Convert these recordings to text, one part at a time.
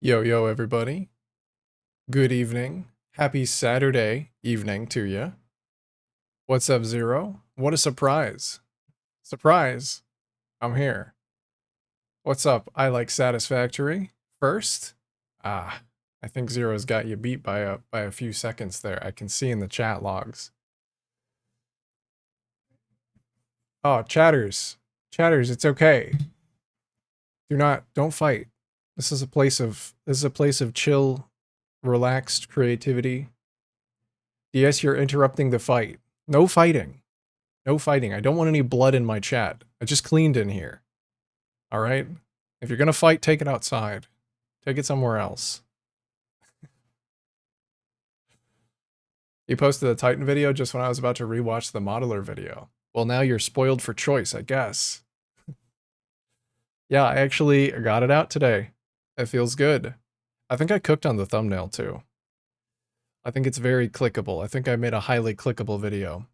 Yo, yo, everybody. Good evening. Happy Saturday evening to you. What's up, Zero? What a surprise. Surprise. I'm here. What's up? I like Satisfactory. First? Ah, I think Zero's got you beat by a few seconds there. I can see in the chat logs. Oh, chatters. Chatters, it's okay. Don't fight. This is a place of chill, relaxed creativity. Yes, you're interrupting the fight. No fighting. No fighting. I don't want any blood in my chat. I just cleaned in here. Alright? If you're gonna fight, take it outside. Take it somewhere else. You posted the Titan video just when I was about to rewatch the Modeler video. Well, now you're spoiled for choice, I guess. Yeah, I actually got it out today. It feels good. I think I cooked on the thumbnail too. I think it's very clickable. I think I made a highly clickable video.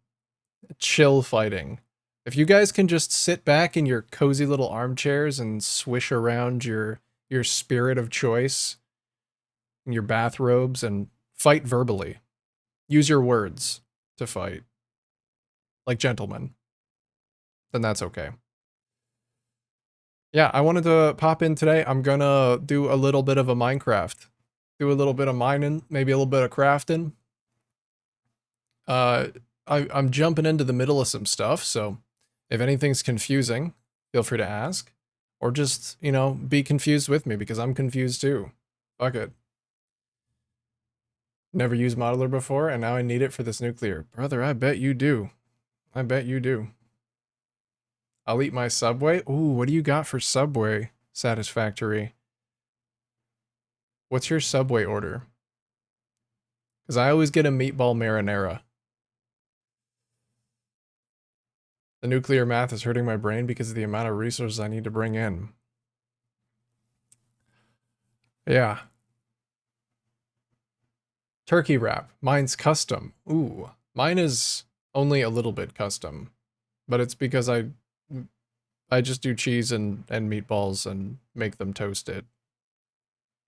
Chill fighting. If you guys can just sit back in your cozy little armchairs and swish around your spirit of choice in your bathrobes and fight verbally. Use your words to fight. Like gentlemen. Then that's okay. Yeah, I wanted to pop in today. I'm gonna do a little bit of a Minecraft. Do a little bit of mining, maybe a little bit of crafting. I'm jumping into the middle of some stuff, so if anything's confusing, feel free to ask. Or just, you know, be confused with me, because I'm confused too. Fuck it. Never used Modeler before, and now I need it for this nuclear. Brother, I bet you do. I bet you do. I'll eat my Subway. Ooh, what do you got for Subway? Satisfactory. What's your Subway order? Because I always get a meatball marinara. The nuclear math is hurting my brain because of the amount of resources I need to bring in. Yeah. Turkey wrap. Mine's custom. Ooh. Mine is only a little bit custom. But it's because I just do cheese and meatballs and make them toasted.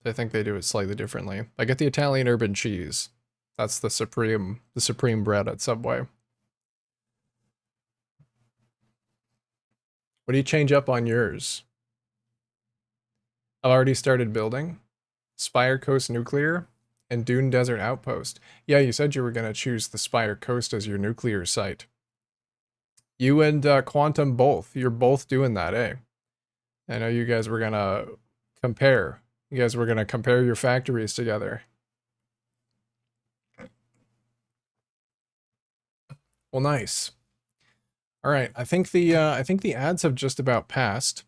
I think they do it slightly differently. I get the Italian urban cheese. That's the supreme bread at Subway. What do you change up on yours? I've already started building. Spire Coast Nuclear and Dune Desert Outpost. Yeah, you said you were going to choose the Spire Coast as your nuclear site. You and Quantum both. You're both doing that, eh? I know you guys were going to compare. You guys were going to compare your factories together. Well, nice. All right, I think the ads have just about passed.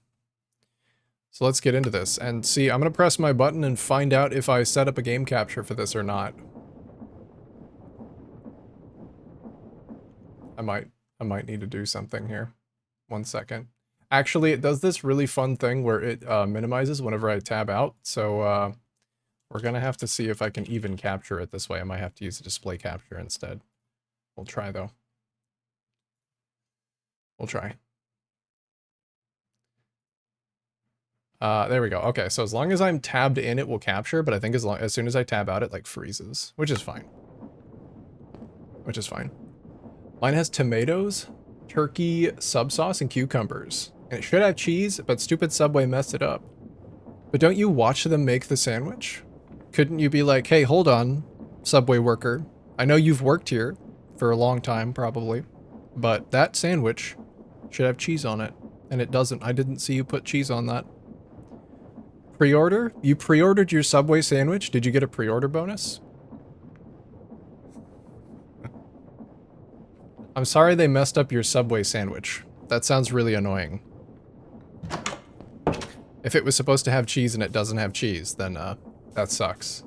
So let's get into this and see. I'm gonna press my button and find out if I set up a game capture for this or not. I might need to do something here. 1 second. Actually, it does this really fun thing where it minimizes whenever I tab out. So we're gonna have to see if I can even capture it this way. I might have to use a display capture instead. We'll try though. We'll try. There we go. Okay, so as long as I'm tabbed in, it will capture, but I think as soon as I tab out, it like freezes, which is fine. Which is fine. Mine has tomatoes, turkey, sub sauce, and cucumbers. And it should have cheese, but stupid Subway messed it up. But don't you watch them make the sandwich? Couldn't you be like, hey, hold on, Subway worker. I know you've worked here for a long time, probably, but that sandwich should have cheese on it. And it doesn't. I didn't see you put cheese on that. Pre-order? You pre-ordered your Subway sandwich? Did you get a pre-order bonus? I'm sorry they messed up your Subway sandwich. That sounds really annoying. If it was supposed to have cheese and it doesn't have cheese, then that sucks.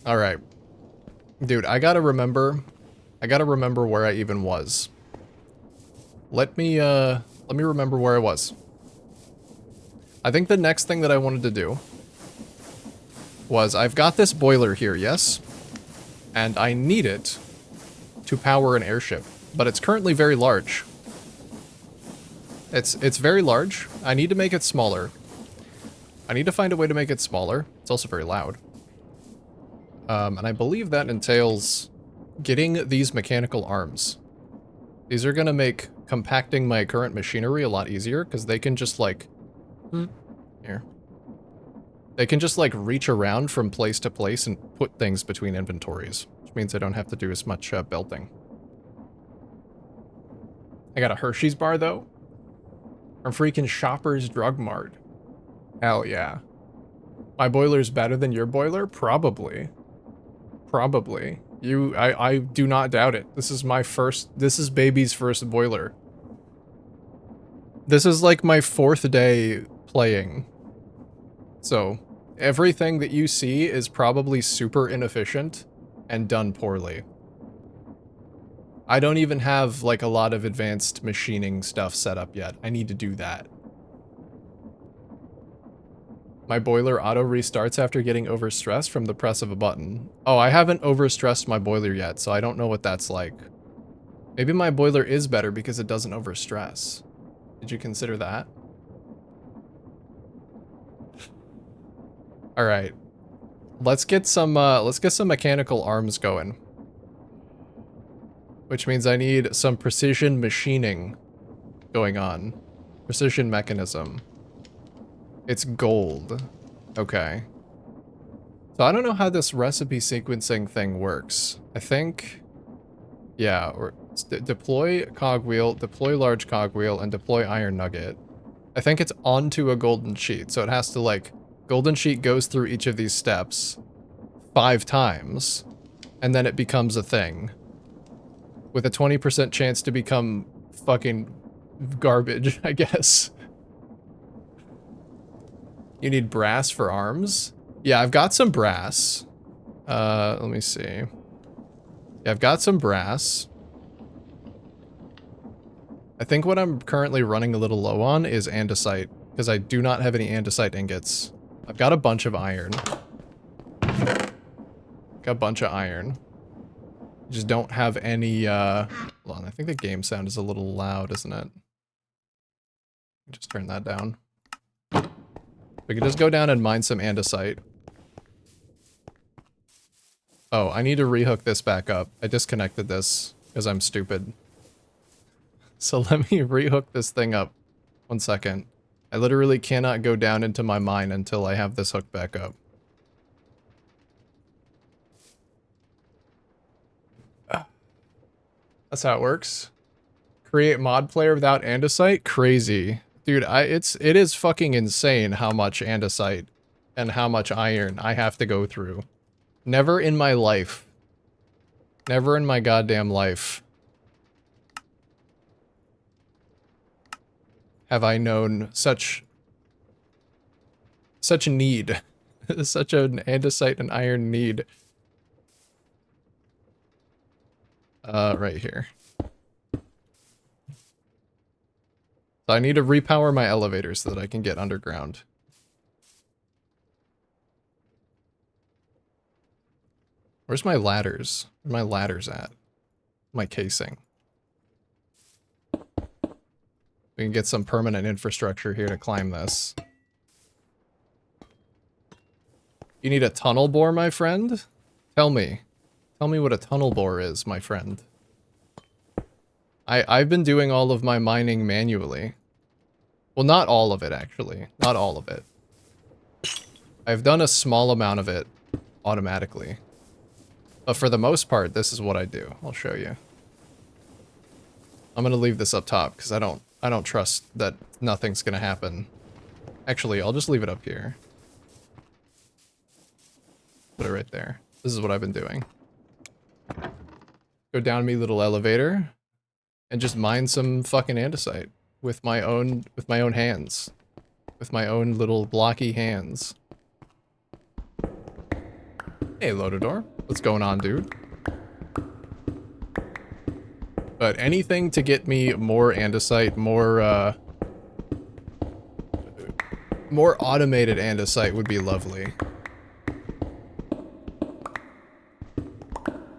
Alright. Dude, I gotta remember where I even was. Let me remember where I was. I think the next thing that I wanted to do was I've got this boiler here, yes? And I need it to power an airship, but it's currently very large. It's very large. I need to make it smaller. I need to find a way to make it smaller. It's also very loud. And I believe that entails getting these mechanical arms. These are gonna make compacting my current machinery a lot easier, because they can just like... Here. They can just like reach around from place to place and put things between inventories, which means I don't have to do as much belting. I got a Hershey's bar though. From freaking Shoppers Drug Mart. Hell yeah. My boiler's better than your boiler? Probably. Probably. I do not doubt it. This is baby's first boiler. This is like my 4th day playing. So, everything that you see is probably super inefficient and done poorly. I don't even have like a lot of advanced machining stuff set up yet. I need to do that. My boiler auto restarts after getting overstressed from the press of a button. Oh, I haven't overstressed my boiler yet, so I don't know what that's like. Maybe my boiler is better because it doesn't overstress. Did you consider that? All right. Let's get some mechanical arms going. Which means I need some precision machining going on. Precision mechanism. It's gold. Okay. So I don't know how this recipe sequencing thing works. I think... Yeah, or deploy cogwheel, deploy large cogwheel, and deploy iron nugget. I think it's onto a golden sheet, so it has to like... Golden sheet goes through each of these steps 5 times, and then it becomes a thing. With a 20% chance to become fucking garbage, I guess. You need brass for arms? Yeah, I've got some brass. Let me see. Yeah, I've got some brass. I think what I'm currently running a little low on is andesite, because I do not have any andesite ingots. I've got a bunch of iron. Got a bunch of iron. Just don't have any, hold on, I think the game sound is a little loud, isn't it? Just turn that down. We can just go down and mine some andesite. Oh, I need to rehook this back up. I disconnected this because I'm stupid. So let me rehook this thing up. 1 second. I literally cannot go down into my mine until I have this hooked back up. That's how it works. Create mod player without andesite? Crazy. Dude, it is fucking insane how much andesite and how much iron I have to go through. Never in my life. Never in my goddamn life have I known such need. Such an andesite and iron need. Right here. So I need to repower my elevator so that I can get underground. Where's my ladders? Where are my ladders at? My casing. We can get some permanent infrastructure here to climb this. You need a tunnel bore, my friend? Tell me. Tell me what a tunnel bore is, my friend. I've been doing all of my mining manually. Well, not all of it, actually. Not all of it. I've done a small amount of it automatically. But for the most part, this is what I do. I'll show you. I'm gonna leave this up top, because I don't trust that nothing's gonna happen. Actually, I'll just leave it up here. Put it right there. This is what I've been doing. Go down me little elevator. And just mine some fucking andesite with my own hands. With my own little blocky hands. Hey, Lotador. What's going on, dude? But anything to get me more andesite, more automated andesite would be lovely.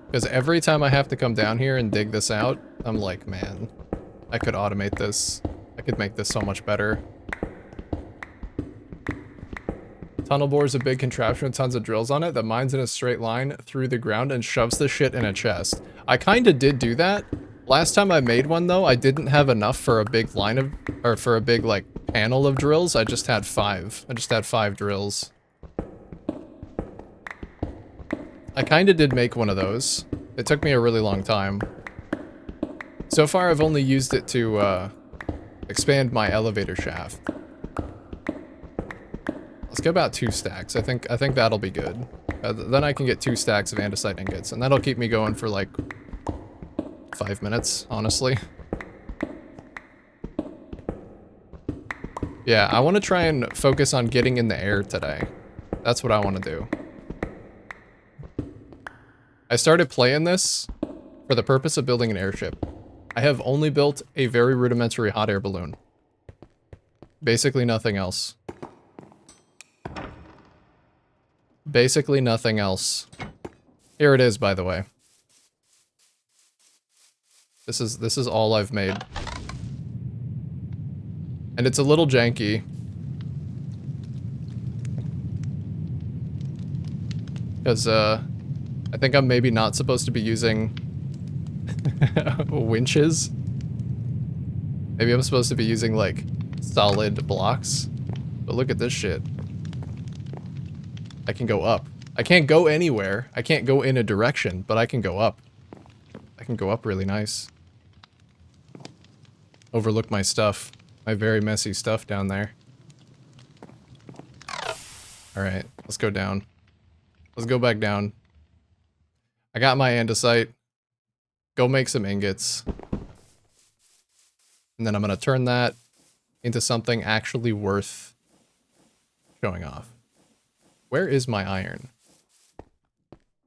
Because every time I have to come down here and dig this out, I'm like, man, I could automate this. I could make this so much better. Tunnel bore is a big contraption with tons of drills on it that mines in a straight line through the ground and shoves the shit in a chest. I kinda did do that. Last time I made one though, I didn't have enough for a big line of, or for a big like panel of drills. I just had 5. I just had 5 drills. I kinda did make one of those. It took me a really long time. So far I've only used it to expand my elevator shaft. Let's get about 2 stacks. I think that'll be good. Then I can get 2 stacks of andesite ingots, and that'll keep me going for like 5 minutes, honestly. Yeah, I want to try and focus on getting in the air today. That's what I want to do. I started playing this for the purpose of building an airship. I have only built a very rudimentary hot air balloon. Basically nothing else. Basically nothing else. Here it is, by the way. This is all I've made. And it's a little janky. Because, I think I'm maybe not supposed to be using winches. Maybe I'm supposed to be using, like, solid blocks. But look at this shit. I can go up. I can't go anywhere. I can't go in a direction, but I can go up. I can go up really nice. Overlook my stuff. My very messy stuff down there. Alright, let's go down. Let's go back down. I got my andesite. Go make some ingots. And then I'm gonna turn that into something actually worth showing off. Where is my iron?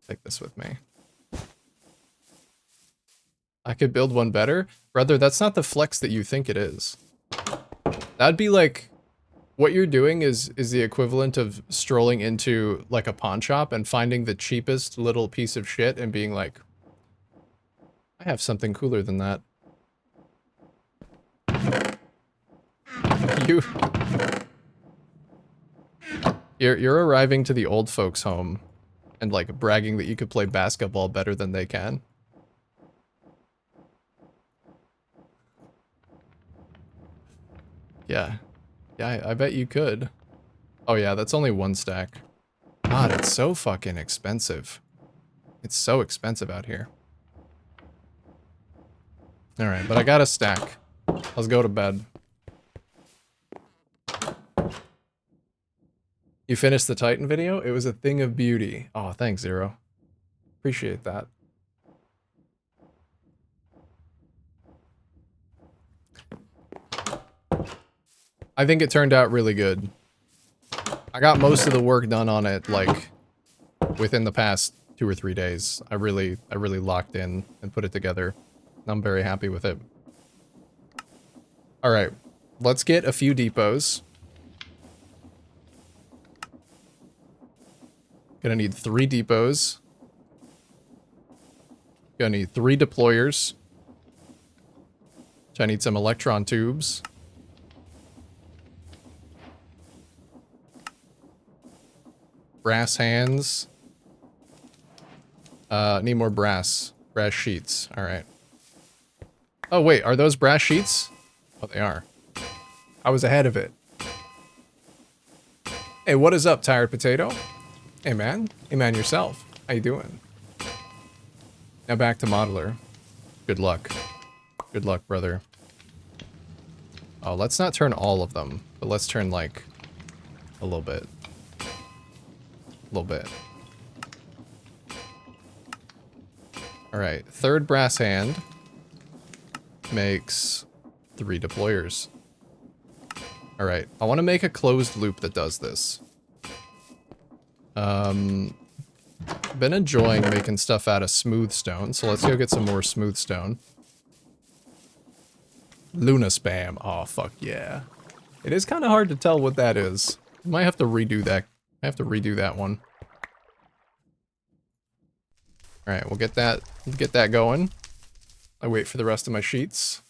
Take this with me. I could build one better? Brother, that's not the flex that you think it is. That'd be like... What you're doing is the equivalent of strolling into, like, a pawn shop and finding the cheapest little piece of shit and being like, I have something cooler than that. You're arriving to the old folks' home and, like, bragging that you could play basketball better than they can. Yeah. Yeah, I bet you could. Oh yeah, that's only 1 stack. God, it's so fucking expensive. It's so expensive out here. Alright, but I got a stack. Let's go to bed. You finished the Titan video? It was a thing of beauty. Oh, thanks, Zero. Appreciate that. I think it turned out really good. I got most of the work done on it, like, within the past 2 or 3 days. I really locked in and put it together. I'm very happy with it. Alright, let's get a few depots. Gonna need 3 depots. Gonna need 3 deployers. I need some electron tubes. Brass hands. Need more brass. Brass sheets. Alright. Oh wait, are those brass sheets? Oh, they are. I was ahead of it. Hey, what is up, Tired Potato? Hey man. Hey man yourself. How you doing? Now back to Modeler. Good luck. Good luck, brother. Oh, let's not turn all of them, but let's turn, like, a little bit. A little bit. Alright, 3rd brass hand makes 3 deployers. Alright, I want to make a closed loop that does this. Been enjoying making stuff out of smooth stone, so let's go get some more smooth stone. Luna spam. Oh, fuck yeah. It is kind of hard to tell what that is. Might have to redo that. I have to redo that one. Alright, we'll get that going. I wait for the rest of my sheets.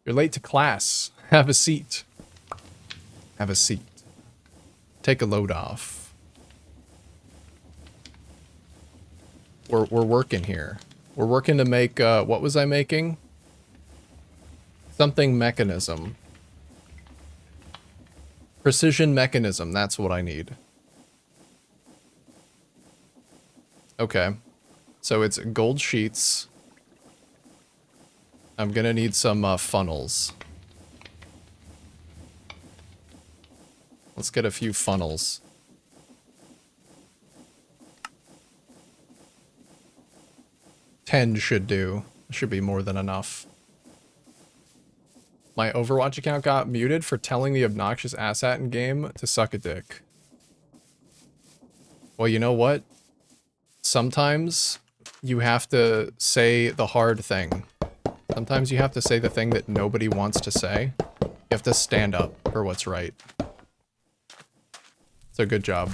You're late to class. Have a seat. Have a seat. take a load off. We're working here. We're working to make, what was I making? Something mechanism. Precision mechanism, that's what I need. Okay. So it's gold sheets. I'm gonna need some funnels. Let's get a few funnels. 10 should do. Should be more than enough. My Overwatch account got muted for telling the obnoxious asshat in game to suck a dick. Well, you know what? Sometimes you have to say the hard thing. Sometimes you have to say the thing that nobody wants to say. You have to stand up for what's right. So good job.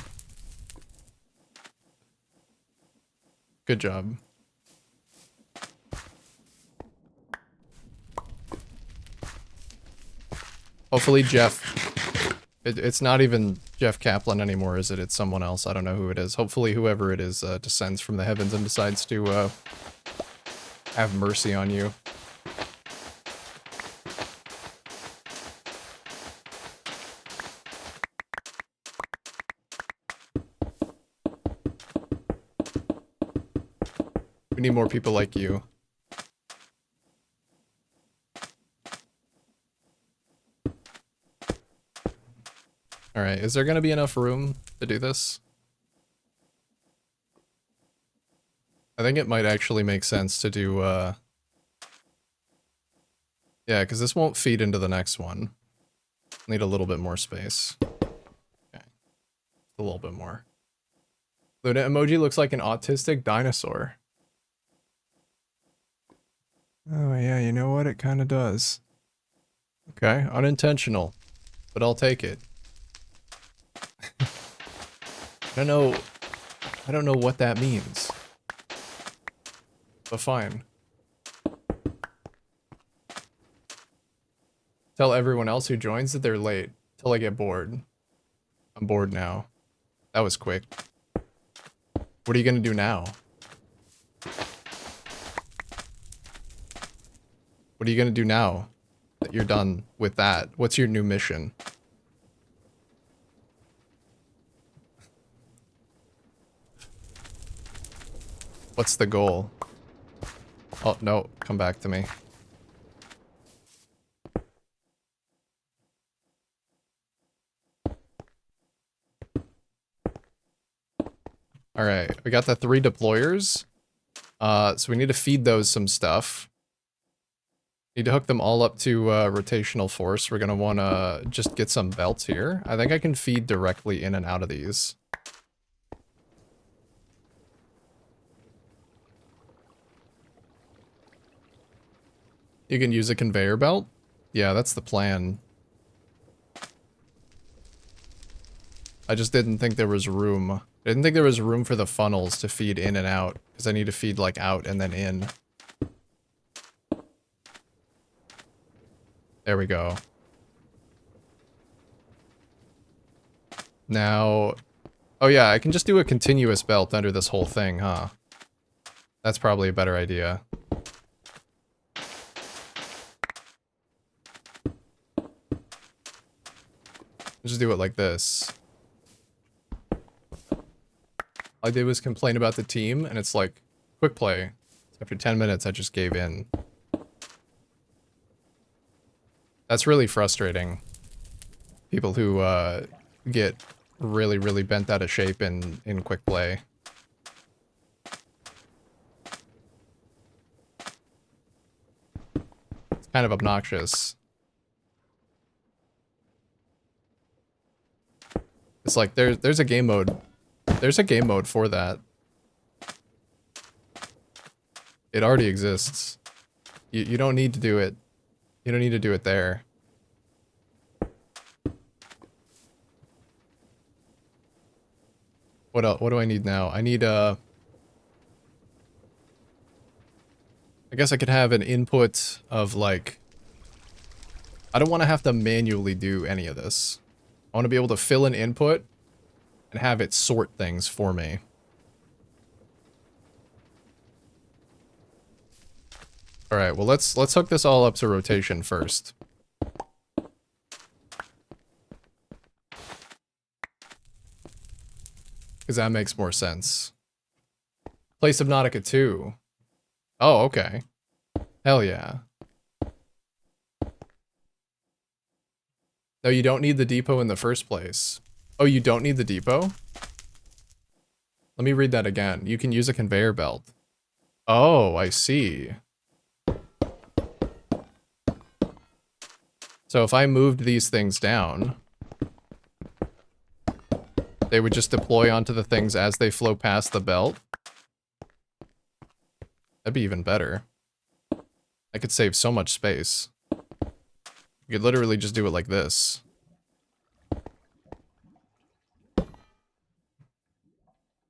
Good job. Hopefully Jeff... It's not even Jeff Kaplan anymore, is it? It's someone else. I don't know who it is. Hopefully whoever it is descends from the heavens and decides to have mercy on you. We need more people like you. Alright, is there gonna be enough room to do this? I think it might actually make sense to do, yeah, because this won't feed into the next one. Need a little bit more space. Okay. A little bit more. Luna emoji looks like an autistic dinosaur. Oh yeah, you know what? It kind of does. Okay, unintentional, but I'll take it. I don't know what that means. But fine. Tell everyone else who joins that they're late. Till I get bored. I'm bored now. That was quick. What are you gonna do now? What are you gonna do now that you're done with that? What's your new mission? What's the goal? Oh, no. Come back to me. Alright, we got the 3 deployers. So we need to feed those some stuff. Need to hook them all up to rotational force. We're gonna wanna just get some belts here. I think I can feed directly in and out of these. You can use a conveyor belt? Yeah, that's the plan. I just didn't think there was room. I didn't think there was room for the funnels to feed in and out, because I need to feed, like, out and then in. There we go. Now... Oh yeah, I can just do a continuous belt under this whole thing, huh? That's probably a better idea. Just do it like this. All I did was complain about the team, and it's like, quick play. After 10 minutes, I just gave in. That's really frustrating. People who get really, really bent out of shape in quick play. It's kind of obnoxious. It's like, there's a game mode. There's a game mode for that. It already exists. You don't need to do it. You don't need to do it there. What else? What do I need now? I need I guess I could have an input of like... I don't want to have to manually do any of this. I want to be able to fill an input and have it sort things for me. All right, well, let's hook this all up to rotation first. Because that makes more sense. Play Subnautica 2. Oh, okay. Hell yeah. No, you don't need the depot in the first place. Oh, you don't need the depot? Let me read that again. You can use a conveyor belt. Oh, I see. So if I moved these things down, they would just deploy onto the things as they flow past the belt. That'd be even better. I could save so much space. You could literally just do it like this.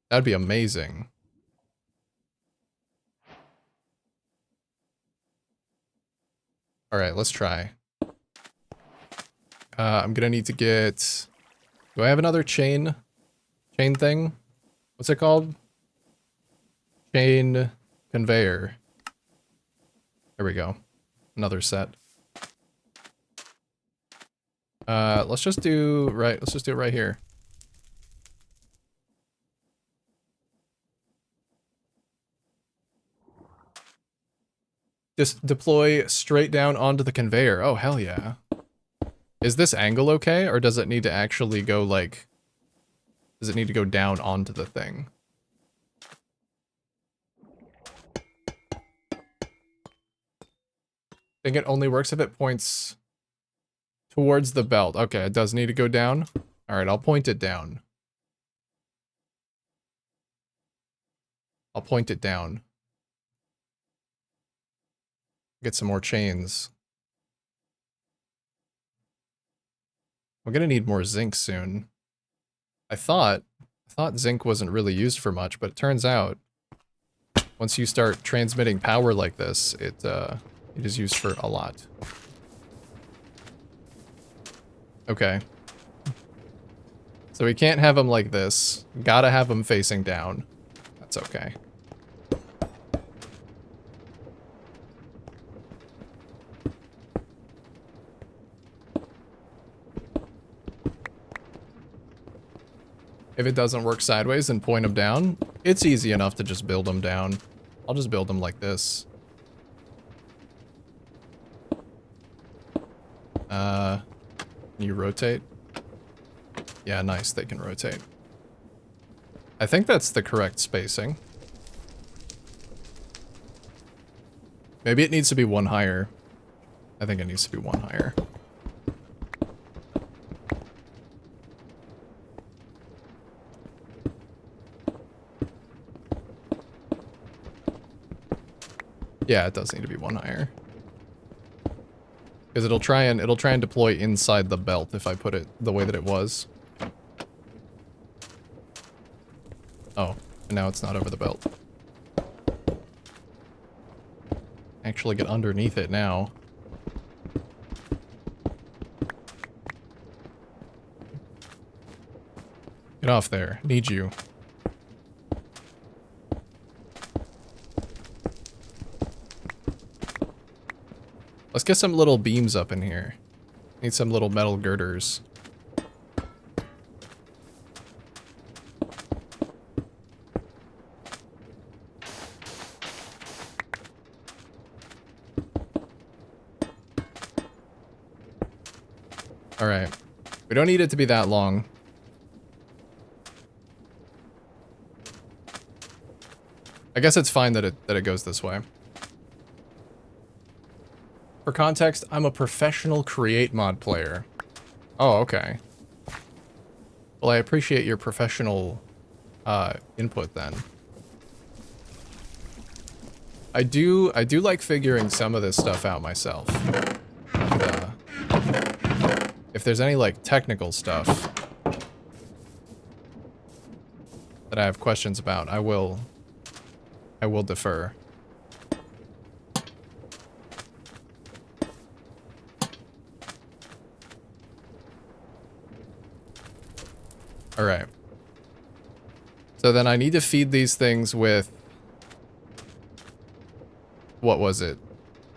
That'd be amazing. Alright, let's try. I'm gonna need to get... Do I have another chain thing? What's it called? Chain conveyor. There we go. Another set. Let's just do it right here. Just deploy straight down onto the conveyor. Oh, hell yeah. Is this angle okay, or does it need to actually go, like... Does it need to go down onto the thing? I think it only works if it points towards the belt. Okay, it does need to go down. Alright, I'll point it down. I'll point it down. Get some more chains. I'm gonna need more zinc soon. I thought zinc wasn't really used for much, but it turns out once you start transmitting power like this, it is used for a lot. Okay. So we can't have them like this. Gotta have them facing down. That's okay. If it doesn't work sideways, then point them down. It's easy enough to just build them down. I'll just build them like this. Can you rotate? Yeah, nice, they can rotate. I think that's the correct spacing. Maybe it needs to be one higher. I think it needs to be one higher. Yeah, it does need to be one higher. Because it'll try and deploy inside the belt if I put it the way that it was. Oh, and now it's not over the belt. Actually get underneath it now. Get off there. Need you. Let's get some little beams up in here. Need some little metal girders. Alright. We don't need it to be that long. I guess it's fine that it goes this way. For context, I'm a professional Create mod player. Oh, okay. Well, I appreciate your professional input then. I do like figuring some of this stuff out myself. And, if there's any like technical stuff that I have questions about, I will defer. All right. So then I need to feed these things with... What was it?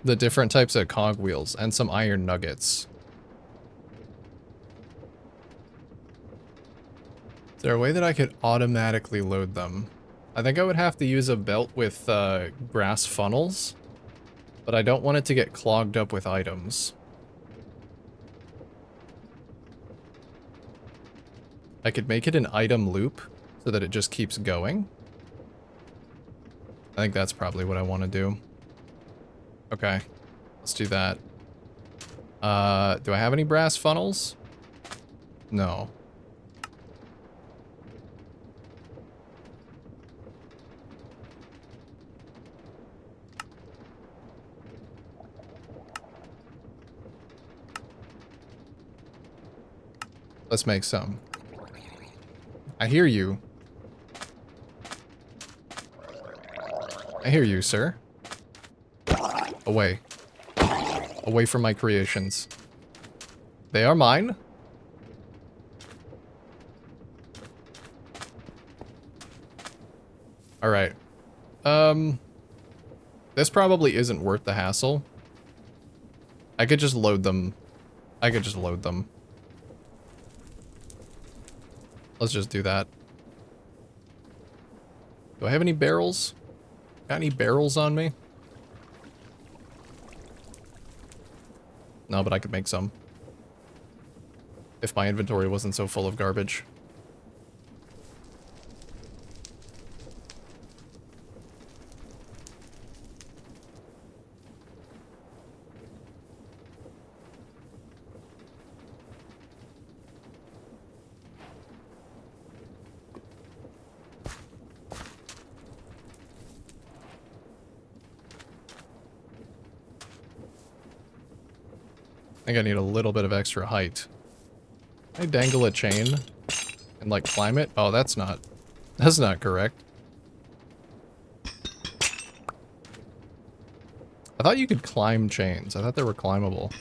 The different types of cogwheels and some iron nuggets. Is there a way that I could automatically load them? I think I would have to use a belt with brass funnels, but I don't want it to get clogged up with items. I could make it an item loop so that it just keeps going. I think that's probably what I want to do. Okay, let's do that. Do I have any brass funnels? No. Let's make some. I hear you. I hear you, sir. Away. Away from my creations. They are mine. Alright. This probably isn't worth the hassle. I could just load them. I could just load them. Let's just do that. Do I have any barrels? Got any barrels on me? No, but I could make some. If my inventory wasn't so full of garbage. I think I need a little bit of extra height. Can I dangle a chain and like climb it? Oh, that's not correct. I thought you could climb chains. I thought they were climbable.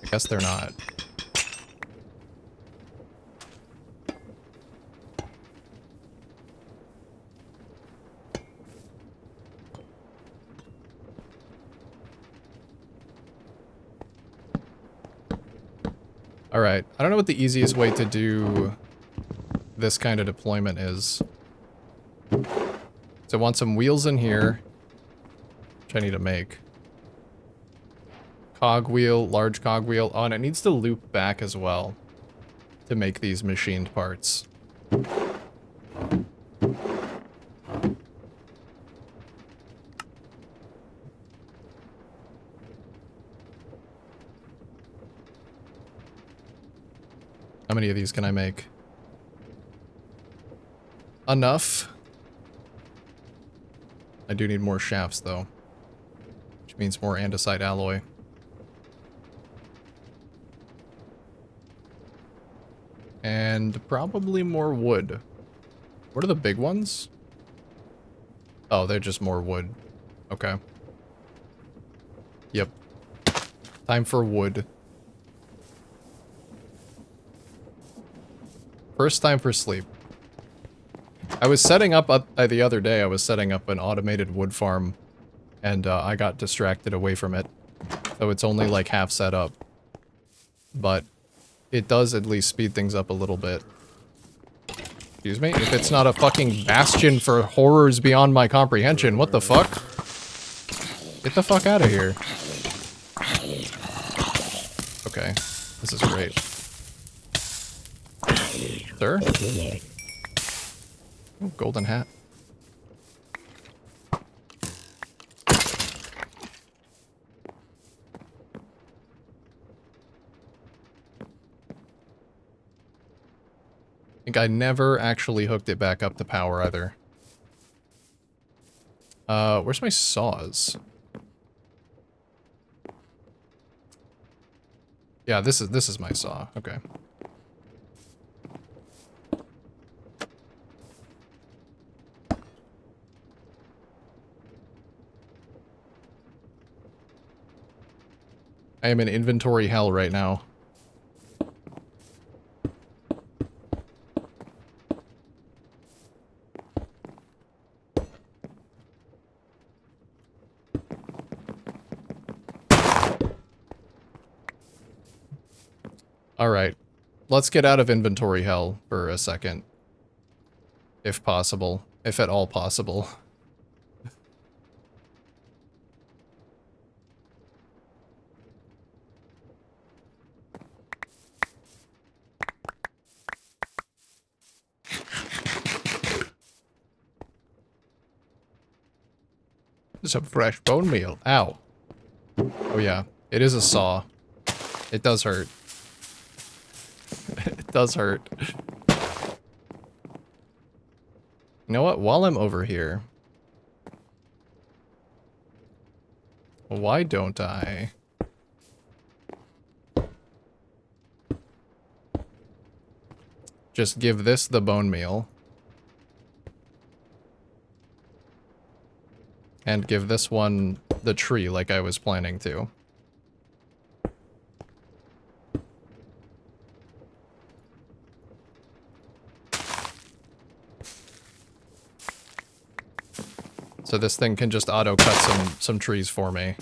I guess they're not. Alright, I don't know what the easiest way to do this kind of deployment is. So I want some wheels in here, which I need to make. Cogwheel, large cogwheel. Oh, and it needs to loop back as well to make these machined parts. How many of these can I make? Enough. I do need more shafts, though. Which means more andesite alloy. And probably more wood. What are the big ones? Oh, they're just more wood. Okay. Yep. Time for wood. First time for sleep. I was setting up the other day, I was setting up an automated wood farm, and I got distracted away from it. So it's only like half set up. But it does at least speed things up a little bit. Excuse me? If it's not a fucking bastion for horrors beyond my comprehension, what the fuck? Get the fuck out of here. Okay, this is great. Sir? Ooh, golden hat. I think I never actually hooked it back up to power either. Where's my saws? Yeah, this is my saw. Okay. I am in inventory hell right now. Alright. Let's get out of inventory hell for a second. If possible. If at all possible. Some fresh bone meal. Ow. Oh yeah. It is a saw. It does hurt. It does hurt. You know what? While I'm over here... Why don't I... just give this the bone meal. And give this one the tree like I was planning to. So this thing can just auto-cut some trees for me.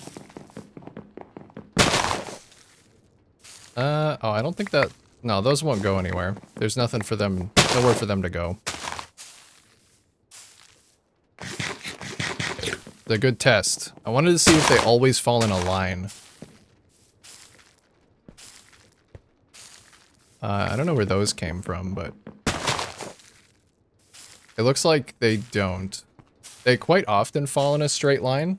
Oh, I don't think that... No, those won't go anywhere. There's nothing for them... Nowhere for them to go. The good test. I wanted to see if they always fall in a line. I don't know where those came from, but... It looks like they don't. They quite often fall in a straight line.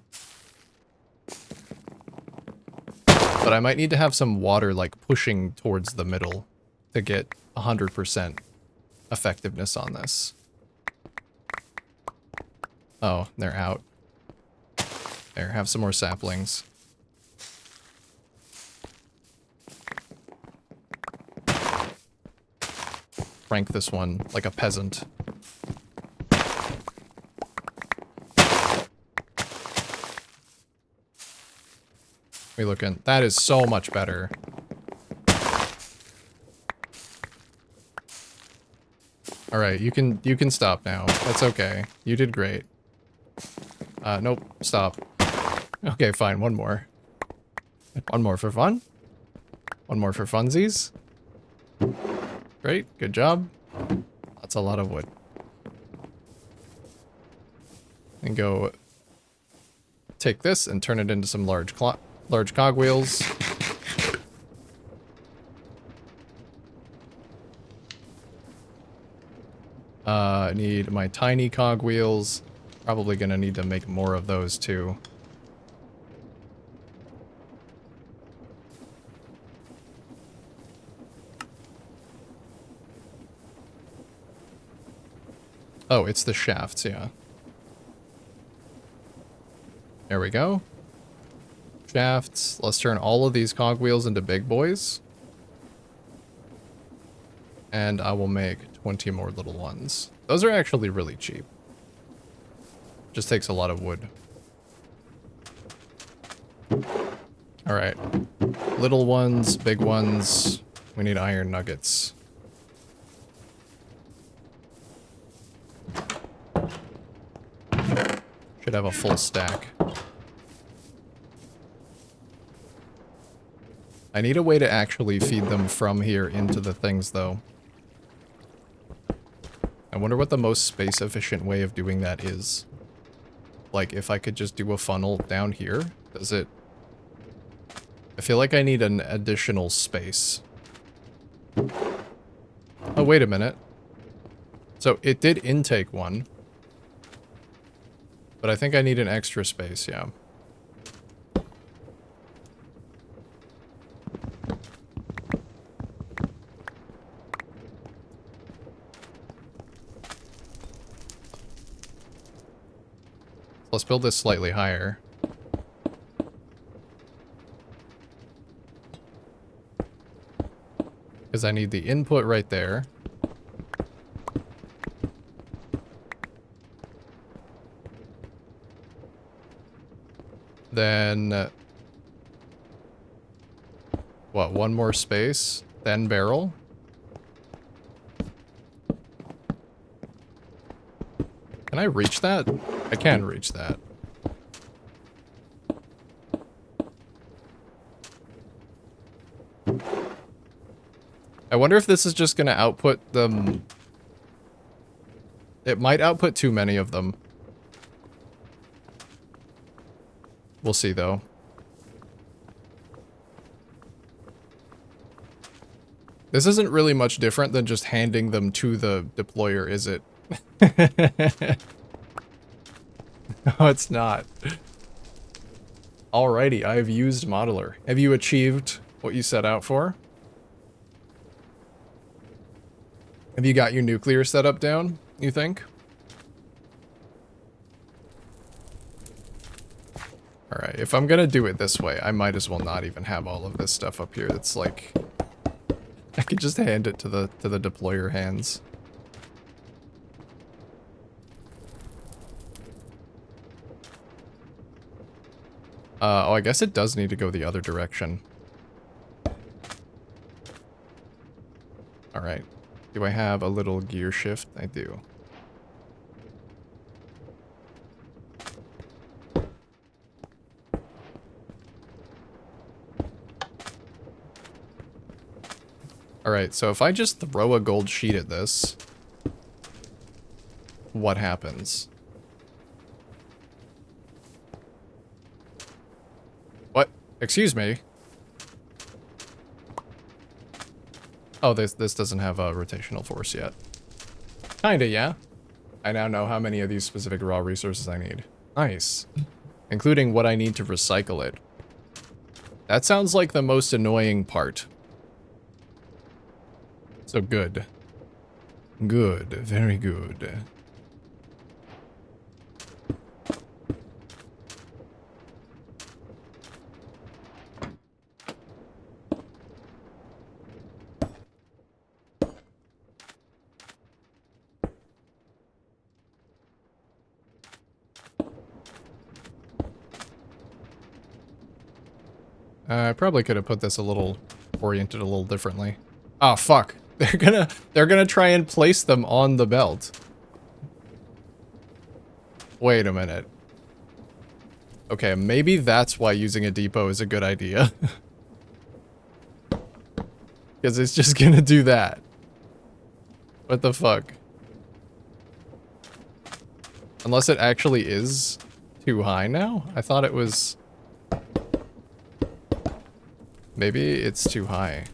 But I might need to have some water, like, pushing towards the middle to get 100% effectiveness on this. Oh, they're out. There, have some more saplings. Rank this one like a peasant. We looking. That is so much better. All right, you can stop now. That's okay. You did great. Nope. Stop. Okay, fine. One more. One more for fun. One more for funsies. Great. Good job. That's a lot of wood. And go take this and turn it into some large cogwheels. I need my tiny cogwheels. Probably gonna need to make more of those too. Oh, it's the shafts, yeah. There we go. Shafts. Let's turn all of these cogwheels into big boys. And I will make 20 more little ones. Those are actually really cheap. Just takes a lot of wood. Alright. Little ones, big ones. We need iron nuggets. Should have a full stack. I need a way to actually feed them from here into the things, though. I wonder what the most space-efficient way of doing that is. Like, if I could just do a funnel down here, does it... I feel like I need an additional space. Oh, wait a minute. So, it did intake one. But I think I need an extra space, yeah. Let's build this slightly higher. Because I need the input right there. Then... what, one more space? Then barrel? Can I reach that? I can reach that. I wonder if this is just gonna output them. It might output too many of them. We'll see, though. This isn't really much different than just handing them to the deployer, is it? No, it's not. Alrighty, I've used Modeler. Have you achieved what you set out for? Have you got your nuclear setup down, you think? Alright, if I'm gonna do it this way, I might as well not even have all of this stuff up here. It's like... I could just hand it to the deployer hands. Oh, I guess it does need to go the other direction. Alright. Do I have a little gear shift? I do. Alright, so if I just throw a gold sheet at this, what happens? What? Excuse me? Oh, this doesn't have a rotational force yet. Kinda, yeah. I now know how many of these specific raw resources I need. Nice. Including what I need to recycle it. That sounds like the most annoying part. So good. Good. Very good. I probably could have put this oriented a little differently. Oh, fuck. They're gonna try and place them on the belt. Wait a minute. Okay, maybe that's why using a depot is a good idea. Because it's just gonna do that. What the fuck? Unless it actually is too high now? I thought it was... Maybe it's too high.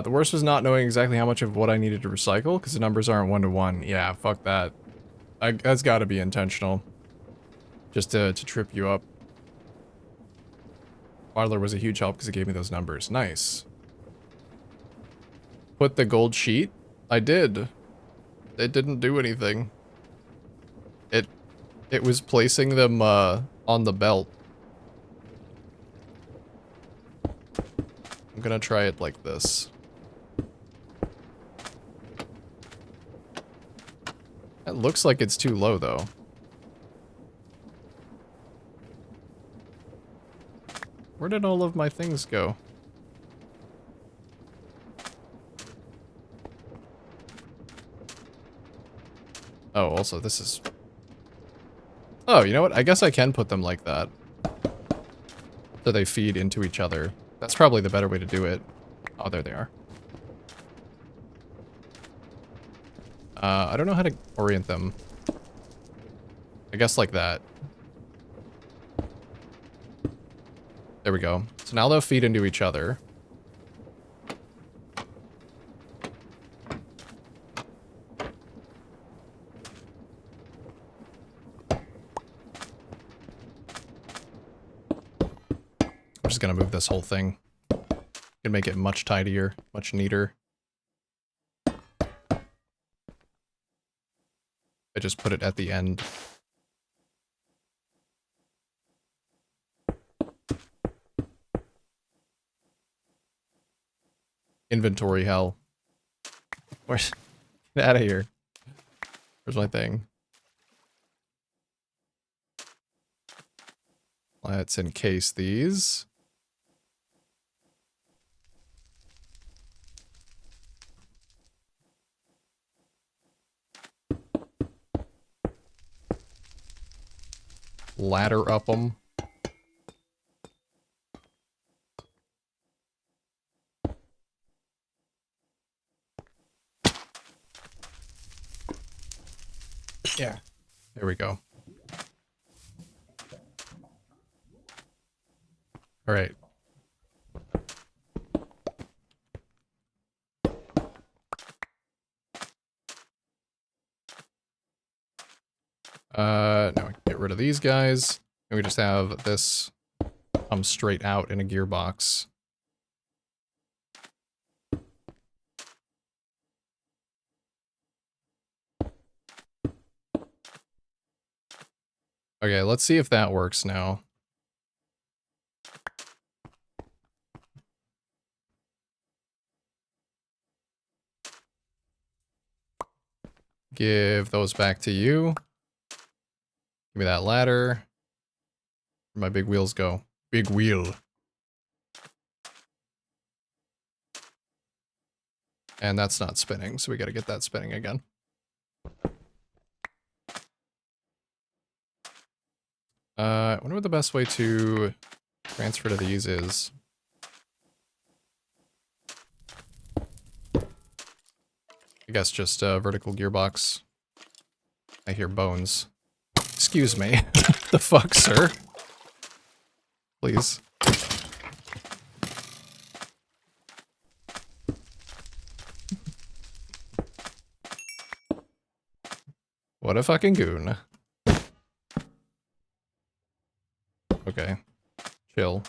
The worst was not knowing exactly how much of what I needed to recycle, because the numbers aren't one-to-one. Yeah, fuck that. That's gotta be intentional. Just to trip you up. Marler was a huge help because it gave me those numbers. Nice. Put the gold sheet? I did. It didn't do anything. It was placing them, on the belt. I'm gonna try it like this. It looks like it's too low, though. Where did all of my things go? Oh, also, this is... Oh, you know what? I guess I can put them like that. So they feed into each other. That's probably the better way to do it. Oh, there they are. I don't know how to orient them. I guess like that. There we go. So now they'll feed into each other. I'm just gonna move this whole thing. Gonna make it much tidier, much neater. I just put it at the end. Inventory hell. Where's... Get out of here. Where's my thing? Let's encase these. Ladder up them. Yeah. There we go. All right. Now we can get rid of these guys. And we just have this come straight out in a gearbox. Okay, let's see if that works now. Give those back to you. Give me that ladder. Where'd my big wheels go? Big wheel. And that's not spinning, so we gotta get that spinning again. I wonder what the best way to transfer to these is. I guess just a vertical gearbox. I hear bones. Excuse me. The fuck, sir? Please. What a fucking goon. Okay. Chill.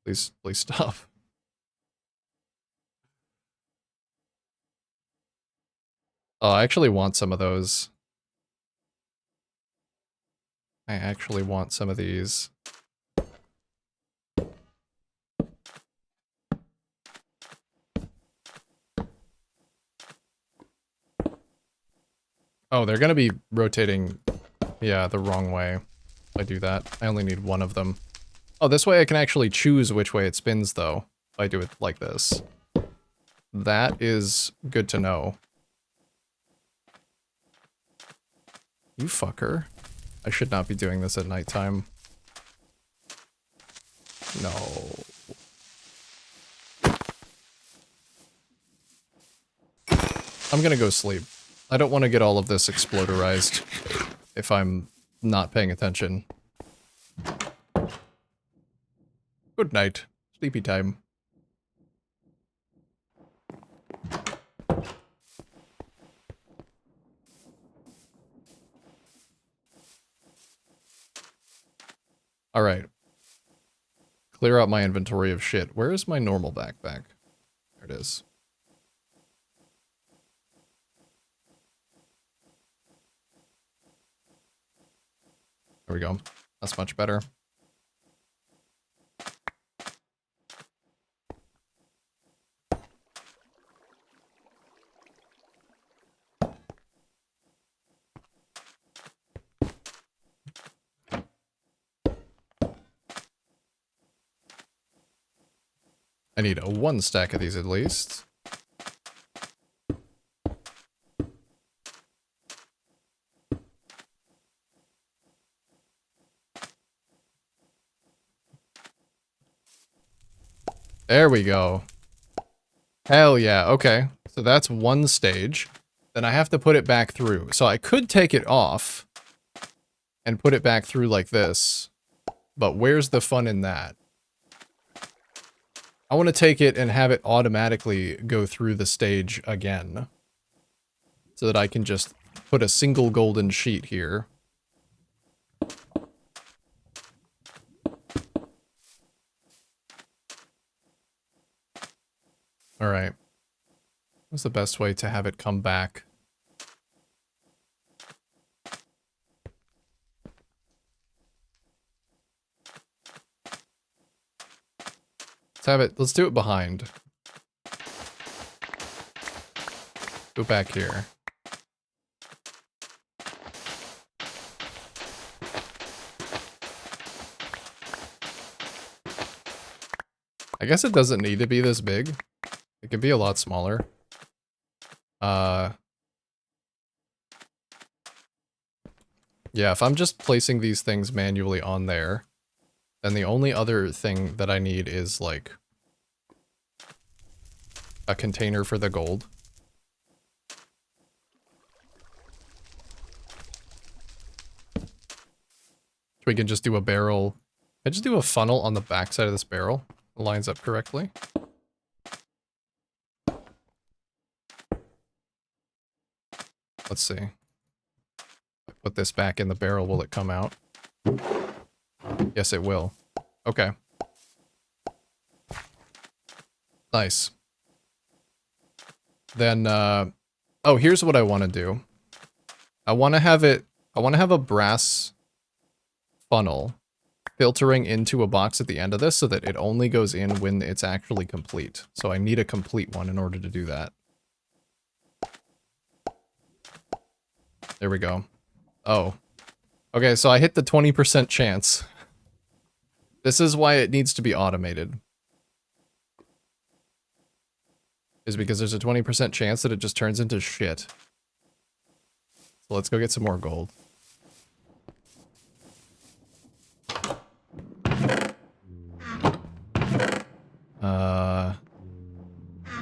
Please stop. Oh, I actually want some of those. I actually want some of these. Oh, they're gonna be rotating, yeah, the wrong way. If I do that. I only need one of them. Oh, this way I can actually choose which way it spins, though. If I do it like this. That is good to know. You fucker. I should not be doing this at nighttime. No. I'm gonna go sleep. I don't want to get all of this exploderized if I'm not paying attention. Good night. Sleepy time. Alright. Clear out my inventory of shit. Where is my normal backpack? There it is. There we go. That's much better. I need a 1 stack of these at least. There we go. Hell yeah, okay. So that's 1 stage. Then I have to put it back through. So I could take it off and put it back through like this. But where's the fun in that? I want to take it and have it automatically go through the stage again. So that I can just put a single golden sheet here. Alright. What's the best way to have it come back? Let's do it behind. Go back here. I guess it doesn't need to be this big. It could be a lot smaller. Yeah, if I'm just placing these things manually on there, then the only other thing that I need is, like, a container for the gold. We can just do a barrel. I just do a funnel on the backside of this barrel. It lines up correctly. Let's see. Put this back in the barrel, will it come out? Yes, it will. Okay. Nice. Then, oh, here's what I want to do. I want to have a brass funnel filtering into a box at the end of this so that it only goes in when it's actually complete. So I need a complete one in order to do that. There we go. Oh. Okay, so I hit the 20% chance. This is why it needs to be automated. Is because there's a 20% chance that it just turns into shit. So let's go get some more gold.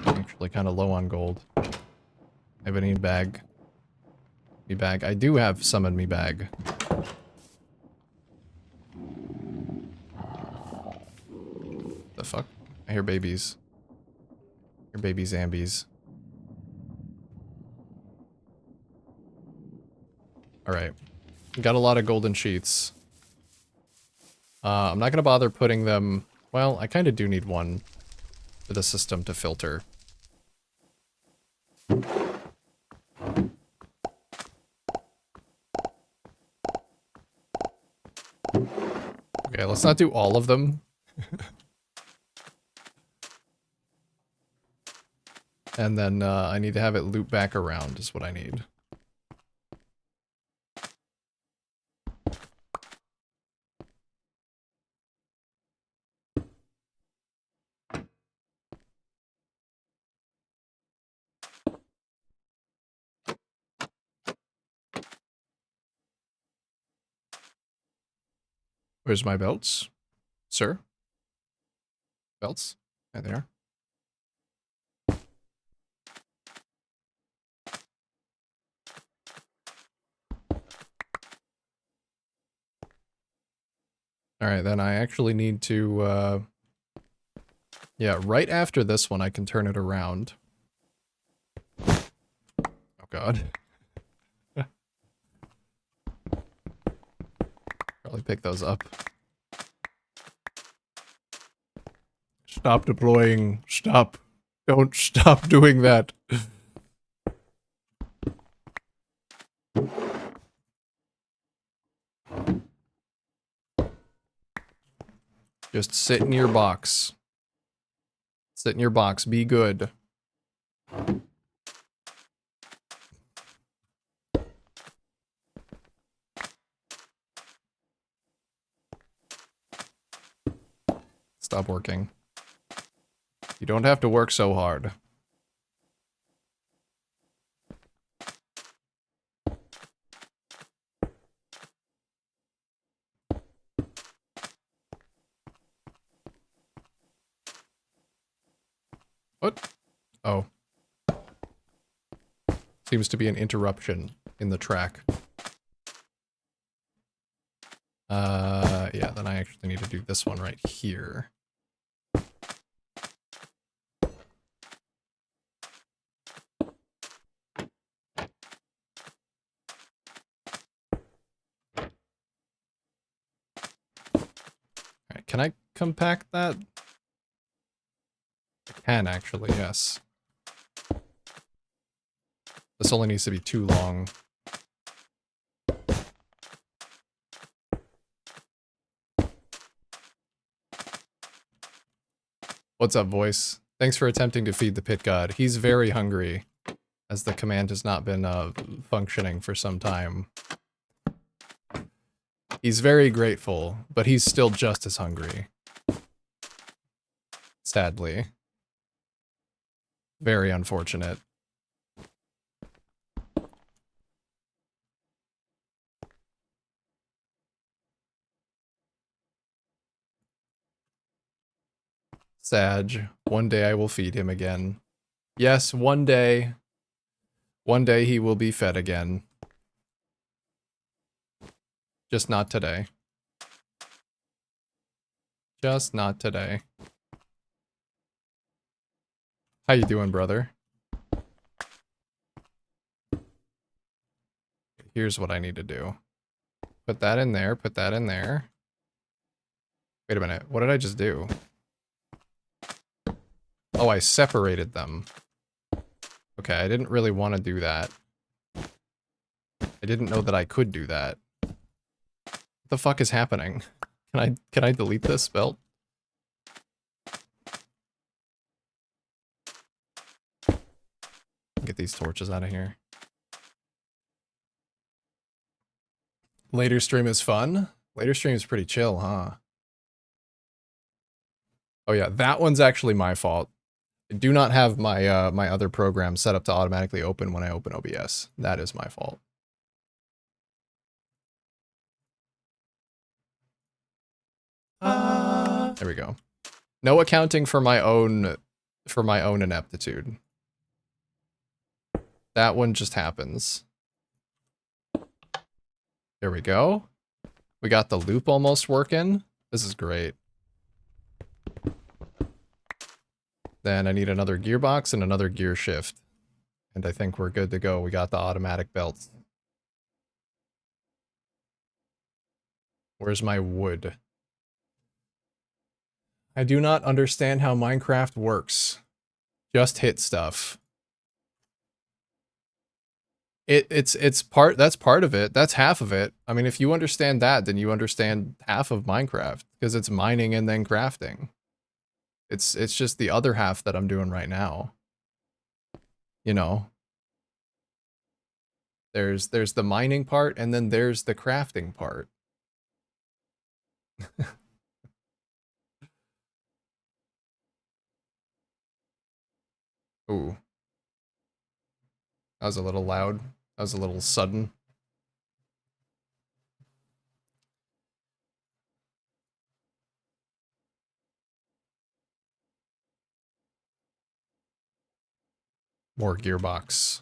Actually kind of low on gold. I have any bag. Me bag. I do have some in me bag. The fuck? I hear babies. I hear baby zombies. Alright. Got a lot of golden sheets. I'm not gonna bother putting them... Well, I kind of do need one for the system to filter. Okay, let's not do all of them. And then I need to have it loop back around is what I need. Where's my belts? Sir? Belts? There they are. Alright, then I actually need to, yeah, right after this one I can turn it around. Oh god. Probably pick those up. Stop deploying. Stop. Don't stop doing that. Just sit in your box. Sit in your box. Be good. Stop working. You don't have to work so hard. What? Oh. Seems to be an interruption in the track. Yeah, then I actually need to do this one right here. Alright, can I compact that? I can actually, yes. This only needs to be too long. What's up, voice? Thanks for attempting to feed the pit god. He's very hungry, as the command has not been functioning for some time. He's very grateful, but he's still just as hungry. Sadly. Very unfortunate. Sag, one day I will feed him again. Yes, one day. One day he will be fed again. Just not today. Just not today. How you doing, brother? Here's what I need to do. Put that in there, put that in there. Wait a minute, what did I just do? Oh, I separated them. Okay, I didn't really want to do that. I didn't know that I could do that. What the fuck is happening? Can I delete this belt? Get these torches out of here. Later stream is fun? Later stream is pretty chill, huh? Oh yeah, that one's actually my fault. I do not have my my other program set up to automatically open when I open OBS. That is my fault. There we go. No accounting for my own ineptitude. That one just happens. There we go. We got the loop almost working. This is great. Then I need another gearbox and another gear shift. And I think we're good to go. We got the automatic belts. Where's my wood? I do not understand how Minecraft works. Just hit stuff. It's part, that's part of it. That's half of it. I mean, if you understand that, then you understand half of Minecraft because it's mining and then crafting. It's just the other half that I'm doing right now. You know. There's the mining part and then there's the crafting part. Ooh. That was a little loud. That was a little sudden. More gearbox.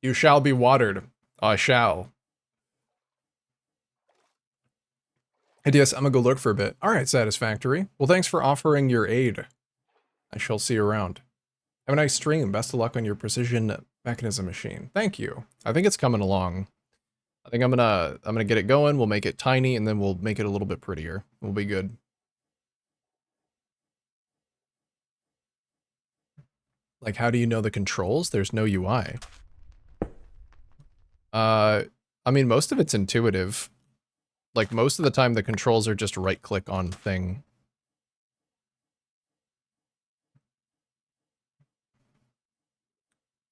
You shall be watered. I shall. Hey DS, I'm gonna go look for a bit. Alright, satisfactory. Well, thanks for offering your aid. I shall see you around. Have a nice stream. Best of luck on your precision mechanism machine. Thank you. I think it's coming along. I think I'm gonna get it going. We'll make it tiny and then we'll make it a little bit prettier. We'll be good. Like, how do you know the controls? There's no UI. I mean, most of it's intuitive. Like, most of the time the controls are just right-click on thing.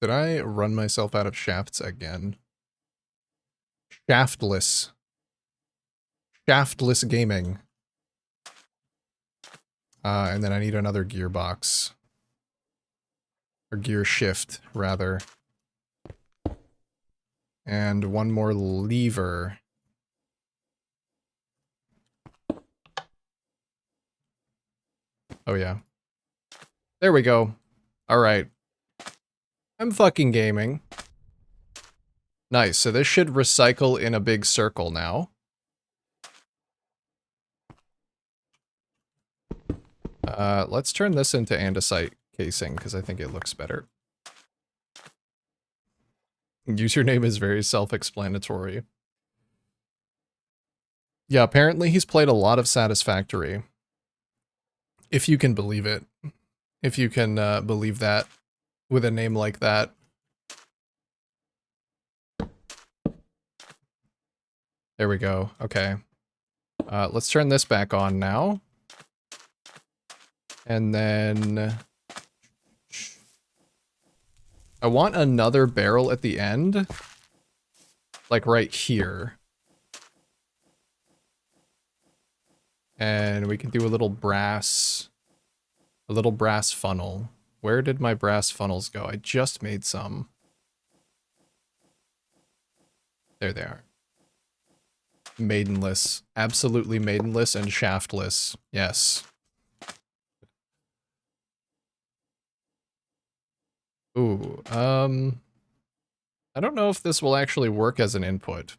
Did I run myself out of shafts again? Shaftless. Shaftless gaming. And then I need another gearbox. Or gear shift, rather. And one more lever. Oh yeah. There we go. Alright. I'm fucking gaming. Nice, so this should recycle in a big circle now. Let's turn this into andesite casing, because I think it looks better. Username is very self-explanatory. Yeah, apparently he's played a lot of Satisfactory. If you can believe it. If you can believe that with a name like that. There we go. Okay. Let's turn this back on now. And then... I want another barrel at the end. Like right here. And we can do a little brass funnel. Where did my brass funnels go? I just made some. There they are. Maidenless. Absolutely maidenless and shaftless. Yes. Ooh, I don't know if this will actually work as an input.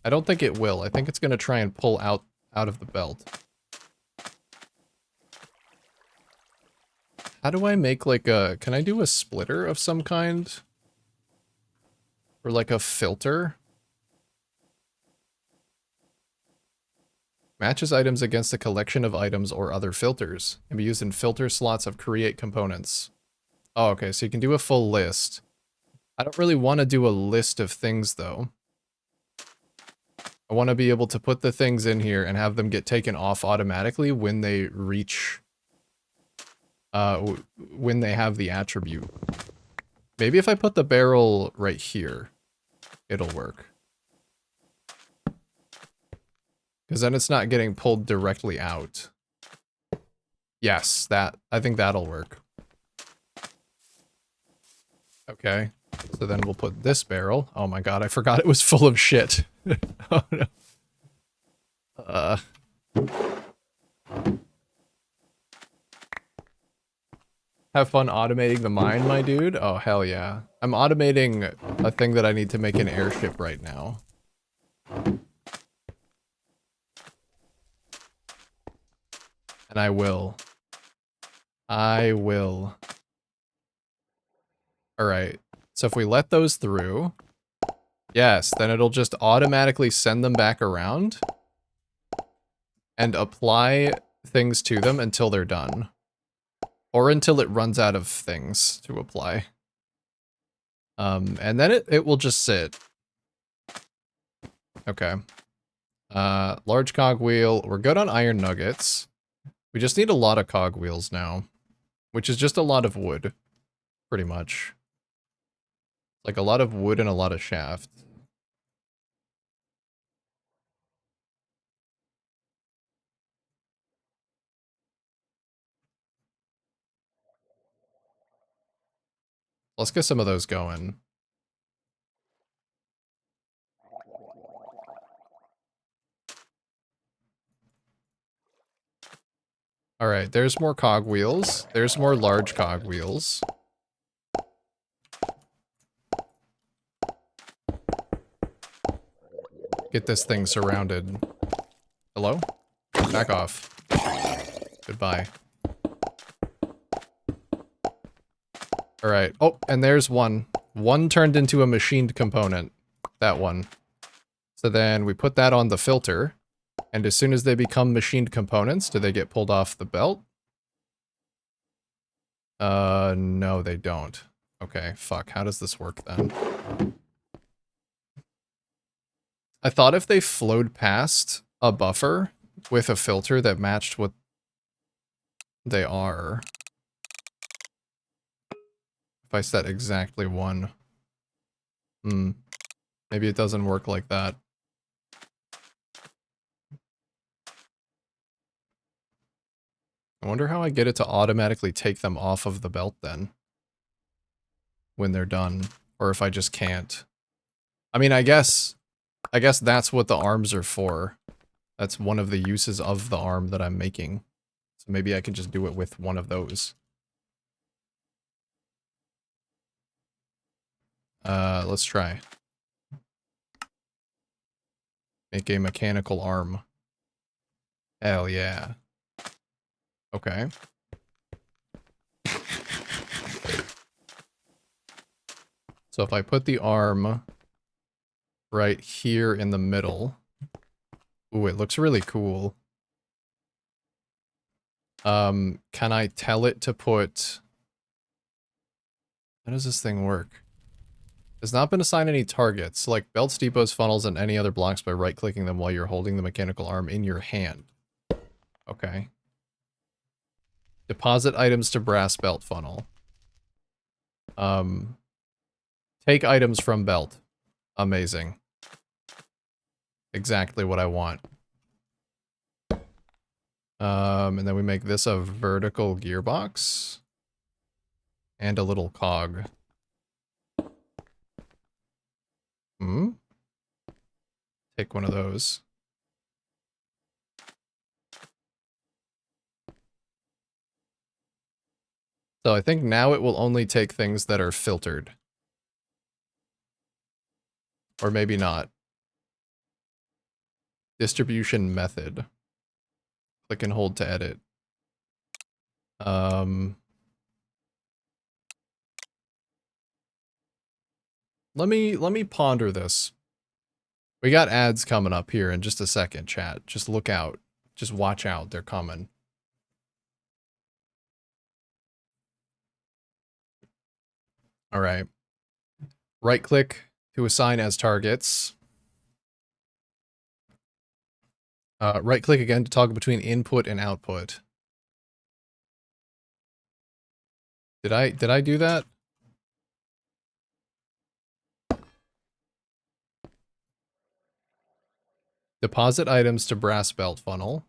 I don't think it will. I think it's going to try and pull out of the belt. How do I make like a... Can I do a splitter of some kind? Or like a filter? Matches items against a collection of items or other filters. Can be used in filter slots of create components. Oh, okay, so you can do a full list. I don't really want to do a list of things, though. I want to be able to put the things in here and have them get taken off automatically when they reach... when they have the attribute. Maybe if I put the barrel right here, it'll work. Because then it's not getting pulled directly out. Yes, I think that'll work. Okay, so then we'll put this barrel. Oh my god, I forgot it was full of shit. Oh no. Have fun automating the mine, my dude? Oh, hell yeah. I'm automating a thing that I need to make an airship right now. And I will. I will. Alright. So if we let those through... Yes, then it'll just automatically send them back around. And apply things to them until they're done. Or until it runs out of things to apply. And then it will just sit. Okay. Large cogwheel. We're good on iron nuggets. We just need a lot of cogwheels now. Which is just a lot of wood. Pretty much. Like a lot of wood and a lot of shaft. Let's get some of those going. Alright, there's more cogwheels. There's more large cogwheels. Get this thing surrounded. Hello? Back off. Goodbye. Alright. Oh, and there's one. One turned into a machined component. That one. So then we put that on the filter. And as soon as they become machined components, do they get pulled off the belt? No, they don't. Okay, fuck. How does this work then? I thought if they flowed past a buffer with a filter that matched what they are. If I set exactly one. Maybe it doesn't work like that. I wonder how I get it to automatically take them off of the belt then. When they're done. Or if I just can't. I mean, I guess that's what the arms are for. That's one of the uses of the arm that I'm making. So maybe I can just do it with one of those. Let's try. Make a mechanical arm. Hell yeah. Okay. So if I put the arm right here in the middle. Ooh, it looks really cool. Can I tell it to put... How does this thing work? Has not been assigned any targets. Select belts, depots, funnels, and any other blocks by right-clicking them while you're holding the mechanical arm in your hand. Okay. Deposit items to brass belt funnel. Take items from belt. Amazing. Exactly what I want. And then we make this a vertical gearbox. And a little cog. Take one of those. So I think now it will only take things that are filtered. Or maybe not. Distribution method. Click and hold to edit. Let me ponder this. We got ads coming up here in just a second, chat. Just look out. Just watch out. They're coming. All right. Right click to assign as targets. Right click again to toggle between input and output. Did I do that? Deposit items to brass belt funnel.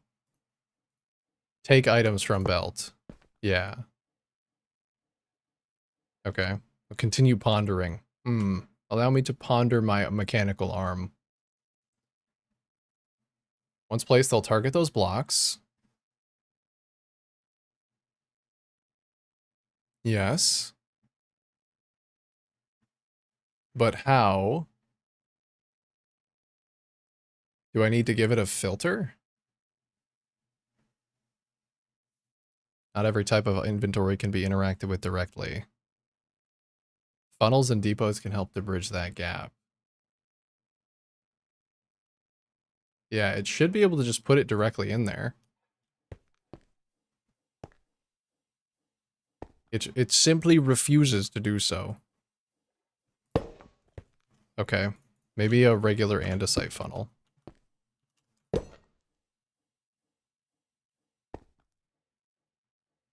Take items from belt. Yeah. Okay. I'll continue pondering. Allow me to ponder my mechanical arm. Once placed, they'll target those blocks. Yes. But how? Do I need to give it a filter? Not every type of inventory can be interacted with directly. Funnels and depots can help to bridge that gap. Yeah, it should be able to just put it directly in there. It simply refuses to do so. Okay, maybe a regular andesite funnel.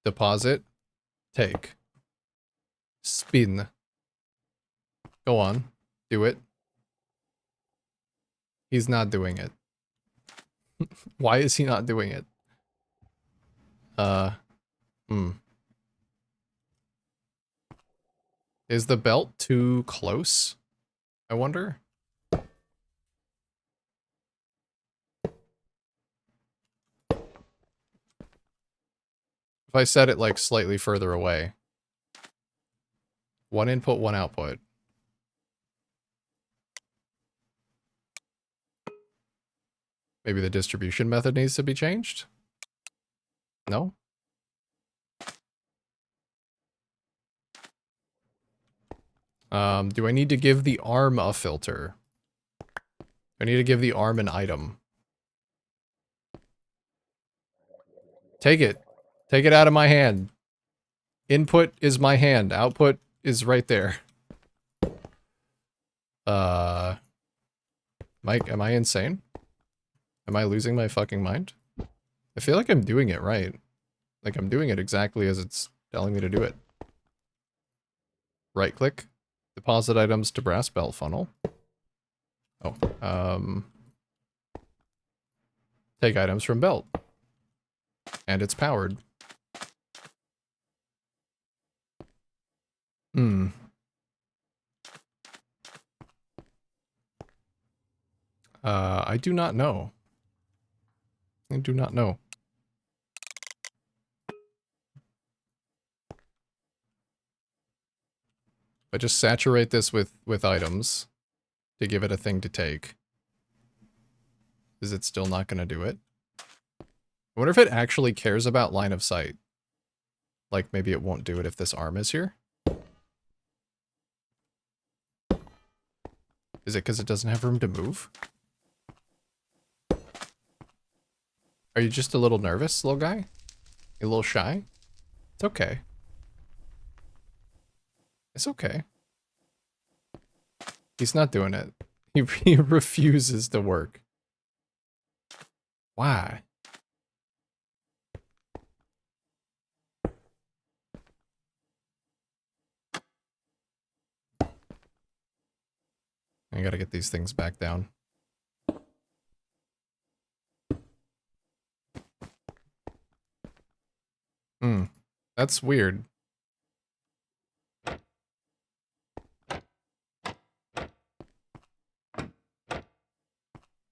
Deposit, take, spin. Go on, do it. He's not doing it. Why is he not doing it? Is the belt too close? I wonder. If I set it like slightly further away. One input, one output. Maybe the distribution method needs to be changed? No? Do I need to give the arm a filter? I need to give the arm an item. Take it. Take it out of my hand. Input is my hand. Output is right there. Mike, am I insane? Am I losing my fucking mind? I feel like I'm doing it right. Like I'm doing it exactly as it's telling me to do it. Right click. Deposit items to brass belt funnel. Oh, take items from belt. And it's powered. I do not know. I do not know. But just saturate this with items to give it a thing to take. Is it still not going to do it? I wonder if it actually cares about line of sight. Like, maybe it won't do it if this arm is here? Is it because it doesn't have room to move? Are you just a little nervous, little guy? You a little shy? It's okay. It's okay. He's not doing it. He refuses to work. Why? I gotta get these things back down. That's weird.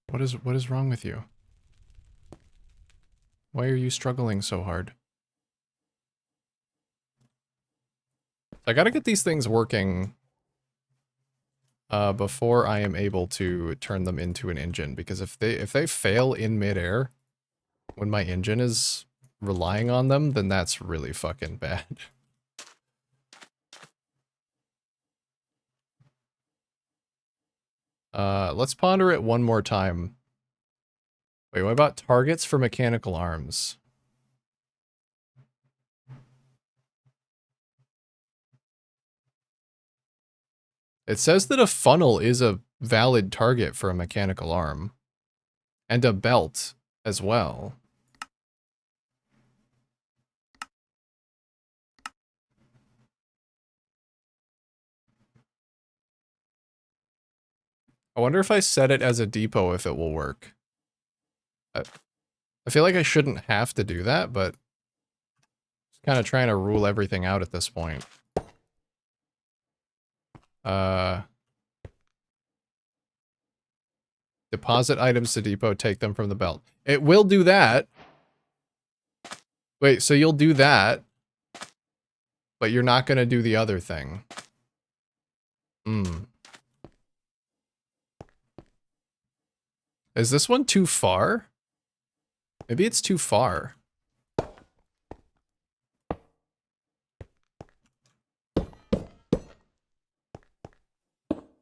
What is wrong with you? Why are you struggling so hard? I gotta get these things working before I am able to turn them into an engine, because if they fail in midair when my engine is relying on them, then that's really fucking bad. Let's ponder it one more time. Wait, what about targets for mechanical arms? It says that a funnel is a valid target for a mechanical arm. And a belt as well. I wonder if I set it as a depot if it will work. I feel like I shouldn't have to do that, but just kind of trying to rule everything out at this point. Deposit items to depot, take them from the belt. It will do that. Wait, so you'll do that, but you're not going to do the other thing. Is this one too far? Maybe it's too far.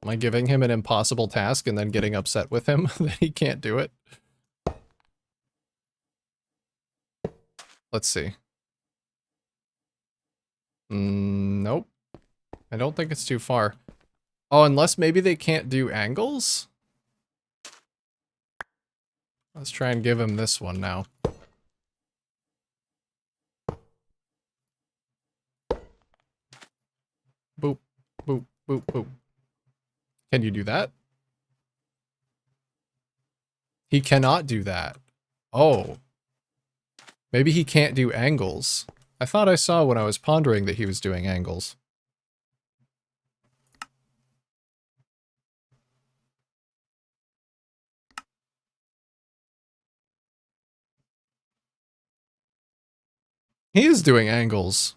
Am I giving him an impossible task and then getting upset with him that he can't do it? Let's see. Nope. I don't think it's too far. Oh, unless maybe they can't do angles? Let's try and give him this one now. Boop, boop, boop, boop. Can you do that? He cannot do that. Oh. Maybe he can't do angles. I thought I saw when I was pondering that he was doing angles. He is doing angles.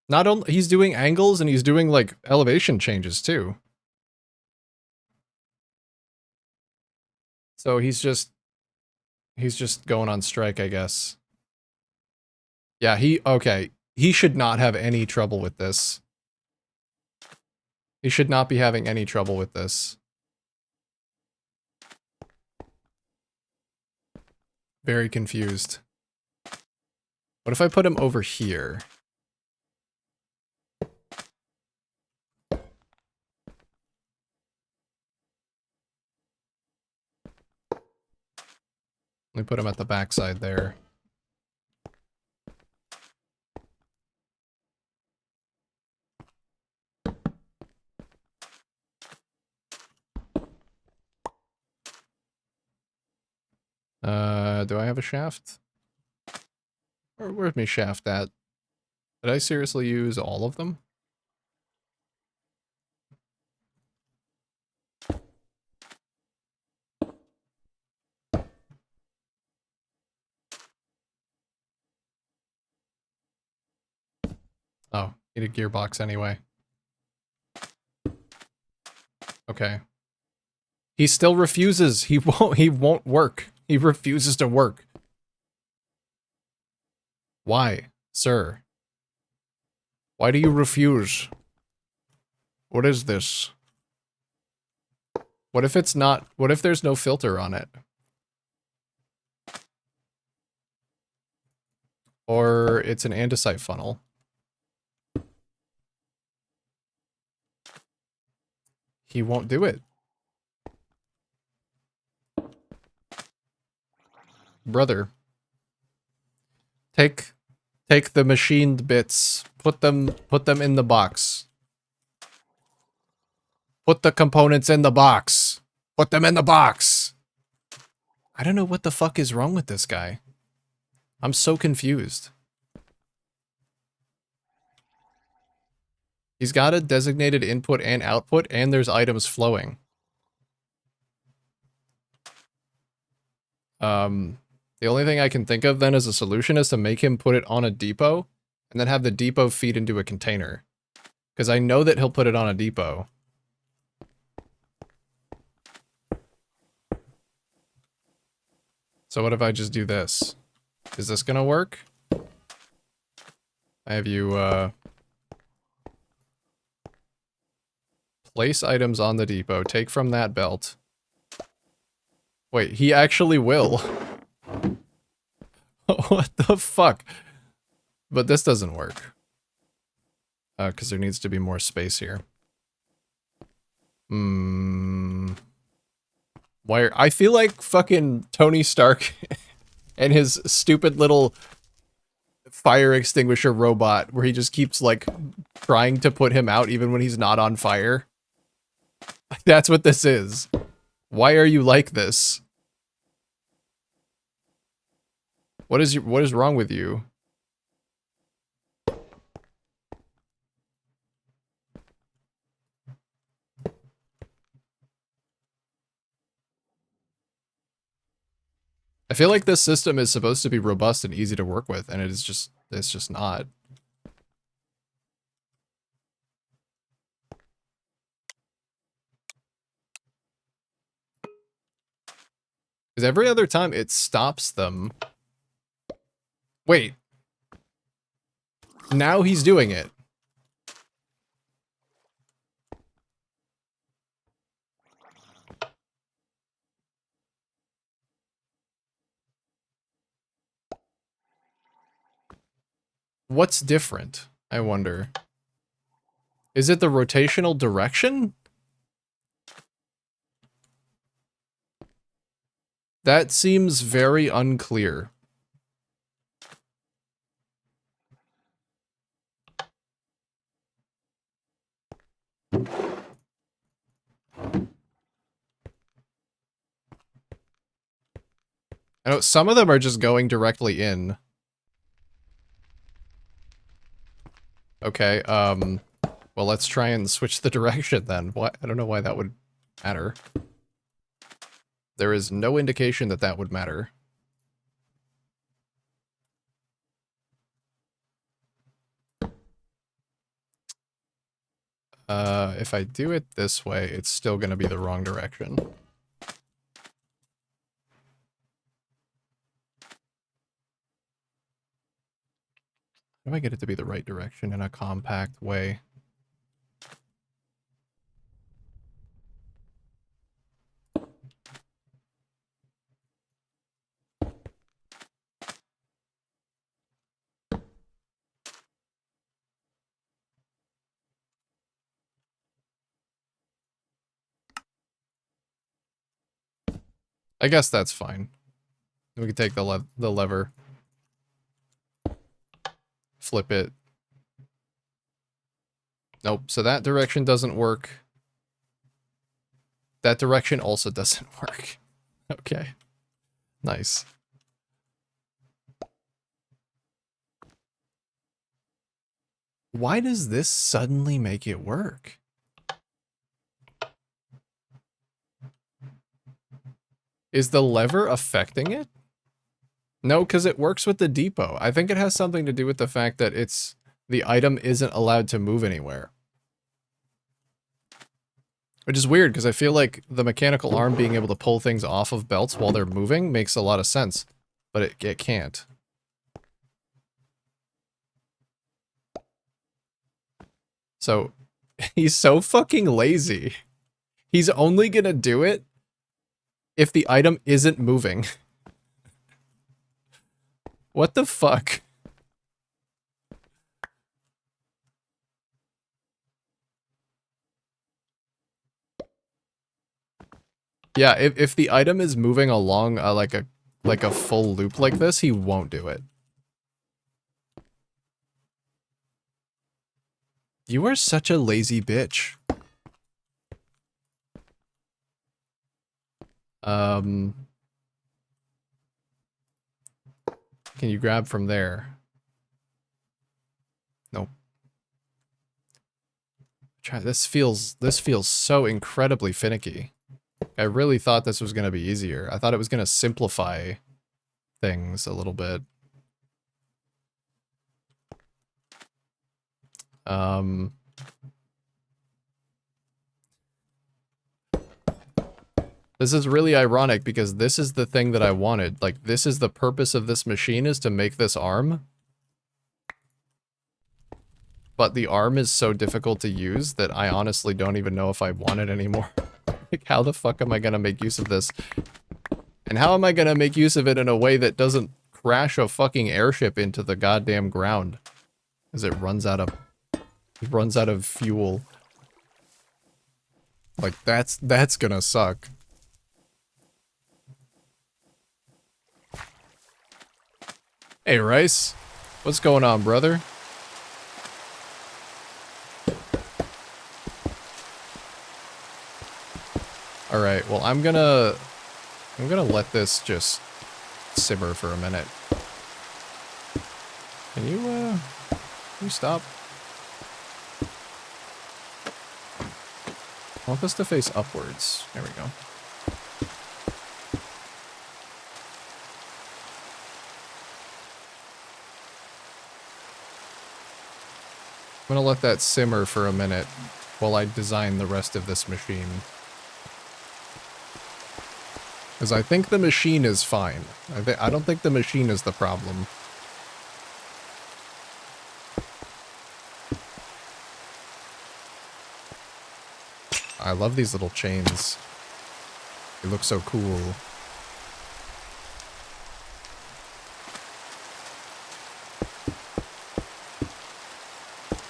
Not only he's doing angles and he's doing like elevation changes too. So he's just going on strike, I guess. Yeah, okay. He should not have any trouble with this. He should not be having any trouble with this. Very confused. What if I put him over here? Let me put him at the backside there. Do I have a shaft? Or where's my shaft at? Did I seriously use all of them? Oh, need a gearbox anyway. Okay. He still refuses. He won't work. He refuses to work. Why, sir? Why do you refuse? What is this? What if it's not, what if there's no filter on it? Or it's an andesite funnel. He won't do it. Brother. Take the machined bits. Put them in the box. Put the components in the box. Put them in the box. I don't know what the fuck is wrong with this guy. I'm so confused. He's got a designated input and output, and there's items flowing. The only thing I can think of then as a solution is to make him put it on a depot, and then have the depot feed into a container. Because I know that he'll put it on a depot. So what if I just do this? Is this gonna work? I have you, place items on the depot, take from that belt. Wait, he actually will. What the fuck? But this doesn't work. Because there needs to be more space here. I feel like fucking Tony Stark and his stupid little fire extinguisher robot where he just keeps, like, trying to put him out even when he's not on fire. That's what this is. Why are you like this? What is wrong with you? I feel like this system is supposed to be robust and easy to work with, and it's just not. Because every other time it stops them. Wait. Now he's doing it. What's different, I wonder? Is it the rotational direction? That seems very unclear. I know some of them are just going directly in. Okay, well, let's try and switch the direction then. What? I don't know why that would matter. There is no indication that that would matter. If I do it this way, it's still gonna be the wrong direction. How do I get it to be the right direction in a compact way? I guess that's fine. We can take the lever. Flip it. Nope, so that direction doesn't work. That direction also doesn't work. Okay. Nice. Why does this suddenly make it work? Is the lever affecting it? No, because it works with the depot. I think it has something to do with the fact that the item isn't allowed to move anywhere. Which is weird, because I feel like the mechanical arm being able to pull things off of belts while they're moving makes a lot of sense. But it can't. So, he's so fucking lazy. He's only gonna do it if the item isn't moving. What the fuck? Yeah, if the item is moving along like a full loop like this, he won't do it. You are such a lazy bitch. Can you grab from there? Nope. This feels so incredibly finicky. I really thought this was gonna be easier. I thought it was gonna simplify things a little bit. This is really ironic because this is the thing that I wanted. Like, this is the purpose of this machine, is to make this arm. But the arm is so difficult to use that I honestly don't even know if I want it anymore. Like, how the fuck am I gonna make use of this? And how am I gonna make use of it in a way that doesn't crash a fucking airship into the goddamn ground? Because it runs out of fuel. Like, that's gonna suck. Hey, Rice. What's going on, brother? Alright, well, I'm gonna let this just simmer for a minute. Can you stop? I want this to face upwards. There we go. I'm gonna let that simmer for a minute while I design the rest of this machine. Because I think the machine is fine. I don't think the machine is the problem. I love these little chains. They look so cool.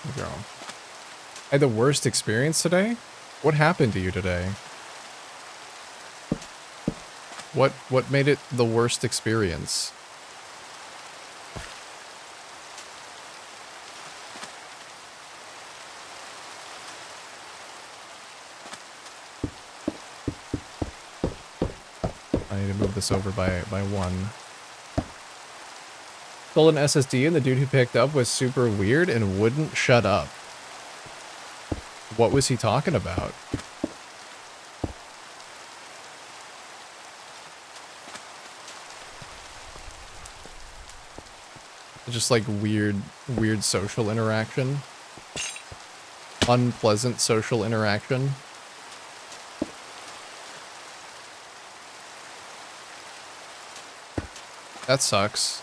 There we go. I had the worst experience today? What happened to you today? What made it the worst experience? I need to move this over by one. Stole an SSD and the dude who picked up was super weird and wouldn't shut up. What was he talking about? Just like weird social interaction. Unpleasant social interaction. That sucks.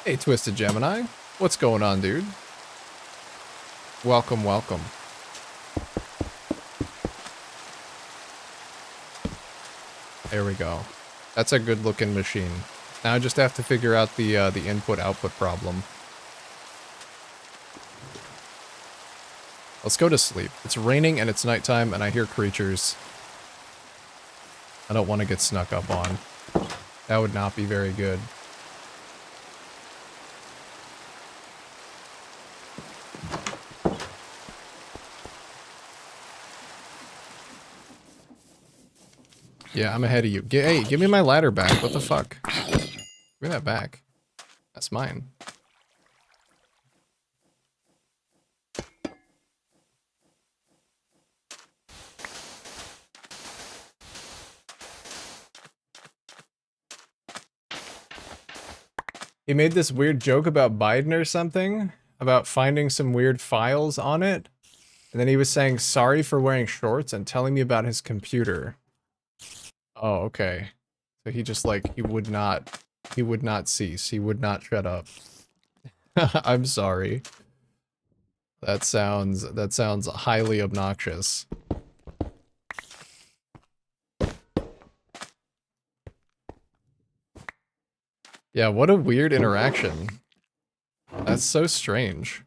Hey, Twisted Gemini. What's going on, dude? Welcome, welcome. There we go. That's a good looking machine. Now I just have to figure out the input-output problem. Let's go to sleep. It's raining and it's nighttime and I hear creatures. I don't want to get snuck up on. That would not be very good. Yeah, I'm ahead of you. Hey, give me my ladder back. What the fuck? Give me that back. That's mine. He made this weird joke about Biden or something, about finding some weird files on it. And then he was saying sorry for wearing shorts and telling me about his computer. Oh, okay. So he just like, he would not cease. He would not shut up. I'm sorry. That sounds highly obnoxious. Yeah, what a weird interaction. That's so strange.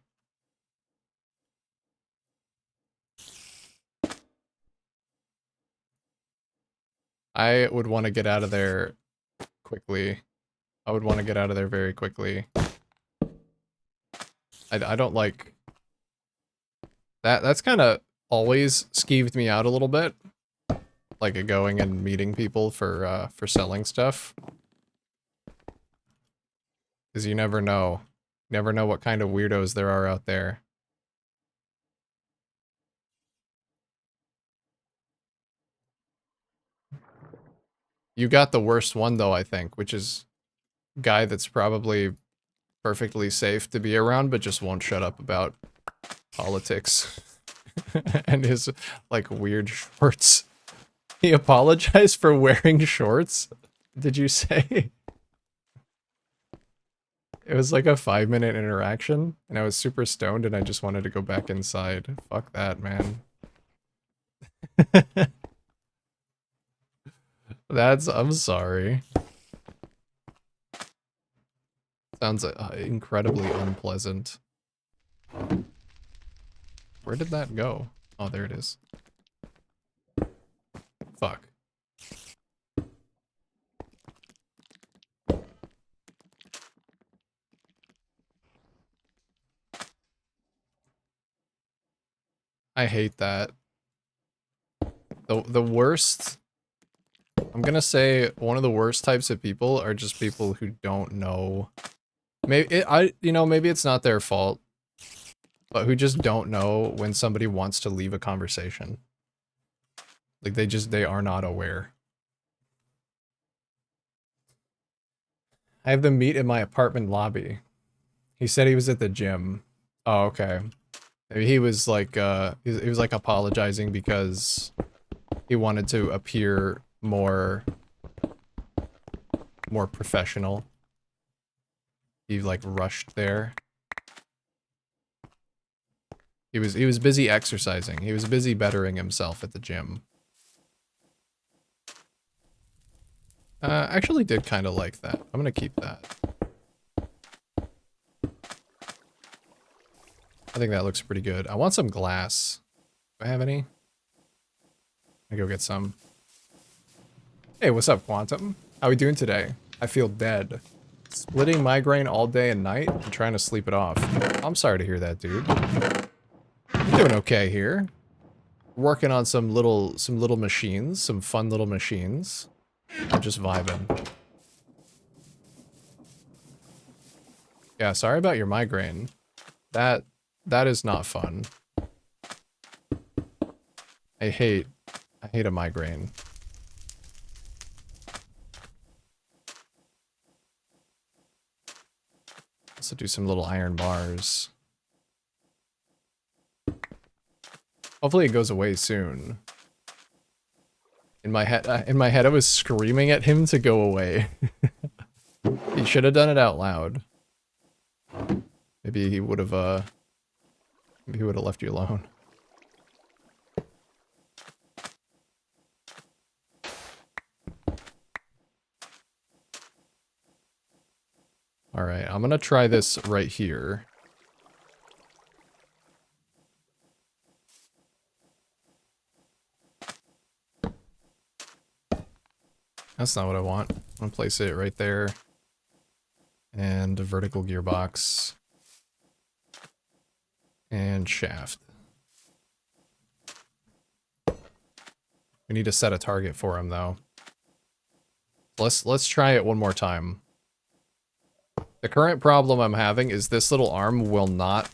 I would want to get out of there quickly. I would want to get out of there very quickly. I don't like... That's kind of always skeeved me out a little bit. Like going and meeting people for selling stuff. Because you never know. Never know what kind of weirdos there are out there. You got the worst one though, I think, which is guy that's probably perfectly safe to be around, but just won't shut up about politics. and his like weird shorts. He apologized for wearing shorts? Did you say? It was like a 5-minute interaction, and I was super stoned and I just wanted to go back inside. Fuck that, man. I'm sorry. Sounds incredibly unpleasant. Where did that go? Oh, there it is. Fuck. I hate that. The worst, I'm gonna say one of the worst types of people are just people who don't know. Maybe maybe it's not their fault, but who just don't know when somebody wants to leave a conversation. Like they are not aware. I have them meet in my apartment lobby. He said he was at the gym. Oh, okay. Maybe he was like he was like apologizing because he wanted to appear more professional. He like rushed there. He was busy exercising. He was busy bettering himself at the gym. Actually did kind of like that. I'm gonna keep that. I think that looks pretty good. I want some glass. Do I have any? I go get some. Hey, what's up, Quantum? How we doing today? I feel dead. Splitting migraine all day and night and trying to sleep it off. I'm sorry to hear that, dude. I'm doing okay here. Working on some little machines, some fun little machines. I'm just vibing. Yeah, sorry about your migraine. That is not fun. I hate a migraine. Also do some little iron bars. Hopefully it goes away soon. In my head I was screaming at him to go away. He should have done it out loud. Maybe he would have left you alone. All right, I'm gonna try this right here. That's not what I want. I'm gonna place it right there. And a vertical gearbox. And shaft. We need to set a target for him though. Let's try it one more time. The current problem I'm having is this little arm will not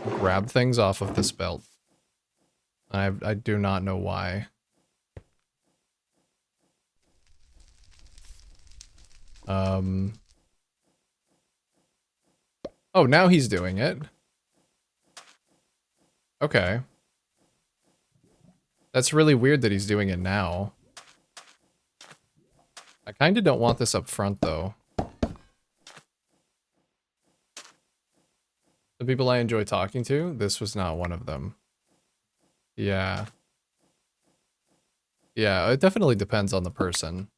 grab things off of this belt. I do not know why. Oh, now he's doing it. Okay. That's really weird that he's doing it now. I kind of don't want this up front, though. The people I enjoy talking to, this was not one of them. Yeah. Yeah, it definitely depends on the person.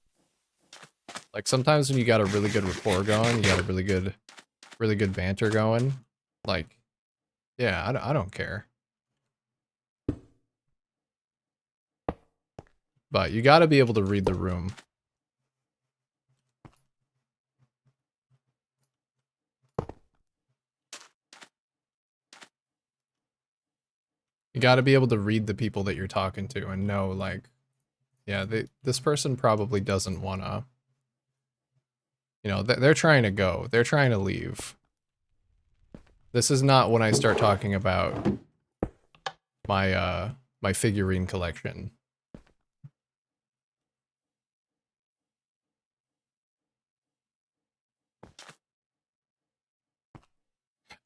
Like, sometimes when you got a really good rapport going, you got a really good banter going, like, yeah, I don't care. But you gotta be able to read the room. You gotta be able to read the people that you're talking to and know, like, yeah, this person probably doesn't wanna, you know, they're trying to go. They're trying to leave. This is not when I start talking about my, my figurine collection.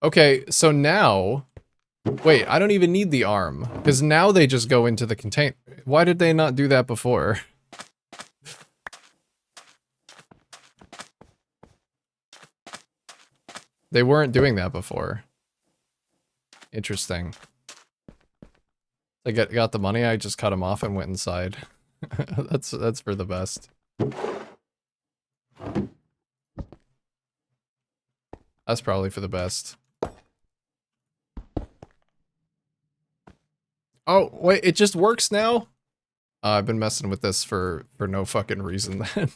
Okay, so now Wait, I don't even need the arm, because now they just go into the contain. Why did they not do that before? They weren't doing that before. Interesting. They got the money, I just cut them off and went inside. That's for the best. That's probably for the best. Oh, wait, it just works now? I've been messing with this for no fucking reason then.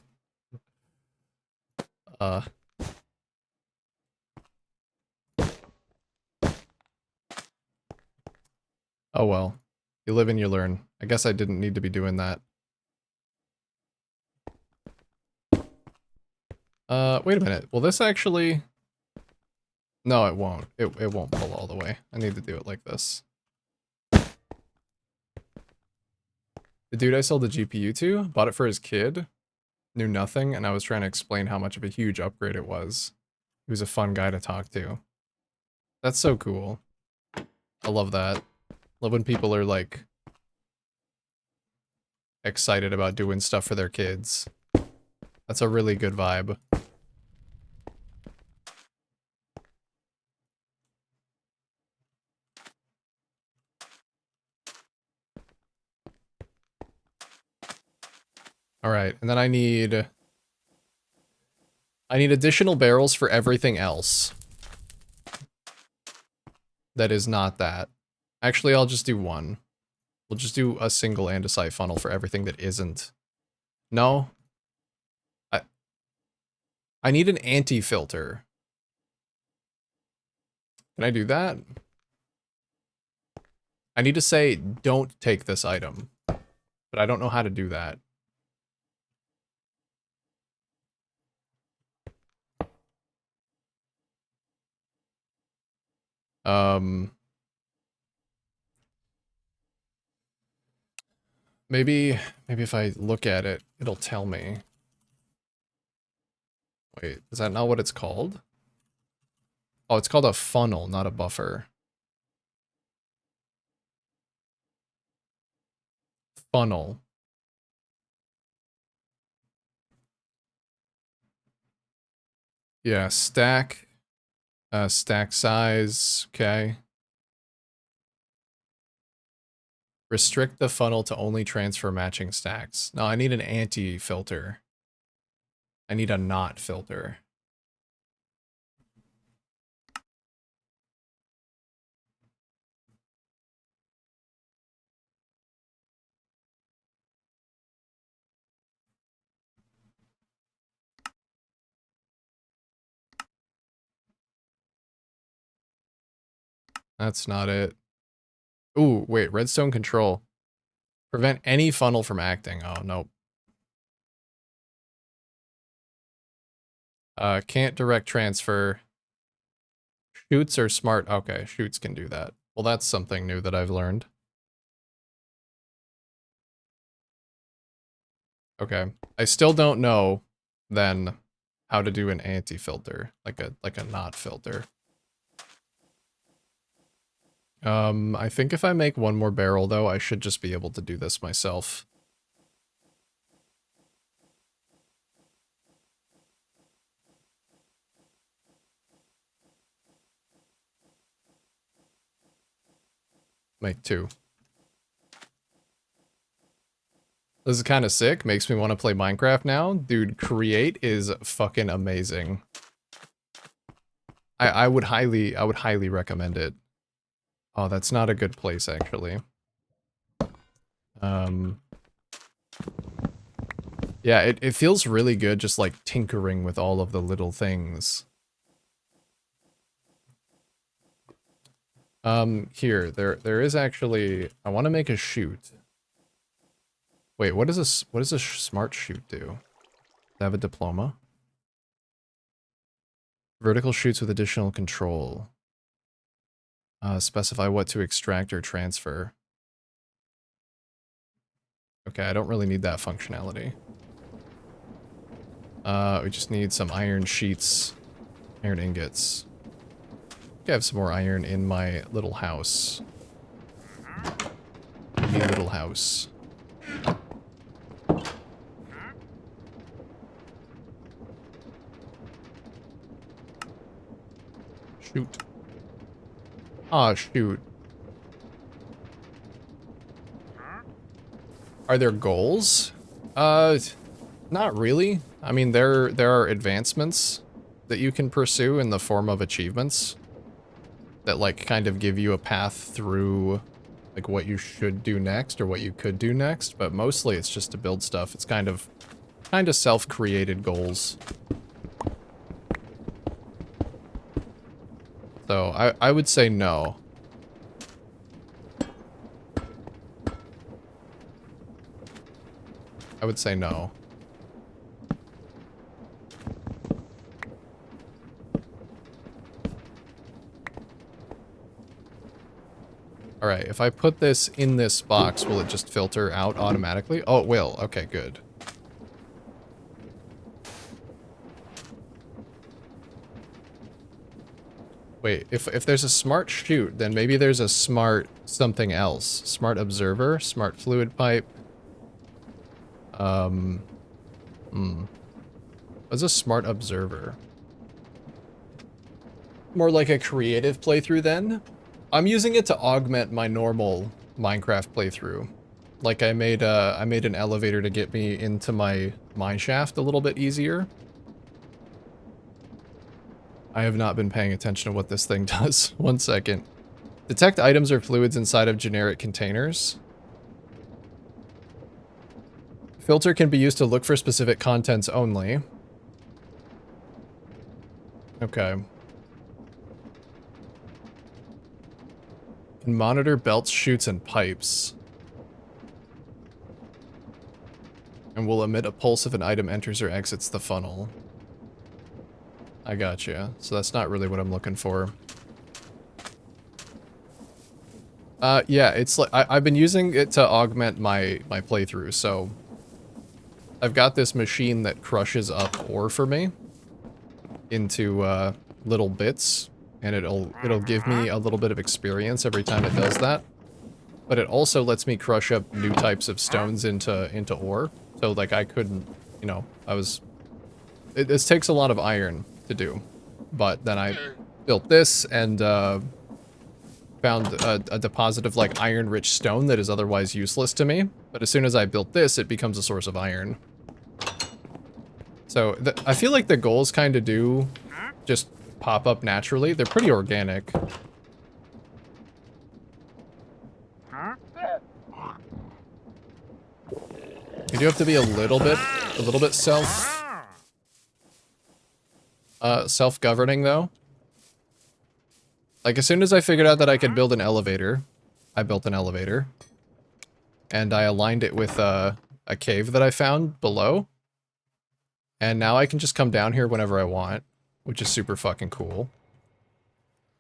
uh. Oh well. You live and you learn. I guess I didn't need to be doing that. Wait a minute. Will this actually... No, it won't. It won't pull all the way. I need to do it like this. The dude I sold the GPU to bought it for his kid, knew nothing, and I was trying to explain how much of a huge upgrade it was. He was a fun guy to talk to. That's so cool. I love that. Love when people are like excited about doing stuff for their kids. That's a really good vibe. All right, and then I need additional barrels for everything else. That is not that. Actually, I'll just do one. We'll just do a single andesite funnel for everything that isn't. No. I need an anti-filter. Can I do that? I need to say, don't take this item. But I don't know how to do that. Maybe if I look at it, it'll tell me. Wait, is that not what it's called? Oh, it's called a funnel, not a buffer. Funnel. Yeah, stack. Stack size, okay. Restrict the funnel to only transfer matching stacks. No, I need an anti-filter. I need a not filter. That's not it. Ooh, wait, redstone control. Prevent any funnel from acting. Oh, nope. Can't direct transfer. Shoots are smart. Okay, shoots can do that. Well, that's something new that I've learned. Okay. I still don't know, then, how to do an anti-filter. Like a not filter. I think if I make one more barrel, though, I should just be able to do this myself. Make two. This is kind of sick. Makes me want to play Minecraft now. Dude, Create is fucking amazing. I would highly recommend it. Oh, that's not a good place, actually. Yeah, it feels really good just, like, tinkering with all of the little things. Here, there is actually... I want to make a chute. Wait, what does a smart chute do? Does it have a diploma? Vertical chutes with additional control. Specify what to extract or transfer. Okay, I don't really need that functionality. We just need some iron sheets, iron ingots. I have some more iron in my little house. My little house. Shoot. Aw, shoot. Are there goals? Not really. I mean, there are advancements that you can pursue in the form of achievements that, like, kind of give you a path through, like, what you should do next or what you could do next, but mostly it's just to build stuff. It's kind of self-created goals. So, I would say no. I would say no. Alright, if I put this in this box, will it just filter out automatically? Oh, it will. Okay, good. Wait, if there's a smart chute, then maybe there's a smart something else. Smart observer, smart fluid pipe. What's a smart observer? More like a creative playthrough then? I'm using it to augment my normal Minecraft playthrough. Like I made an elevator to get me into my mine shaft a little bit easier. I have not been paying attention to what this thing does. 1 second. Detect items or fluids inside of generic containers. Filter can be used to look for specific contents only. Okay. Can monitor belts, chutes, and pipes. And will emit a pulse if an item enters or exits the funnel. I gotcha. So that's not really what I'm looking for. Yeah, it's like I've been using it to augment my playthrough. So I've got this machine that crushes up ore for me into little bits, and it'll give me a little bit of experience every time it does that. But it also lets me crush up new types of stones into ore. So like I couldn't, you know, this takes a lot of iron to do. But then I built this and found a deposit of like iron-rich stone that is otherwise useless to me. But as soon as I built this, it becomes a source of iron. So I feel like the goals kind of do just pop up naturally. They're pretty organic. You do have to be a little bit self-governing though. Like as soon as I figured out that I could build an elevator, I built an elevator. And I aligned it with a cave that I found below. And now I can just come down here whenever I want, which is super fucking cool.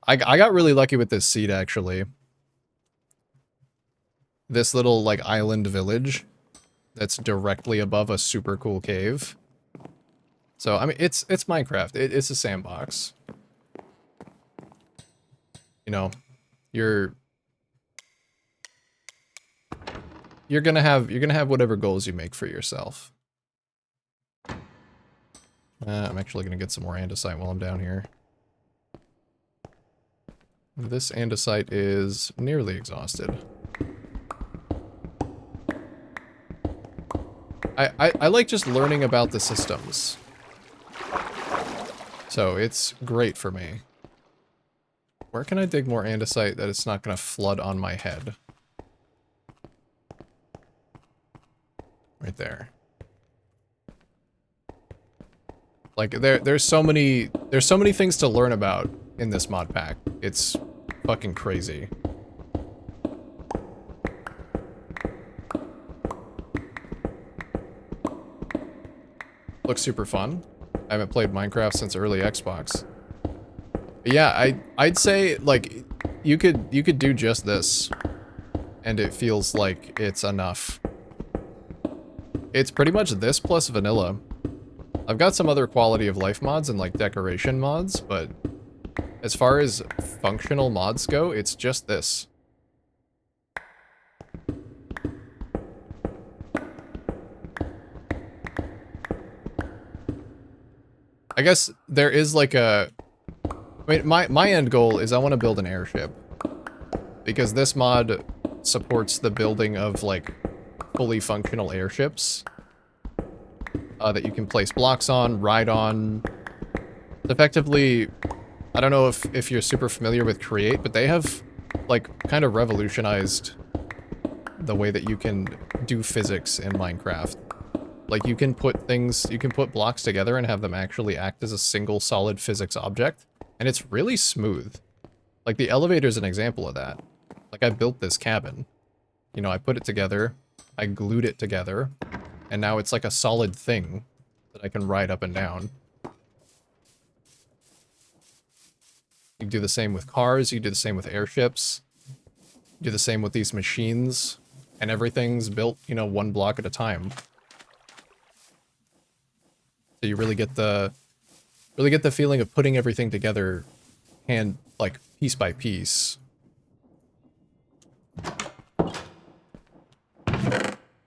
I got really lucky with this seed actually. This little like island village that's directly above a super cool cave. So I mean it's Minecraft. It's a sandbox. You know, you're gonna have whatever goals you make for yourself. I'm actually gonna get some more andesite while I'm down here. This andesite is nearly exhausted. I like just learning about the systems. So it's great for me. Where can I dig more andesite that it's not gonna flood on my head? Right there. Like there's so many things to learn about in this mod pack. It's fucking crazy. Looks super fun. I haven't played Minecraft since early Xbox. But yeah, I'd say like you could do just this and it feels like it's enough. It's pretty much this plus vanilla. I've got some other quality of life mods and like decoration mods, but As far as functional mods go, it's just this. I guess there is like a... I mean, my end goal is I want to build an airship. Because this mod supports the building of, like, fully functional airships. That you can place blocks on, ride on. It's effectively... I don't know if you're super familiar with Create, but they have, like, kind of revolutionized the way that you can do physics in Minecraft. Like, you can put blocks together and have them actually act as a single solid physics object, and it's really smooth. Like, the elevator's an example of that. Like, I built this cabin. You know, I put it together, I glued it together, and now it's like a solid thing that I can ride up and down. You can do the same with cars, you can do the same with airships, you do the same with these machines, and everything's built, you know, one block at a time. So you really get the feeling of putting everything together like piece by piece.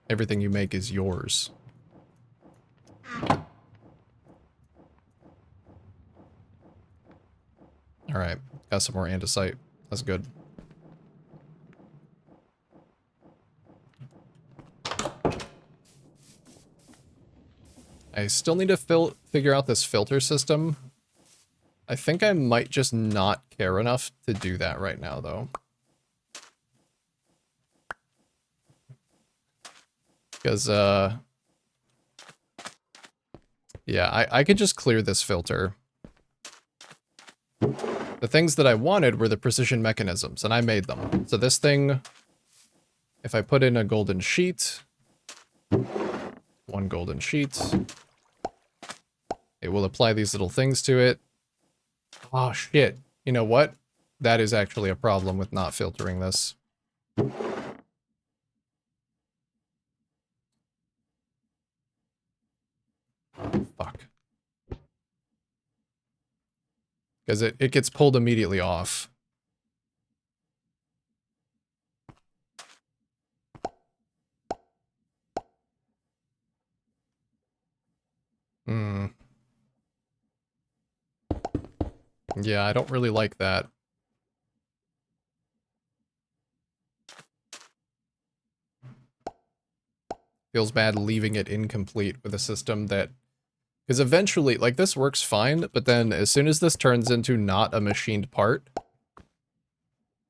Everything you make is yours. Alright, got some more andesite. That's good. I still need to figure out this filter system. I think I might just not care enough to do that right now, though. Because, yeah, I could just clear this filter. The things that I wanted were the precision mechanisms, and I made them. So this thing, if I put in a golden sheet, one golden sheet, it will apply these little things to it. Oh, shit. You know what? That is actually a problem with not filtering this. Fuck. Because it gets pulled immediately off. Hmm. Yeah, I don't really like that. Feels bad leaving it incomplete with a system that... Because eventually, like, this works fine, but then as soon as this turns into not a machined part...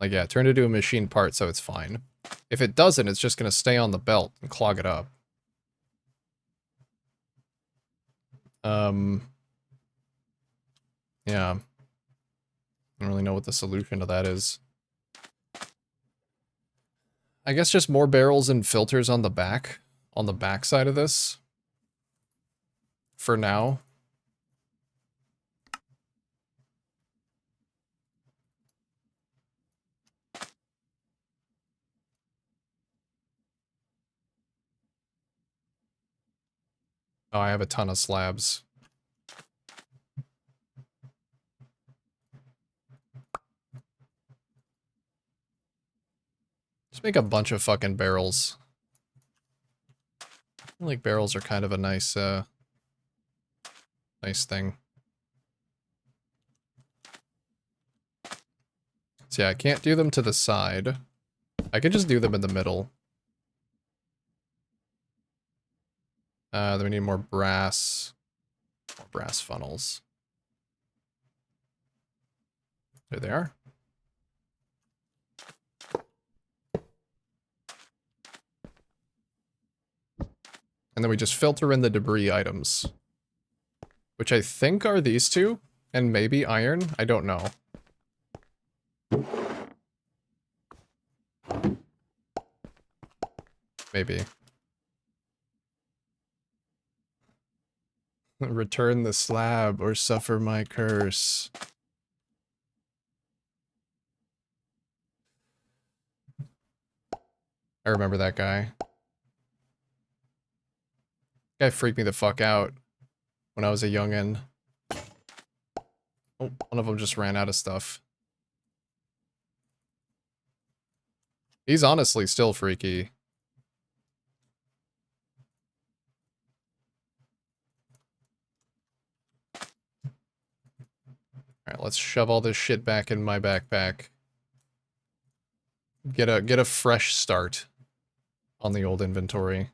Like, yeah, turn it into a machined part so it's fine. If it doesn't, it's just gonna stay on the belt and clog it up. Yeah. I don't really know what the solution to that is. I guess just more barrels and filters on the back side of this. For now. Oh, I have a ton of slabs. Just make a bunch of fucking barrels. I feel like barrels are kind of a nice, nice thing. So yeah, I can't do them to the side. I can just do them in the middle. Then we need more brass. More brass funnels. There they are. And then we just filter in the debris items. Which I think are these two. And maybe iron. I don't know. Maybe. Return the slab or suffer my curse. I remember that guy. Guy freaked me the fuck out when I was a youngin'. Oh, one of them just ran out of stuff. He's honestly still freaky. Alright, let's shove all this shit back in my backpack. Get a fresh start on the old inventory.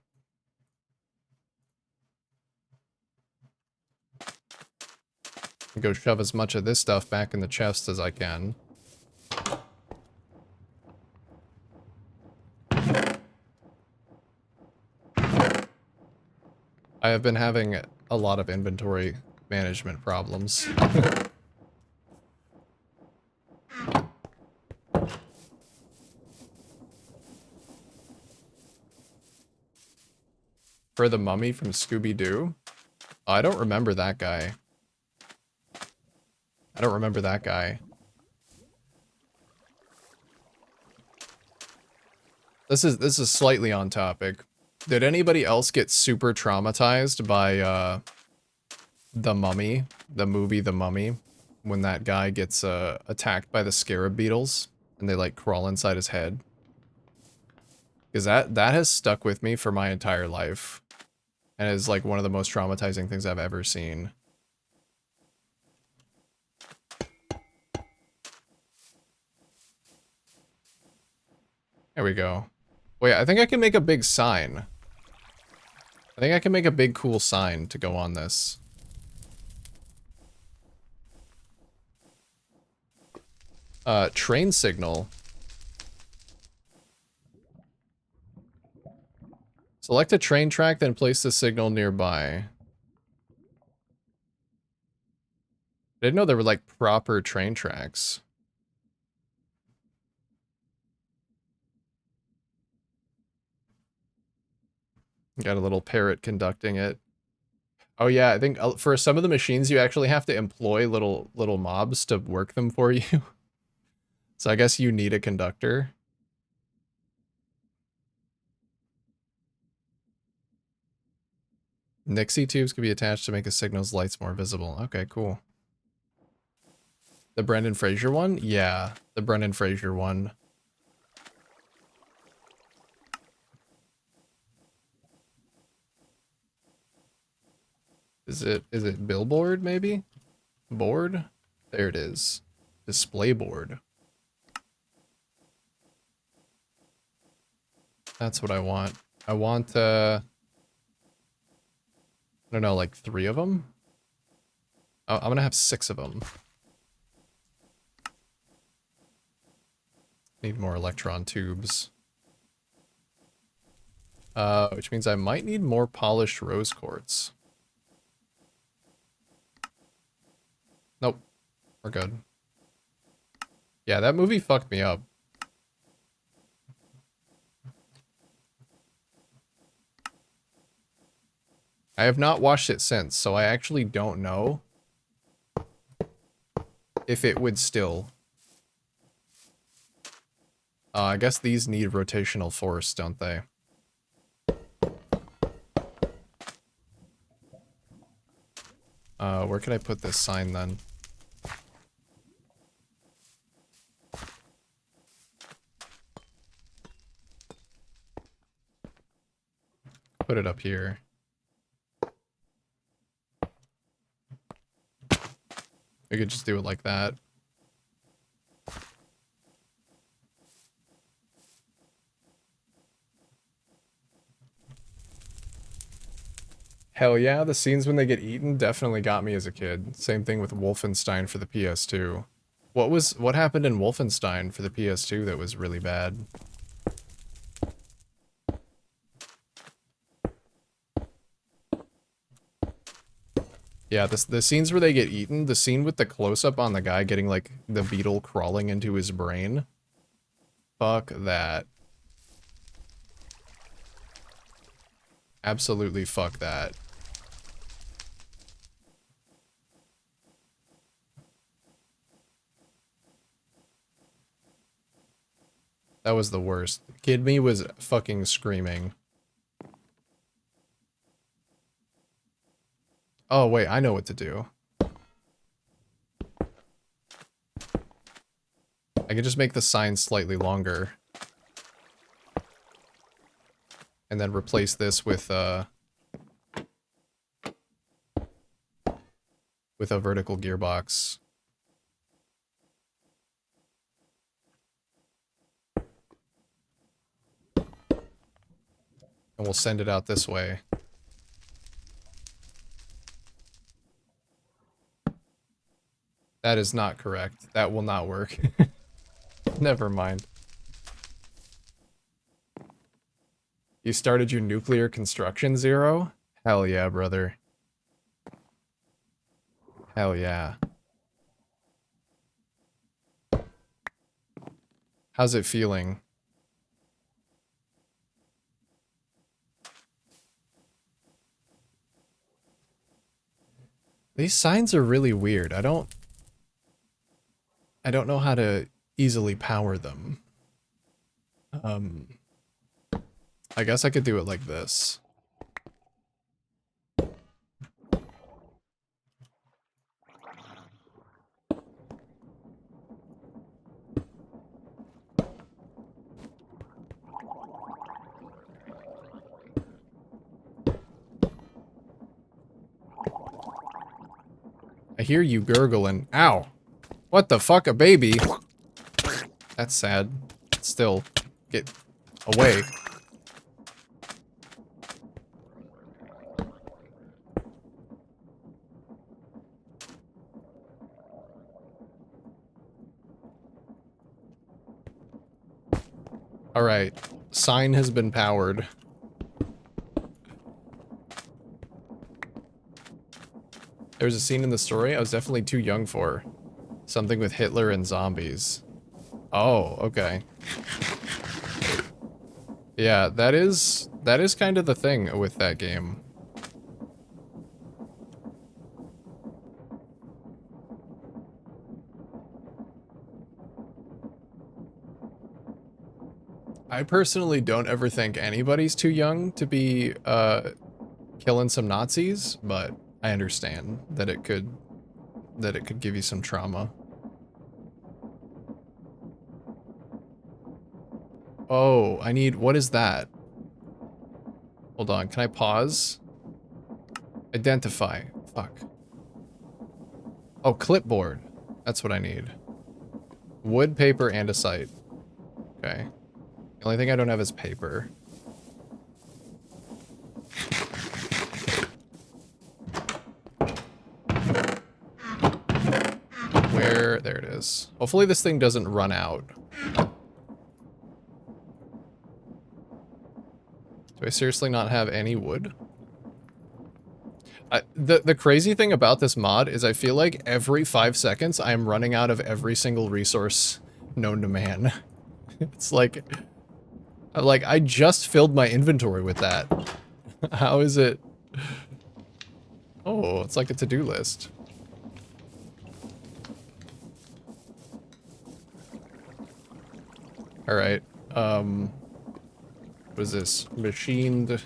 Go shove as much of this stuff back in the chest as I can. I have been having a lot of inventory management problems. For the mummy from Scooby-Doo? Oh, I don't remember that guy. I don't remember that guy. This is slightly on topic. Did anybody else get super traumatized by The Mummy, the movie The Mummy, when that guy gets attacked by the scarab beetles and they like crawl inside his head? Because that has stuck with me for my entire life and is like one of the most traumatizing things I've ever seen. There we go. Wait, I think I can make a big sign. I think I can make a big cool sign to go on this. Train signal. Select a train track, then place the signal nearby. I didn't know there were like proper train tracks. Got a little parrot conducting it. Oh yeah, I think for some of the machines you actually have to employ little mobs to work them for you. So I guess you need a conductor. Nixie tubes can be attached to make the signal's lights more visible. Okay, cool. The Brendan Fraser one? Yeah, the Brendan Fraser one. Is it billboard maybe? Board? There it is. Display board. That's what I want. I want I don't know, like 3 of them? Oh, I'm gonna have 6 of them. Need more electron tubes. Which means I might need more polished rose quartz. Nope. We're good. Yeah, that movie fucked me up. I have not watched it since, so I actually don't know if it would still. I guess these need rotational force, don't they? Where can I put this sign then? Put it up here. We could just do it like that. Hell yeah, the scenes when they get eaten definitely got me as a kid. Same thing with Wolfenstein for the PS2. What happened in Wolfenstein for the PS2 that was really bad? Yeah, the scenes where they get eaten, the scene with the close-up on the guy getting, like, the beetle crawling into his brain. Fuck that. Absolutely fuck that. That was the worst. Kid me was fucking screaming. Oh, wait, I know what to do. I could just make the sign slightly longer. And then replace this with a vertical gearbox. And we'll send it out this way. That is not correct. That will not work. Never mind. You started your nuclear construction zero? Hell yeah, brother. Hell yeah. How's it feeling? These signs are really weird. I don't know how to easily power them. I guess I could do it like this. I hear you gurgling. Ow! What the fuck, a baby? That's sad. Still, get away. Alright, sign has been powered. There was a scene in the story I was definitely too young for. Something with Hitler and zombies. Oh, okay. Yeah, that is kind of the thing with that game. I personally don't ever think anybody's too young to be killing some Nazis, but I understand that it could give you some trauma. Oh, I need, what is that? Hold on, can I pause? Identify. Fuck. Oh, clipboard. That's what I need. Wood, paper, and a sight. Okay. The only thing I don't have is paper. Where? There it is. Hopefully this thing doesn't run out. Do I seriously not have any wood? The crazy thing about this mod is I feel like every 5 seconds I'm running out of every single resource known to man. It's like I just filled my inventory with that. How is it? Oh, it's like a to-do list. Alright, what is this? Machined...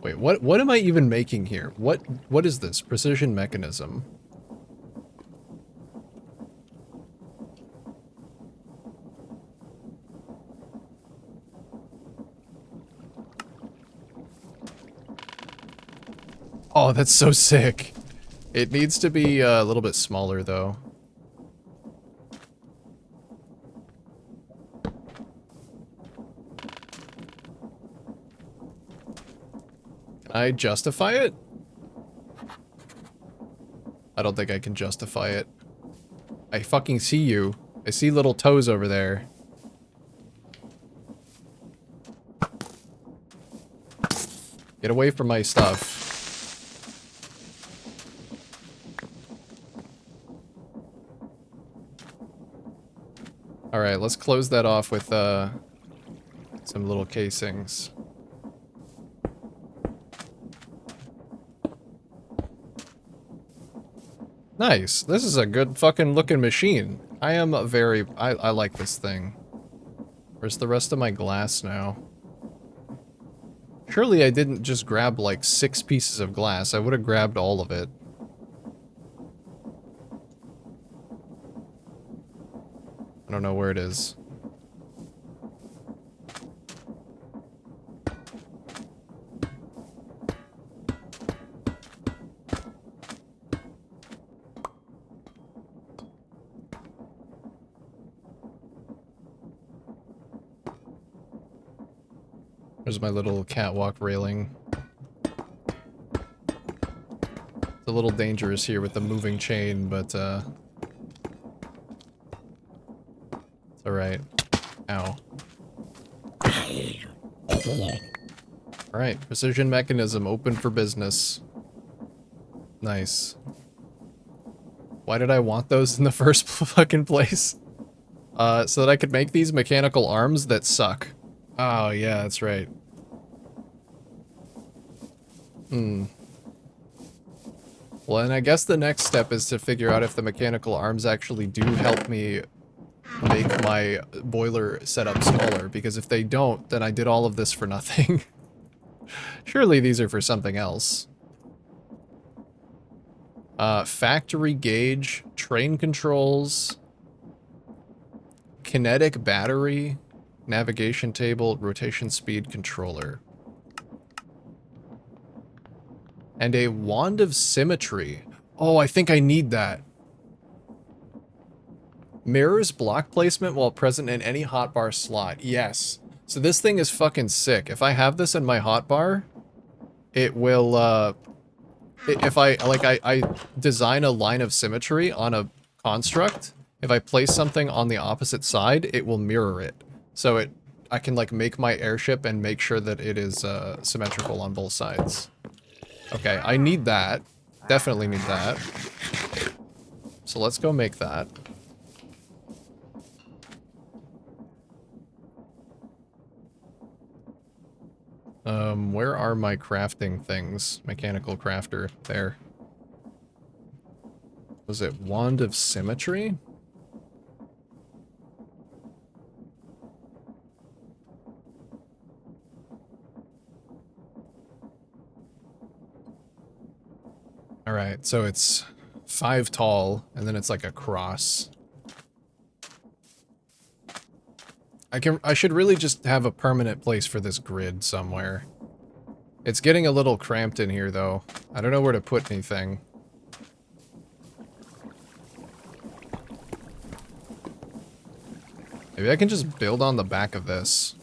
Wait, what am I even making here? What is this? Precision mechanism. Oh, that's so sick. It needs to be a little bit smaller, though. Can I justify it? I don't think I can justify it. I fucking see you. I see little toes over there. Get away from my stuff. Alright, let's close that off with some little casings. Nice. This is a good fucking looking machine. I am very... I like this thing. Where's the rest of my glass now? Surely I didn't just grab like 6 pieces of glass. I would have grabbed all of it. I don't know where it is. There's my little catwalk railing. It's a little dangerous here with the moving chain, but it's alright. Ow. Alright, precision mechanism open for business. Nice. Why did I want those in the first fucking place? So that I could make these mechanical arms that suck. Oh, yeah, that's right. Well, and I guess the next step is to figure out if the mechanical arms actually do help me make my boiler setup smaller, because if they don't, then I did all of this for nothing. Surely these are for something else. Factory gauge, train controls, kinetic battery, navigation table, rotation speed controller. And a wand of symmetry. Oh, I think I need that. Mirrors block placement while present in any hotbar slot. Yes. So this thing is fucking sick. If I have this in my hotbar, it will, if I design a line of symmetry on a construct, if I place something on the opposite side, it will mirror it. So I can, like, make my airship and make sure that it is, symmetrical on both sides. Okay, I need that. Definitely need that. So let's go make that. Where are my crafting things? Mechanical crafter. There. Was it Wand of Symmetry? Alright, so it's 5 tall, and then it's like a cross. I should really just have a permanent place for this grid somewhere. It's getting a little cramped in here, though. I don't know where to put anything. Maybe I can just build on the back of this.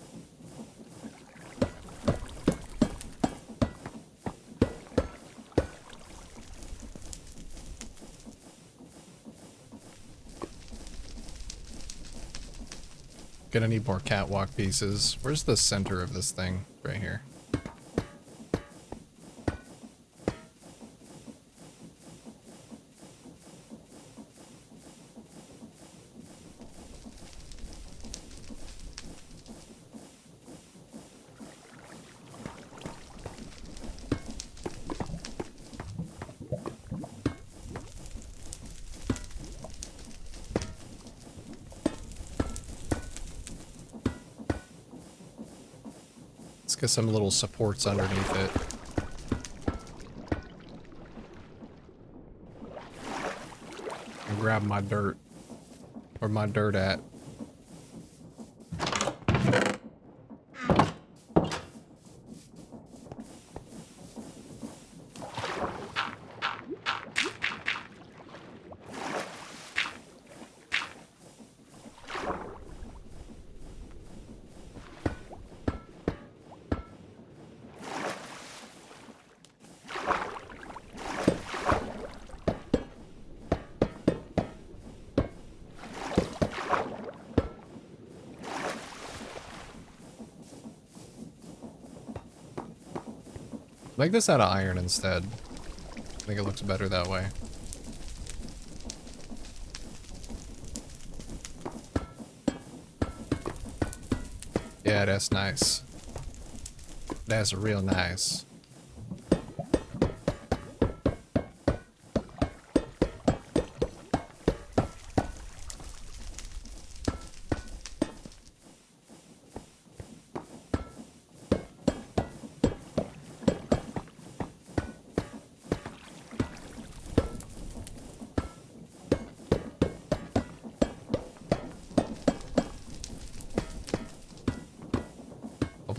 Gonna need more catwalk pieces. Where's the center of this thing? Right here. Let's get some little supports underneath it. And grab my dirt. Where my dirt at? Make this out of iron instead. I think it looks better that way. Yeah, that's nice. That's real nice.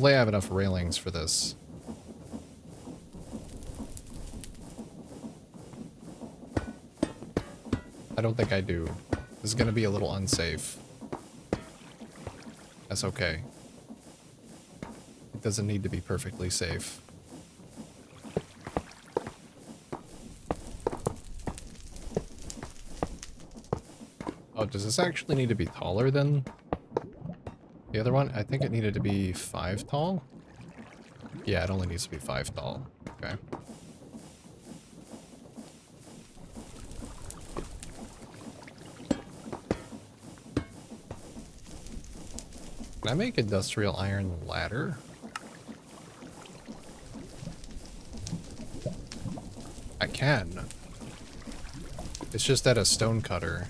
Hopefully I have enough railings for this. I don't think I do. This is gonna be a little unsafe. That's okay. It doesn't need to be perfectly safe. Oh, does this actually need to be taller than the other one? I think it needed to be 5 tall. Yeah, it only needs to be 5 tall. Okay. Can I make industrial iron ladder? I can. It's just at a stone cutter.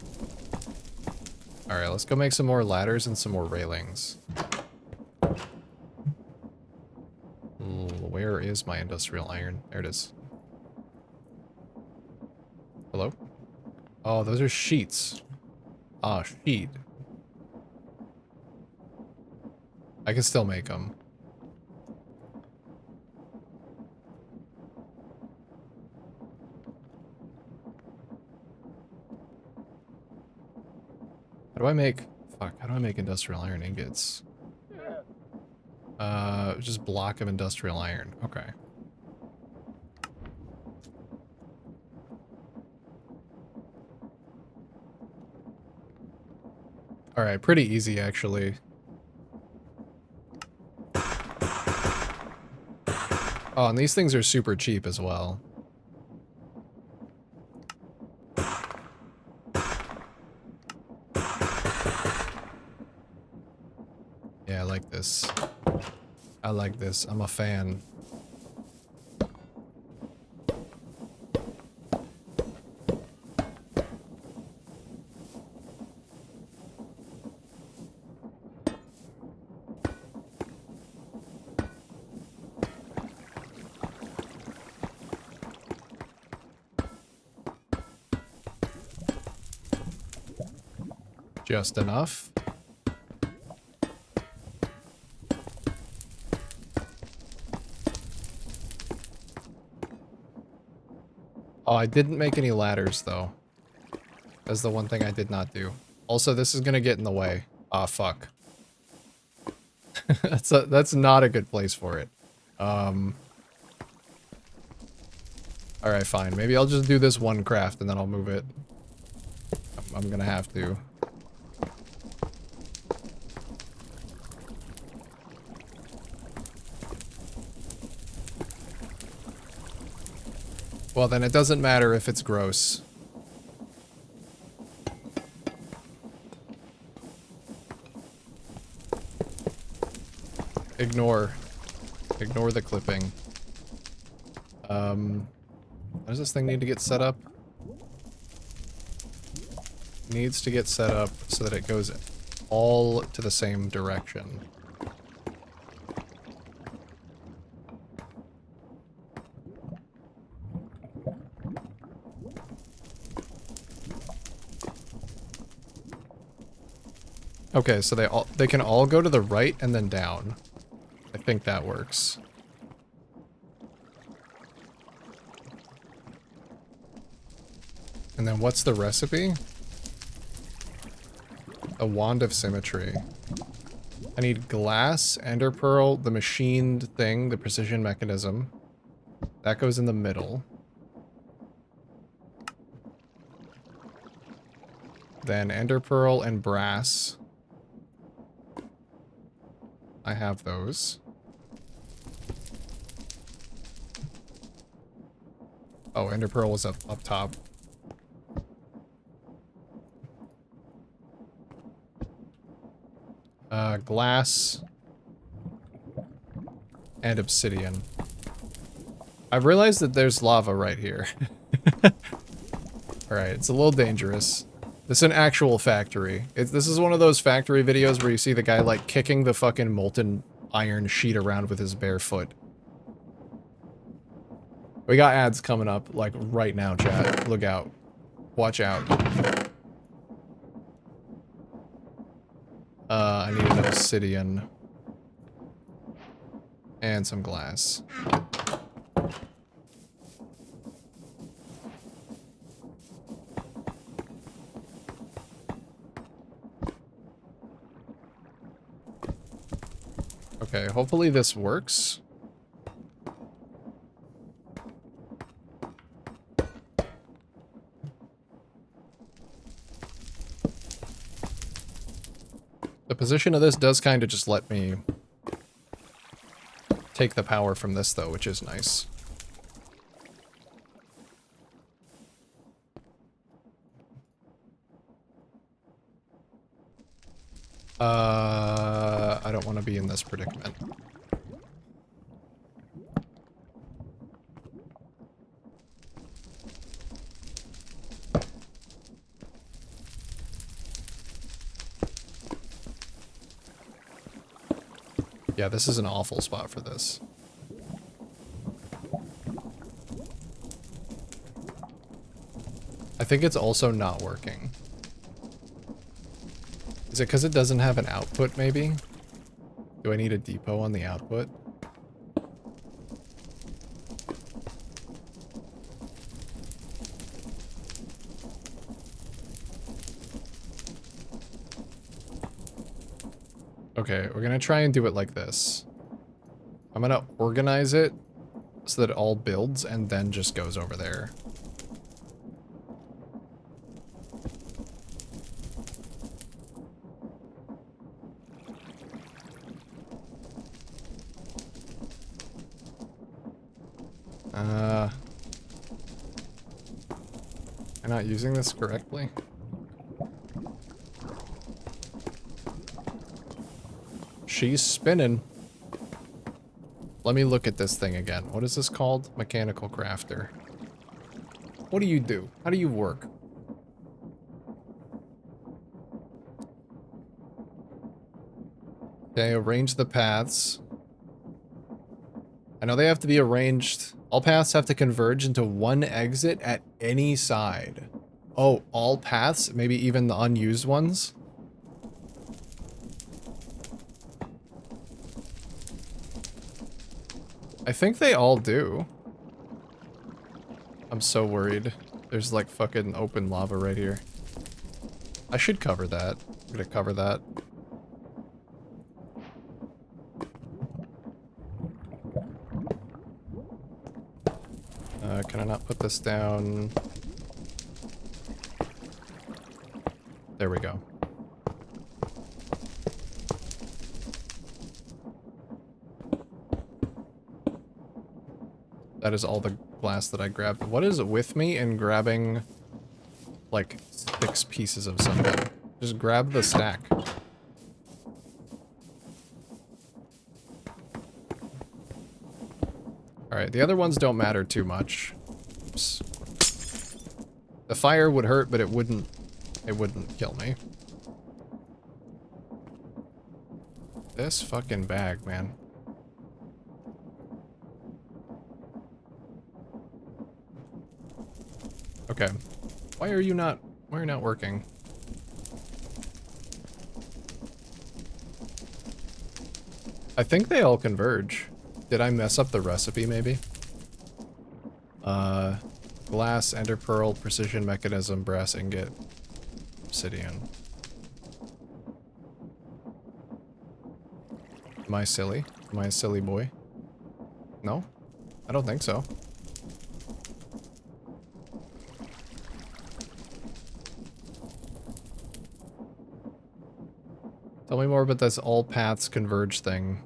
Alright, let's go make some more ladders and some more railings. Where is my industrial iron? There it is. Hello? Oh, those are sheets. Ah, sheet. I can still make them. How do I make... Fuck, how do I make industrial iron ingots? Just block of industrial iron. Okay. Alright, pretty easy actually. Oh, and these things are super cheap as well. Yeah, I like this. I like this. I'm a fan. Just enough. Oh, I didn't make any ladders, though. That's the one thing I did not do. Also, this is gonna get in the way. Ah, fuck. That's not a good place for it. Alright, fine. Maybe I'll just do this one craft and then I'll move it. I'm gonna have to. Well, then it doesn't matter if it's gross. Ignore the clipping. Does this thing need to get set up? Needs to get set up so that it goes all to the same direction. Okay, so they can all go to the right and then down. I think that works. And then what's the recipe? A wand of symmetry. I need glass, ender pearl, the machined thing, the precision mechanism. That goes in the middle. Then ender pearl and brass. I have those. Oh, ender pearl was up top. Glass and obsidian. I've realized that there's lava right here. Alright, it's a little dangerous. This is an actual factory. This is one of those factory videos where you see the guy, like, kicking the fucking molten iron sheet around with his bare foot. We got ads coming up, like, right now, chat. Look out. Watch out. I need an obsidian. And some glass. Okay, hopefully this works. The position of this does kind of just let me take the power from this, though, which is nice. I don't want to be in this predicament. Yeah, this is an awful spot for this. I think it's also not working. Is it because it doesn't have an output, maybe? Do I need a depot on the output? Okay, we're gonna try and do it like this. I'm gonna organize it so that it all builds and then just goes over there. I'm not using this correctly. She's spinning. Let me look at this thing again. What is this called? Mechanical crafter. What do you do? How do you work? Okay, arrange the paths. I know they have to be arranged. All paths have to converge into one exit at any side. Oh, all paths? Maybe even the unused ones? I think they all do. I'm so worried. There's like fucking open lava right here. I should cover that. I'm gonna cover that. Can I not put this down? There we go. That is all the glass that I grabbed. What is with me in grabbing like 6 pieces of something? Just grab the stack. Alright, the other ones don't matter too much. Oops. The fire would hurt, but it wouldn't kill me. This fucking bag, man. Okay. Why are you not working? I think they all converge. Did I mess up the recipe, maybe? Glass, ender pearl, precision mechanism, brass ingot, obsidian. Am I silly? Am I a silly boy? No? I don't think so. Tell me more about this all paths converge thing.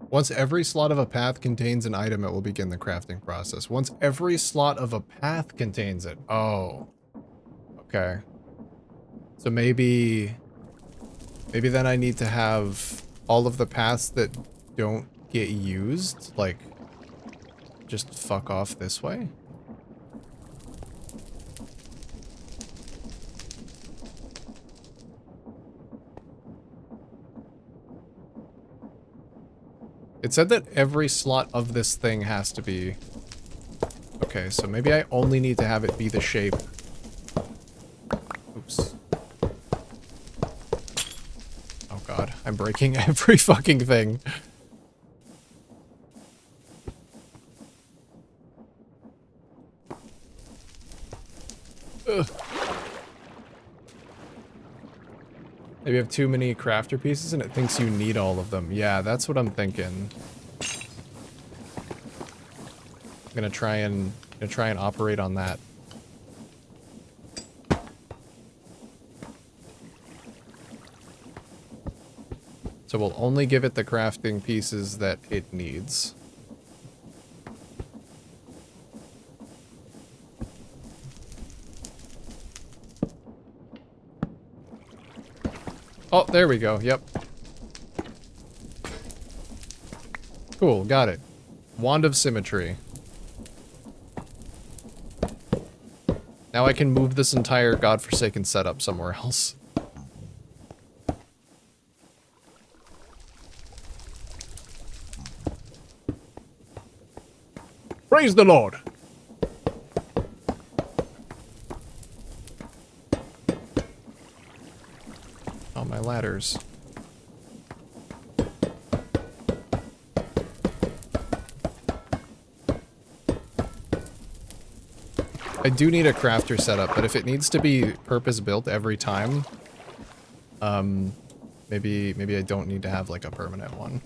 Once every slot of a path contains an item, it will begin the crafting process. Once every slot of a path contains it. Oh. Okay. So maybe then I need to have all of the paths that don't get used, like, just fuck off this way? It said that every slot of this thing has to be... Okay, so maybe I only need to have it be the shape. Oops. Oh god, I'm breaking every fucking thing. Ugh. Maybe you have too many crafter pieces and it thinks you need all of them. Yeah, that's what I'm thinking. I'm gonna try and operate on that. So we'll only give it the crafting pieces that it needs. Oh, there we go. Yep. Cool, got it. Wand of Symmetry. Now I can move this entire godforsaken setup somewhere else. Praise the Lord! Oh, my ladders. I do need a crafter setup, but if it needs to be purpose-built every time, maybe I don't need to have, like, a permanent one.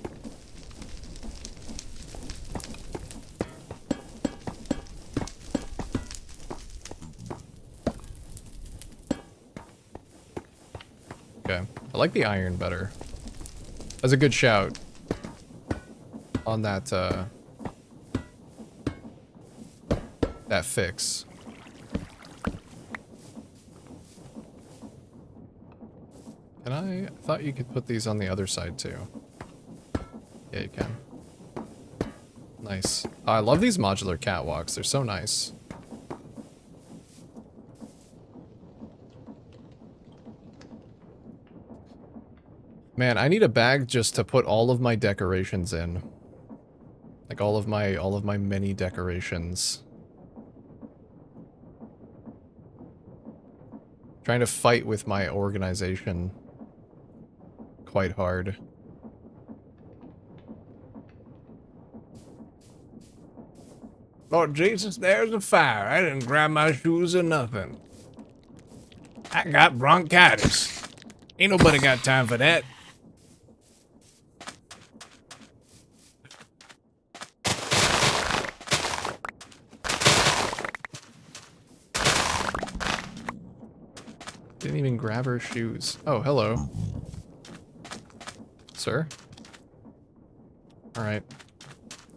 Okay. I like the iron better. That's a good shout on that, that fix. Can I thought you could put these on the other side too. Yeah, you can. Nice. Oh, I love these modular catwalks. They're so nice. Man, I need a bag just to put all of my decorations in. Like all of my many decorations. Trying to fight with my organization quite hard. Lord Jesus, there's a fire. I didn't grab my shoes or nothing. I got bronchitis. Ain't nobody got time for that. Didn't even grab her shoes. Oh, hello. Sir? Alright.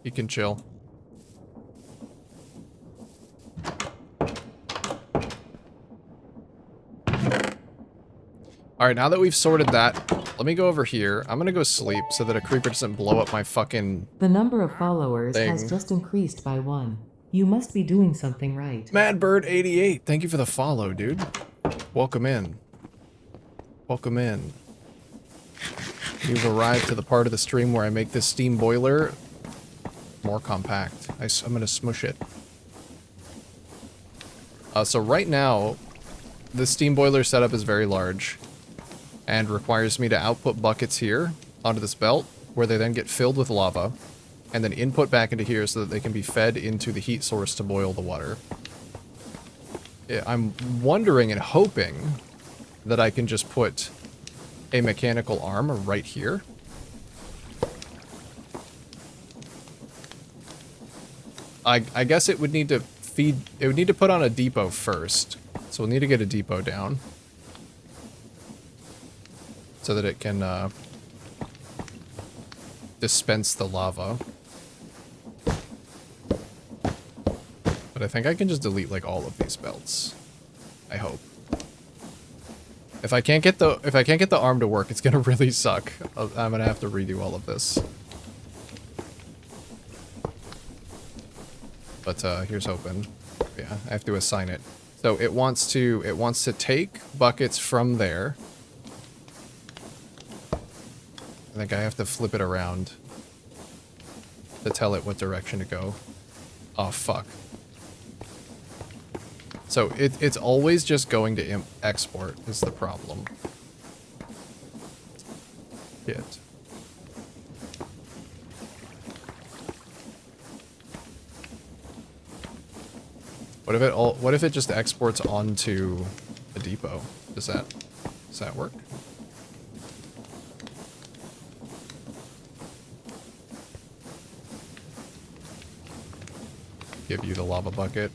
You can chill. Alright, now that we've sorted that, let me go over here. I'm gonna go sleep so that a creeper doesn't blow up my fucking The number of followers thing. has just increased by 1. You must be doing something right. Madbird88, thank you for the follow, dude. Welcome in. Welcome in. You've arrived to the part of the stream where I make this steam boiler more compact. I'm gonna smush it. So right now, the steam boiler setup is very large and requires me to output buckets here onto this belt, where they then get filled with lava, and then input back into here so that they can be fed into the heat source to boil the water. I'm wondering and hoping that I can just put a mechanical arm right here. I guess it would need to feed, it would need to put on a depot first. So we'll need to get a depot down so that it can dispense the lava. But I think I can just delete like all of these belts. I hope. If I can't get the arm to work, it's gonna really suck. I'm gonna have to redo all of this. But here's hoping. Yeah, I have to assign it. So it wants to take buckets from there. I think I have to flip it around to tell it what direction to go. Oh fuck. So it's always just going to export is the problem. Shit. What if it just exports onto a depot? Does that work? Give you the lava bucket.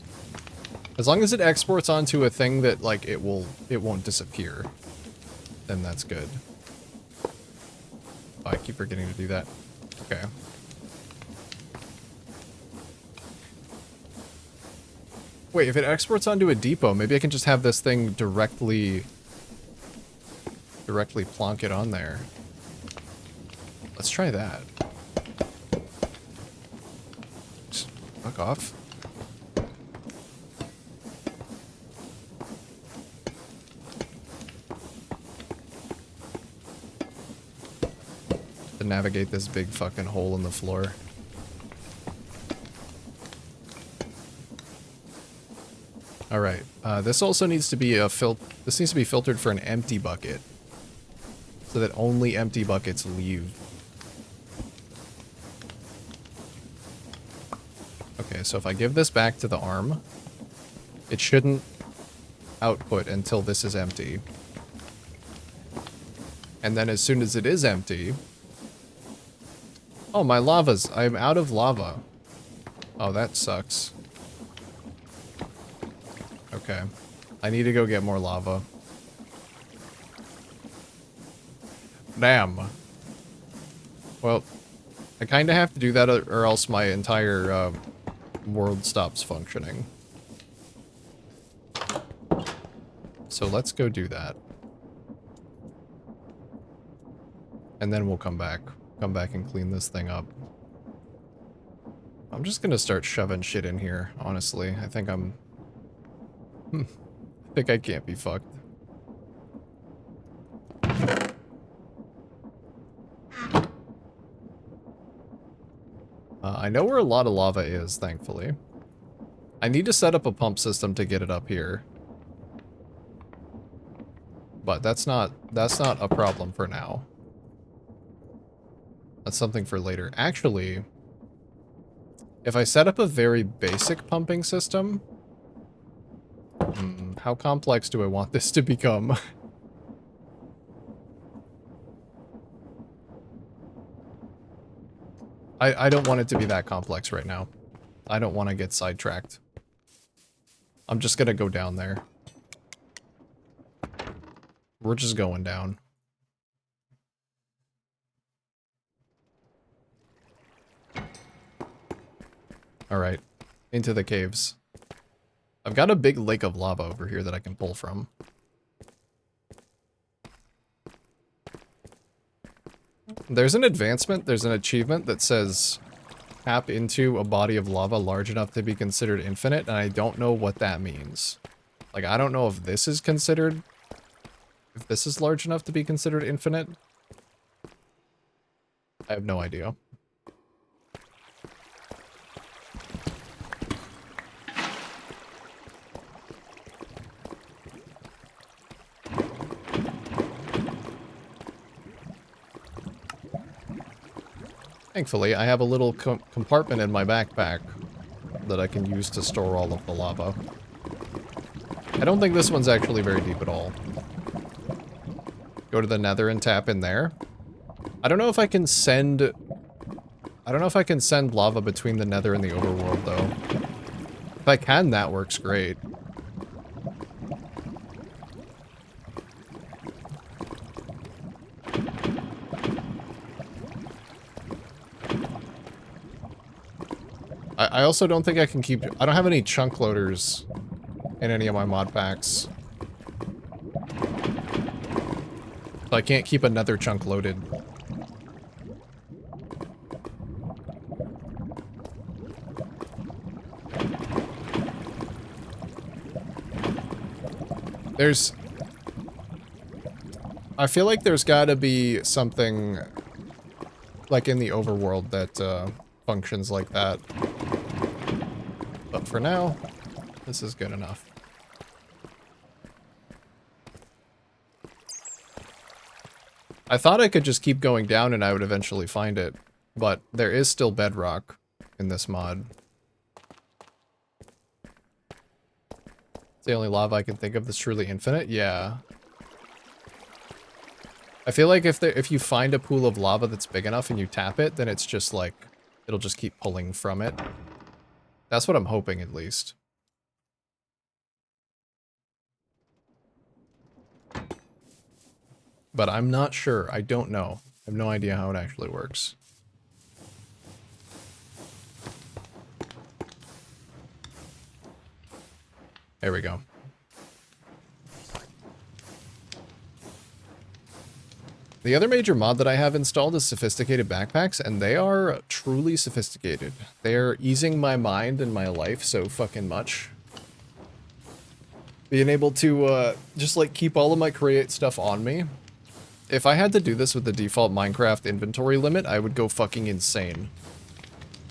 As long as it exports onto a thing that like it won't disappear, then that's good. Oh, I keep forgetting to do that. Okay. Wait, if it exports onto a depot, maybe I can just have this thing directly plonk it on there. Let's try that. Just fuck off. To navigate this big fucking hole in the floor. All right. This also needs to be this needs to be filtered for an empty bucket, so that only empty buckets leave. Okay, so if I give this back to the arm, it shouldn't output until this is empty. And then as soon as it is empty... Oh, my lava's... I'm out of lava. Oh, that sucks. Okay. I need to go get more lava. Damn. Well, I kind of have to do that or else my entire world stops functioning. So let's go do that. And then we'll come back. Come back and clean this thing up. I'm just gonna start shoving shit in here, honestly. I think I'm... I think I can't be fucked. I know where a lot of lava is, thankfully. I need to set up a pump system to get it up here. But that's not a problem for now. That's something for later. Actually, if I set up a very basic pumping system... how complex do I want this to become? I don't want it to be that complex right now. I don't want to get sidetracked. I'm just gonna go down there. We're just going down. Alright. Into the caves. I've got a big lake of lava over here that I can pull from. There's an advancement, there's an achievement that says tap into a body of lava large enough to be considered infinite, and I don't know what that means. Like, I don't know if this is considered... If this is large enough to be considered infinite. I have no idea. Thankfully, I have a little compartment in my backpack that I can use to store all of the lava. I don't think this one's actually very deep at all. Go to the nether and tap in there. I don't know if I can send... I don't know if I can send lava between the nether and the overworld, though. If I can, that works great. I also don't think I can keep... I don't have any chunk loaders in any of my mod packs. So I can't keep another chunk loaded. There's... I feel like there's gotta be something... like in the overworld that functions like that. But for now, this is good enough. I thought I could just keep going down and I would eventually find it, but there is still bedrock in this mod. It's the only lava I can think of that's truly infinite? Yeah. I feel like if you find a pool of lava that's big enough and you tap it, then it's just like, it'll just keep pulling from it. That's what I'm hoping, at least. But I'm not sure. I don't know. I have no idea how it actually works. There we go. The other major mod that I have installed is sophisticated backpacks, and they are truly sophisticated. They're easing my mind and my life so fucking much. Being able to just like keep all of my create stuff on me. If I had to do this with the default Minecraft inventory limit, I would go fucking insane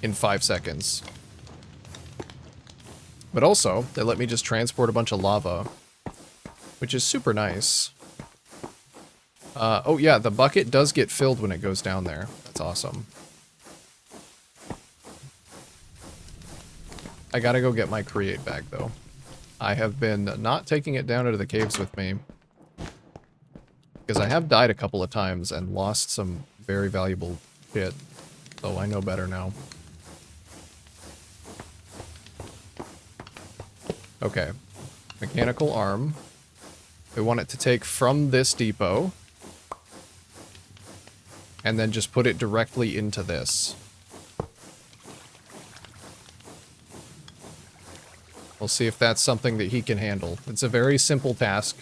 in 5 seconds. But also, they let me just transport a bunch of lava, which is super nice. Oh yeah, the bucket does get filled when it goes down there. That's awesome. I gotta go get my create bag, though. I have been not taking it down into the caves with me, because I have died a couple of times and lost some very valuable shit. So I know better now. Okay. Mechanical arm. We want it to take from this depot. And then just put it directly into this. We'll see if that's something that he can handle. It's a very simple task.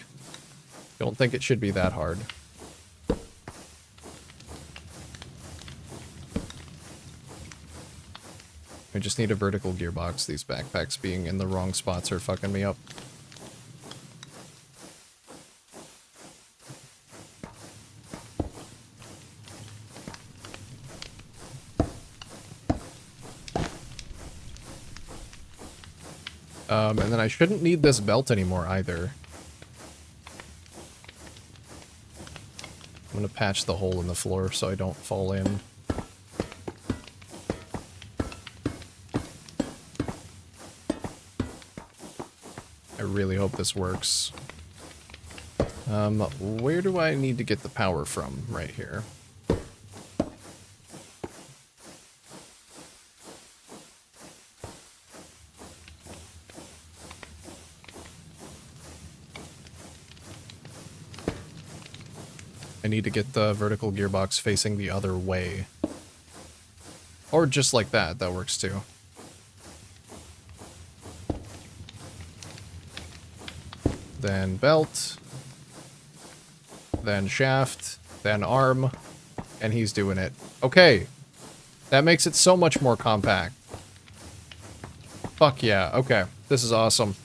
Don't think it should be that hard. I just need a vertical gearbox. These backpacks being in the wrong spots are fucking me up. And then I shouldn't need this belt anymore either. I'm gonna patch the hole in the floor so I don't fall in. I really hope this works. Where do I need to get the power from? Right here. I need to get the vertical gearbox facing the other way. Or just like that, that works too. Then belt. Then shaft. Then arm. And he's doing it. Okay. That makes it so much more compact. Fuck yeah, okay. This is awesome.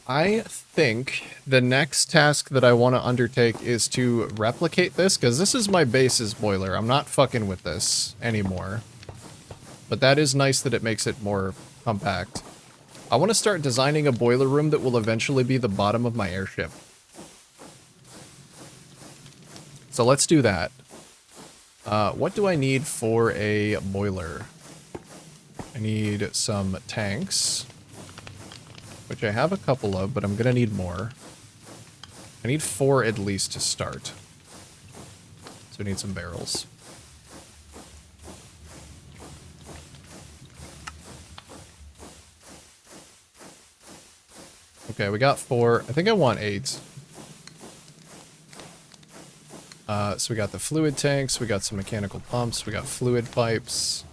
I think the next task that I want to undertake is to replicate this, because this is my base's boiler. I'm not fucking with this anymore. But that is nice that it makes it more compact. I want to start designing a boiler room that will eventually be the bottom of my airship. So let's do that. What do I need for a boiler? I need some tanks. Which I have a couple of, but I'm gonna need more. I need 4 at least to start. So we need some barrels. Okay, we got 4. I think I want 8. So we got the fluid tanks, we got some mechanical pumps, we got fluid pipes.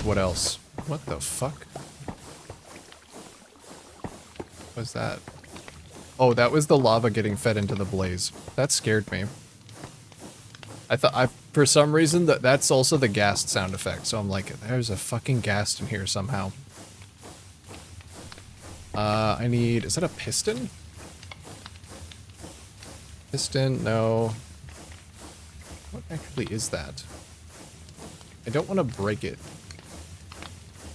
What else? What the fuck? What's that? Oh, that was the lava getting fed into the blaze. That scared me. For some reason, that's also the ghast sound effect. So I'm like, there's a fucking ghast in here somehow. I need, is that a piston? Piston, no. What actually is that? I don't want to break it.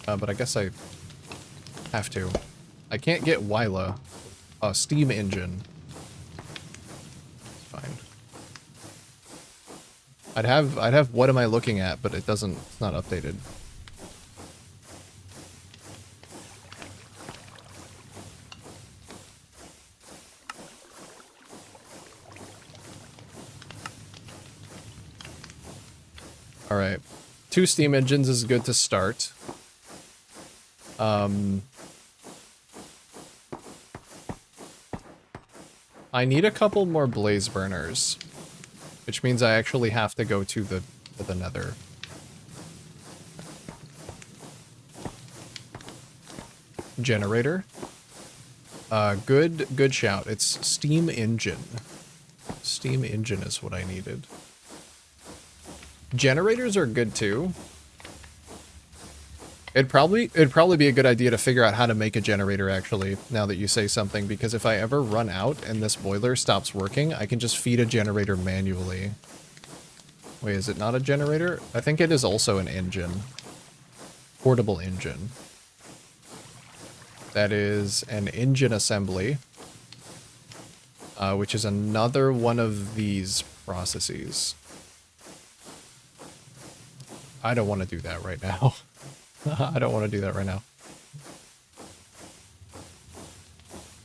But I guess I have to. I can't get Wyla. Steam engine. I'd have what am I looking at, but it's not updated. All right. 2 steam engines is good to start. I need a couple more blaze burners, which means I actually have to go to the nether. Generator. Good shout. It's steam engine. Steam engine is what I needed. Generators are good too. It'd probably be a good idea to figure out how to make a generator actually, now that you say something, because if I ever run out and this boiler stops working, I can just feed a generator manually. Wait, is it not a generator? I think it is also an engine. Portable engine. That is an engine assembly, which is another one of these processes. I don't want to do that right now. I don't want to do that right now.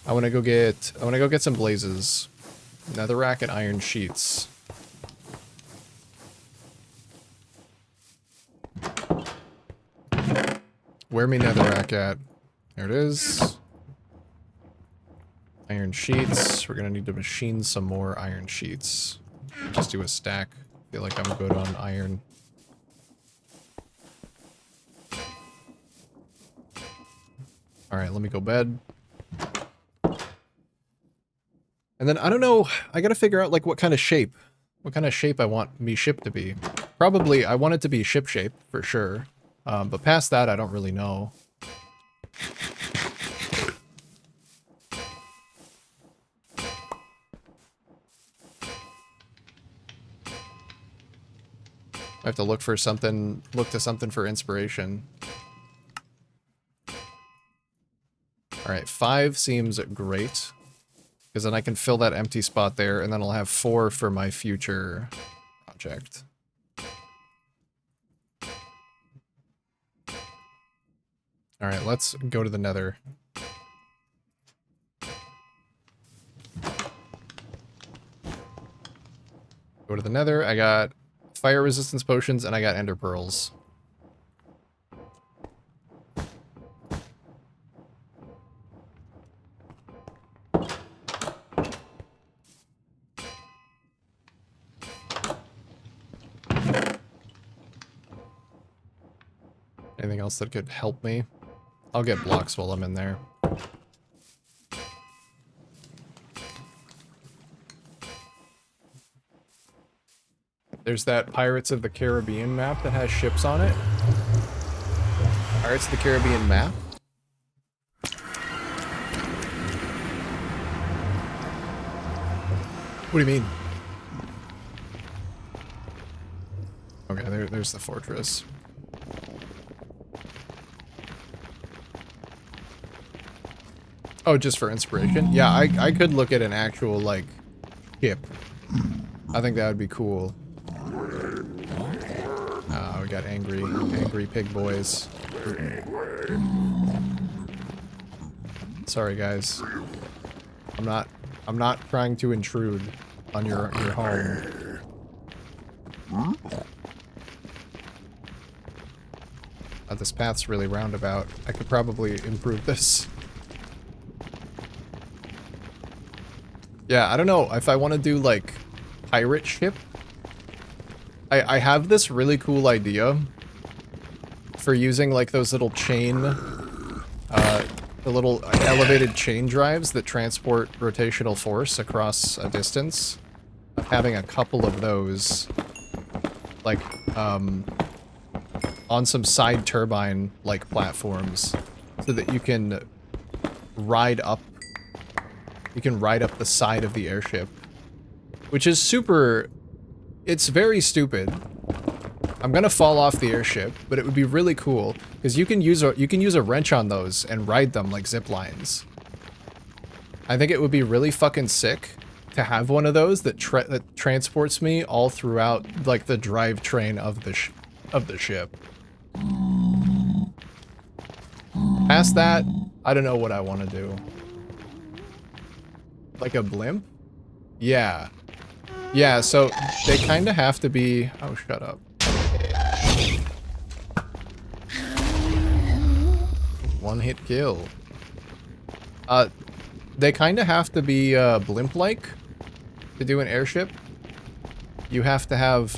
I want to go get some blazes. Netherrack and iron sheets. Where me netherrack at? There it is. Iron sheets. We're gonna need to machine some more iron sheets. Just do a stack. Feel like I'm good on iron. Alright, let me go bed. And then, I don't know, I gotta figure out, like, what kind of shape I want me ship to be. Probably, I want it to be ship shape, for sure. But past that, I don't really know. I have to look to something for inspiration. Alright, 5 seems great. Because then I can fill that empty spot there, and then I'll have 4 for my future project. Alright, let's go to the nether. Go to the nether, I got fire resistance potions, and I got ender pearls. Anything else that could help me? I'll get blocks while I'm in there. There's that Pirates of the Caribbean map that has ships on it. Pirates of the Caribbean map? What do you mean? Okay, there's the fortress. Oh, just for inspiration? Yeah, I could look at an actual, like, ship. I think that would be cool. We got angry pig boys. Sorry, guys. I'm not trying to intrude on your home. This path's really roundabout. I could probably improve this. Yeah, I don't know if I want to do, like, pirate ship. I have this really cool idea for using, like, those little chain, the little elevated chain drives that transport rotational force across a distance. Of having a couple of those, like, on some side turbine, like, platforms, so that you can ride up the side of the airship, which is super. It's very stupid. I'm gonna fall off the airship, but it would be really cool because you can use a wrench on those and ride them like zip lines. I think it would be really fucking sick to have one of those that transports me all throughout like the drivetrain of the ship. Past that, I don't know what I want to do. Like a blimp? Yeah. Yeah, so they kind of have to be... Oh, shut up. One hit kill. They kind of have to be blimp-like to do an airship. You have to have...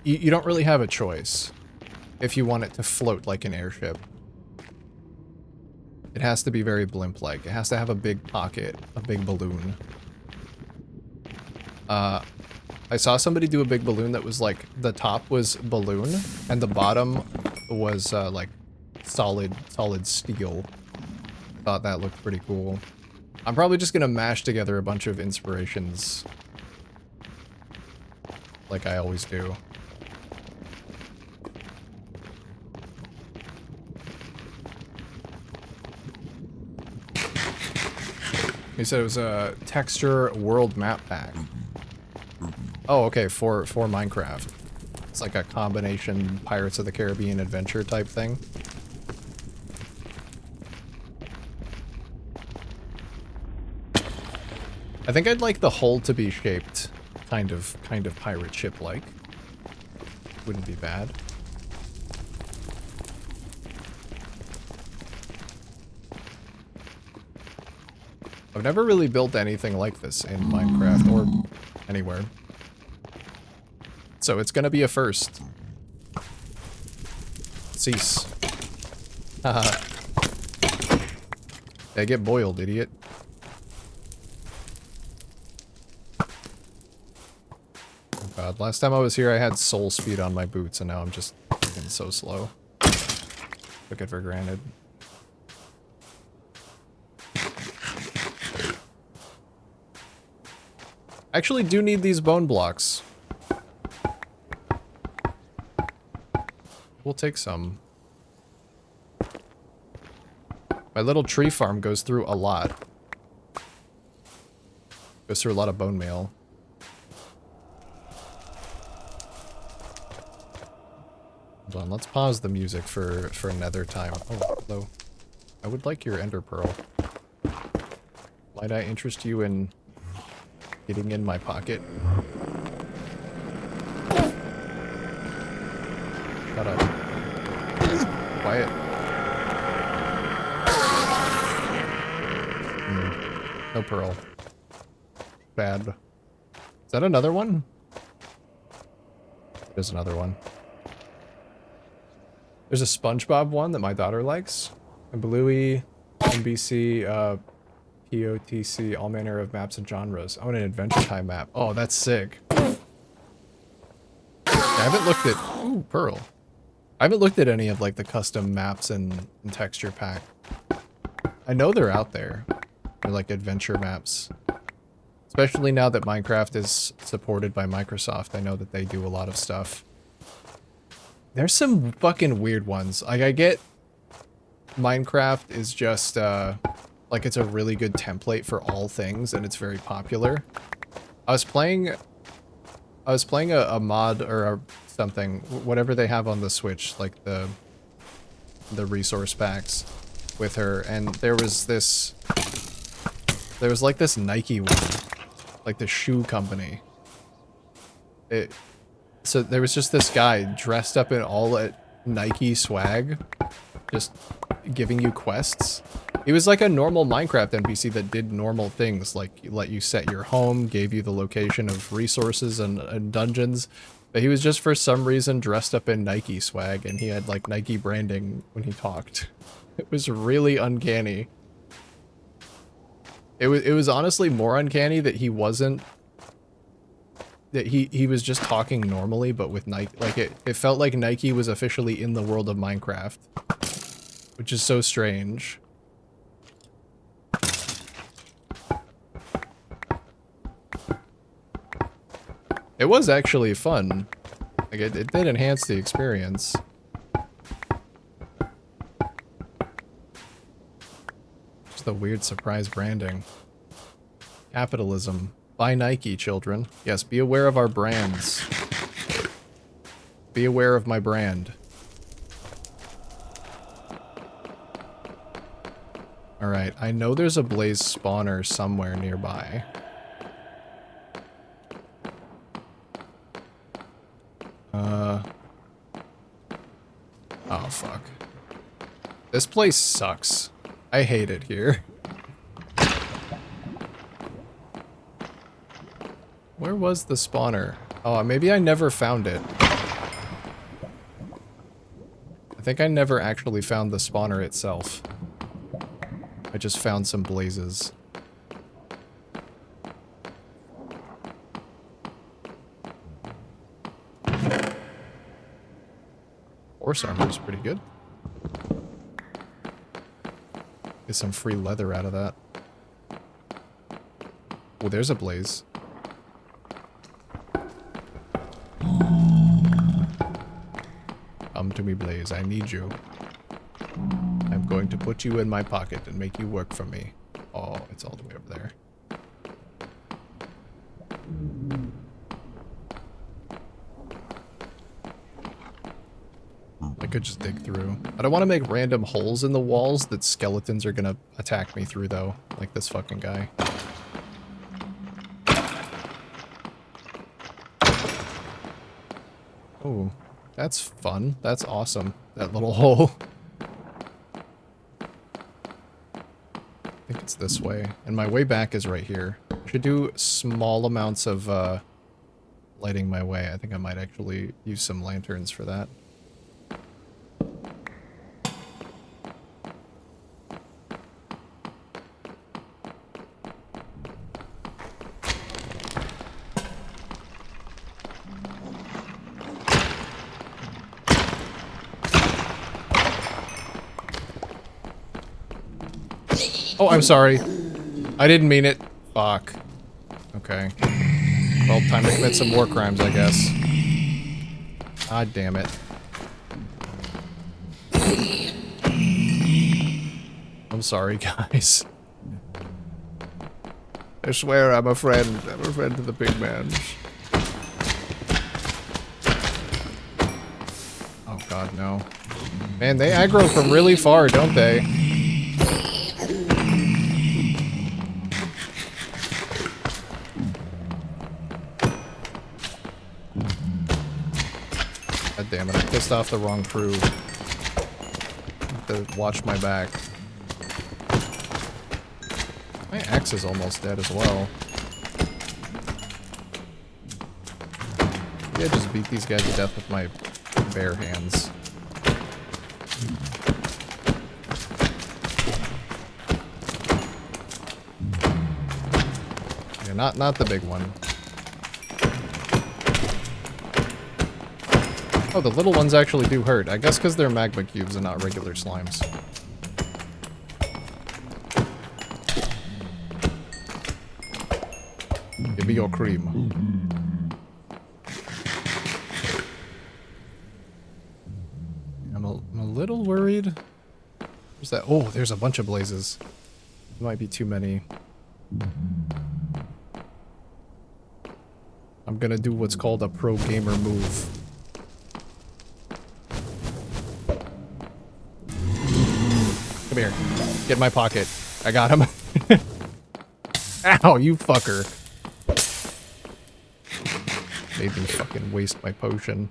you don't really have a choice if you want it to float like an airship. It has to be very blimp-like. It has to have a big pocket, a big balloon. I saw somebody do a big balloon that was like, the top was balloon, and the bottom was like solid steel. Thought that looked pretty cool. I'm probably just gonna mash together a bunch of inspirations like I always do. He said it was a texture world map pack. Oh, okay, for Minecraft. It's like a combination Pirates of the Caribbean adventure type thing. I think I'd like the hull to be shaped kind of pirate ship-like. Wouldn't be bad. I've never really built anything like this in Minecraft or anywhere. So it's gonna be a first. Cease. Haha. Yeah, get boiled, idiot. Oh god, last time I was here I had soul speed on my boots and now I'm just fucking so slow. Took it for granted. I actually do need these bone blocks. We'll take some. My little tree farm goes through a lot. Goes through a lot of bone meal. Hold on, let's pause the music for another time. Oh, hello. I would like your ender pearl. Might I interest you in getting in my pocket? Shut up. Quiet. No pearl. Bad. Is that another one? There's another one. There's a SpongeBob one that my daughter likes. And Bluey, NBC, POTC, all manner of maps and genres. I want an Adventure Time map. Oh, that's sick. I haven't looked at... Ooh, pearl. I haven't looked at any of like the custom maps and texture pack. I know they're out there. They're like adventure maps. Especially now that Minecraft is supported by Microsoft, I know that they do a lot of stuff. There's some fucking weird ones. Like, I get Minecraft is just, like, it's a really good template for all things, and it's very popular. I was playing a mod or something, whatever they have on the Switch, like the resource packs with her, and there was like this Nike one, like the shoe company. So there was just this guy dressed up in all Nike swag, just giving you quests. He was like a normal Minecraft NPC that did normal things, like let you set your home, gave you the location of resources and dungeons. But he was just for some reason dressed up in Nike swag, and he had like Nike branding when he talked. It was really uncanny. It was honestly more uncanny that he wasn't... that he was just talking normally, but with Nike. Like, it felt like Nike was officially in the world of Minecraft. Which is so strange. It was actually fun. Like, it did enhance the experience. the weird surprise branding? Capitalism. Buy Nike, children. Yes, be aware of our brands. Be aware of my brand. Alright, I know there's a blaze spawner somewhere nearby. Oh, fuck. This place sucks. I hate it here. Where was the spawner? Oh, maybe I never found it. I think I never actually found the spawner itself. I just found some blazes. Horse armor is pretty good. Get some free leather out of that. Oh, there's a blaze. Come to me, Blaze. I need you. I'm going to put you in my pocket and make you work for me. Oh, it's all the way over there. I could just dig through. I don't want to make random holes in the walls that skeletons are gonna attack me through, though. Like this fucking guy. Oh, that's fun. That's awesome. That little hole. I think it's this way. And my way back is right here. I should do small amounts of lighting my way. I think I might actually use some lanterns for that. Oh, I'm sorry. I didn't mean it. Fuck. Okay. Well, time to commit some war crimes, I guess. God damn it. I'm sorry, guys. I swear I'm a friend. I'm a friend to the big man. Oh god, no. Man, they aggro from really far, don't they? God damn it, I pissed off the wrong crew. To watch my back. My axe is almost dead as well. Maybe I just beat these guys to death with my bare hands. Yeah, not the big one. Oh, the little ones actually do hurt. I guess because they're magma cubes and not regular slimes. Give me your cream. I'm a little worried. Where's that? Oh, there's a bunch of blazes. There might be too many. I'm gonna do what's called a pro gamer move. Come here. Get in my pocket. I got him. Ow, you fucker. Made me fucking waste my potion.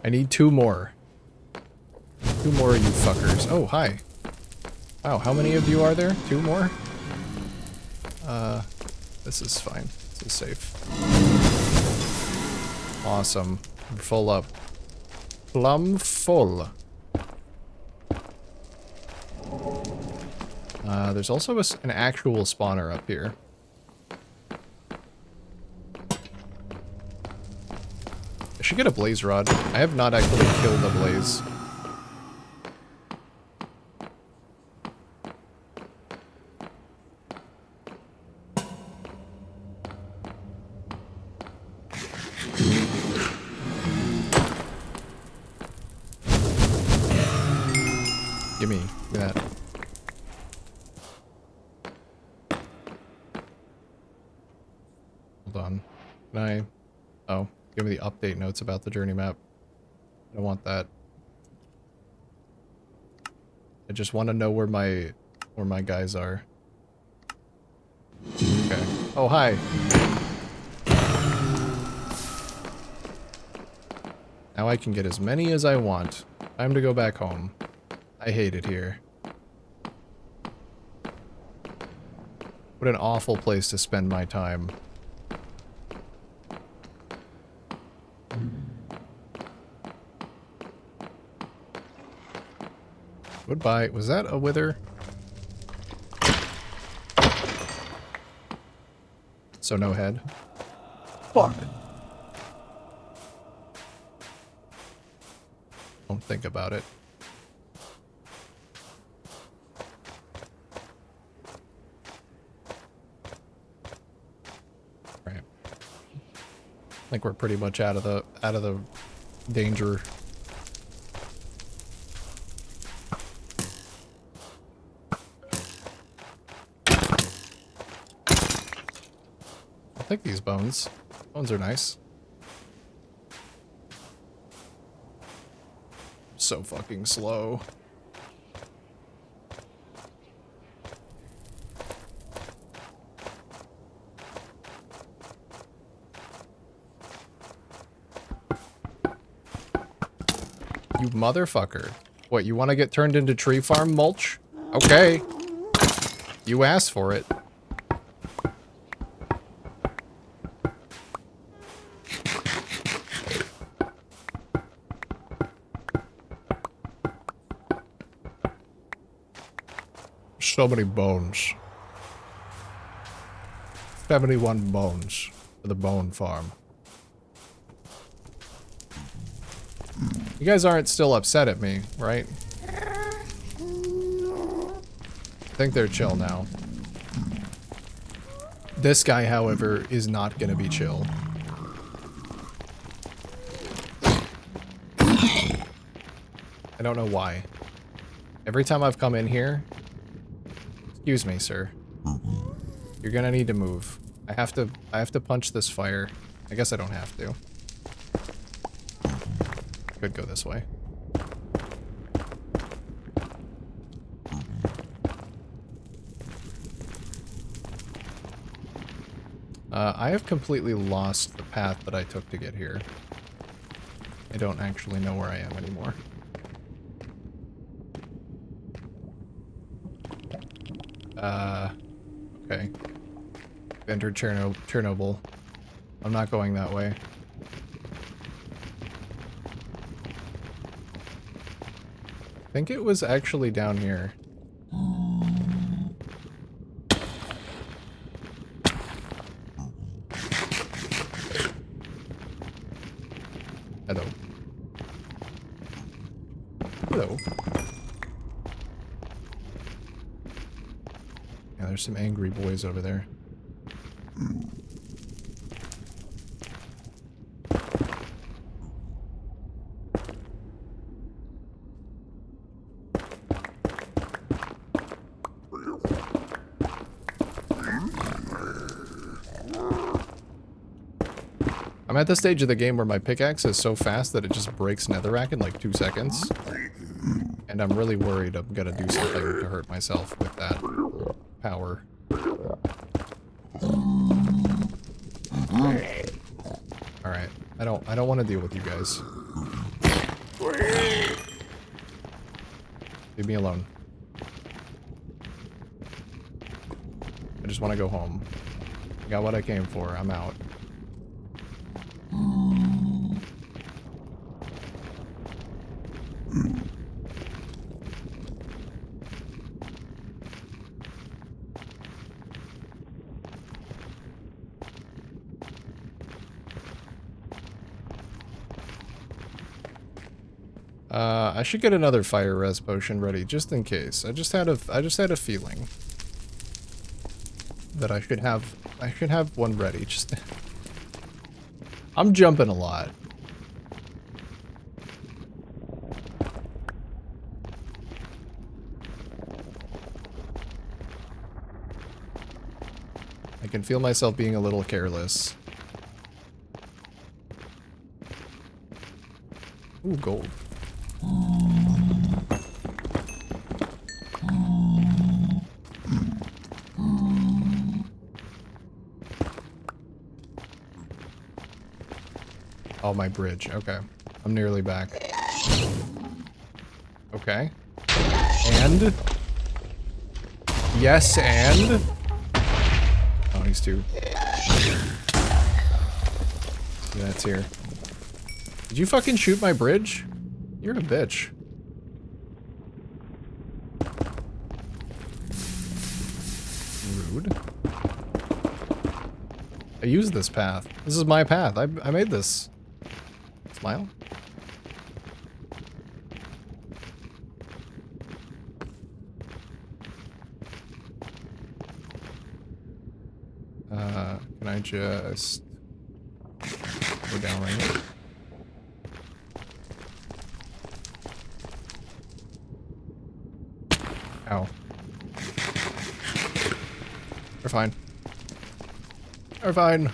I need 2 more. 2 more of you fuckers. Oh, hi. Wow, how many of you are there? 2 more? This is fine. This is safe. Awesome. We're full up. Plumb full. There's also an actual spawner up here. I should get a blaze rod. I have not actually killed a blaze. Give me that. Hold on. Can I... Oh, give me the update notes about the journey map. I don't want that. I just want to know where my guys are. Okay. Oh, hi. Now I can get as many as I want. Time to go back home. I hate it here. What an awful place to spend my time. Goodbye. Was that a wither? So no head. Fuck. Don't think about it. Right. I think we're pretty much out of the danger. I'll take these bones. Bones are nice. So fucking slow. You motherfucker. What, you want to get turned into tree farm mulch? Okay. You asked for it. So many bones. 71 bones for the bone farm. You guys aren't still upset at me, right? I think they're chill now. This guy, however, is not gonna be chill. I don't know why. Every time I've come in here... Excuse me, sir. You're gonna need to move. I have to punch this fire. I guess I don't have to. Could go this way. I have completely lost the path that I took to get here. I don't actually know where I am anymore. Okay. Entered Chernobyl. I'm not going that way. I think it was actually down here. Hello. Hello. Yeah, there's some angry boys over there. I'm at the stage of the game where my pickaxe is so fast that it just breaks netherrack in like 2 seconds. And I'm really worried I'm gonna do something to hurt myself with that power. Alright. I don't want to deal with you guys. Leave me alone. I just want to go home. I got what I came for. I'm out. I should get another fire res potion ready just in case. I just had a feeling that I should have one ready. Just I'm jumping a lot. I can feel myself being a little careless. Ooh, gold. Oh, my bridge. Okay. I'm nearly back. Okay. And? Yes, and? Oh, he's too... Yeah, that's here. Did you fucking shoot my bridge? You're a bitch. Rude. I used this path. This is my path. I made this. Smile. Can I just go down right here? Ow. We're fine. We're fine.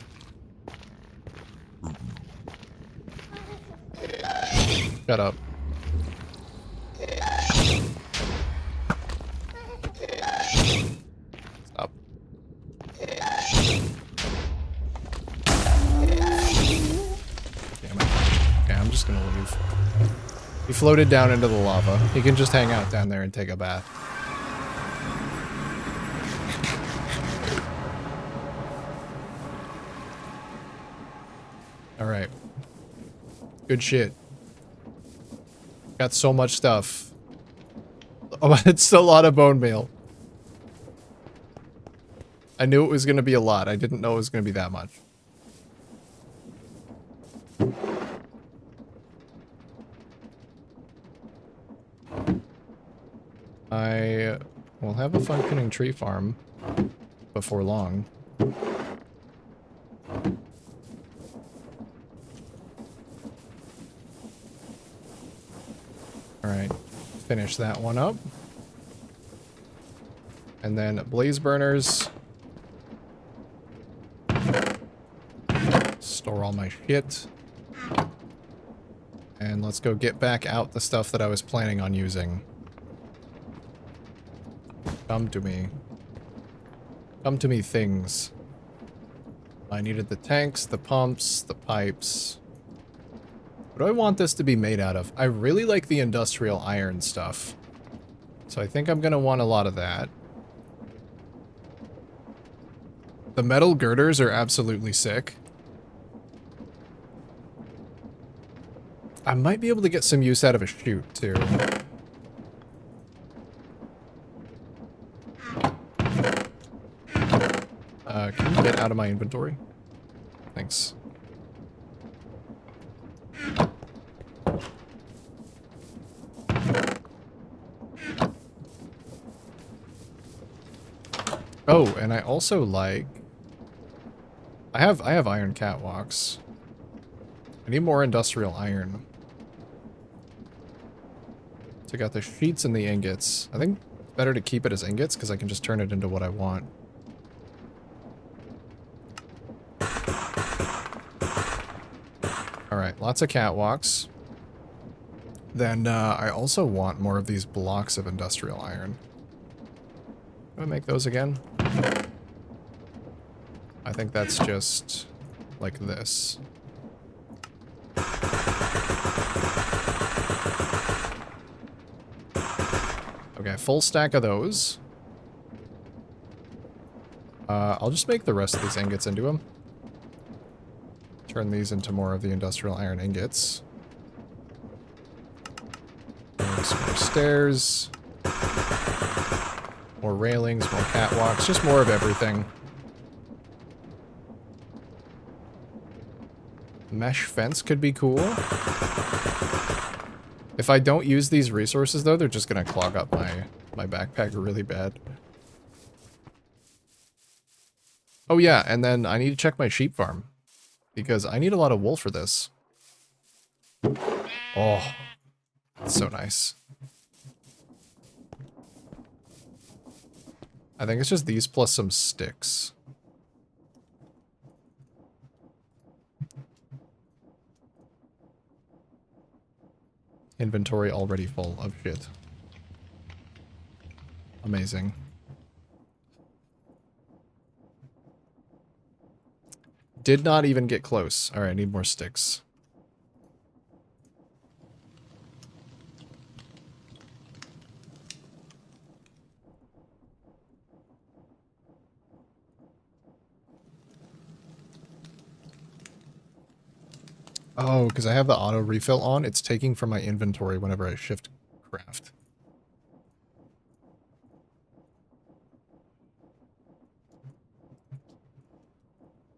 Shut up. Stop. Damn it. Okay, I'm just gonna leave. He floated down into the lava. He can just hang out down there and take a bath. Alright. Good shit. Got so much stuff. Oh, it's a lot of bone meal. I knew it was going to be a lot. I didn't know it was going to be that much. I will have a functioning tree farm before long. Alright, finish that one up. And then blaze burners. Store all my shit. And let's go get back out the stuff that I was planning on using. Come to me. Come to me, things. I needed the tanks, the pumps, the pipes. What do I want this to be made out of? I really like the industrial iron stuff. So I think I'm gonna want a lot of that. The metal girders are absolutely sick. I might be able to get some use out of a chute, too. Can you get out of my inventory? Thanks. Oh, and I also like... I have iron catwalks. I need more industrial iron. So I got the sheets and the ingots. I think it's better to keep it as ingots because I can just turn it into what I want. Alright, lots of catwalks. Then I also want more of these blocks of industrial iron. Can I make those again? I think that's just like this. Okay, full stack of those. I'll just make the rest of these ingots into them. Turn these into more of the industrial iron ingots. Some more stairs. More railings, more catwalks, just more of everything. Mesh fence could be cool. If I don't use these resources, though, they're just gonna clog up my backpack really bad. Oh yeah, and then I need to check my sheep farm. Because I need a lot of wool for this. Oh, that's so nice. I think it's just these plus some sticks. Inventory already full of shit. Amazing. Did not even get close. Alright, I need more sticks. Oh, because I have the auto refill on, it's taking from my inventory whenever I shift craft.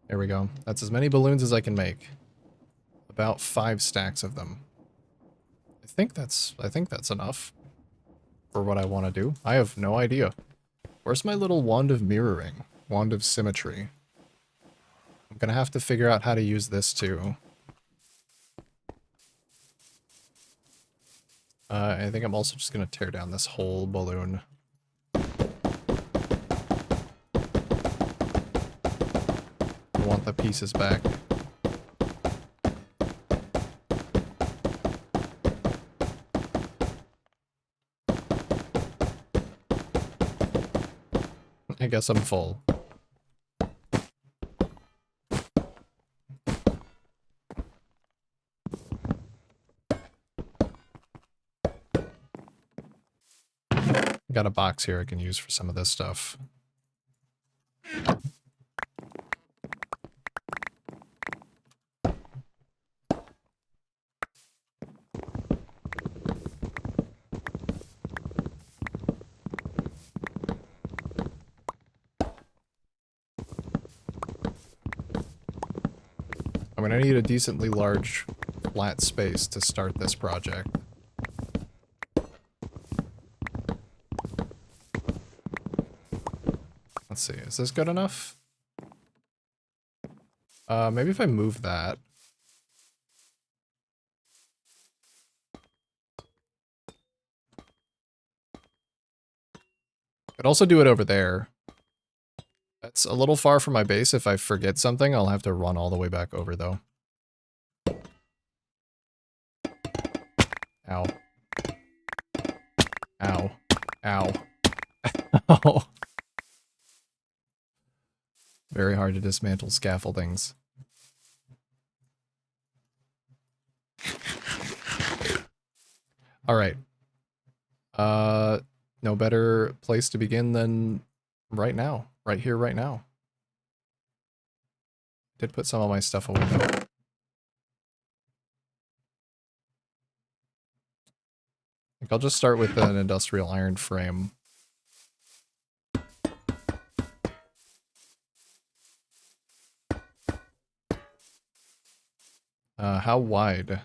There we go. That's as many balloons as I can make. About 5 stacks of them. I think that's enough for what I want to do. I have no idea. Where's my little wand of mirroring? Wand of symmetry. I'm gonna have to figure out how to use this too. I think I'm also just gonna tear down this whole balloon. I want the pieces back. I guess I'm full. Got a box here I can use for some of this stuff. I'm gonna need a decently large flat space to start this project. Let's see, is this good enough? Maybe if I move that. Could also do it over there. That's a little far from my base. If I forget something, I'll have to run all the way back over, though. Ow. Ow. Ow. Ow. Very hard to dismantle scaffoldings. Alright. No better place to begin than right now. Right here, right now. Did put some of my stuff away, though. I think I'll just start with an industrial iron frame. How wide?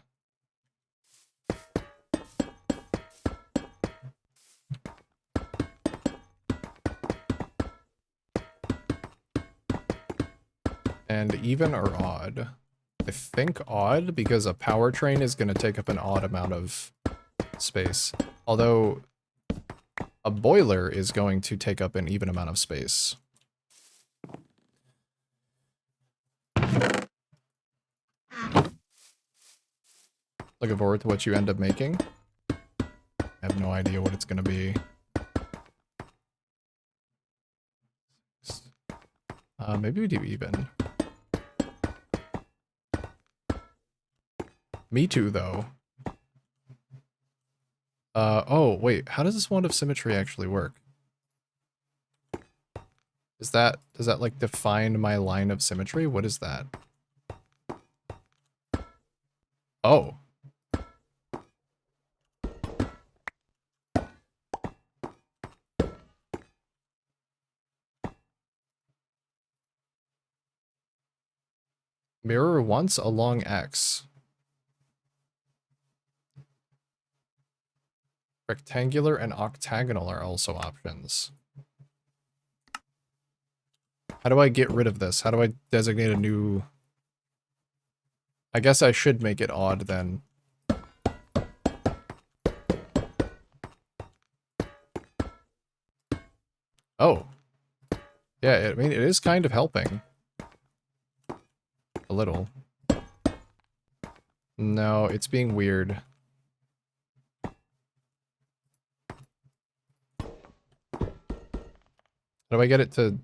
And even or odd? I think odd, because a powertrain is going to take up an odd amount of space. Although, a boiler is going to take up an even amount of space. Looking forward to what you end up making. I have no idea what it's going to be. Maybe we do even. Me too, though. Oh, wait, how does this wand of symmetry actually work? Does that, like, define my line of symmetry? What is that? Oh. Mirror once along X. Rectangular and octagonal are also options. How do I get rid of this? How do I designate a new... I guess I should make it odd then. Oh. Yeah, I mean, it is kind of helping. A little. No, it's being weird. How do I get it to...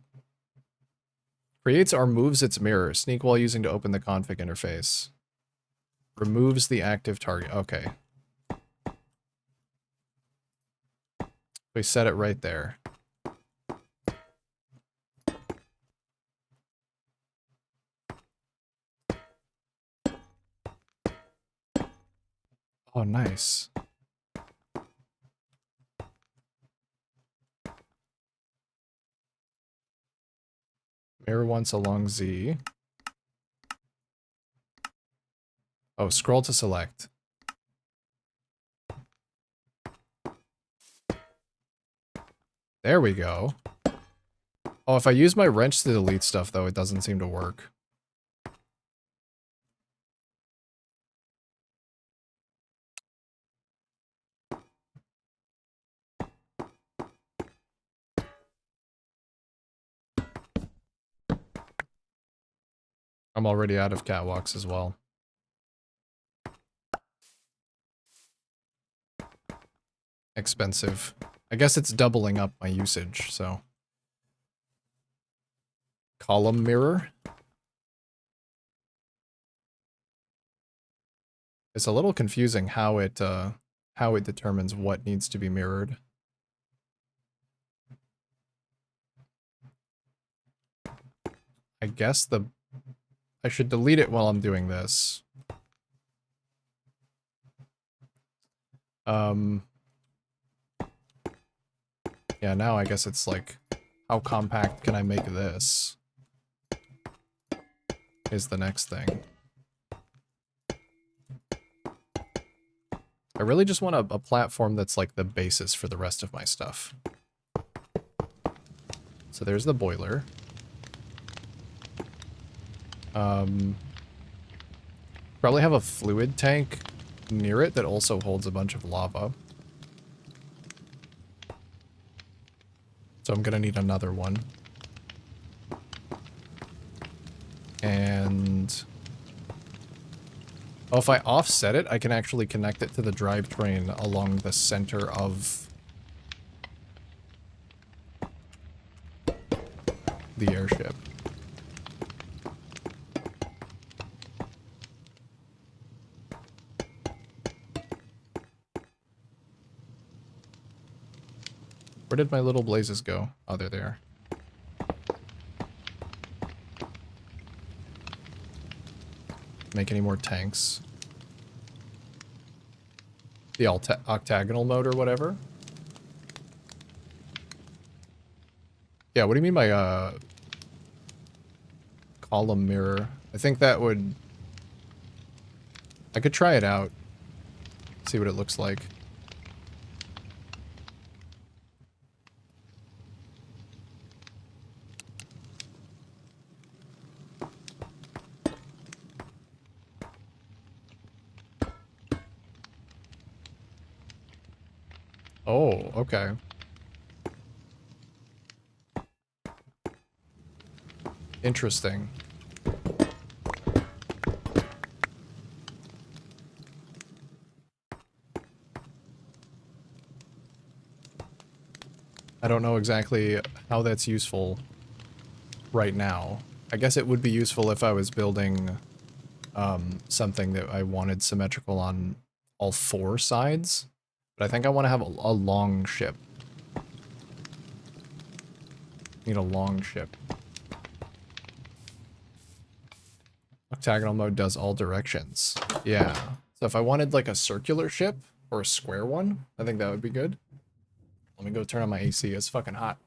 Creates or moves its mirror. Sneak while using to open the config interface. Removes the active target. Okay. We set it right there. Oh, nice. Mirror once along Z. Oh, scroll to select. There we go. Oh, if I use my wrench to delete stuff, though, it doesn't seem to work. I'm already out of catwalks as well. Expensive. I guess it's doubling up my usage, so. Column mirror. It's a little confusing how it determines what needs to be mirrored. I guess I should delete it while I'm doing this. Yeah, now I guess it's like, how compact can I make this? Is the next thing. I really just want a platform that's like the basis for the rest of my stuff. So there's the boiler. Probably have a fluid tank near it that also holds a bunch of lava. So I'm gonna need another one. And... oh, if I offset it, I can actually connect it to the drivetrain along the center of the airship. Where did my little blazes go? Oh, they're there. Make any more tanks. The octagonal mode or whatever. Yeah, what do you mean by column mirror? I think that would... I could try it out. See what it looks like. Oh, okay. Interesting. I don't know exactly how that's useful right now. I guess it would be useful if I was building something that I wanted symmetrical on all four sides. But I think I want to have a long ship. Need a long ship. Octagonal mode does all directions. Yeah. So if I wanted like a circular ship or a square one, I think that would be good. Let me go turn on my AC. It's fucking hot.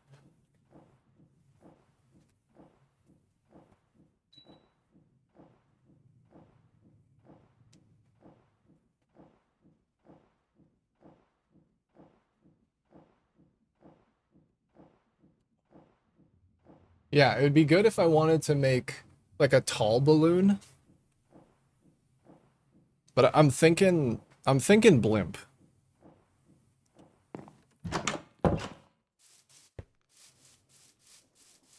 Yeah, it would be good if I wanted to make like a tall balloon. But I'm thinking blimp.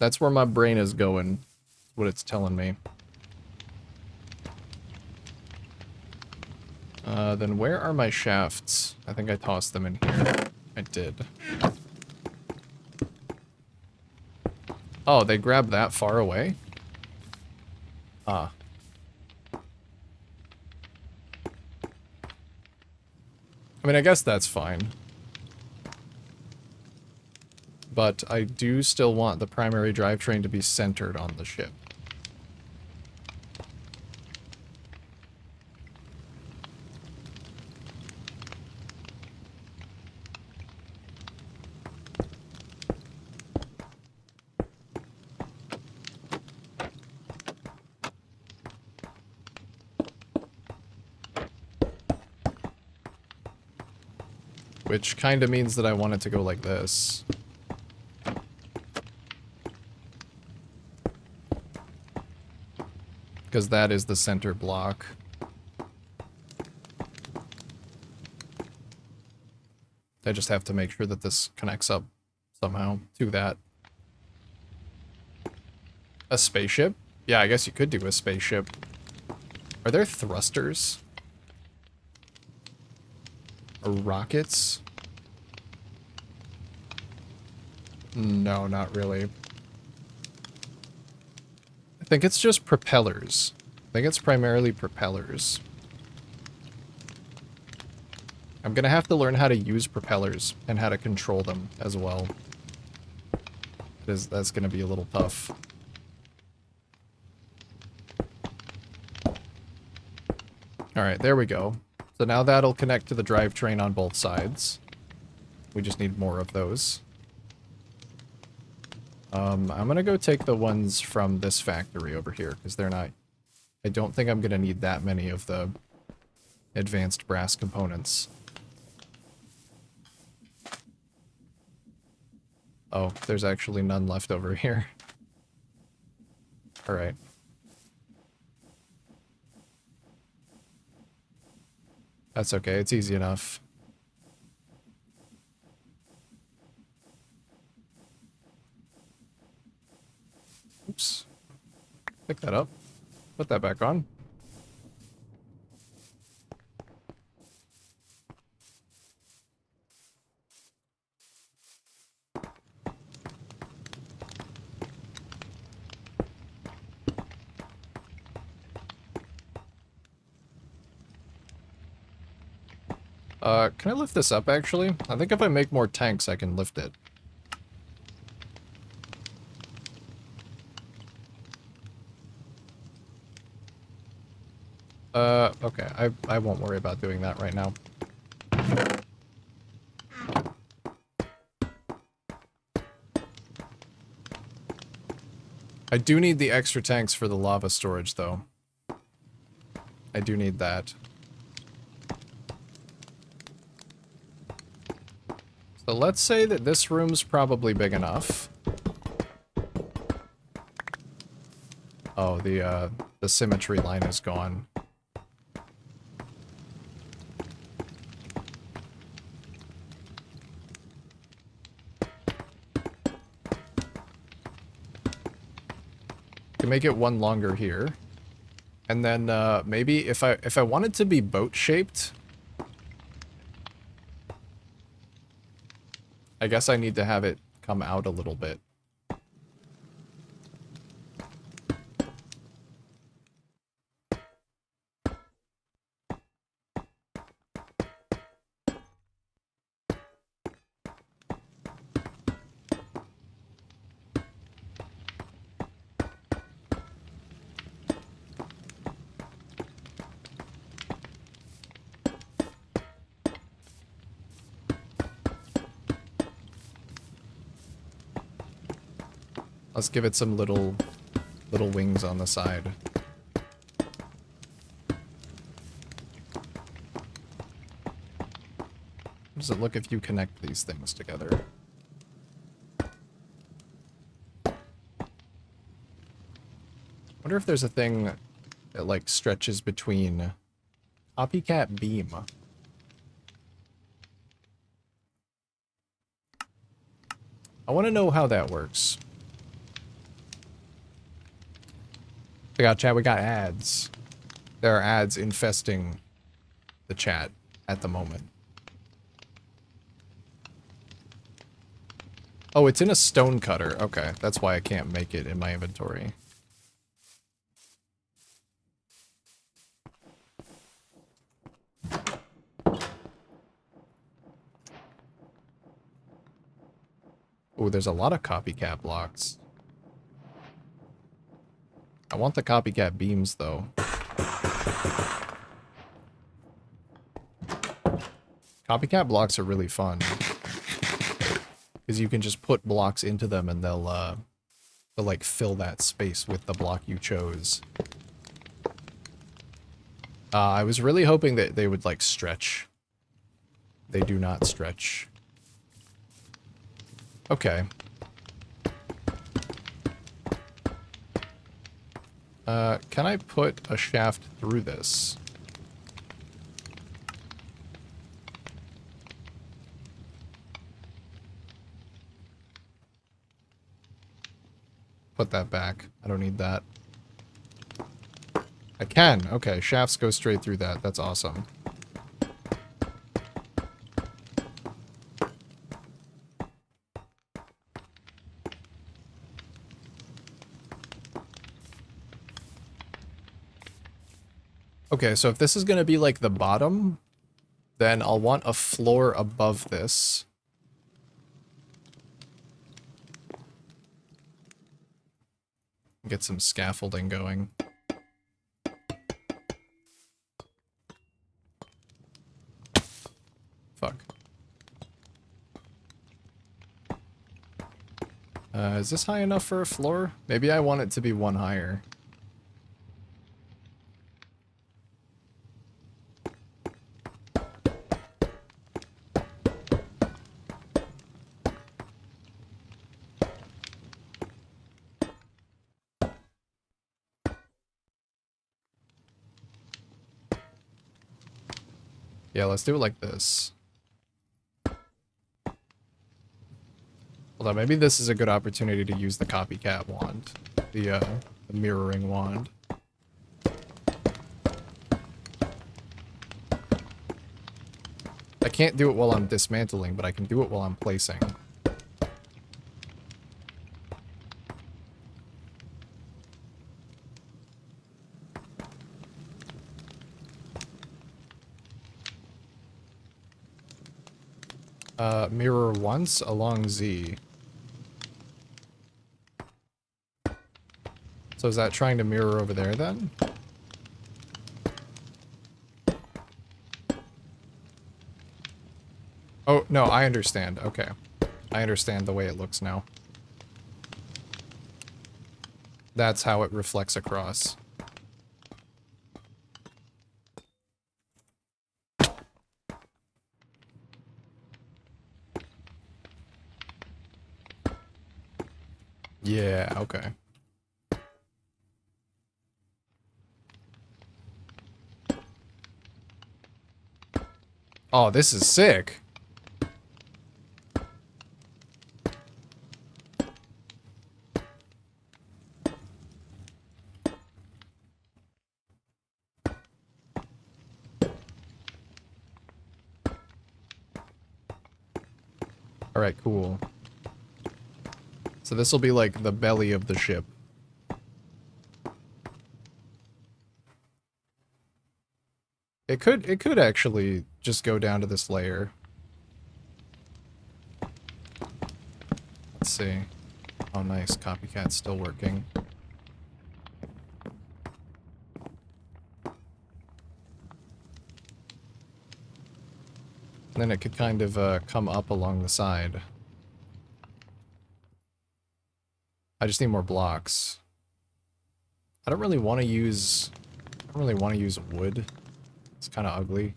That's where my brain is going. What it's telling me. Then where are my shafts? I think I tossed them in here. I did. Oh, they grab that far away? Ah. I mean, I guess that's fine. But I do still want the primary drivetrain to be centered on the ship. Which kind of means that I want it to go like this. Because that is the center block. I just have to make sure that this connects up somehow to that. A spaceship? Yeah, I guess you could do a spaceship. Are there thrusters? Or rockets? No, not really. I think it's just propellers. I think it's primarily propellers. I'm gonna have to learn how to use propellers and how to control them as well. That's gonna be a little tough. Alright, there we go. So now that'll connect to the drivetrain on both sides. We just need more of those. I'm gonna go take the ones from this factory over here, because they're not... I don't think I'm gonna need that many of the advanced brass components. Oh, there's actually none left over here. Alright. That's okay, it's easy enough. Oops. Pick that up. Put that back on. Can I lift this up, actually? I think if I make more tanks, I can lift it. Okay. I won't worry about doing that right now. I do need the extra tanks for the lava storage, though. I do need that. So let's say that this room's probably big enough. Oh, the symmetry line is gone. Can make it one longer here. And then, maybe if I want it to be boat-shaped... I guess I need to have it come out a little bit. Let's give it some little wings on the side. How does it look if you connect these things together? Wonder if there's a thing that, like, stretches between... Copycat beam. I want to know how that works. We got chat, we got ads. There are ads infesting the chat at the moment. Oh, it's in a stone cutter. Okay, that's why I can't make it in my inventory. Oh, there's a lot of copycat blocks. I want the copycat beams, though. Copycat blocks are really fun. Because you can just put blocks into them and they'll like, fill that space with the block you chose. I was really hoping that they would, like, stretch. They do not stretch. Okay. Can I put a shaft through this? Put that back. I don't need that. I can. Okay, shafts go straight through that. That's awesome. Okay, so if this is going to be like the bottom, then I'll want a floor above this. Get some scaffolding going. Fuck. Is this high enough for a floor? Maybe I want it to be one higher. Yeah, let's do it like this. Although maybe this is a good opportunity to use the copycat wand. The mirroring wand. I can't do it while I'm dismantling, but I can do it while I'm placing. Mirror once along Z. So is that trying to mirror over there then? Oh, no, I understand. Okay. I understand the way it looks now. That's how it reflects across. Yeah, okay. Oh, this is sick. Alright, cool. So this will be like the belly of the ship. It could actually just go down to this layer. Let's see. Oh nice, copycat's still working. And then it could kind of come up along the side. I just need more blocks. I don't really want to use wood. It's kind of ugly.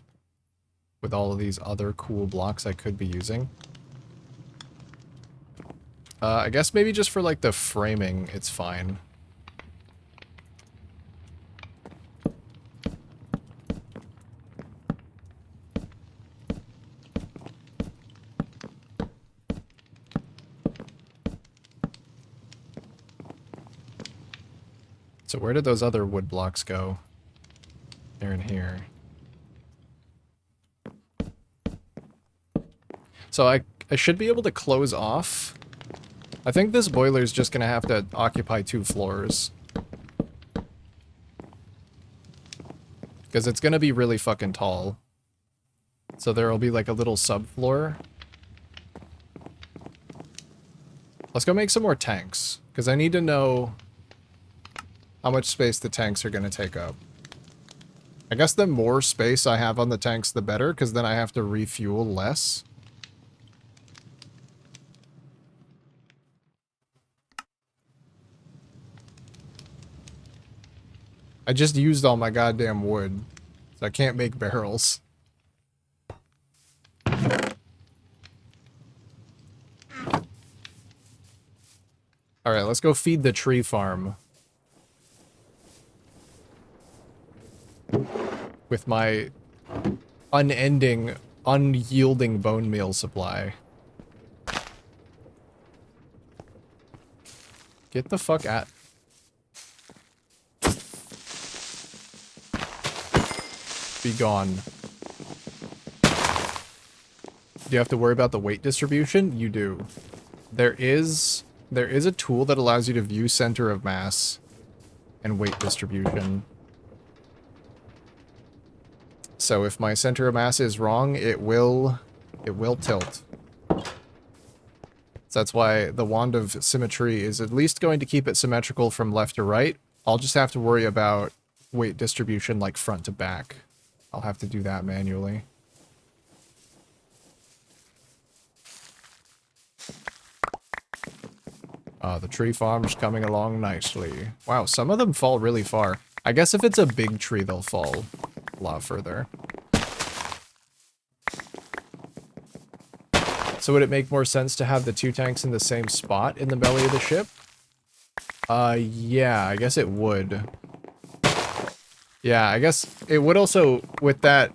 With all of these other cool blocks I could be using. I guess maybe just for like the framing, it's fine. So where did those other wood blocks go? They're in here. So I should be able to close off I think this boiler is just gonna have to occupy 2 floors. Because it's gonna be really fucking tall. So there'll be like a little subfloor. Let's go make some more tanks. Because I need to know how much space the tanks are gonna take up. I guess the more space I have on the tanks, the better, because then I have to refuel less. I just used all my goddamn wood, so I can't make barrels. Alright, let's go feed the tree farm. With my unending, unyielding bone meal supply. Get the fuck at... Be gone. Do you have to worry about the weight distribution? You do. There is a tool that allows you to view center of mass and weight distribution. So if my center of mass is wrong, it will tilt. So that's why the Wand of Symmetry is at least going to keep it symmetrical from left to right. I'll just have to worry about weight distribution like front to back. I'll have to do that manually. The tree farm's coming along nicely. Wow, some of them fall really far. I guess if it's a big tree, they'll fall a lot further. So would it make more sense to have the 2 tanks in the same spot in the belly of the ship? Yeah, I guess it would. Yeah, I guess it would also, with that,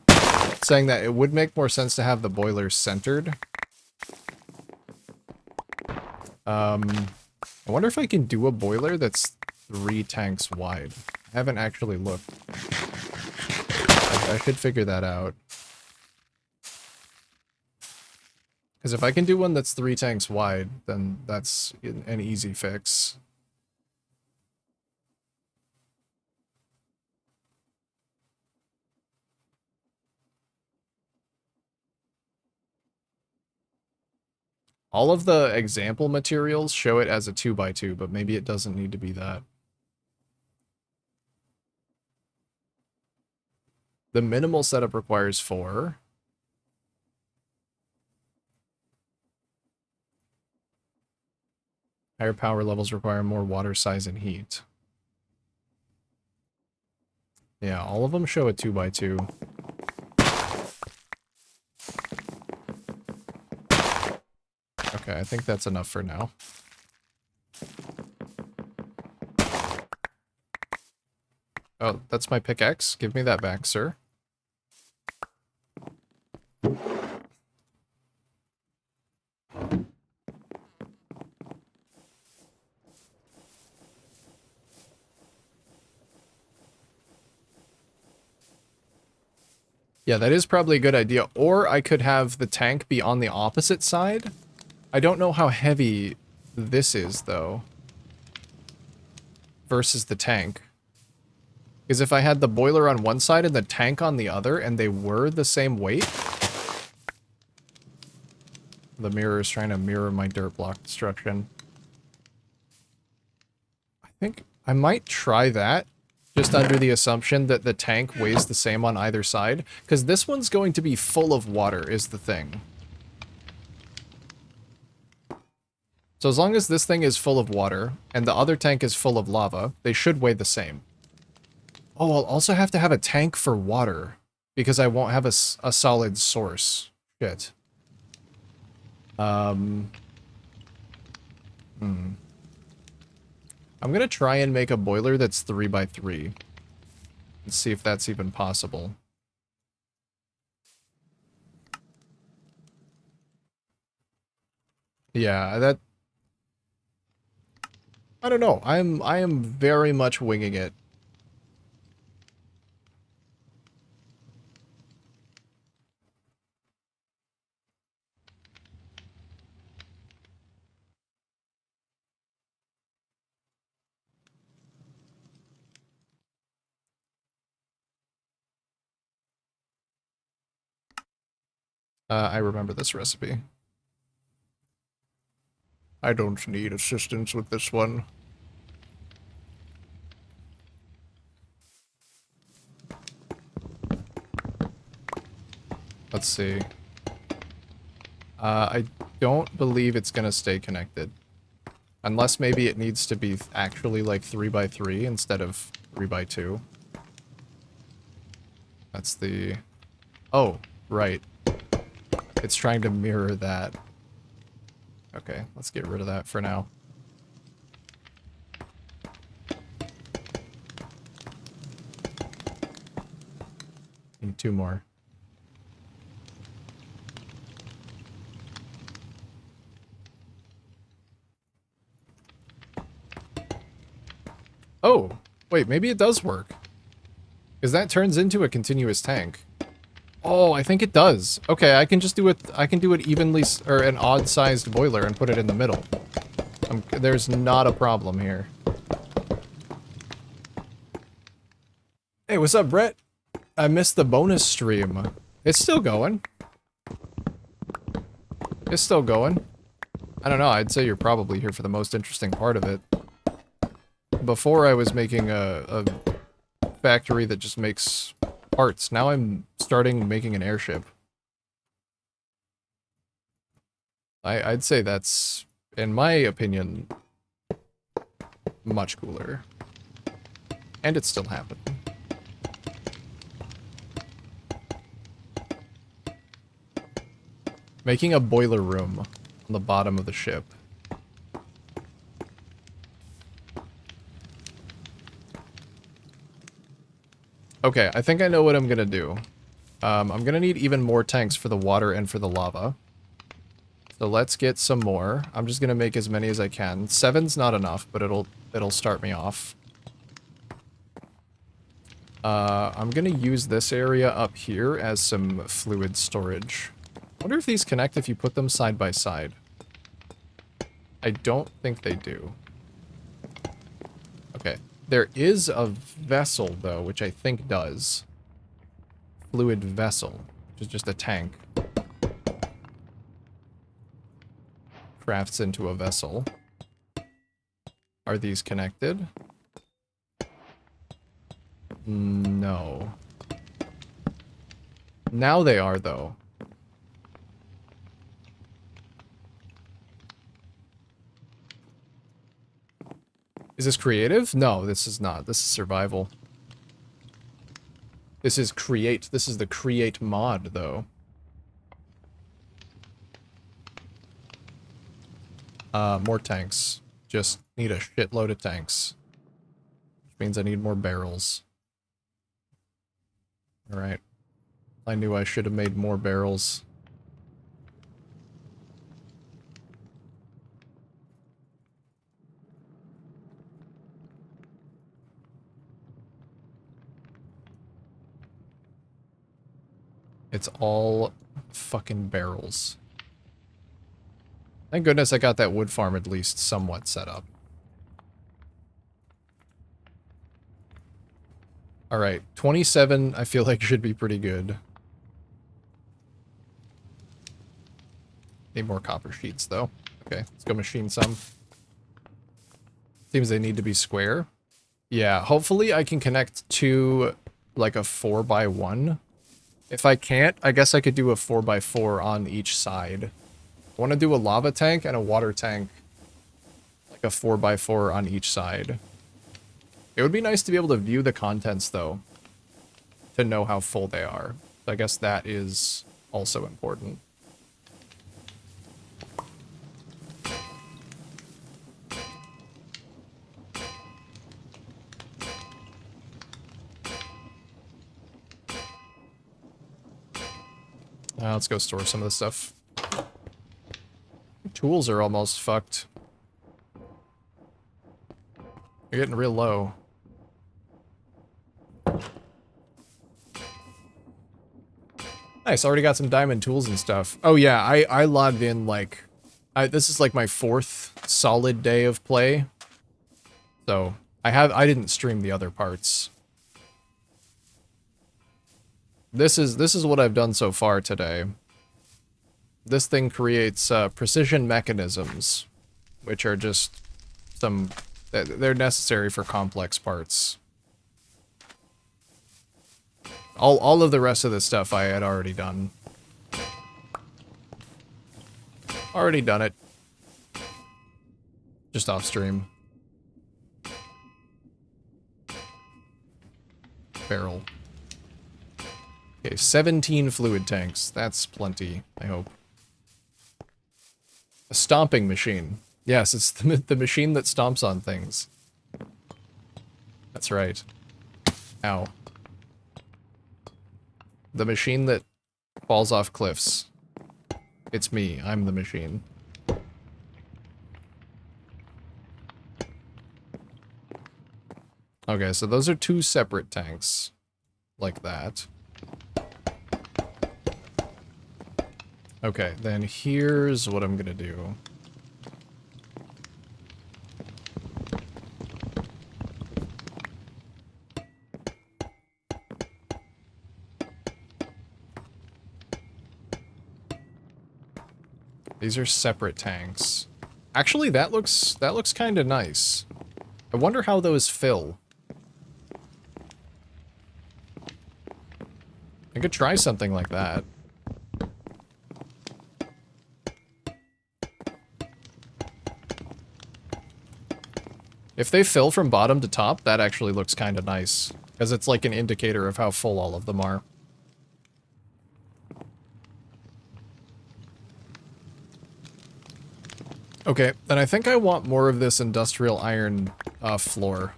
saying that it would make more sense to have the boilers centered. I wonder if I can do a boiler that's 3 tanks wide. I haven't actually looked. I should figure that out. Because if I can do one that's 3 tanks wide, then that's an easy fix. All of the example materials show it as a 2x2, but maybe it doesn't need to be that. The minimal setup requires 4. Higher power levels require more water size and heat. Yeah, all of them show a 2x2. Okay, I think that's enough for now. Oh, that's my pickaxe. Give me that back, sir. Yeah, that is probably a good idea. Or I could have the tank be on the opposite side. I don't know how heavy this is, though. Versus the tank. Because if I had the boiler on one side and the tank on the other, and they were the same weight... The mirror is trying to mirror my dirt block destruction. I think I might try that. Just under the assumption that the tank weighs the same on either side. Because this one's going to be full of water, is the thing. So as long as this thing is full of water, and the other tank is full of lava, they should weigh the same. Oh, I'll also have to have a tank for water. Because I won't have a solid source. Shit. I'm gonna try and make a boiler that's 3x3. And see if that's even possible. Yeah, that... I don't know. I am very much winging it. I remember this recipe. I don't need assistance with this one. Let's see. I don't believe it's gonna stay connected. Unless maybe it needs to be actually like 3x3 instead of 3x2. That's the... Oh, right. It's trying to mirror that. Okay, let's get rid of that for now. Need 2 more. Oh, wait, maybe it does work. Because that turns into a continuous tank. Oh, I think it does. Okay, I can just do it. I can do it evenly, or an odd-sized boiler and put it in the middle. There's not a problem here. Hey, what's up, Brett? I missed the bonus stream. It's still going. It's still going. I don't know, I'd say you're probably here for the most interesting part of it. Before I was making a factory that just makes parts. Now I'm starting making an airship. I'd say that's, in my opinion, much cooler. And it's still happening. Making a boiler room on the bottom of the ship. Okay, I think I know what I'm gonna do. I'm gonna need even more tanks for the water and for the lava. So let's get some more. I'm just gonna make as many as I can. 7's not enough, but it'll start me off. I'm gonna use this area up here as some fluid storage. I wonder if these connect if you put them side by side. I don't think they do. Okay. There is a vessel, though, which I think does. Fluid vessel, which is just a tank. Crafts into a vessel. Are these connected? No. Now they are, though. Is this creative? No, this is not. This is survival. This is create. This is the create mod, though. More tanks. Just need a shitload of tanks. Which means I need more barrels. Alright. I knew I should have made more barrels. It's all fucking barrels. Thank goodness I got that wood farm at least somewhat set up. Alright, 27 I feel like should be pretty good. Need more copper sheets though. Okay, let's go machine some. Seems they need to be square. Yeah, hopefully I can connect to like a 4x1. If I can't, I guess I could do a 4x4 on each side. I want to do a lava tank and a water tank. Like a 4x4 on each side. It would be nice to be able to view the contents, though. To know how full they are. So I guess that is also important. Let's go store some of this stuff. Tools are almost fucked. You're getting real low. Nice, already got some diamond tools and stuff. Oh yeah, I logged in like... this is like my 4th solid day of play. So, I didn't stream the other parts. This is what I've done so far today. This thing creates precision mechanisms, which are just some... They're necessary for complex parts. All of the rest of this stuff I had already done. Already done it. Just off stream. Barrel. Okay, 17 fluid tanks. That's plenty, I hope. A stomping machine. Yes, it's the machine that stomps on things. That's right. Ow. The machine that falls off cliffs. It's me. I'm the machine. Okay, so those are two separate tanks. Like that. Okay, then here's what I'm gonna do. These are separate tanks. Actually, that looks kind of nice. I wonder how those fill. I could try something like that. If they fill from bottom to top, that actually looks kind of nice. Because it's like an indicator of how full all of them are. Okay, then I think I want more of this industrial iron floor.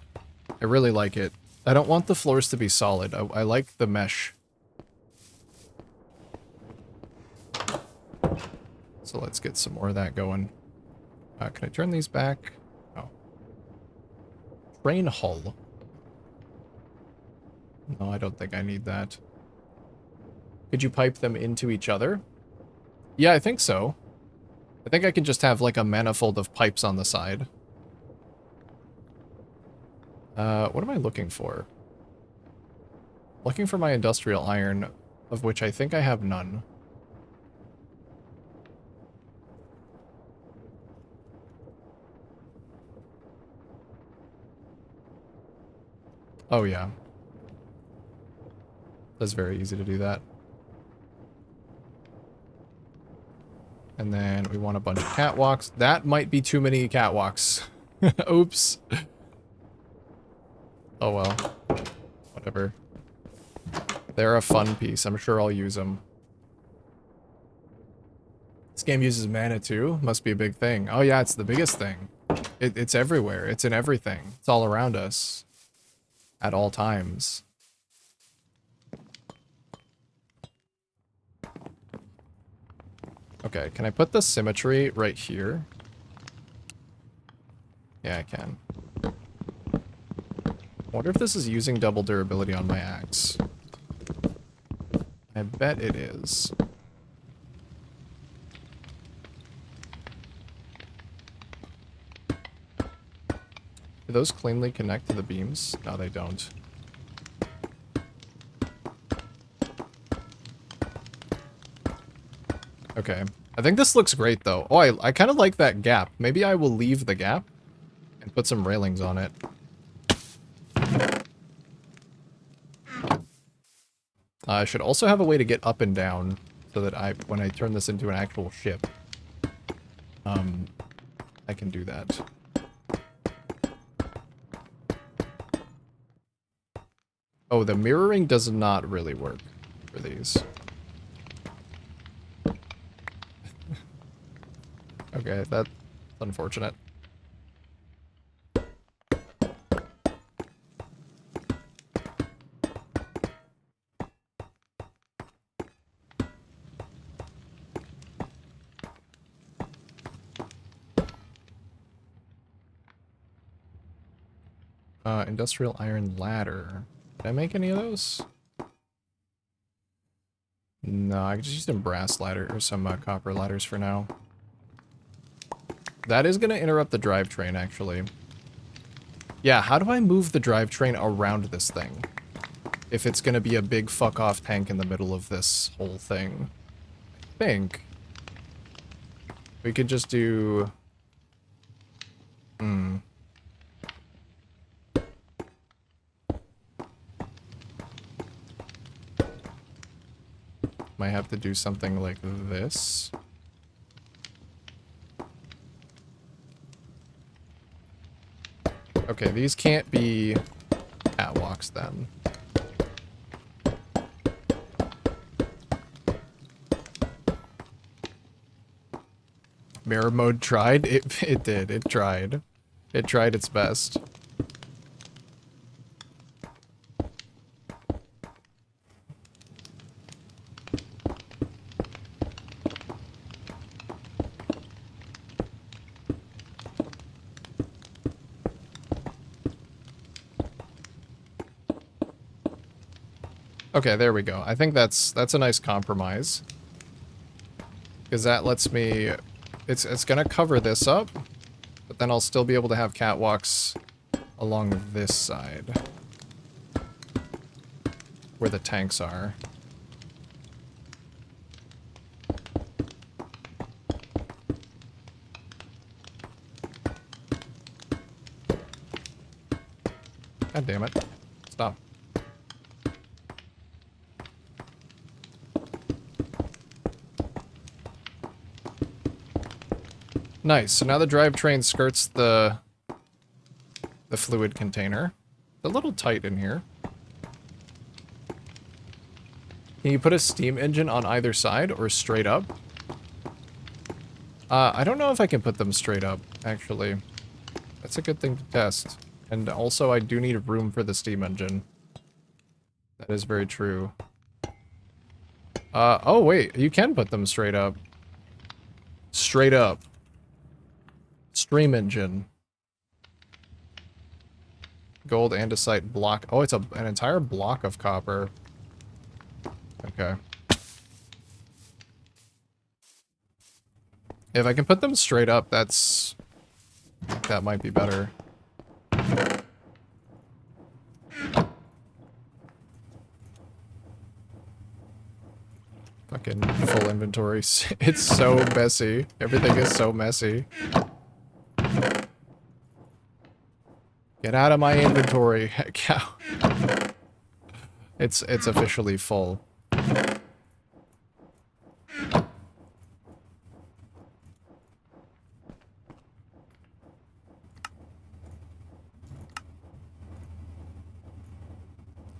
I really like it. I don't want the floors to be solid. I like the mesh. So let's get some more of that going. Can I turn these back? Oh. Train hull. No, I don't think I need that. Could you pipe them into each other? Yeah, I think so. I think I can just have like a manifold of pipes on the side. What am I looking for? Looking for my industrial iron, of which I think I have none. Oh yeah. That's very easy to do that. And then we want a bunch of catwalks. That might be too many catwalks. Oops. Oh well. Whatever. They're a fun piece. I'm sure I'll use them. This game uses mana too? Must be a big thing. Oh yeah, it's the biggest thing. It's everywhere. It's in everything. It's all around us. At all times. Okay, can I put the symmetry right here? Yeah, I can. I wonder if this is using double durability on my axe. I bet it is. Do those cleanly connect to the beams? No, they don't. Okay. I think this looks great, though. Oh, I kind of like that gap. Maybe I will leave the gap and put some railings on it. I should also have a way to get up and down so that when I turn this into an actual ship, I can do that. Oh, the mirroring does not really work for these. Okay, that's unfortunate. Industrial iron ladder. Did I make any of those? No, I just used some brass ladder or some copper ladders for now. That is going to interrupt the drivetrain, actually. Yeah, how do I move the drivetrain around this thing? If it's going to be a big fuck-off tank in the middle of this whole thing. I think We could just do... Might have to do something like this. Okay, these can't be catwalks then. Mirror mode tried? It did. It tried. It tried its best. Okay, there we go. I think that's a nice compromise. Because that lets me... It's gonna cover this up, but then I'll still be able to have catwalks along this side. Where the tanks are. God damn it. Stop. Nice. So now the drivetrain skirts the fluid container. It's a little tight in here. Can you put a steam engine on either side or straight up? I don't know if I can put them straight up, actually. That's a good thing to test. And also, I do need room for the steam engine. That is very true. Oh wait, you can put them straight up. Straight up. Stream engine. Gold andesite block. Oh, it's an entire block of copper. Okay. If I can put them straight up, that might be better. Fucking full inventory. It's so messy. Everything is so messy. Get out of my inventory, cow. It's officially full.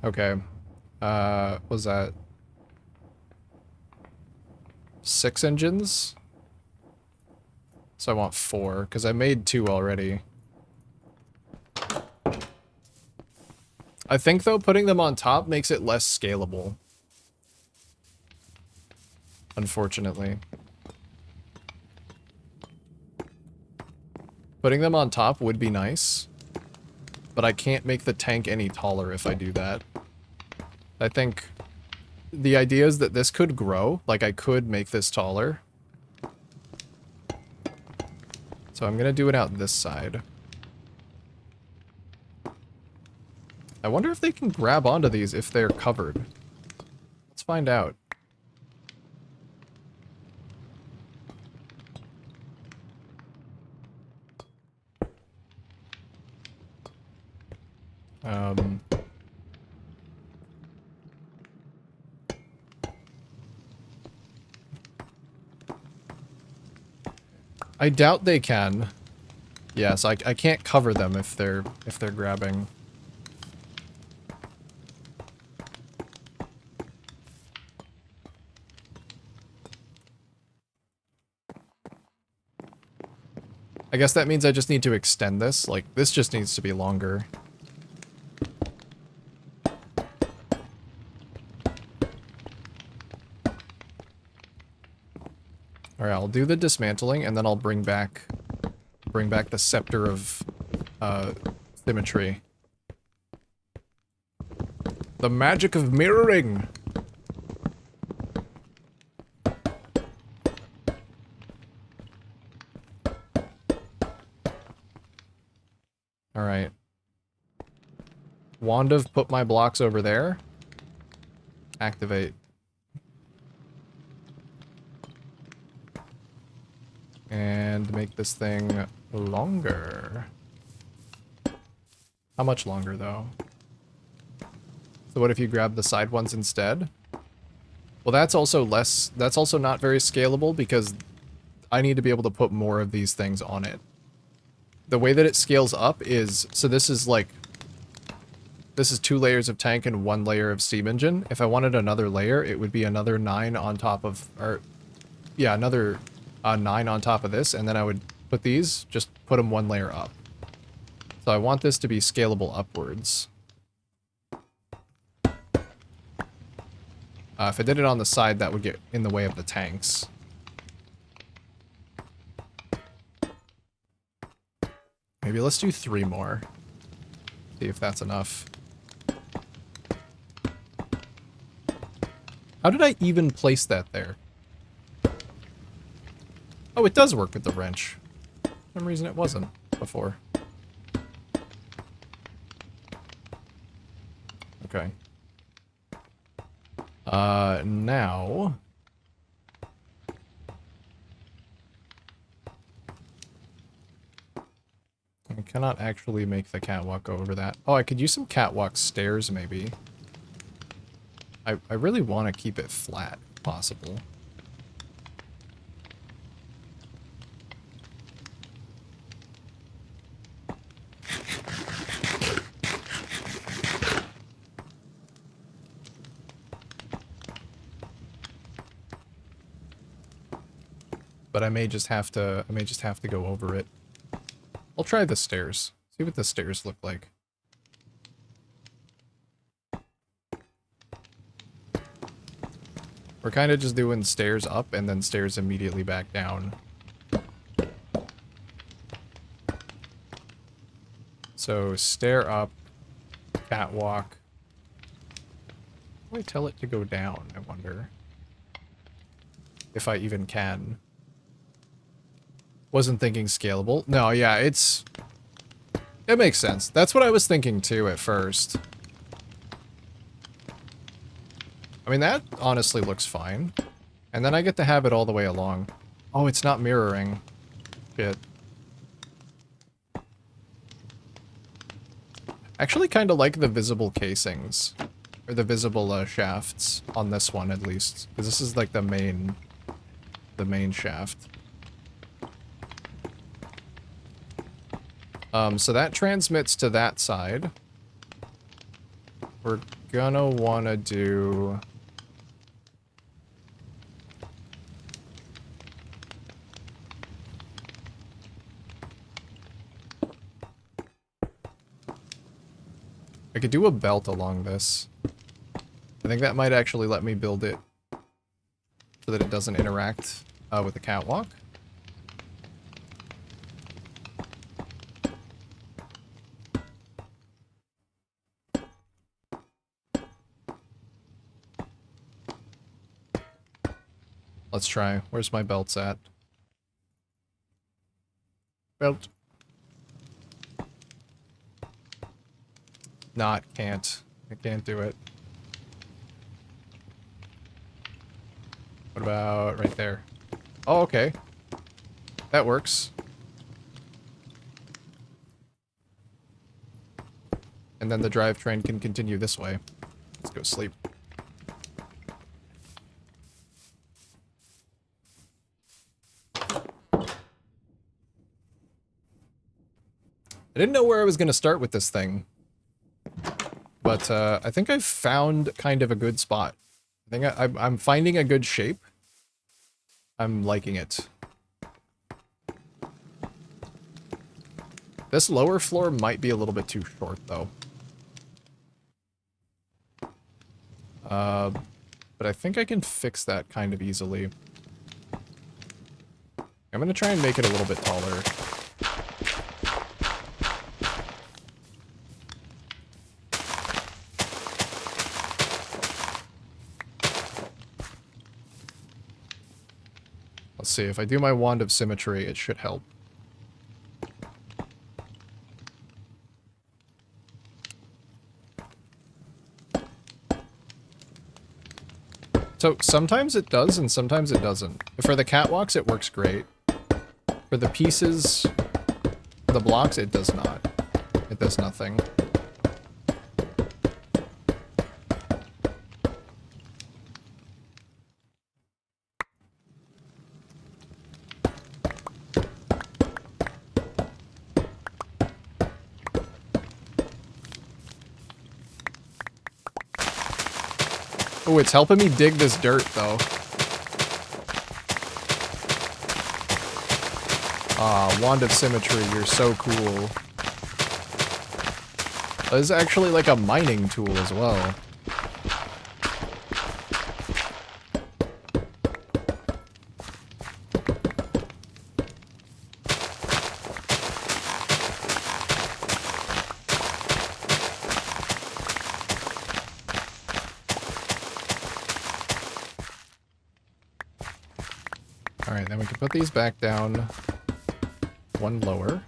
Okay. Was that 6 engines? So I want 4, because I made 2 already. I think, though, putting them on top makes it less scalable. Unfortunately. Putting them on top would be nice, but I can't make the tank any taller if I do that. I think the idea is that this could grow, like I could make this taller. So I'm gonna do it out this side. I wonder if they can grab onto these if they're covered. Let's find out. I doubt they can. Yes, I can't cover them if they're grabbing. I guess that means I just need to extend this. Like, this just needs to be longer. Alright, I'll do the dismantling, and then I'll bring back the scepter of, symmetry. The magic of mirroring! Alright. Wand of put my blocks over there. Activate. And make this thing longer. How much longer, though? So what if you grab the side ones instead? Well, that's also not very scalable because I need to be able to put more of these things on it. The way that it scales up is, so this is 2 layers of tank and 1 layer of steam engine. If I wanted another layer, it would be another 9 on top of, or yeah, another 9 on top of this, and then I would put these, just put them 1 layer up. So I want this to be scalable upwards. If I did it on the side, that would get in the way of the tanks. Maybe let's do 3 more. See if that's enough. How did I even place that there? Oh, it does work with the wrench. For some reason it wasn't before. Okay. Now... I cannot actually make the catwalk go over that. Oh, I could use some catwalk stairs, maybe. I really want to keep it flat, if possible. But I may just have to go over it. I'll try the stairs. See what the stairs look like. We're kind of just doing stairs up and then stairs immediately back down. So stair up, catwalk. How do I tell it to go down, I wonder? If I even can. Wasn't thinking scalable. No, yeah, it makes sense. That's what I was thinking too at first. I mean, that honestly looks fine. And then I get to have it all the way along. Oh, it's not mirroring. Shit. Actually kind of like the visible casings. Or the visible shafts on this one, at least. Because this is like the main shaft. So that transmits to that side. We're gonna wanna do... I could do a belt along this. I think that might actually let me build it so that it doesn't interact with the catwalk. Let's try. Where's my belts at? Belt. Not, can't. I can't do it. What about right there? Oh, okay. That works. And then the drivetrain can continue this way. Let's go sleep. I didn't know where I was going to start with this thing. But I think I've found kind of a good spot. I think I'm finding a good shape. I'm liking it. This lower floor might be a little bit too short, though. But I think I can fix that kind of easily. I'm going to try and make it a little bit taller. Let's see, if I do my Wand of Symmetry, it should help. So sometimes it does and sometimes it doesn't. For the catwalks, it works great. For the pieces, the blocks, it does not. It does nothing. Oh, it's helping me dig this dirt, though. Ah, Wand of Symmetry, you're so cool. This is actually like a mining tool as well. Alright, then we can put these back down one lower.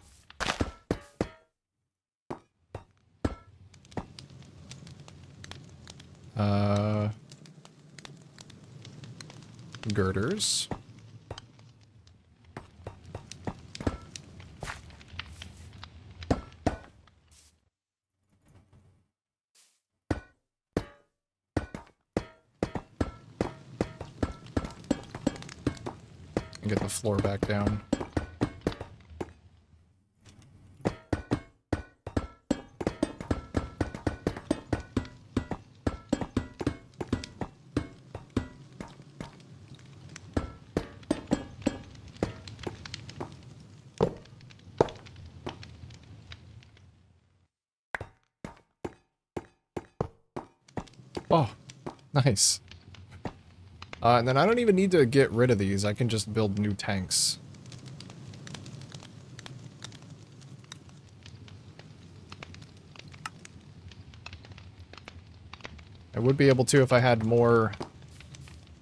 Girders. And get the floor back down. Oh, nice. And then I don't even need to get rid of these. I can just build new tanks. I would be able to if I had more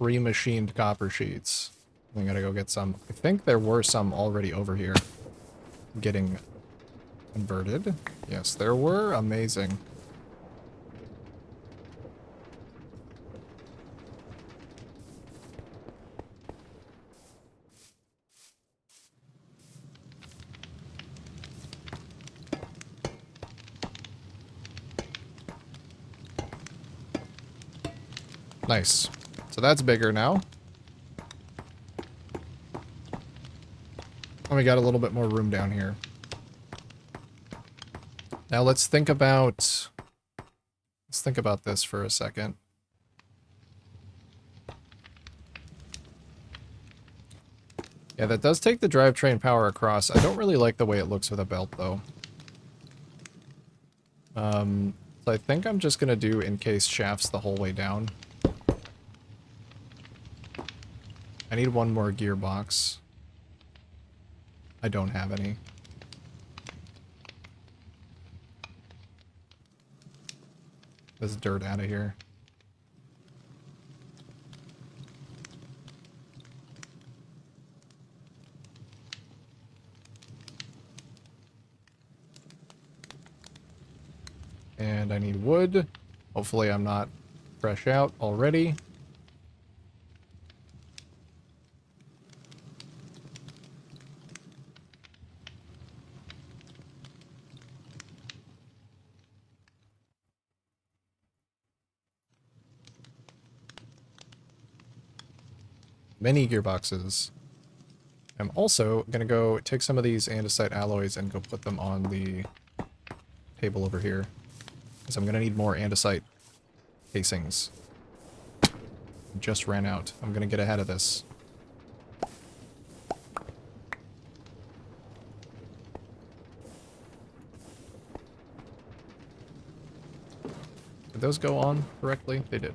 pre-machined copper sheets. I gotta go get some. I think there were some already over here getting converted. Yes, there were. Amazing. Nice. So that's bigger now. And we got a little bit more room down here. Now let's think about this for a second. Yeah, that does take the drivetrain power across. I don't really like the way it looks with a belt, though. So I think I'm just gonna do encased shafts the whole way down. I need one more gearbox. I don't have any. This dirt out of here. And I need wood. Hopefully I'm not fresh out already. Many gearboxes. I'm also gonna go take some of these andesite alloys and go put them on the table over here. Because I'm gonna need more andesite casings. Just ran out. I'm gonna get ahead of this. Did those go on correctly? They did.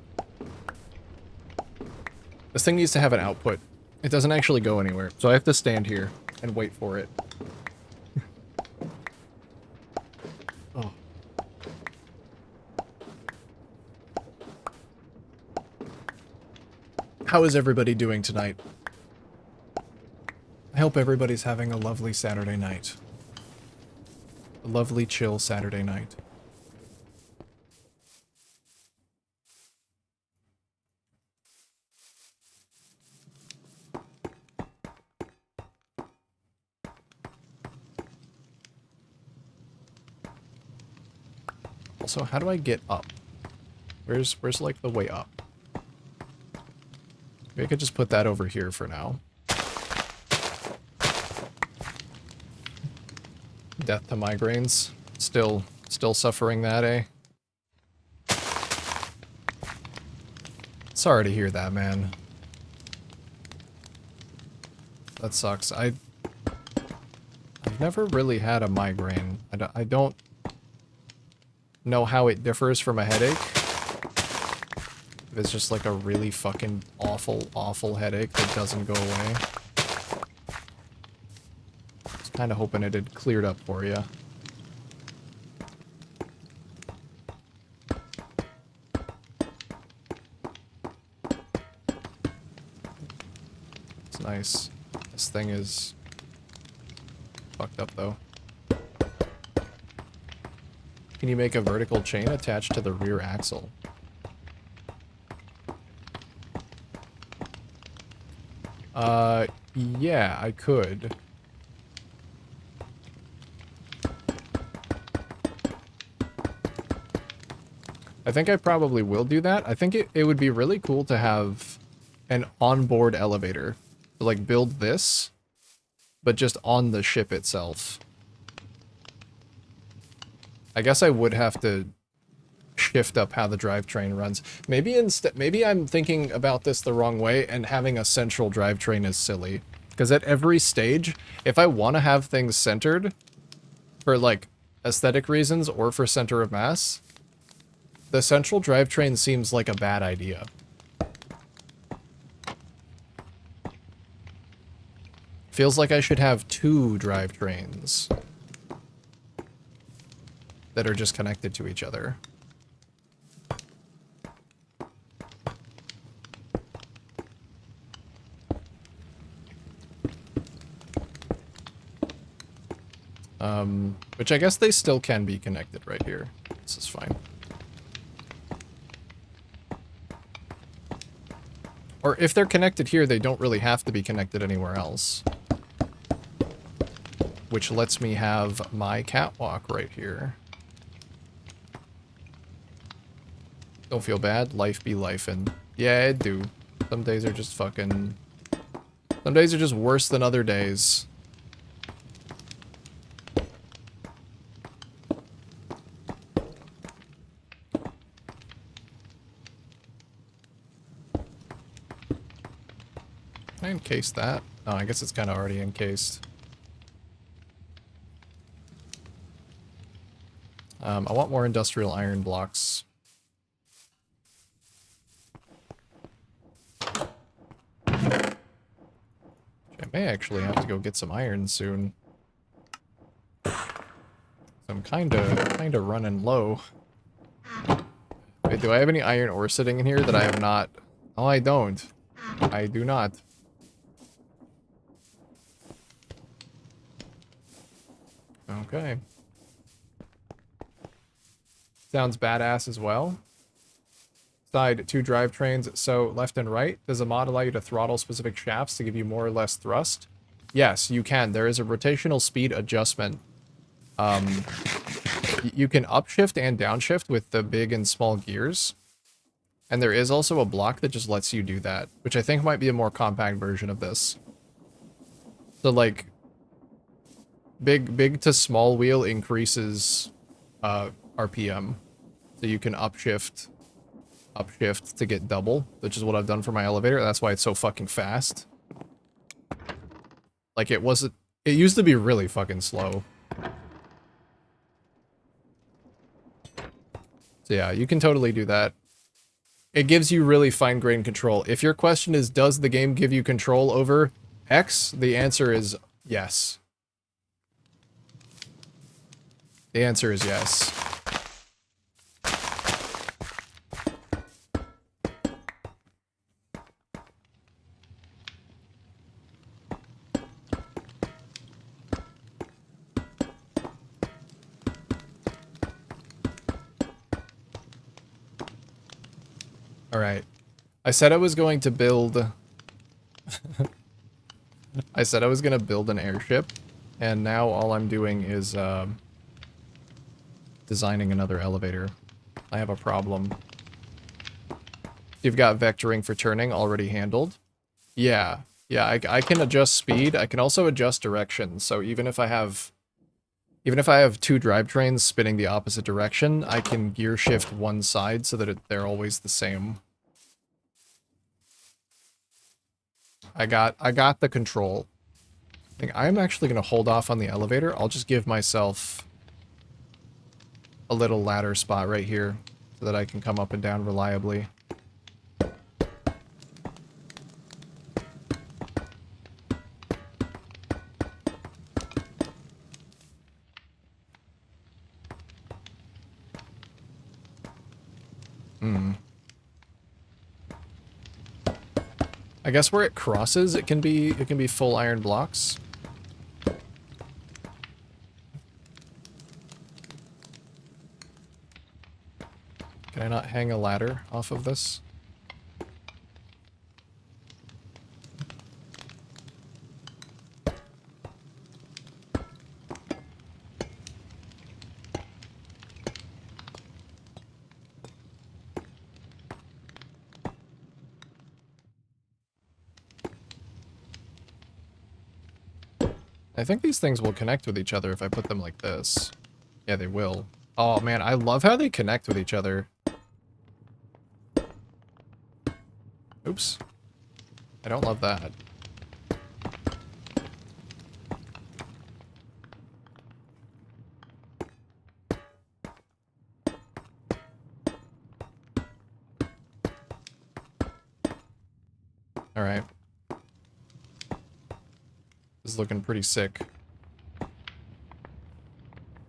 This thing needs to have an output. It doesn't actually go anywhere, so I have to stand here and wait for it. Oh. How is everybody doing tonight? I hope everybody's having a lovely Saturday night. A lovely, chill Saturday night. Also, how do I get up? Where's like the way up? Maybe I could just put that over here for now. Death to migraines. Still suffering that, eh? Sorry to hear that, man. That sucks. I've never really had a migraine. I don't know how it differs from a headache. If it's just like a really fucking awful headache that doesn't go away. I was kind of hoping it had cleared up for you. It's nice. This thing is fucked up though. Can you make a vertical chain attached to the rear axle? Yeah, I could. I think I probably will do that. I think it would be really cool to have an onboard elevator. To, like, build this, but just on the ship itself. I guess I would have to shift up how the drivetrain runs. Maybe I'm thinking about this the wrong way, and having a central drivetrain is silly. Because at every stage, if I want to have things centered for like aesthetic reasons or for center of mass, the central drivetrain seems like a bad idea. Feels like I should have two drivetrains that are just connected to each other. Which I guess they still can be connected right here. This is fine. Or if they're connected here, they don't really have to be connected anywhere else. Which lets me have my catwalk right here. Don't feel bad. Life be life, and yeah, it do. Some days are just fucking... Some days are just worse than other days. Can I encase that? Oh, I guess it's kind of already encased. I want more industrial iron blocks. I may actually have to go get some iron soon. I'm kinda running low. Wait, do I have any iron ore sitting in here that I have not? Oh, I don't. I do not. Okay. Sounds badass as well. Side, two drivetrains, so left and right. Does a mod allow you to throttle specific shafts to give you more or less thrust? Yes, you can. There is a rotational speed adjustment. You can upshift and downshift with the big and small gears. And there is also a block that just lets you do that, which I think might be a more compact version of this. So like, big to small wheel increases RPM. So you can upshift to get double, which is what I've done for my elevator. That's why it's so fucking fast. Like it used to be really fucking slow. So yeah, you can totally do that. It gives you really fine-grained control. If your question is, does the game give you control over X? The answer is yes. The answer is yes. Alright. I said I was going to build... I said I was going to build an airship, and now all I'm doing is, designing another elevator. I have a problem. You've got vectoring for turning already handled. Yeah. Yeah, I can adjust speed. I can also adjust direction. So even if I have two drivetrains spinning the opposite direction, I can gear shift one side so that they're always the same. I got the control. I think I'm actually going to hold off on the elevator. I'll just give myself a little ladder spot right here so that I can come up and down reliably. I guess where it crosses, it can be full iron blocks. Can I not hang a ladder off of this? I think these things will connect with each other if I put them like this. Yeah, they will. Oh man, I love how they connect with each other. Oops. I don't love that. Alright. This is looking pretty sick.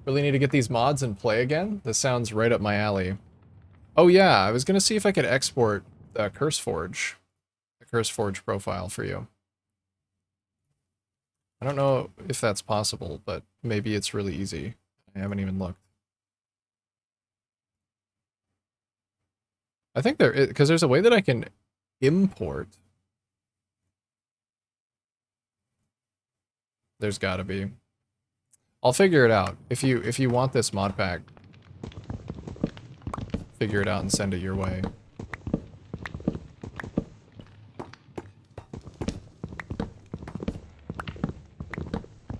Really need to get these mods and play again? This sounds right up my alley. Oh yeah, I was gonna see if I could export the CurseForge. The CurseForge profile for you. I don't know if that's possible, but maybe it's really easy. I haven't even looked. I think there is, because there's a way that I can import. There's gotta be. I'll figure it out. If you want this mod pack, figure it out and send it your way.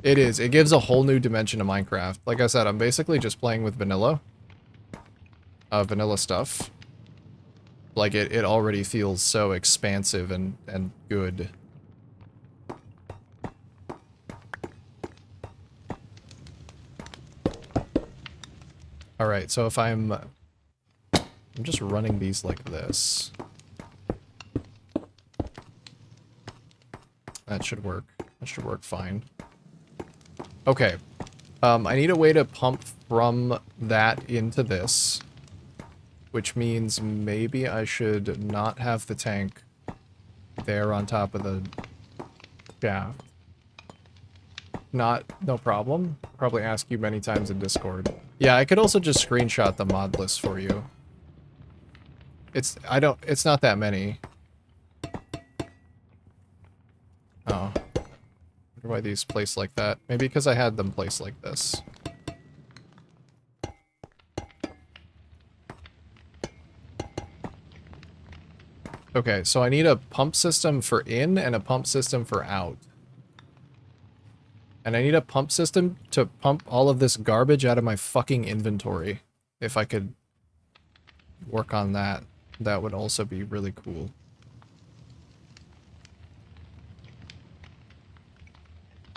It is. It gives a whole new dimension to Minecraft. Like I said, I'm basically just playing with vanilla. Vanilla stuff. Like, it already feels so expansive and good. Alright, so if I'm just running these like this. That should work. That should work fine. Okay. I need a way to pump from that into this. Which means maybe I should not have the tank there on top of the shaft. No problem. Probably ask you many times in Discord. Yeah, I could also just screenshot the mod list for you. It's not that many. Oh. Wonder why these place like that. Maybe because I had them placed like this. Okay, so I need a pump system for in and a pump system for out. And I need a pump system to pump all of this garbage out of my fucking inventory. If I could work on that, that would also be really cool.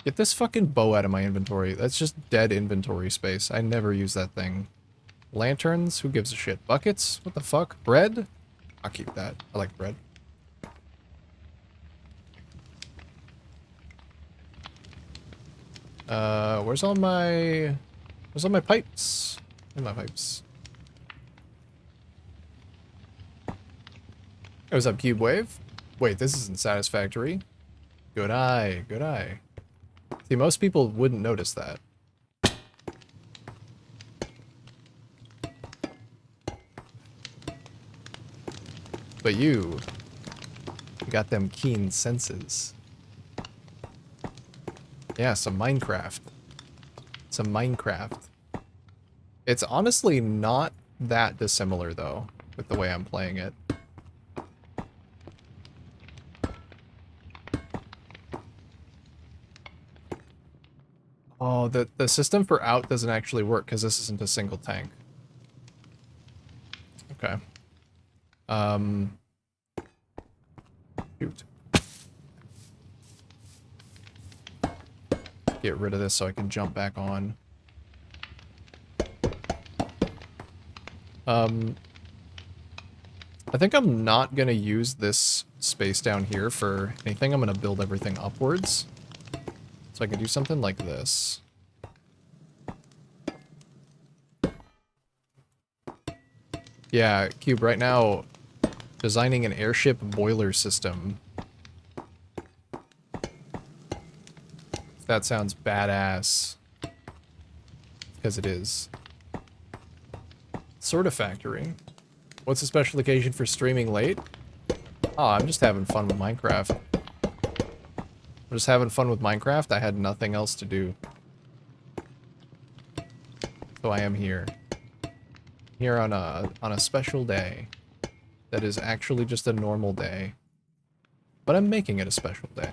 Get this fucking bow out of my inventory. That's just dead inventory space. I never use that thing. Lanterns? Who gives a shit? Buckets? What the fuck? Bread? I'll keep that. I like bread. Where's all my pipes? Where's my pipes? Oh, what's up, Cube Wave? Wait, this isn't satisfactory. Good eye, good eye. See, most people wouldn't notice that. But you got them keen senses. Yeah, some Minecraft. Some Minecraft. It's honestly not that dissimilar, though, with the way I'm playing it. Oh, the system for out doesn't actually work because this isn't a single tank. Okay. Shoot. Get rid of this so I can jump back on. I think I'm not gonna use this space down here for anything. I'm gonna build everything upwards. So I can do something like this. Yeah, Cube, right now, designing an airship boiler system. That sounds badass. Because it is. Sort of factory. What's the special occasion for streaming late? Oh, I'm just having fun with Minecraft. I'm just having fun with Minecraft. I had nothing else to do. So I am here. Here on a special day. That is actually just a normal day. But I'm making it a special day.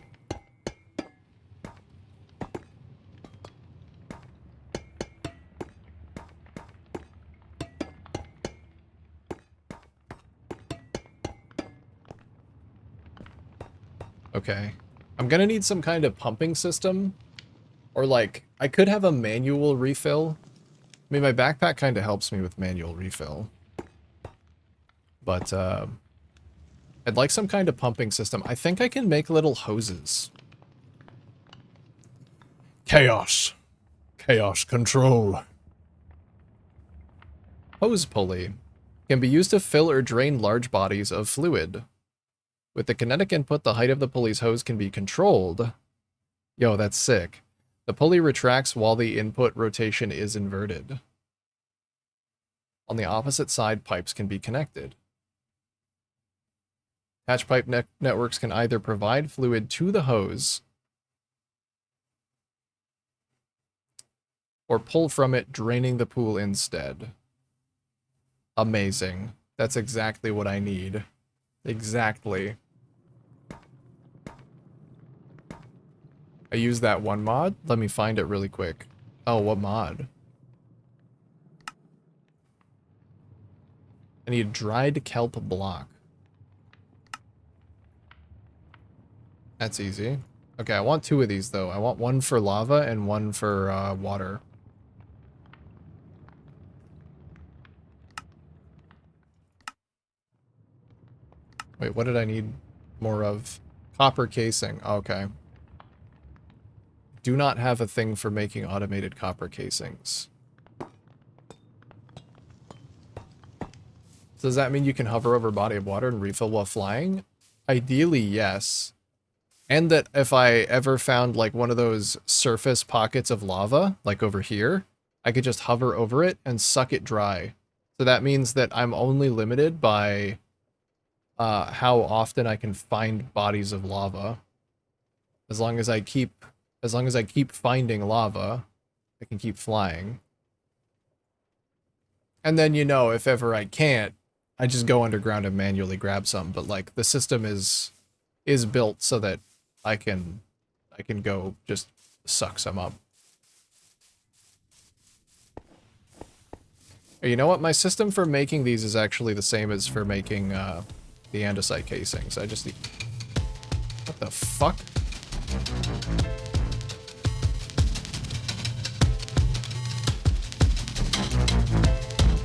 Okay. I'm gonna need some kind of pumping system. Or like, I could have a manual refill. I mean, my backpack kind of helps me with manual refill. But, I'd like some kind of pumping system. I think I can make little hoses. Chaos. Chaos control. Hose pulley. Can be used to fill or drain large bodies of fluid. With the kinetic input, the height of the pulley's hose can be controlled. Yo, that's sick. The pulley retracts while the input rotation is inverted. On the opposite side, pipes can be connected. Hatch pipe networks can either provide fluid to the hose or pull from it, draining the pool instead. Amazing. That's exactly what I need. Exactly. I use that one mod. Let me find it really quick. Oh, what mod? I need dried kelp block. That's easy. Okay, I want two of these, though. I want one for lava and one for water. Wait, what did I need more of? Copper casing. Okay. Do not have a thing for making automated copper casings. Does that mean you can hover over a body of water and refill while flying? Ideally, yes. And that if I ever found like one of those surface pockets of lava, like over here, I could just hover over it and suck it dry. So that means that I'm only limited by how often I can find bodies of lava. As long as I keep finding lava, I can keep flying. And then, you know, if ever I can't, I just go underground and manually grab some. But like the system is built so that I can go just suck some up. You know what? My system for making these is actually the same as for making the andesite casings. I just need... What the fuck?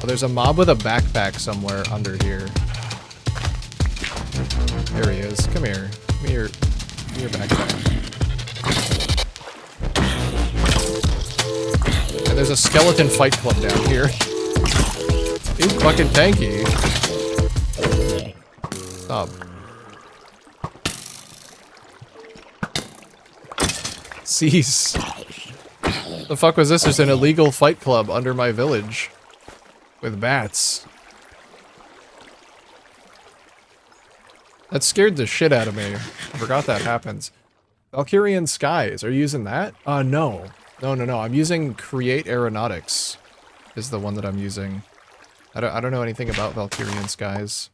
Oh, there's a mob with a backpack somewhere under here. There he is. Come here. Give me your backpack. And there's a skeleton fight club down here. He's fucking tanky. Stop. Cease. The fuck was this? There's an illegal fight club under my village. With bats. That scared the shit out of me. I forgot that happens. Valkyrian Skies. Are you using that? No. No. I'm using Create Aeronautics. is the one that I'm using. I don't know anything about Valkyrian Skies.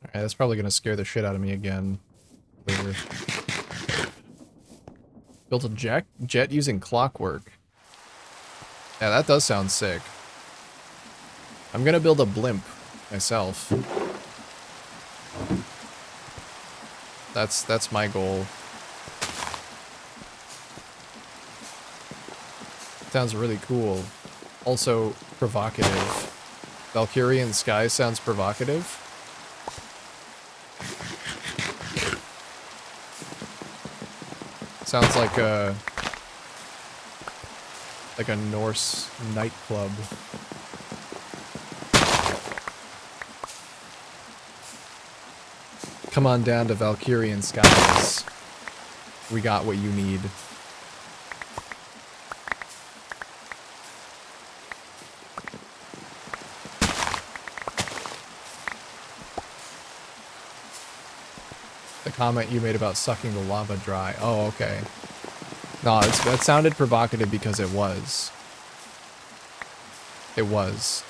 Alright, that's probably gonna scare the shit out of me again. Later. Built a jet using clockwork. Yeah, that does sound sick. I'm gonna build a blimp myself. That's my goal. Sounds really cool. Also provocative. Valkyrian Sky sounds provocative. Sounds like a Norse nightclub. Come on down to Valkyrian Skies. We got what you need. The comment you made about sucking the lava dry. Oh, okay. No, that sounded provocative because it was. It was.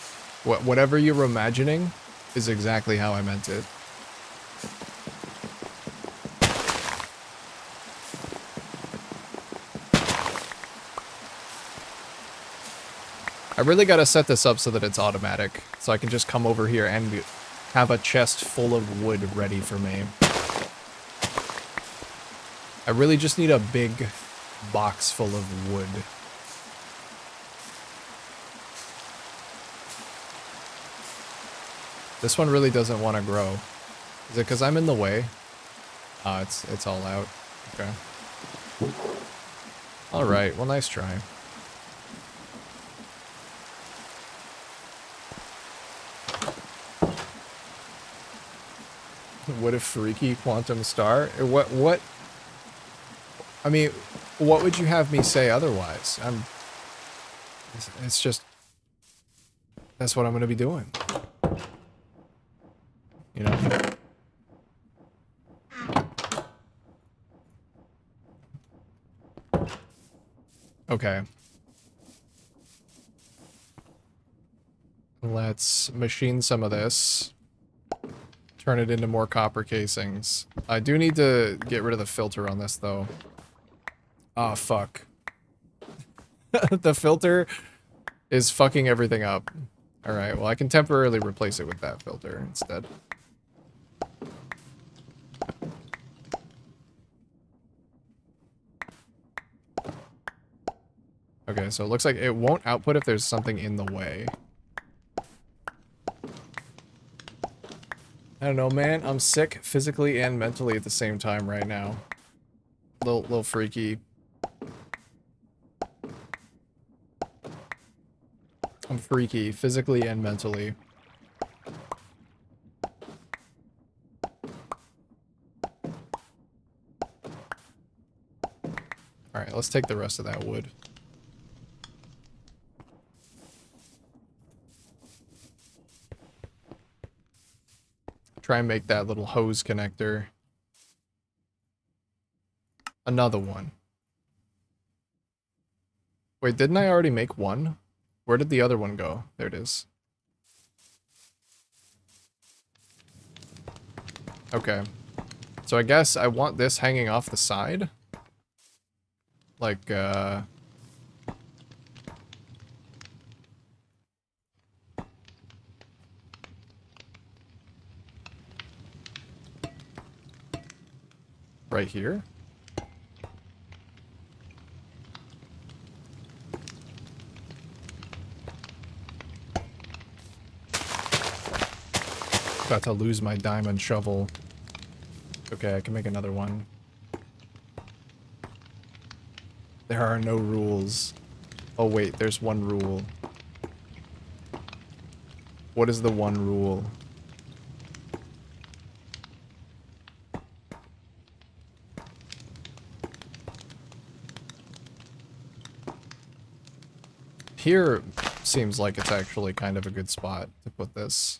Whatever you were imagining is exactly how I meant it. I really gotta set this up so that it's automatic, so I can just come over here and have a chest full of wood ready for me. I really just need a big box full of wood. This one really doesn't want to grow. Is it because I'm in the way? Ah, it's all out. Okay. Alright, well, nice try. What a freaky quantum star? What? I mean, what would you have me say otherwise? It's just... That's what I'm gonna be doing. You know? Okay. Let's machine some of this. Turn it into more copper casings. I do need to get rid of the filter on this, though. Ah, fuck. The filter is fucking everything up. Alright, well, I can temporarily replace it with that filter instead. Okay, so it looks like it won't output if there's something in the way. I don't know, man. I'm sick physically and mentally at the same time right now. Little freaky. I'm freaky, physically and mentally. Alright, let's take the rest of that wood. Try and make that little hose connector. Another one. Wait, didn't I already make one? Where did the other one go? There it is. Okay. So I guess I want this hanging off the side. Like, right here? About to lose my diamond shovel. Okay, I can make another one. There are no rules. Oh wait, there's one rule. What is the one rule? Here seems like it's actually kind of a good spot to put this.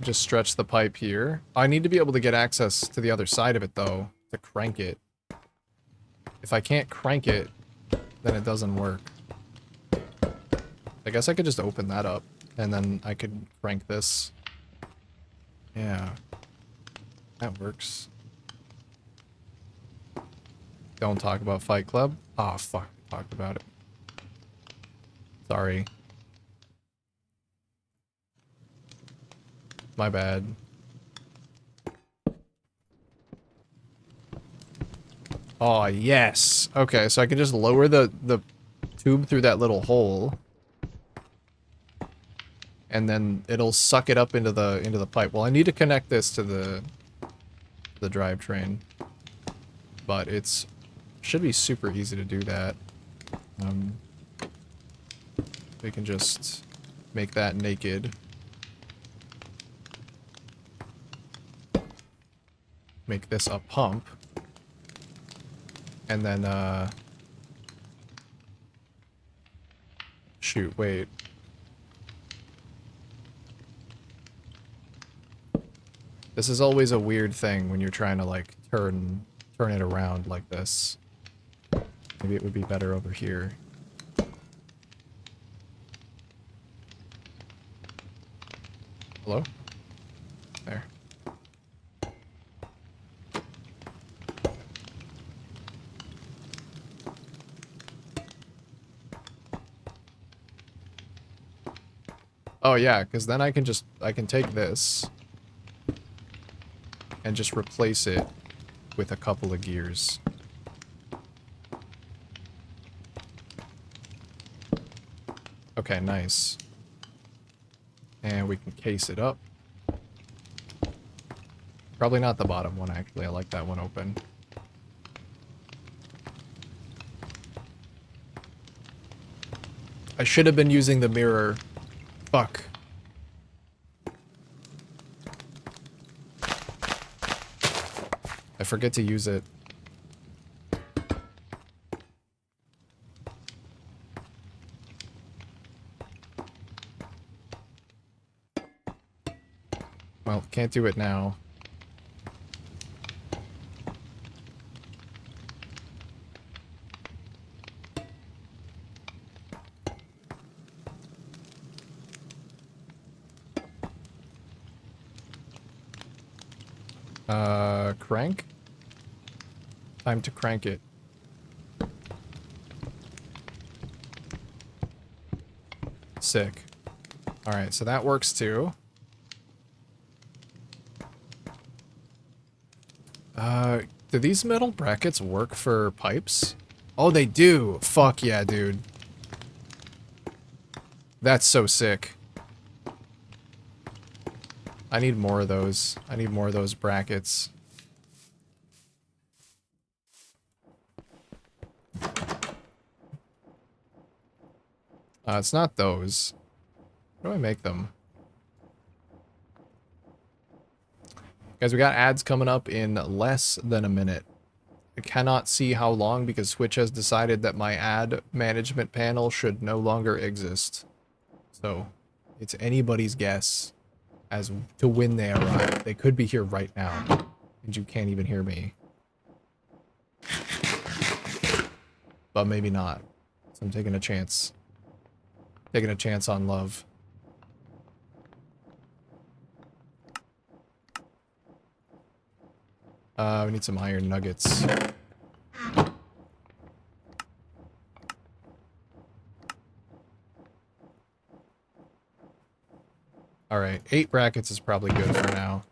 just stretch the pipe here. I need to be able to get access to the other side of it, though, to crank it. If I can't crank it, then it doesn't work. I guess I could just open that up, and then I could crank this. Yeah. That works. Don't talk about Fight Club. Oh, fuck. I talked about it. Sorry. My bad. Oh, yes. Okay, so I can just lower the tube through that little hole. And then it'll suck it up into the pipe. Well, I need to connect this to the drivetrain. But it's should be super easy to do that. We can just make that naked. Make this a pump. And then, shoot, wait. This is always a weird thing when you're trying to, like, turn it around like this. Maybe it would be better over here. Hello? There. Oh yeah, because then I can take this and just replace it with a couple of gears. Okay, nice. And we can case it up. Probably not the bottom one, actually. I like that one open. I should have been using the mirror. Fuck. I forget to use it. Well, can't do it now. Crank? Time to crank it. Sick. Alright, so that works too. Do these metal brackets work for pipes? Oh, they do! Fuck yeah, dude. That's so sick. I need more of those. I need more of those brackets. It's not those. How do I make them? Guys, we got ads coming up in less than a minute. I cannot see how long because Twitch has decided that my ad management panel should no longer exist. So, it's anybody's guess as to when they arrive. They could be here right now, and you can't even hear me. But maybe not. So I'm taking a chance. Taking a chance on love. We need some iron nuggets. Alright, 8 brackets is probably good for now.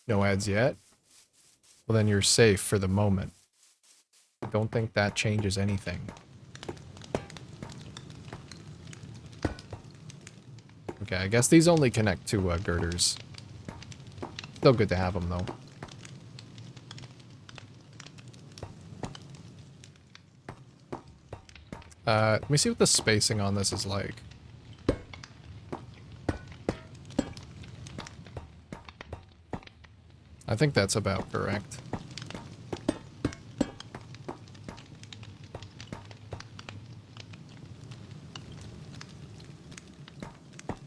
No ads yet? Well, then you're safe for the moment. I don't think that changes anything. Okay, I guess these only connect to girders. Still good to have them, though. Let me see what the spacing on this is like. I think that's about correct.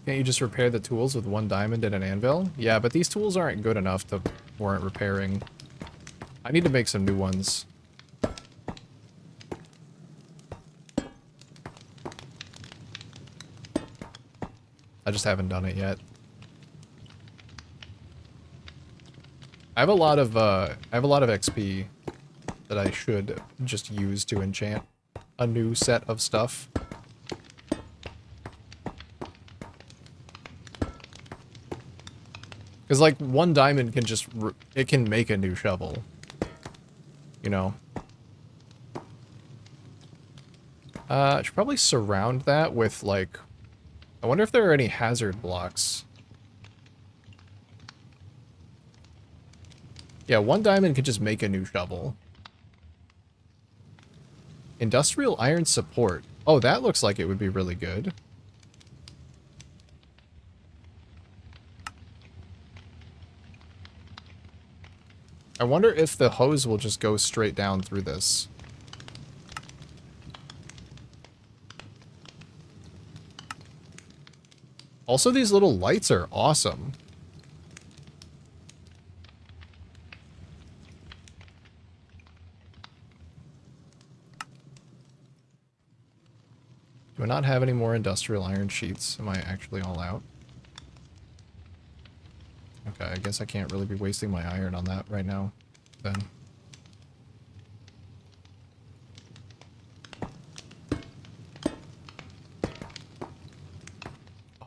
Can't you just repair the tools with 1 diamond and an anvil? Yeah, but these tools aren't good enough to warrant repairing. I need to make some new ones. I just haven't done it yet. I have a lot of XP that I should just use to enchant a new set of stuff. Because, like, 1 diamond can just... it can make a new shovel. You know? I should probably surround that with, like... I wonder if there are any hazard blocks. Yeah, 1 diamond could just make a new shovel. Industrial iron support. Oh, that looks like it would be really good. I wonder if the hose will just go straight down through this. Also, these little lights are awesome. Do I not have any more industrial iron sheets? Am I actually all out? Okay, I guess I can't really be wasting my iron on that right now, then.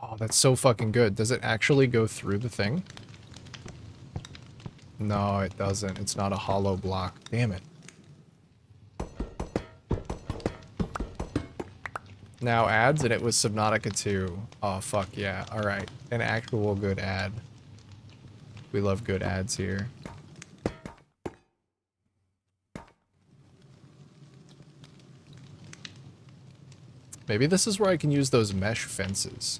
Oh, that's so fucking good. Does it actually go through the thing? No, it doesn't. It's not a hollow block. Damn it. Now ads, and it was Subnautica 2. Oh, fuck yeah. Alright. An actual good ad. We love good ads here. Maybe this is where I can use those mesh fences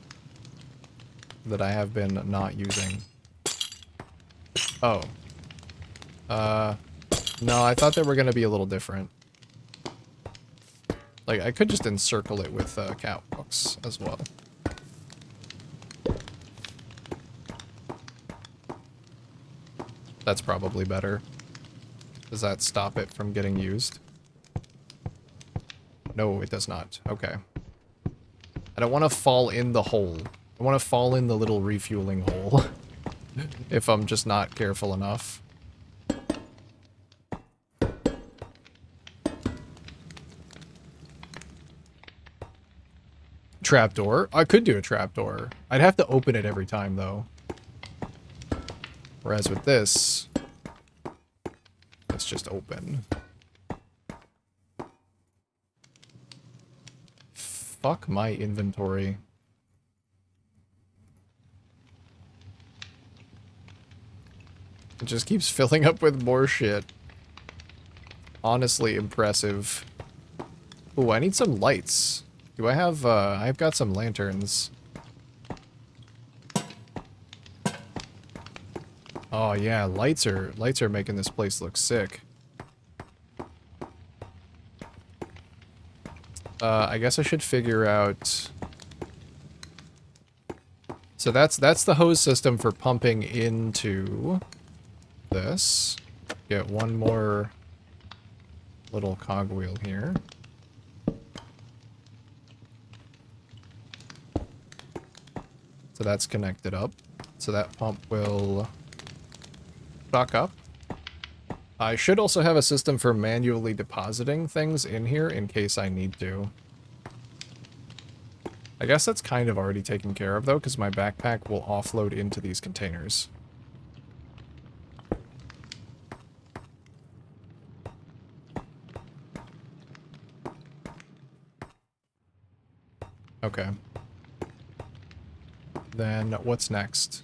that I have been not using. Oh. No, I thought they were gonna be a little different. Like, I could just encircle it with catwalks as well. That's probably better. Does that stop it from getting used? No, it does not. Okay. I don't want to fall in the hole. I want to fall in the little refueling hole. If I'm just not careful enough. Trapdoor? I could do a trapdoor. I'd have to open it every time, though. Whereas with this, it's just open. Fuck my inventory. It just keeps filling up with more shit. Honestly impressive. Ooh, I need some lights. Do I have, I've got some lanterns. Oh yeah, lights are making this place look sick. I guess I should figure out... So that's the hose system for pumping into this. Get one more little cogwheel here. So that's connected up. So that pump will suck up. I should also have a system for manually depositing things in here in case I need to. I guess that's kind of already taken care of though, because my backpack will offload into these containers. Okay. Then what's next?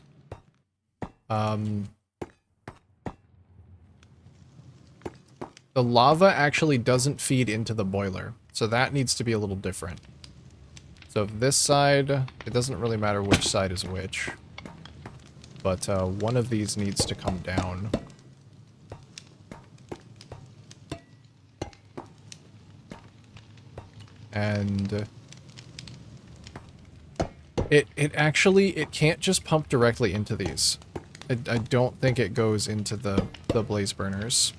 The lava actually doesn't feed into the boiler, so that needs to be a little different. So this side, it doesn't really matter which side is which, but one of these needs to come down. And It actually, it can't just pump directly into these. I don't think it goes into the blaze burners.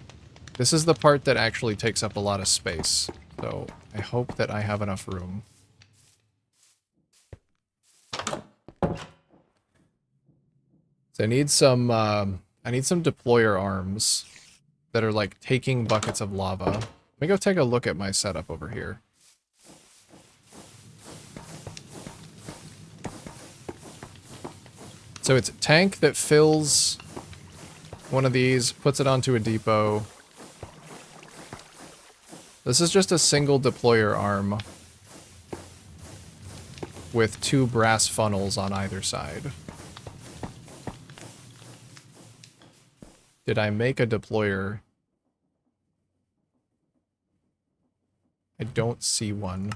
This is the part that actually takes up a lot of space. So I hope that I have enough room. So I need some deployer arms that are like taking buckets of lava. Let me go take a look at my setup over here. So it's a tank that fills one of these, puts it onto a depot. This is just a single deployer arm with 2 brass funnels on either side. Did I make a deployer? I don't see one.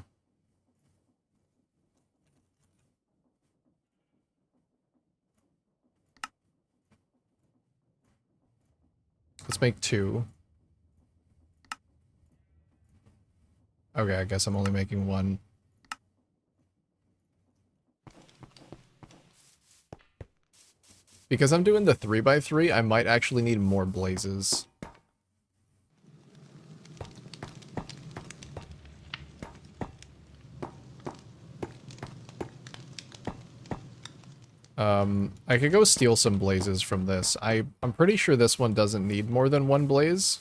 Let's make 2. Okay, I guess I'm only making 1. Because I'm doing the 3x3, I might actually need more blazes. I could go steal some blazes from this. I'm pretty sure this one doesn't need more than 1 blaze.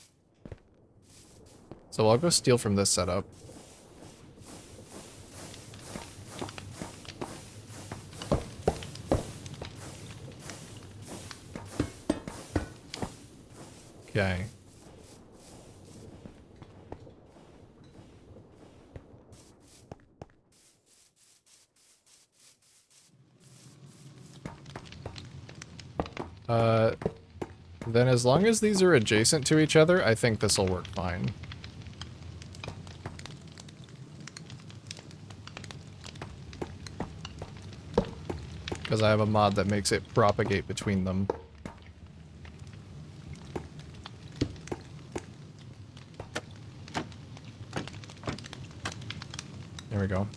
So I'll go steal from this setup. Okay. Then as long as these are adjacent to each other, I think this will work fine. Because I have a mod that makes it propagate between them. There we go.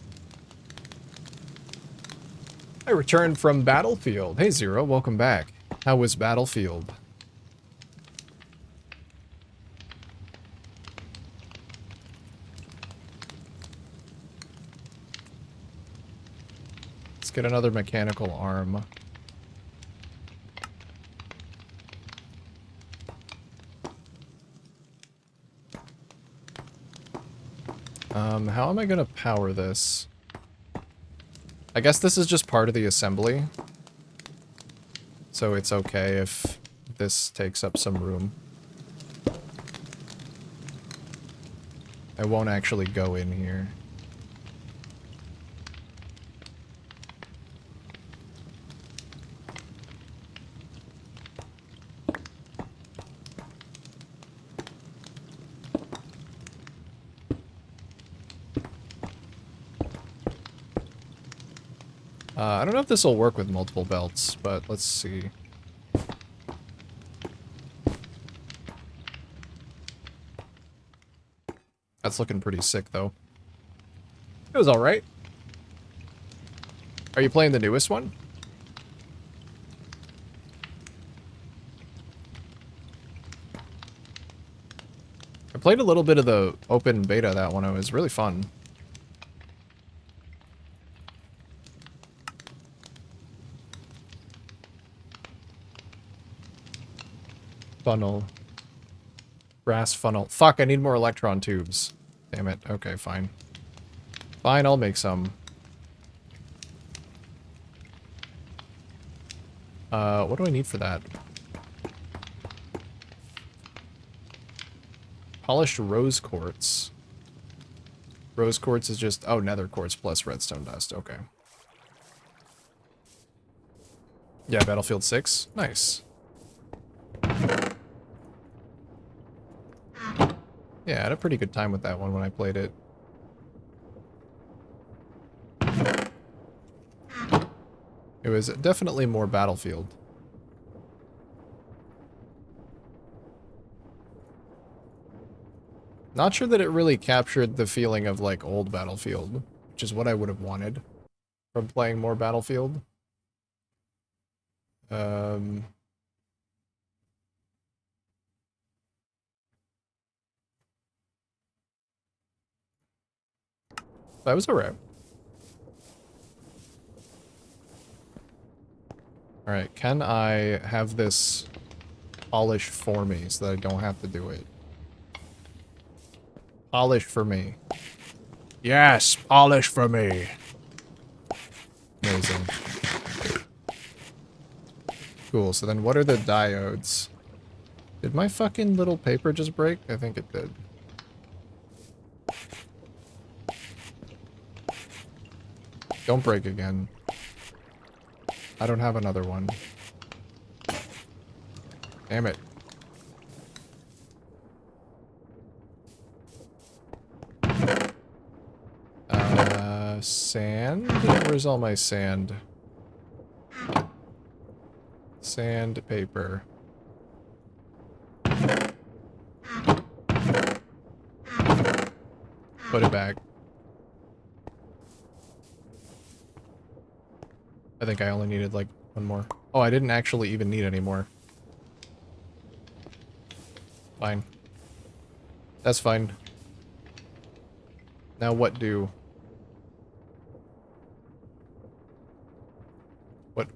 I returned from Battlefield. Hey Zero, welcome back. How was Battlefield? Let's get another mechanical arm. How am I gonna power this? I guess this is just part of the assembly. So it's okay if this takes up some room. I won't actually go in here. I don't know if this will work with multiple belts, but let's see. That's looking pretty sick, though. It was alright. Are you playing the newest one? I played a little bit of the open beta of that one. It was really fun. Funnel. Brass funnel. Fuck, I need more electron tubes. Damn it. Okay, fine. Fine, I'll make some. What do I need for that? Polished rose quartz. Rose quartz is just... Oh, nether quartz plus redstone dust. Okay. Yeah, Battlefield 6. Nice. Yeah, I had a pretty good time with that one when I played it. It was definitely more Battlefield. Not sure that it really captured the feeling of, like, old Battlefield, which is what I would have wanted. from playing more Battlefield. That was alright. Alright, can I have this polish for me so that I don't have to do it? Polish for me. Yes, polish for me. Amazing. Cool, so then what are the diodes? Did my fucking little paper just break? I think it did. Don't break again. I don't have another one. Damn it. Sand? Where's all my sand? Sandpaper. Put it back. I think I only needed like one more. Oh, I didn't actually even need any more. Fine. That's fine. Now what do?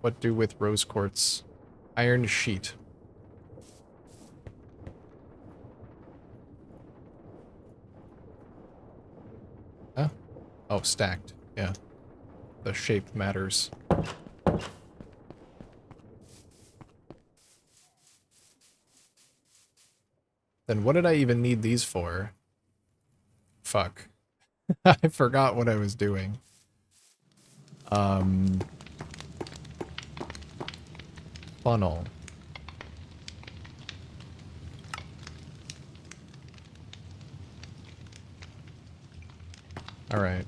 What do with rose quartz? Iron sheet. Huh? Oh, stacked. Yeah. The shape matters. Then what did I even need these for? Fuck. I forgot what I was doing. Funnel. Alright.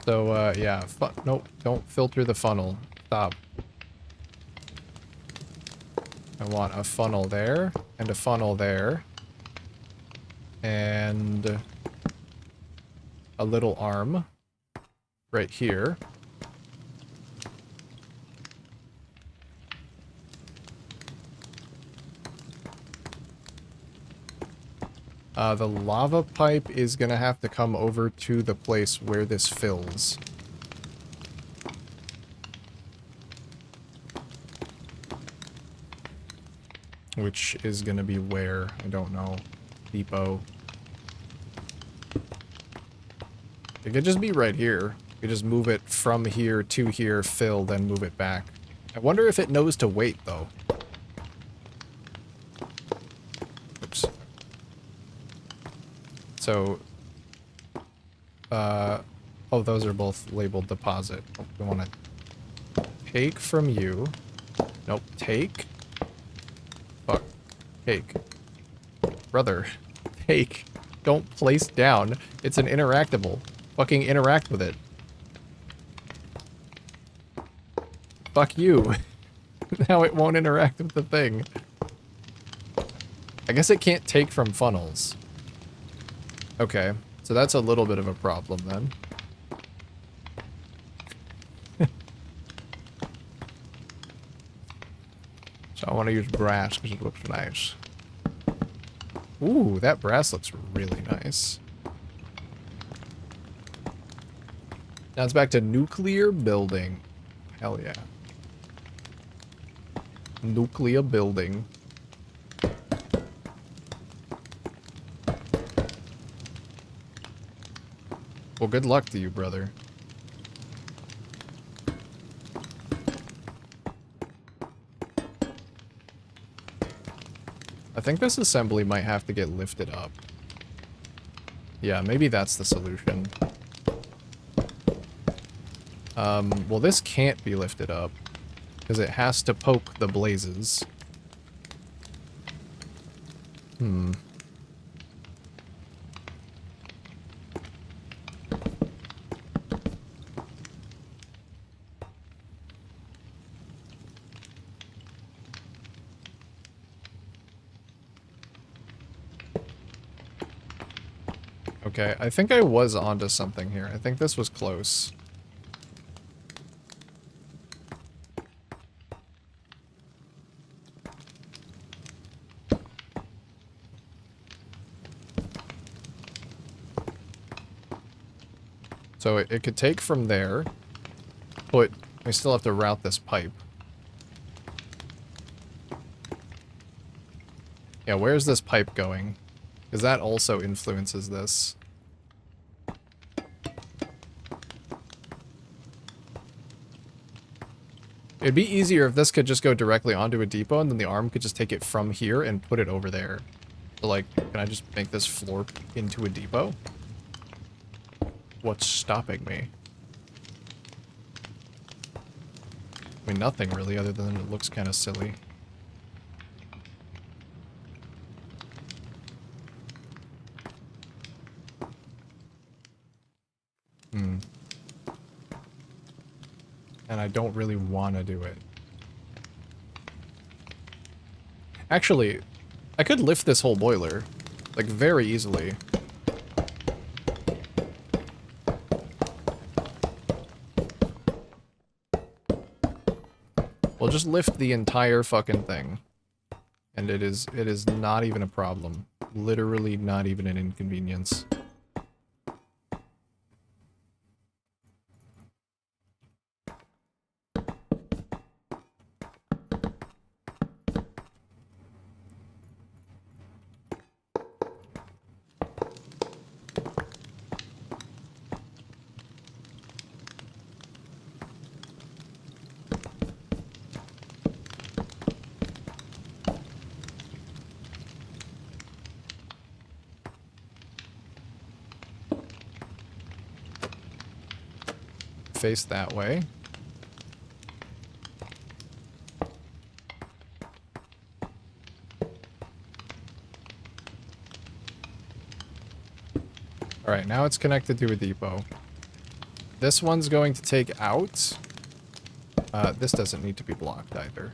So, yeah. Nope. Don't filter the funnel. Stop. I want a funnel there, and a funnel there. And a little arm right here. The lava pipe is gonna have to come over to the place where this fills. Which is gonna be where? I don't know. Depot. It could just be right here. You could just move it from here to here, fill, then move it back. I wonder if it knows to wait, though. Oops. So, oh, those are both labeled deposit. We want to take from you. Nope, take. Fuck. Take. Brother. Take. Don't place down. It's an interactable. Fucking interact with it. Fuck you. Now it won't interact with the thing. I guess it can't take from funnels. Okay, so that's a little bit of a problem then. So I want to use brass because it looks nice. Ooh, that brass looks really nice. Now it's back to nuclear building. Hell yeah. Nuclear building. Well, good luck to you, brother. I think this assembly might have to get lifted up. Yeah, maybe that's the solution. Well, this can't be lifted up, because it has to poke the blazes. Okay, I think I was onto something here. I think this was close. So it could take from there, but we still have to route this pipe. Yeah, where's this pipe going? Because that also influences this. It'd be easier if this could just go directly onto a depot, and then the arm could just take it from here and put it over there. So, like, can I just make this floor into a depot? What's stopping me? I mean, nothing really, other than it looks kind of silly. Hmm. And I don't really want to do it. Actually, I could lift this whole boiler, like, very easily. We'll just lift the entire fucking thing. And it is not even a problem. Literally not even an inconvenience. Face that way. Alright, now it's connected to a depot. This one's going to take out. This doesn't need to be blocked either.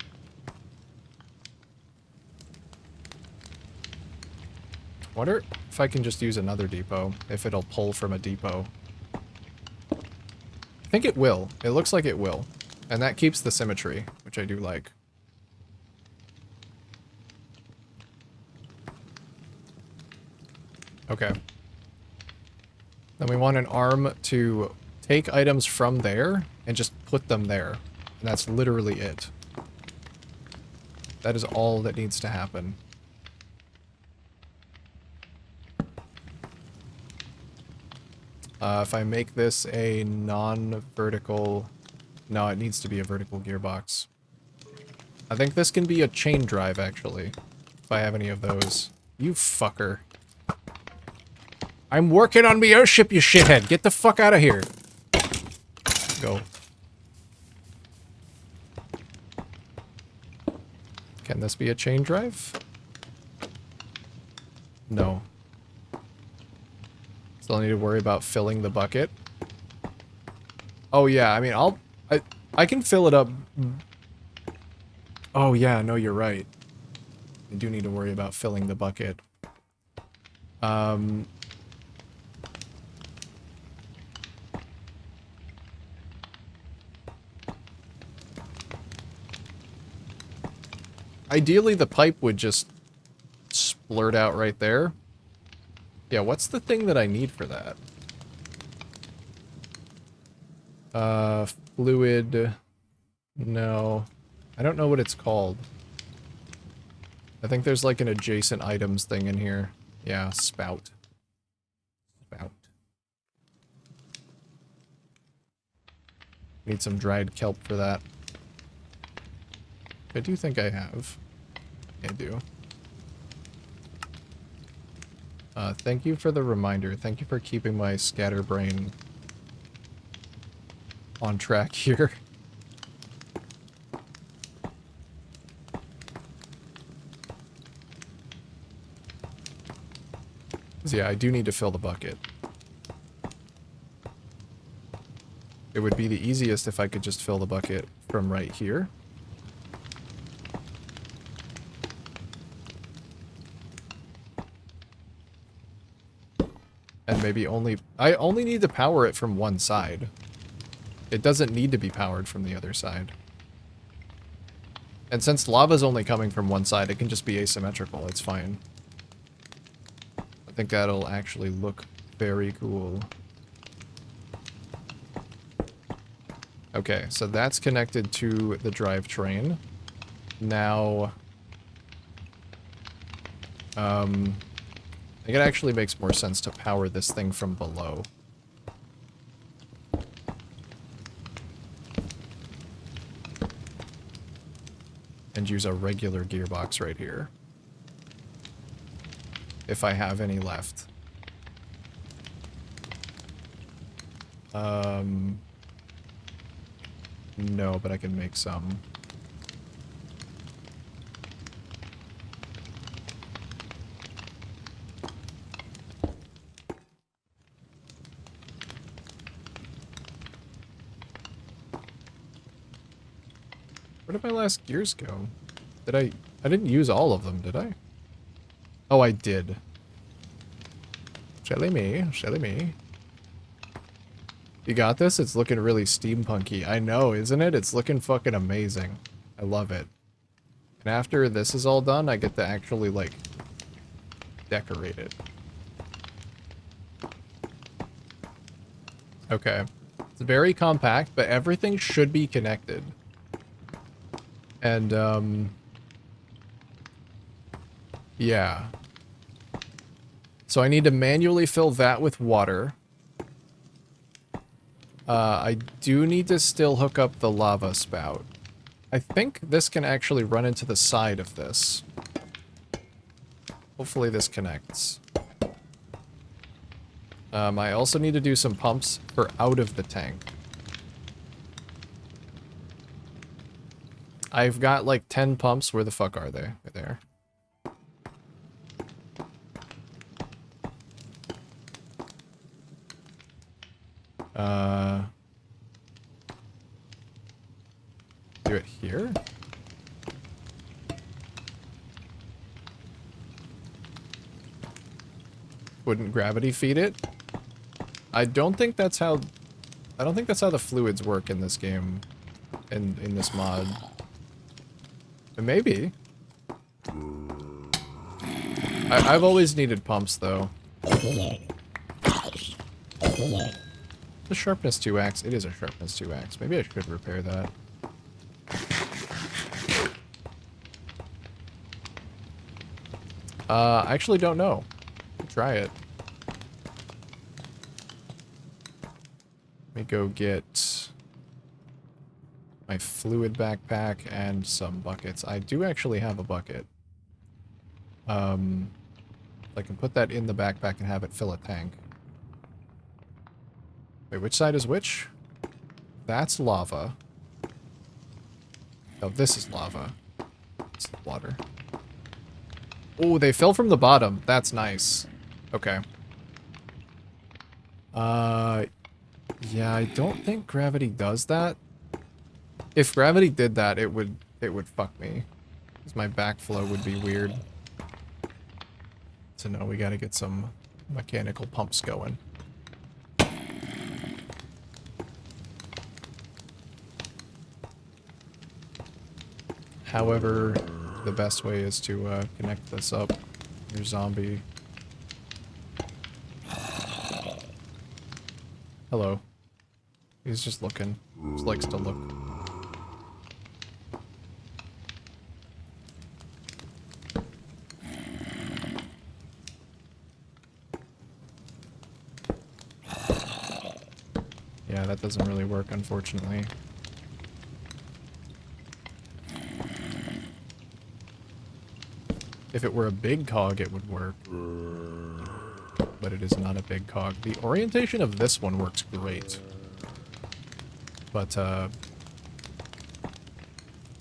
Wonder if I can just use another depot, if it'll pull from a depot. I think it will. It looks like it will. And that keeps the symmetry, which I do like. Okay. Then we want an arm to take items from there and just put them there. And that's literally it. That is all that needs to happen. If I make this a non-vertical... No, it needs to be a vertical gearbox. I think this can be a chain drive, actually. If I have any of those. You fucker. I'm working on my airship, you shithead! Get the fuck out of here! Go. Can this be a chain drive? No. Still need to worry about filling the bucket. Oh yeah, I mean, I can fill it up. Oh yeah, no, you're right. I do need to worry about filling the bucket. Ideally, the pipe would just splurt out right there. Yeah, what's the thing that I need for that? Fluid... No. I don't know what it's called. I think there's like an adjacent items thing in here. Yeah, spout. Spout. Need some dried kelp for that. I do think I have. I do. Thank you for the reminder. Thank you for keeping my scatterbrain on track here. So yeah, I do need to fill the bucket. It would be the easiest if I could just fill the bucket from right here. And maybe I only need to power it from one side. It doesn't need to be powered from the other side. And since lava's only coming from one side, it can just be asymmetrical. It's fine. I think that'll actually look very cool. Okay, so that's connected to the drivetrain. Now, I think it actually makes more sense to power this thing from below. And use a regular gearbox right here. If I have any left. No, but I can make some. Where did my last gears go? Did I didn't use all of them, did I? Oh, I did. Shelly me, Shelly me. You got this? It's looking really steampunky. I know, isn't it? It's looking fucking amazing. I love it. And after this is all done, I get to actually, like, decorate it. Okay. It's very compact, but everything should be connected. And, yeah. So I need to manually fill that with water. I do need to still hook up the lava spout. I think this can actually run into the side of this. Hopefully this connects. I also need to do some pumps for out of the tank. I've got like 10 pumps. Where the fuck are they? They're there. Do it here? Wouldn't gravity feed it? I don't think that's how the fluids work in this game. In this mod. But maybe. I've always needed pumps though. The sharpness 2x. It is a sharpness 2x. Maybe I should repair that. I actually don't know. Try it. Let me go get my fluid backpack and some buckets. I do actually have a bucket. I can put that in the backpack and have it fill a tank. Wait, which side is which? That's lava. Oh, this is lava. It's water. Oh, they fell from the bottom. That's nice. Okay. Yeah, I don't think gravity does that. If gravity did that, it would fuck me. Because my backflow would be weird. So no, we gotta get some mechanical pumps going. However, the best way is to connect this up. Your zombie. Hello. He's just looking. Just likes to look. Yeah, that doesn't really work, unfortunately. If it were a big cog, it would work. But it is not a big cog. The orientation of this one works great. But, so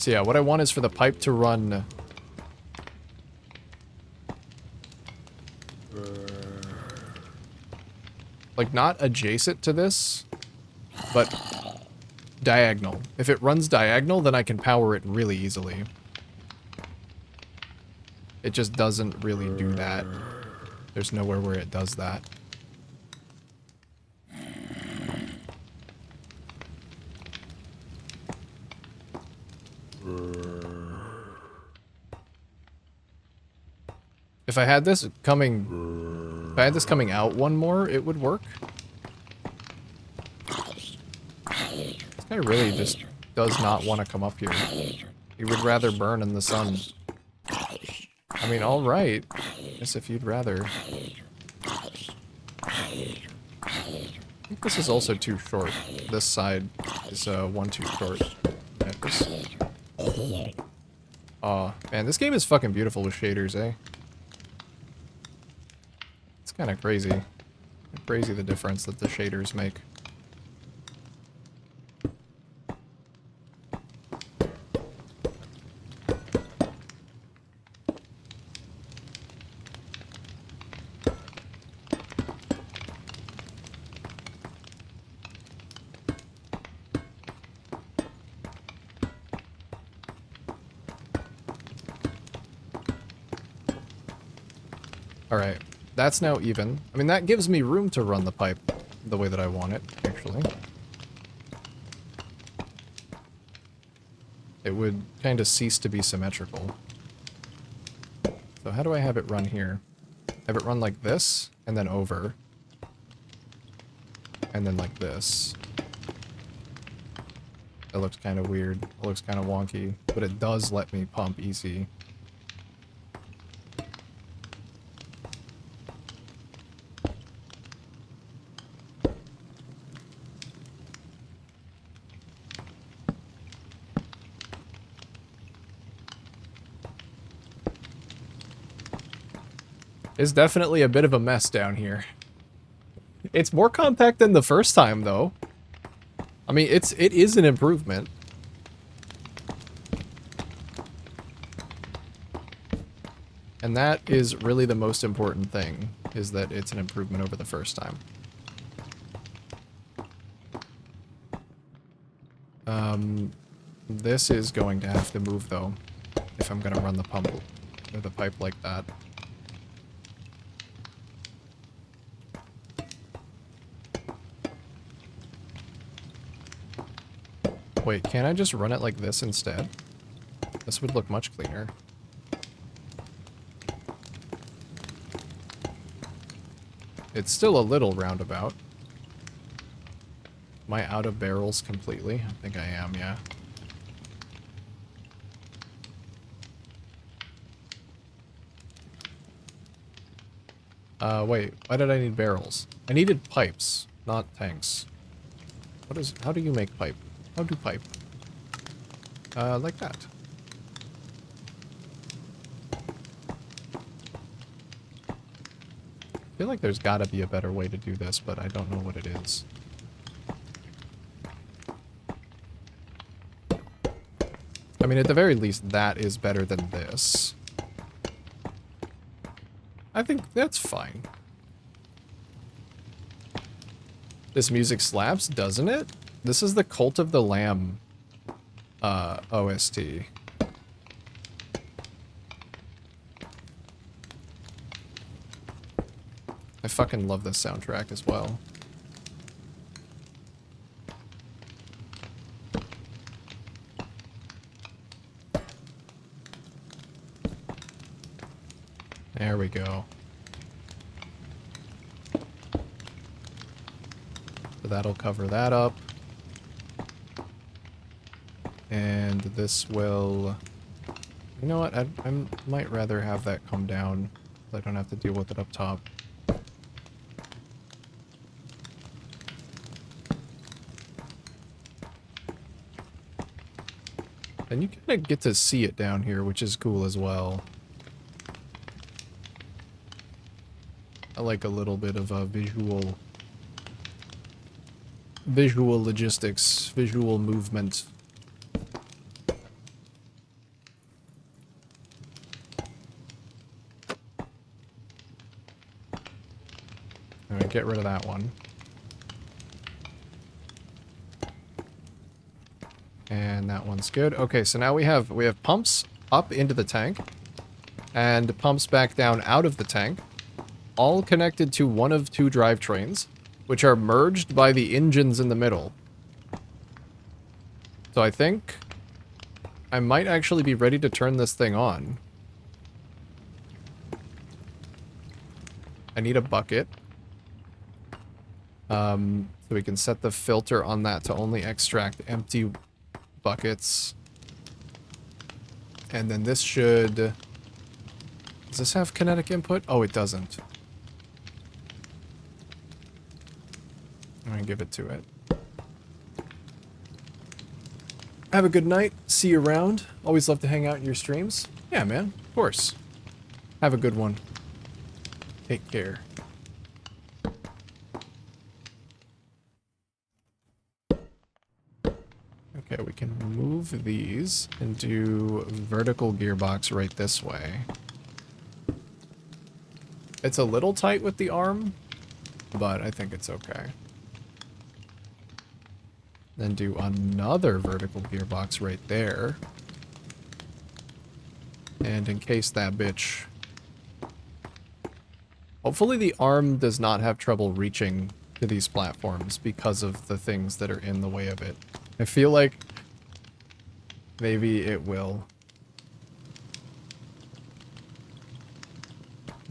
yeah, what I want is for the pipe to run... like, not adjacent to this, but diagonal. If it runs diagonal, then I can power it really easily. It just doesn't really do that. There's nowhere where it does that. If I had this coming... if I had this coming out one more, it would work. This guy really just does not want to come up here. He would rather burn in the sun. I mean, alright. Guess if you'd rather. I think this is also too short. This side is one too short. Yeah, this... Aw, man, this game is fucking beautiful with shaders, eh? It's kind of crazy. Crazy the difference that the shaders make. Alright, that's now even. I mean, that gives me room to run the pipe the way that I want it, actually. It would kind of cease to be symmetrical. So how do I have it run here? Have it run like this, and then over. And then like this. That looks kind of weird. It looks kind of wonky. But it does let me pump easy. It's definitely a bit of a mess down here. It's more compact than the first time, though. I mean, it is an improvement. And that is really the most important thing, is that it's an improvement over the first time. This is going to have to move, though, if I'm going to run the pump or the pipe like that. Wait, can't I just run it like this instead? This would look much cleaner. It's still a little roundabout. Am I out of barrels completely? I think I am, yeah. Wait, why did I need barrels? I needed pipes, not tanks. How do you make pipe? How do pipe? Like that. I feel like there's gotta be a better way to do this, but I don't know what it is. I mean, at the very least, that is better than this. I think that's fine. This music slaps, doesn't it? This is the Cult of the Lamb OST. I fucking love this soundtrack as well. There we go. So that'll cover that up. And this will... You know what? I might rather have that come down so I don't have to deal with it up top. And you kind of get to see it down here, which is cool as well. I like a little bit of a visual logistics, visual movement. Alright, get rid of that one. And that one's good. Okay, so now we have pumps up into the tank and pumps back down out of the tank, all connected to one of two drivetrains, which are merged by the engines in the middle. So I think I might actually be ready to turn this thing on. I need a bucket. So we can set the filter on that to only extract empty buckets. And then this should... Does this have kinetic input? Oh, it doesn't. I'm gonna give it to it. Have a good night. See you around. Always love to hang out in your streams. Yeah, man. Of course. Have a good one. Take care. Okay, we can move these and do vertical gearbox right this way. It's a little tight with the arm, but I think it's okay. Then do another vertical gearbox right there. And encase that bitch. Hopefully the arm does not have trouble reaching to these platforms because of the things that are in the way of it. I feel like maybe it will.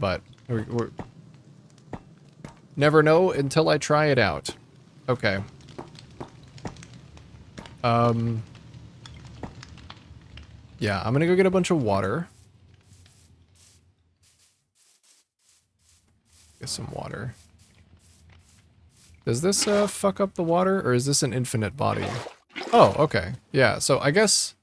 But we're never know until I try it out. Okay. Yeah, I'm gonna go get a bunch of water. Get some water. Does this fuck up the water, or is this an infinite body? Oh, okay. Yeah, so I guess...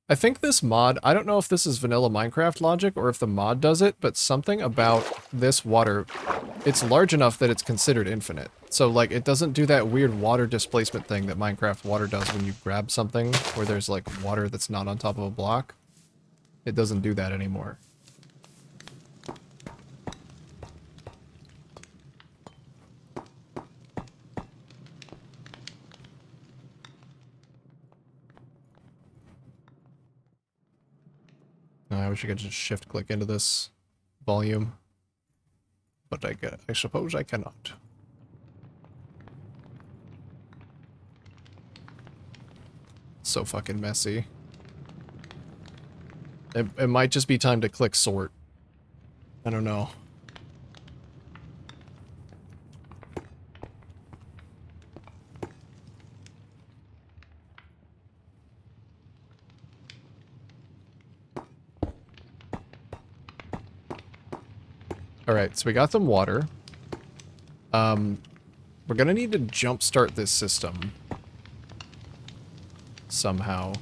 I think this mod, I don't know if this is vanilla Minecraft logic or if the mod does it, but something about this water, it's large enough that it's considered infinite. So, like, it doesn't do that weird water displacement thing that Minecraft water does when you grab something where there's, like, water that's not on top of a block. It doesn't do that anymore. I wish I could just shift click into this volume, but I suppose I cannot. So fucking messy. It might just be time to click sort. I don't know. Alright, so we got some water. We're gonna need to jumpstart this system. Somehow.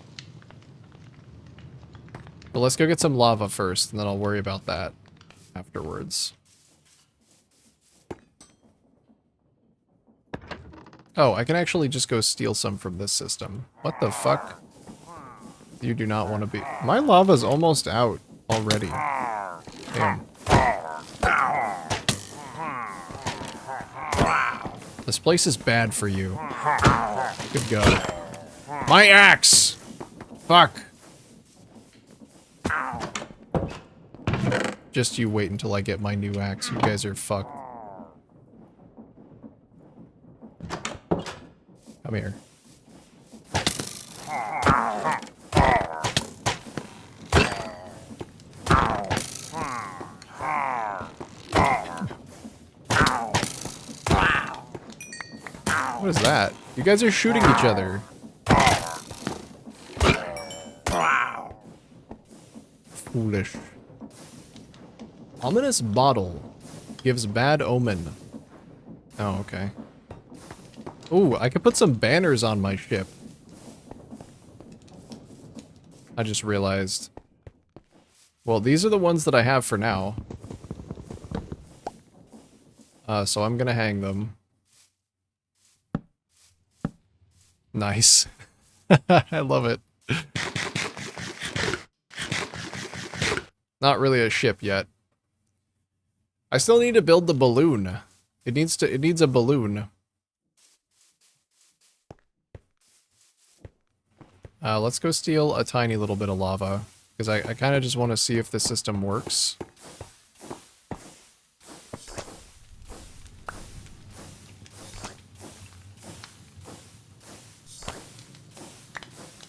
But let's go get some lava first, and then I'll worry about that afterwards. Oh, I can actually just go steal some from this system. What the fuck? You do not want to be... My lava's almost out already. Damn. This place is bad for you. Good go. My axe! Fuck. Just you wait until I get my new axe. You guys are fucked. Come here. What is that? You guys are shooting each other. Foolish. Ominous bottle. Gives bad omen. Oh, okay. Ooh, I could put some banners on my ship. I just realized. Well, these are the ones that I have for now. So I'm gonna hang them. Nice. I love it. Not really a ship yet. I still need to build the balloon. It needs a balloon. Let's go steal a tiny little bit of lava. Because I kind of just want to see if the system works.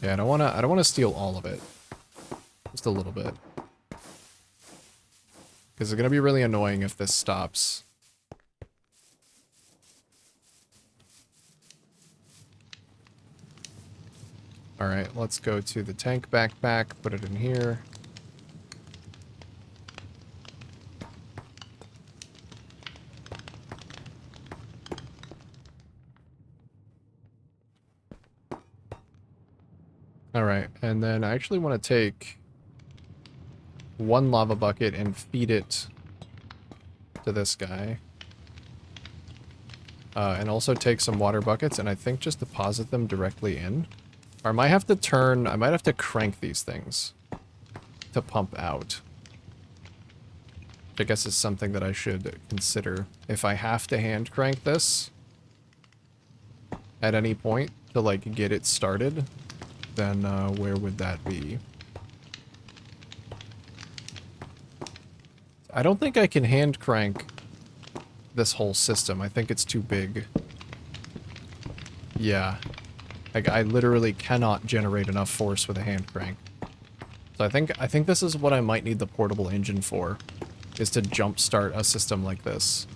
Yeah, I don't wanna steal all of it. Just a little bit. Because it's gonna be really annoying if this stops. Alright, let's go to the tank backpack, put it in here. Alright, and then I actually want to take one lava bucket and feed it to this guy. And also take some water buckets and I think just deposit them directly in. Or I might have to crank these things to pump out. Which I guess is something that I should consider. If I have to hand crank this at any point to like get it started, then where would that be? I don't think I can hand crank this whole system. I think it's too big. Yeah. Like, I literally cannot generate enough force with a hand crank. So I think this is what I might need the portable engine for, is to jumpstart a system like this.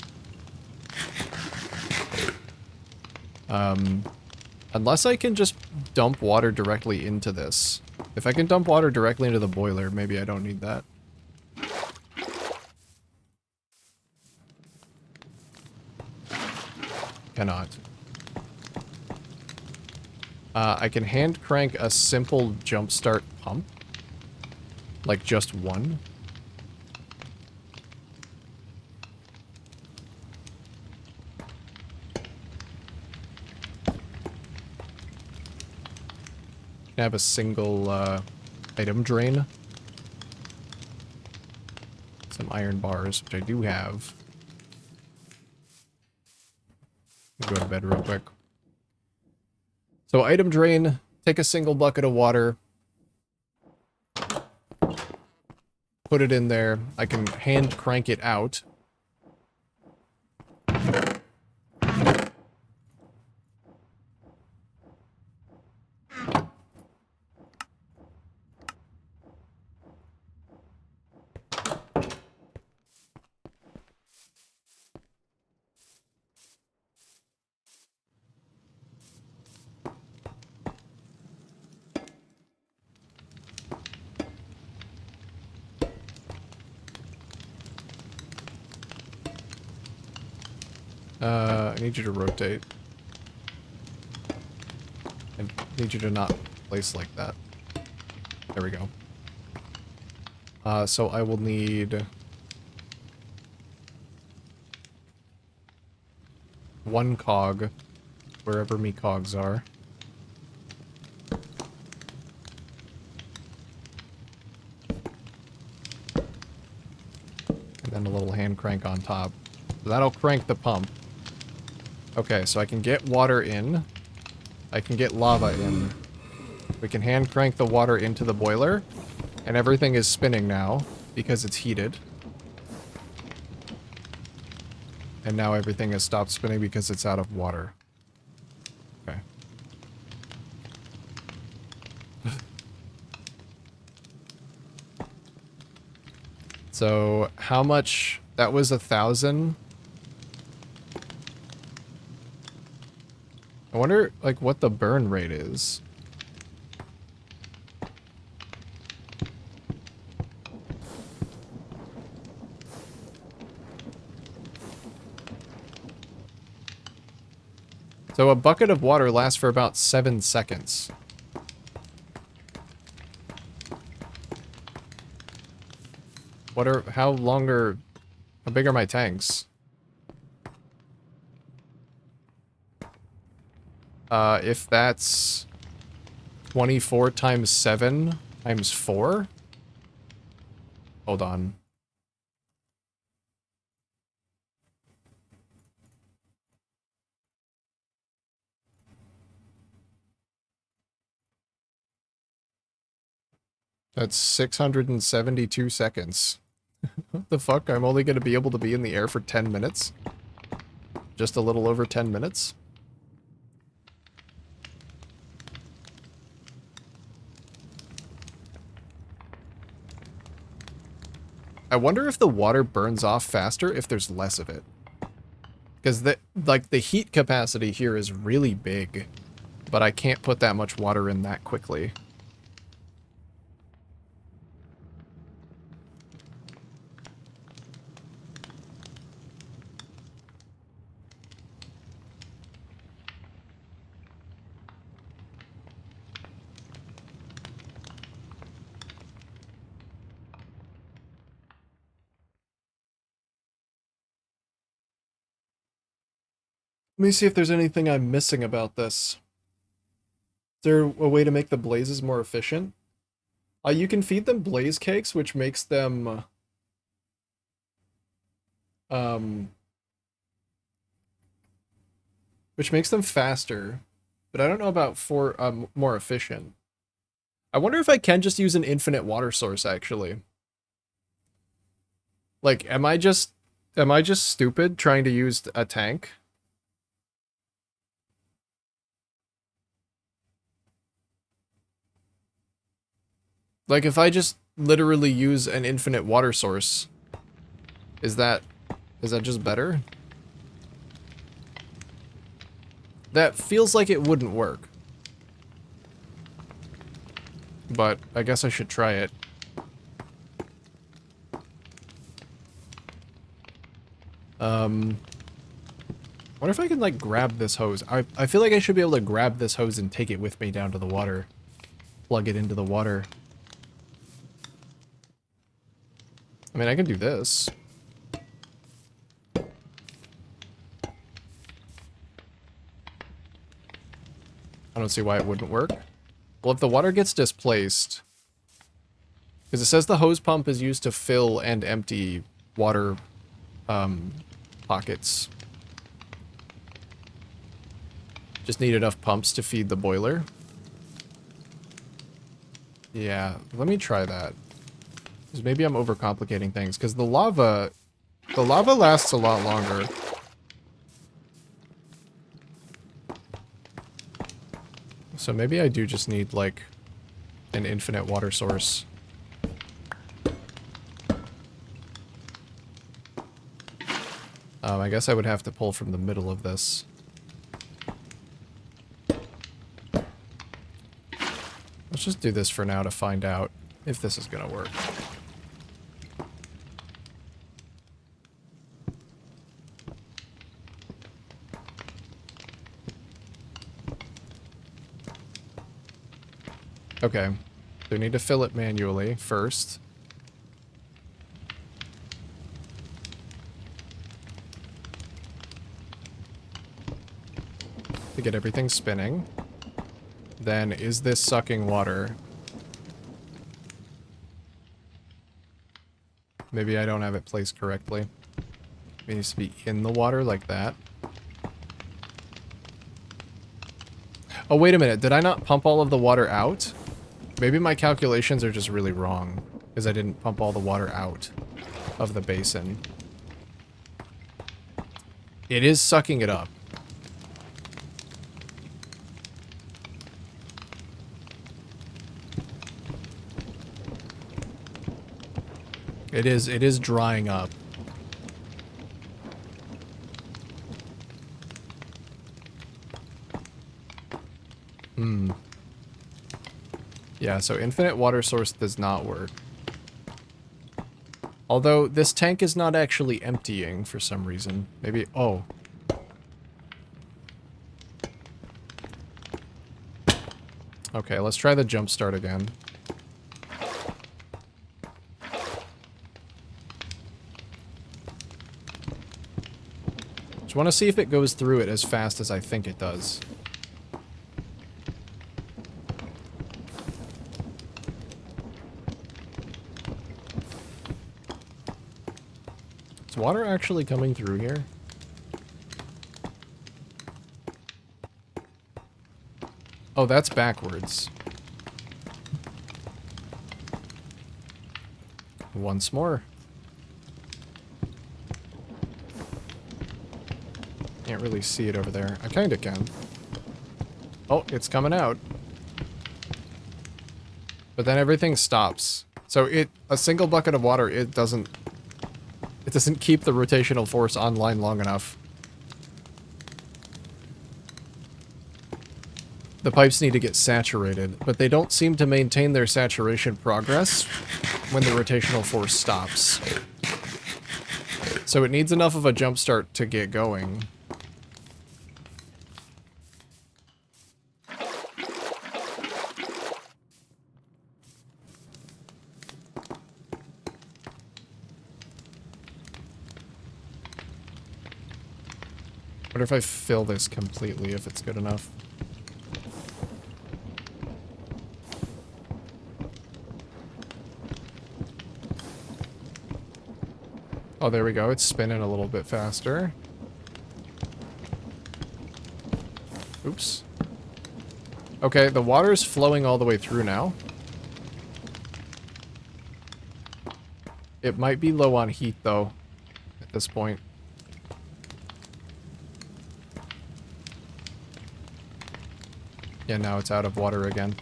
Unless I can just dump water directly into this. If I can dump water directly into the boiler, maybe I don't need that. Cannot. I can hand crank a simple jumpstart pump. Like just one. Can have a single item drain. Some iron bars, which I do have. Go to bed real quick. So item drain, take a single bucket of water, put it in there. I can hand crank it out. I need you to rotate. I need you to not place like that. There we go. So I will need one cog, wherever me cogs are. And then a little hand crank on top. So that'll crank the pump. Okay, so I can get water in. I can get lava in. We can hand crank the water into the boiler. And everything is spinning now because it's heated. And now everything has stopped spinning because it's out of water. Okay. So how much? That was 1,000. I wonder, like, what the burn rate is. So a bucket of water lasts for about 7 seconds. How big are my tanks? If that's 24 times 7 times 4? Hold on. That's 672 seconds. What the fuck? I'm only gonna be able to be in the air for 10 minutes? Just a little over 10 minutes? I wonder if the water burns off faster if there's less of it. Because the heat capacity here is really big. but I can't put that much water in that quickly. Let me see if there's anything I'm missing about this. Is there a way to make the blazes more efficient? You can feed them blaze cakes, which makes them um faster, but I don't know about more efficient. I wonder if I can just use an infinite water source actually. Like, am I just stupid trying to use a tank? Like, if I just literally use an infinite water source, is that just better? That feels like it wouldn't work. But I guess I should try it. Wonder if I can, like, grab this hose. I feel like I should be able to grab this hose and take it with me down to the water. Plug it into the water. I mean, I can do this. I don't see why it wouldn't work. Well, if the water gets displaced... Because it says the hose pump is used to fill and empty water pockets. Just need enough pumps to feed the boiler. Yeah, let me try that. Because maybe I'm overcomplicating things. Because the lava lasts a lot longer. So maybe I do just need, like, an infinite water source. I guess I would have to pull from the middle of this. Let's just do this for now to find out if this is gonna work. Okay. So we need to fill it manually first. To get everything spinning. Then, is this sucking water? Maybe I don't have it placed correctly. It needs to be in the water like that. Oh, wait a minute. Did I not pump all of the water out? Maybe my calculations are just really wrong. Because I didn't pump all the water out of the basin. It is sucking it up. It is drying up. Yeah, so infinite water source does not work. Although, this tank is not actually emptying for some reason. Maybe, oh. Okay, let's try the jump start again. Just want to see if it goes through it as fast as I think it does. Is water actually coming through here? Oh, that's backwards. Once more. Can't really see it over there. I kinda can. Oh, it's coming out. But then everything stops. So a single bucket of water, it doesn't keep the rotational force online long enough. The pipes need to get saturated, but they don't seem to maintain their saturation progress when the rotational force stops. So it needs enough of a jump start to get going. Wonder if I fill this completely, if it's good enough. Oh, there we go. It's spinning a little bit faster. Oops. Okay, the water is flowing all the way through now. It might be low on heat, though, at this point. Yeah, now it's out of water again.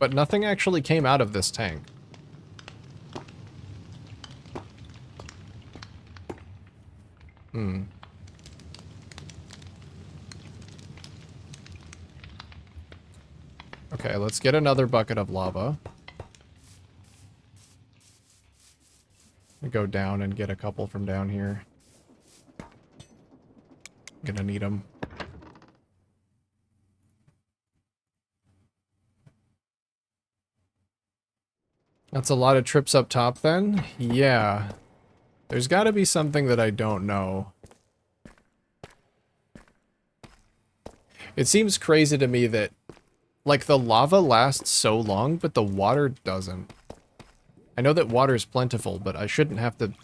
But nothing actually came out of this tank. Hmm. Okay, let's get another bucket of lava. Go down and get a couple from down here. Gonna need them. That's a lot of trips up top then? Yeah. There's gotta be something that I don't know. It seems crazy to me that, like, the lava lasts so long, but the water doesn't. I know that water is plentiful, but I shouldn't have to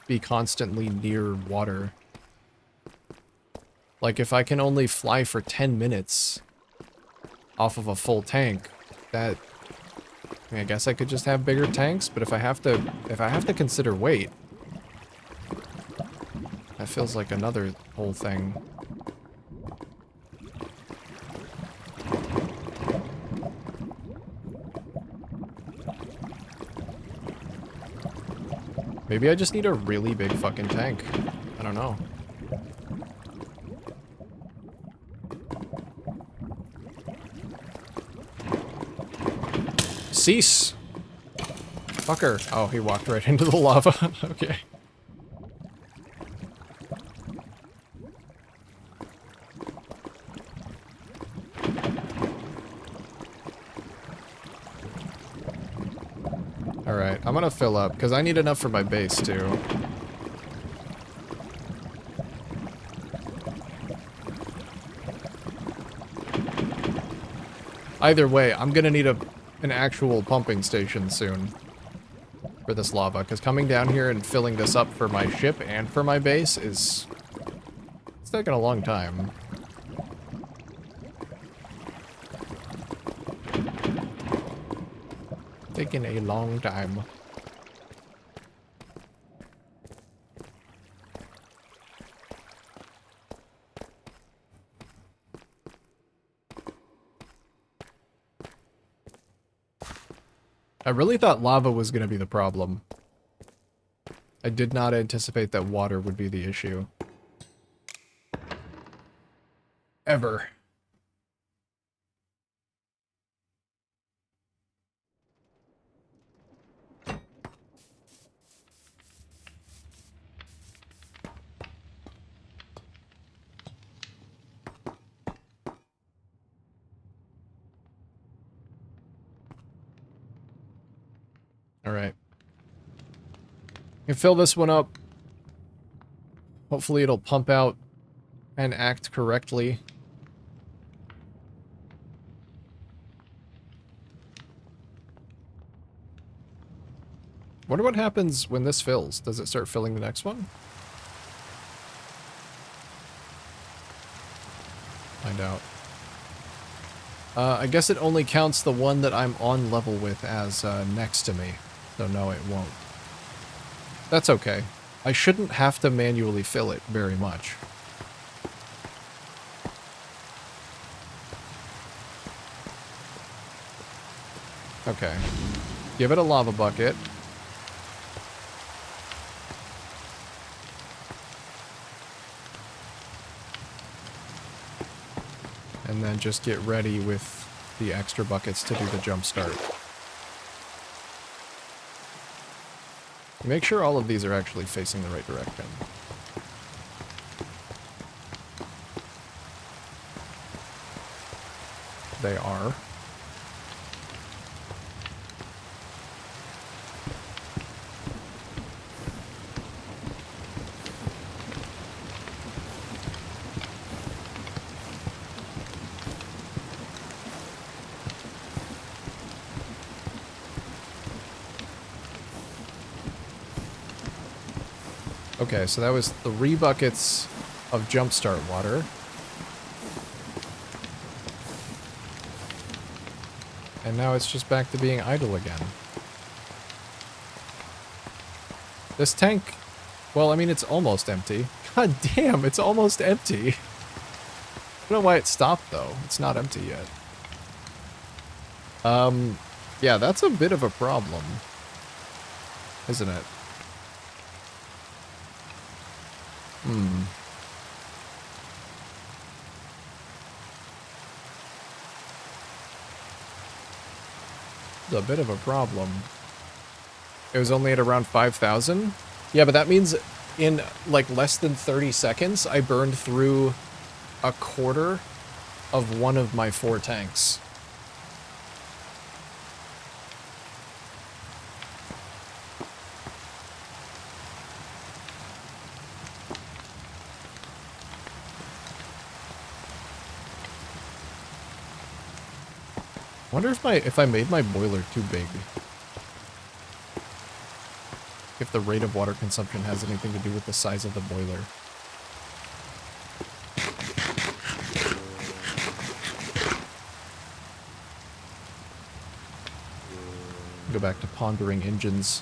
be constantly near water. Like, if I can only fly for 10 minutes off of a full tank, that... I mean, I guess I could just have bigger tanks, but if I have to consider weight, that feels like another whole thing. Maybe I just need a really big fucking tank. I don't know. Cease! Fucker. Oh, he walked right into the lava. Okay. Alright, I'm gonna fill up, because I need enough for my base, too. Either way, I'm gonna need an actual pumping station soon for this lava, because coming down here and filling this up for my ship and for my base is... it's taking a long time. Taking a long time. I really thought lava was going to be the problem. I did not anticipate that water would be the issue. Ever. Alright. Can fill this one up. Hopefully it'll pump out and act correctly. Wonder what happens when this fills. Does it start filling the next one? Find out. I guess it only counts the one that I'm on level with as next to me. So no, it won't. That's okay. I shouldn't have to manually fill it very much. Okay. Give it a lava bucket. and then just get ready with the extra buckets to do the jump start. Make sure all of these are actually facing the right direction. They are. Okay, so that was 3 buckets of jumpstart water. And now it's just back to being idle again. This tank, well, I mean, it's almost empty. God damn, it's almost empty. I don't know why it stopped, though. It's not empty yet. Yeah, that's a bit of a problem, isn't it? It's a bit of a problem. It was only at around 5,000? Yeah, but that means in, like, less than 30 seconds, I burned through a quarter of one of my 4 tanks. I wonder if I made my boiler too big. If the rate of water consumption has anything to do with the size of the boiler. Go back to pondering engines.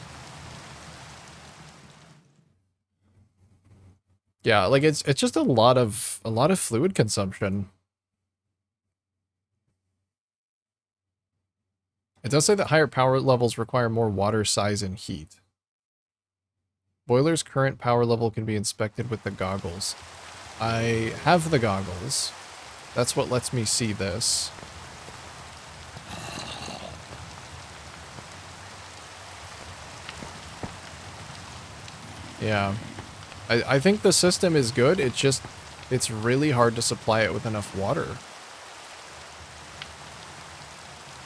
Yeah, like it's just a lot of fluid consumption. It does say that higher power levels require more water size and heat. Boiler's current power level can be inspected with the goggles. I have the goggles. That's what lets me see this. Yeah. I think the system is good, it's really hard to supply it with enough water.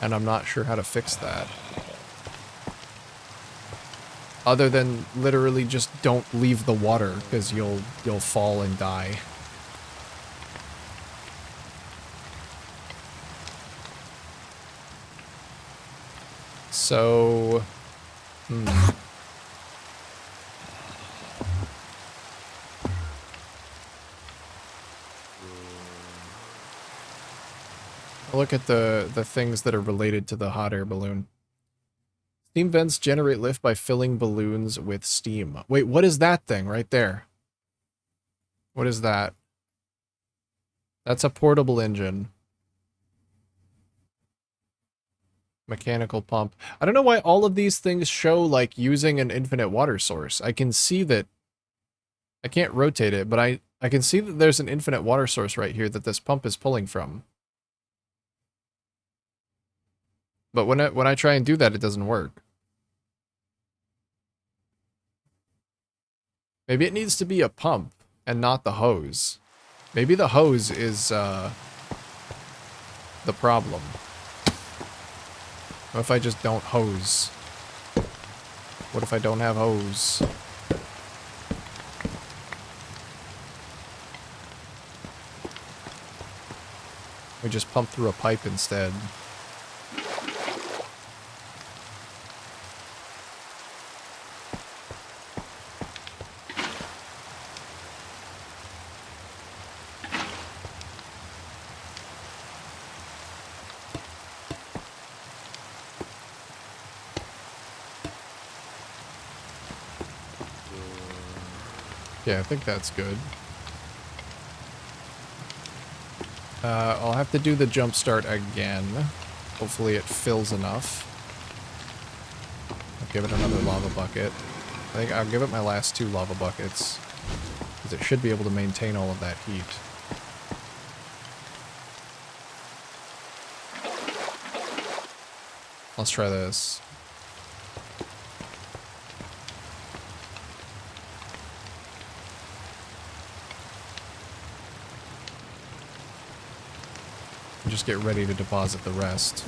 And I'm not sure how to fix that. Other than literally just don't leave the water, because you'll fall and die. So, look at the things that are related to the hot air balloon. Steam vents generate lift by filling balloons with steam. Wait, what is that thing right there? What is that? That's a portable engine. Mechanical pump. I don't know why all of these things show like using an infinite water source. I can see that I can't rotate it, but I can see that there's an infinite water source right here that this pump is pulling from. But when I try and do that, it doesn't work. Maybe it needs to be a pump and not the hose. Maybe the hose is the problem. What if I just don't hose? What if I don't have hose? We just pump through a pipe instead. Yeah, I think that's good. I'll have to do the jump start again. Hopefully it fills enough. I'll give it another lava bucket. I think I'll give it my last 2 lava buckets, because it should be able to maintain all of that heat. Let's try this. Just get ready to deposit the rest.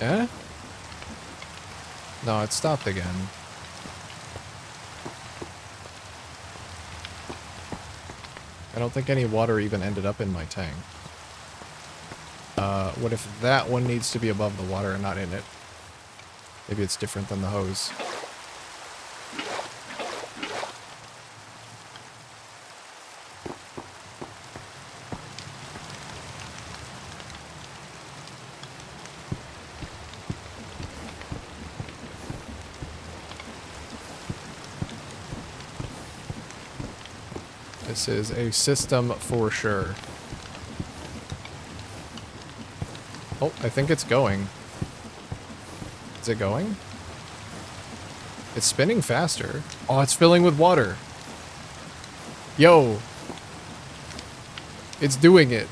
Yeah? No, it stopped again. I don't think any water even ended up in my tank. What if that one needs to be above the water and not in it? Maybe it's different than the hose. This is a system for sure. Oh, I think it's going. Is it going? It's spinning faster. Oh, it's filling with water. Yo. It's doing it.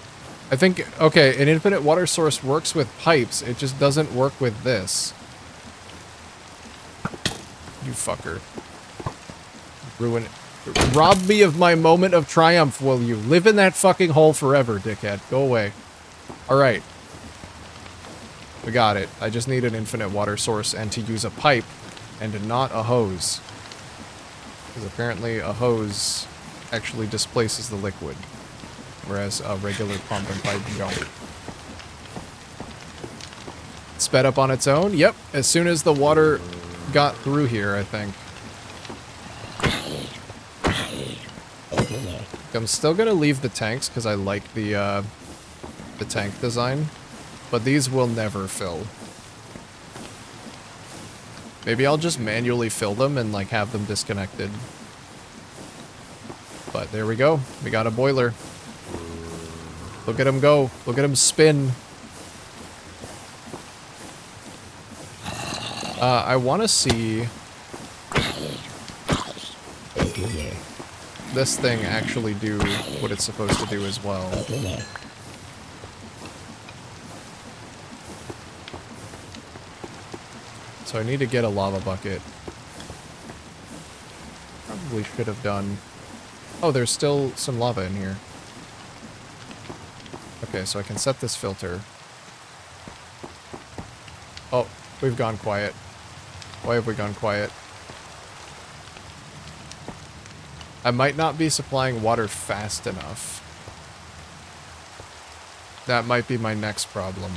I think, okay, an infinite water source works with pipes. It just doesn't work with this. You fucker. Ruin it. Rob me of my moment of triumph, will you? Live in that fucking hole forever, dickhead. Go away. Alright. We got it. I just need an infinite water source and to use a pipe and not a hose. Because apparently a hose actually displaces the liquid. Whereas a regular pump and pipe don't. Sped up on its own? Yep. As soon as the water got through here, I think. I'm still gonna leave the tanks because I like the tank design, but these will never fill. Maybe I'll just manually fill them and like have them disconnected. But there we go. We got a boiler. Look at him go. Look at him spin. I want to see this thing actually do what it's supposed to do as well. So I need to get a lava bucket. Probably should have done... Oh, there's still some lava in here. Okay, so I can set this filter. Oh, we've gone quiet. Why have we gone quiet? I might not be supplying water fast enough. That might be my next problem.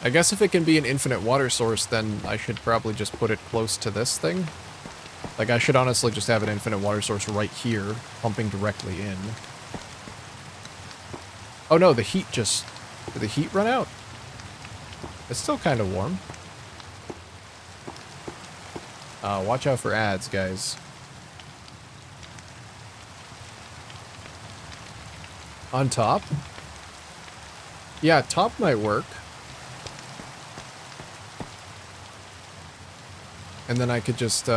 I guess if it can be an infinite water source, then I should probably just put it close to this thing. Like, I should honestly just have an infinite water source right here, pumping directly in. Oh no, the heat just... Did the heat run out? It's still kind of warm. Watch out for ads, guys. On top? Yeah, top might work. And then I could just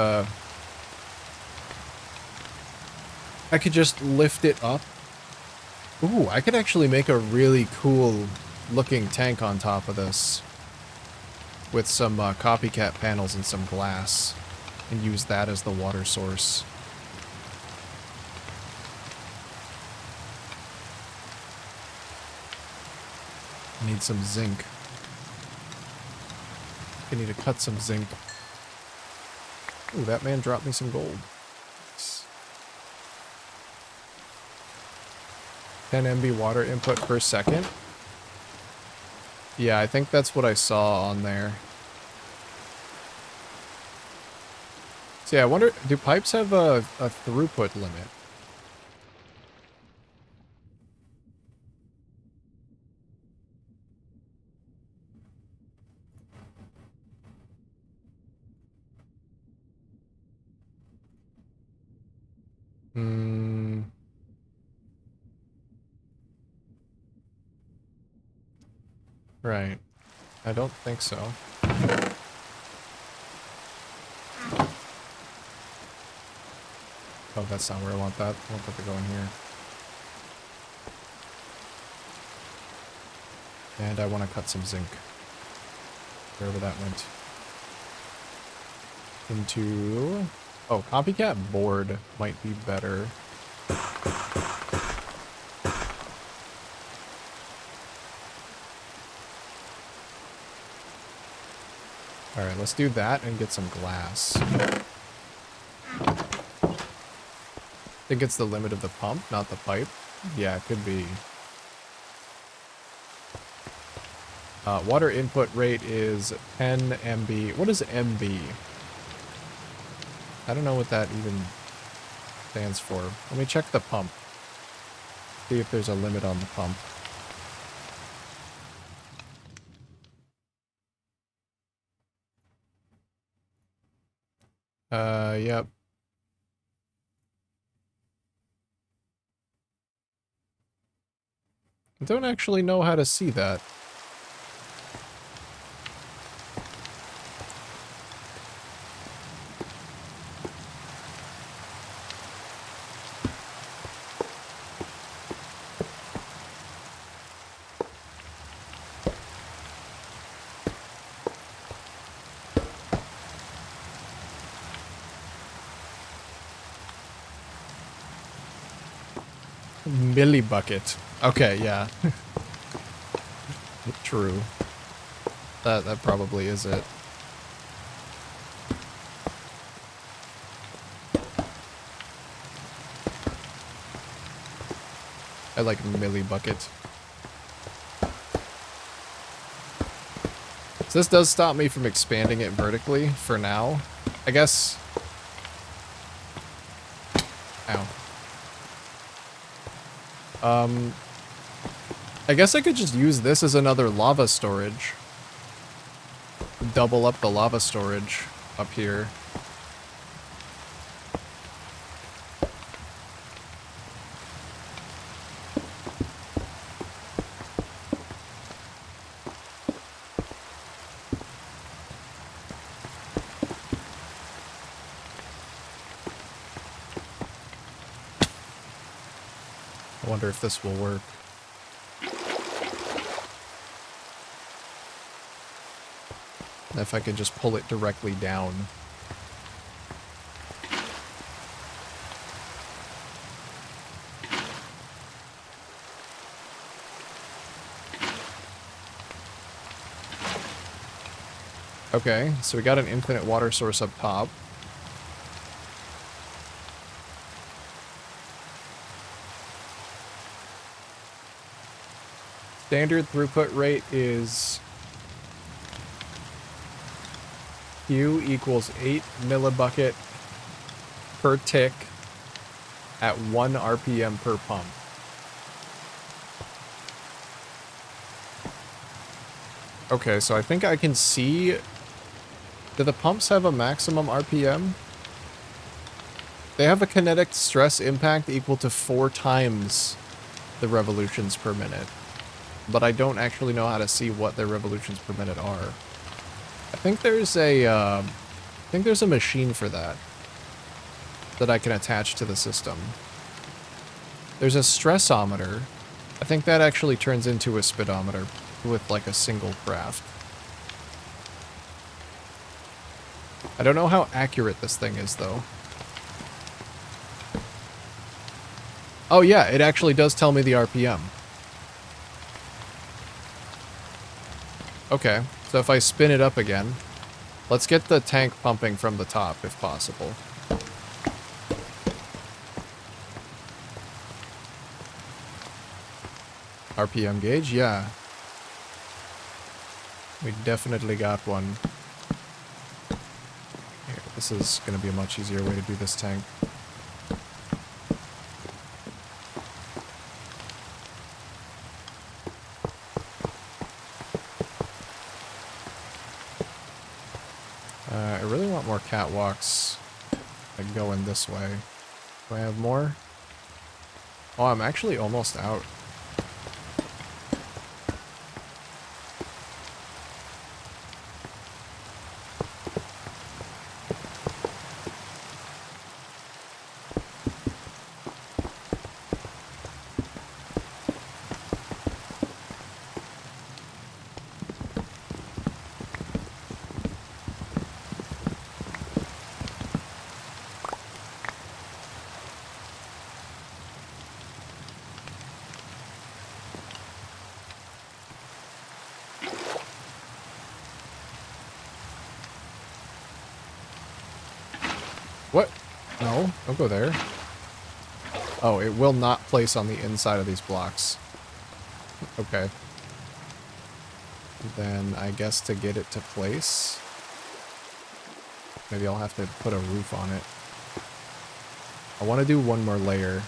lift it up. Ooh, I could actually make a really cool looking tank on top of this. With some copycat panels and some glass. And use that as the water source. I need some zinc. I need to cut some zinc. Ooh, that man dropped me some gold. 10 MB water input per second. Yeah, I think that's what I saw on there. So yeah, I wonder, do pipes have a throughput limit? Right. I don't think so. Oh, that's not where I want that. I want that to go in here. And I want to cut some zinc. Wherever that went. Into... Oh, copycat board might be better. Alright, let's do that and get some glass. I think it's the limit of the pump, not the pipe. Yeah, it could be. Water input rate is 10 MB. What is MB? I don't know what that even stands for. Let me check the pump. See if there's a limit on the pump. Yep. I don't actually know how to see that. Millibucket. Okay, yeah. True. That probably is it. I like millibucket. So this does stop me from expanding it vertically for now. I guess... Ow. I guess I could just use this as another lava storage. Double up the lava storage up here. I wonder if this will work. If I could just pull it directly down. Okay, so we got an infinite water source up top. Standard throughput rate is Q equals 8 millibucket per tick at 1 RPM per pump. Okay, so I think I can see... Do the pumps have a maximum RPM? They have a kinetic stress impact equal to 4 times the revolutions per minute. But I don't actually know how to see what their revolutions per minute are. I think there's a machine for that I can attach to the system. There's a stressometer. I think that actually turns into a speedometer with like a single craft. I don't know how accurate this thing is though. Oh yeah, it actually does tell me the RPM. Okay, so if I spin it up again, let's get the tank pumping from the top if possible. RPM gauge, yeah. We definitely got one. Here, this is going to be a much easier way to do this tank. I really want more catwalks like going this way. Do I have more? Oh, I'm actually almost out. What? No, don't go there. Oh, it will not place on the inside of these blocks. Okay. Then I guess to get it to place, maybe I'll have to put a roof on it. I want to do one more layer.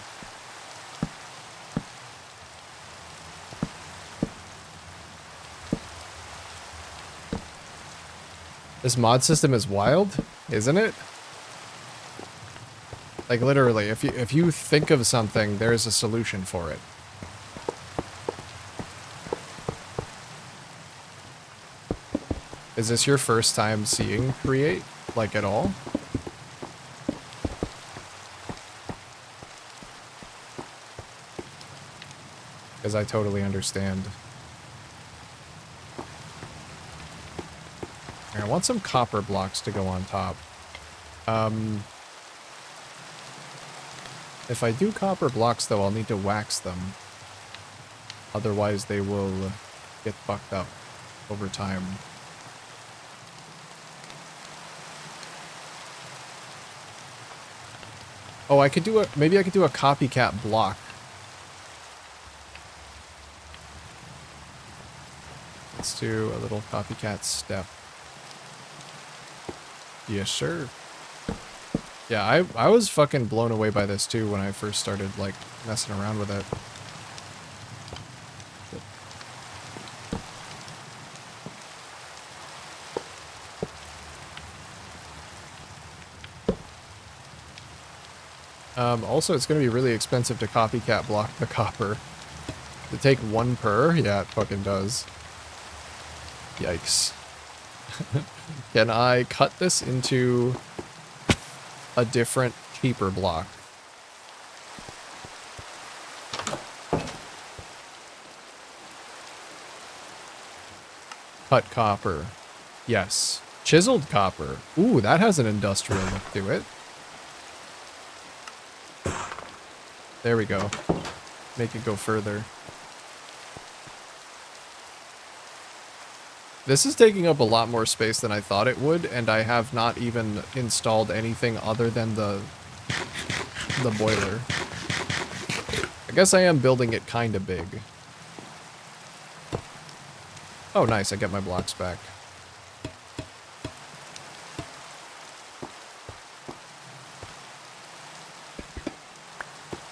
This mod system is wild, isn't it? Like literally, if you think of something, there's a solution for it. Is this your first time seeing Create, like at all? Because I totally understand. I want some copper blocks to go on top. If I do copper blocks, though, I'll need to wax them. Otherwise, they will get fucked up over time. Oh, I could do a... Maybe I could do a copycat block. Let's do a little copycat step. Yes, sir. Yeah, I was fucking blown away by this too when I first started, like, messing around with it. Also, it's going to be really expensive to copycat block the copper. To take 1 per? Yeah, it fucking does. Yikes. Can I cut this into a different, cheaper block? Cut copper. Yes. Chiseled copper. Ooh, that has an industrial look to it. There we go. Make it go further. This is taking up a lot more space than I thought it would, and I have not even installed anything other than the boiler. I guess I am building it kinda big. Oh, nice, I get my blocks back.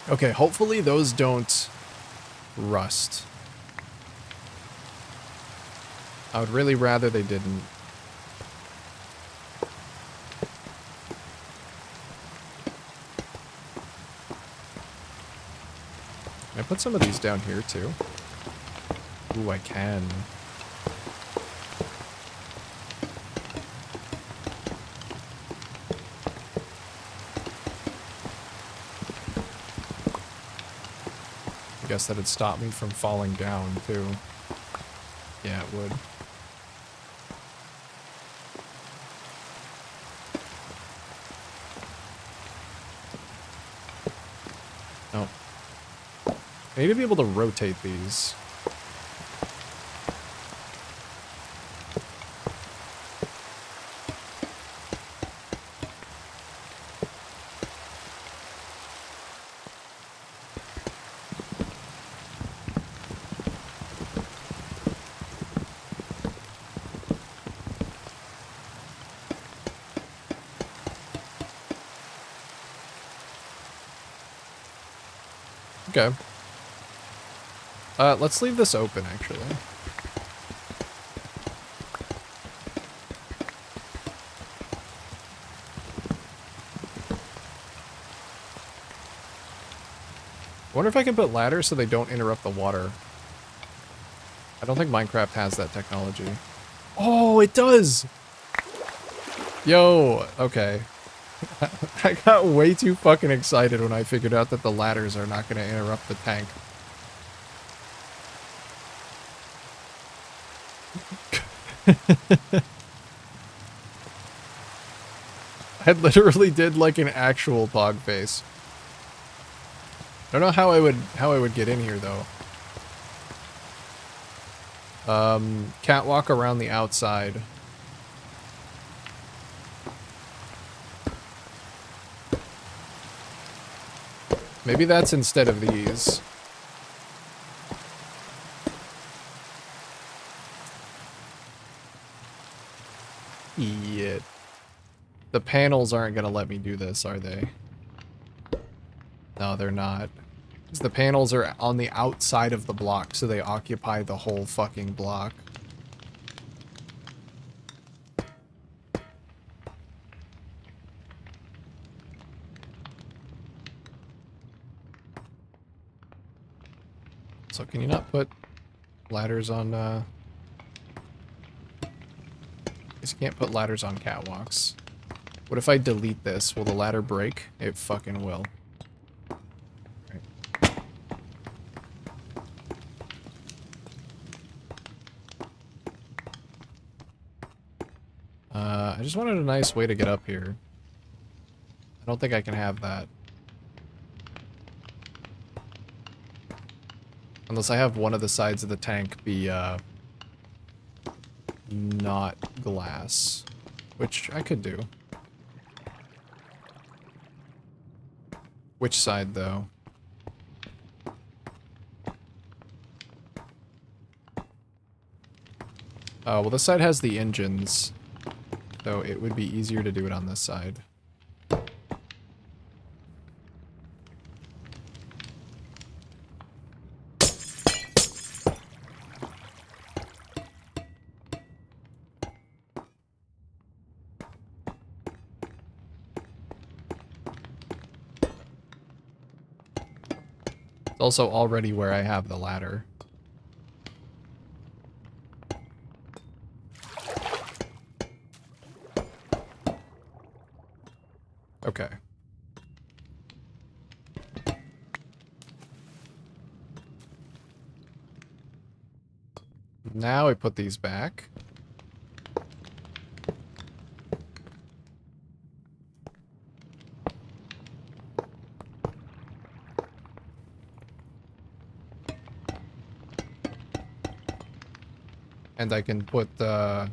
Okay, hopefully those don't rust. I would really rather they didn't. Can I put some of these down here too? Ooh, I can. I guess that'd stop me from falling down too. Yeah, it would. Oh. I need to be able to rotate these. Okay. Let's leave this open, actually. I wonder if I can put ladders so they don't interrupt the water. I don't think Minecraft has that technology. Oh, it does! Yo, okay. I got way too fucking excited when I figured out that the ladders are not going to interrupt the tank. I literally did like an actual pog face. I don't know how I would get in here though. Catwalk around the outside. Maybe that's instead of these. Yeah. The panels aren't gonna let me do this, are they? No, they're not. Because the panels are on the outside of the block, so they occupy the whole fucking block. So can you not put ladders on, Guess you can't put ladders on catwalks. What if I delete this? Will the ladder break? It fucking will. Right. I just wanted a nice way to get up here. I don't think I can have that. Unless I have one of the sides of the tank be, not glass. Which I could do. Which side, though? Well, this side has the engines, so it would be easier to do it on this side. It's also already where I have the ladder. Okay. Now I put these back. And I can put the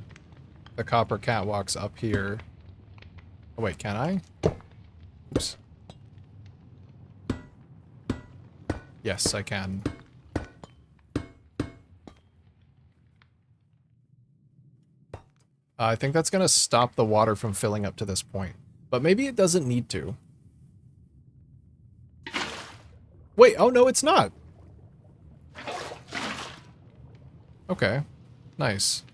copper catwalks up here. Oh wait, can I? Oops. Yes, I can. I think that's gonna stop the water from filling up to this point. But maybe it doesn't need to. Wait, oh no, it's not! Okay. Nice.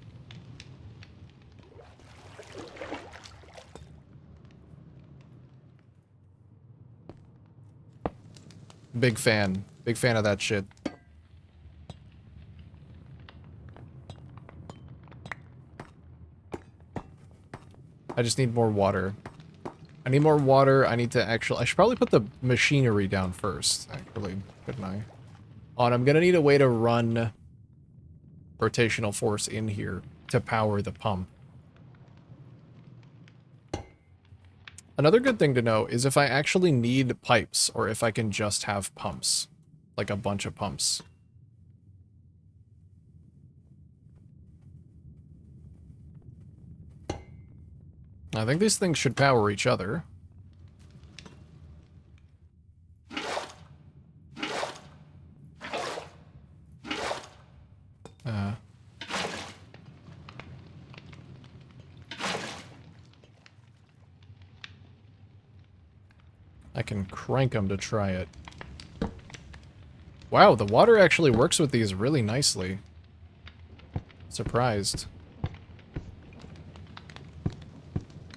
Big fan. Big fan of that shit. I just need more water. I need more water. I need to actually... I should probably put the machinery down first, actually, couldn't I? Oh, and I'm gonna need a way to run rotational force in here to power the pump. Another good thing to know is if I actually need pipes, or if I can just have pumps. Like a bunch of pumps. I think these things should power each other. I can crank them to try it. Wow, the water actually works with these really nicely. Surprised.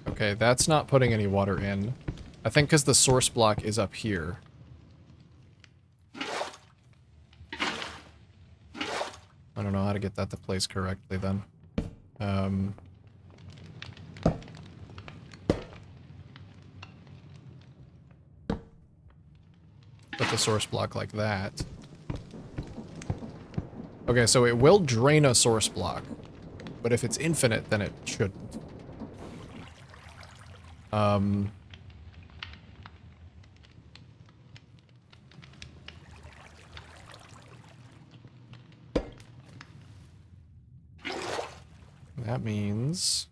Okay, that's not putting any water in. I think because the source block is up here. I don't know how to get that to place correctly then. Put the source block like that. Okay, so it will drain a source block. But if it's infinite, then it shouldn't. That means...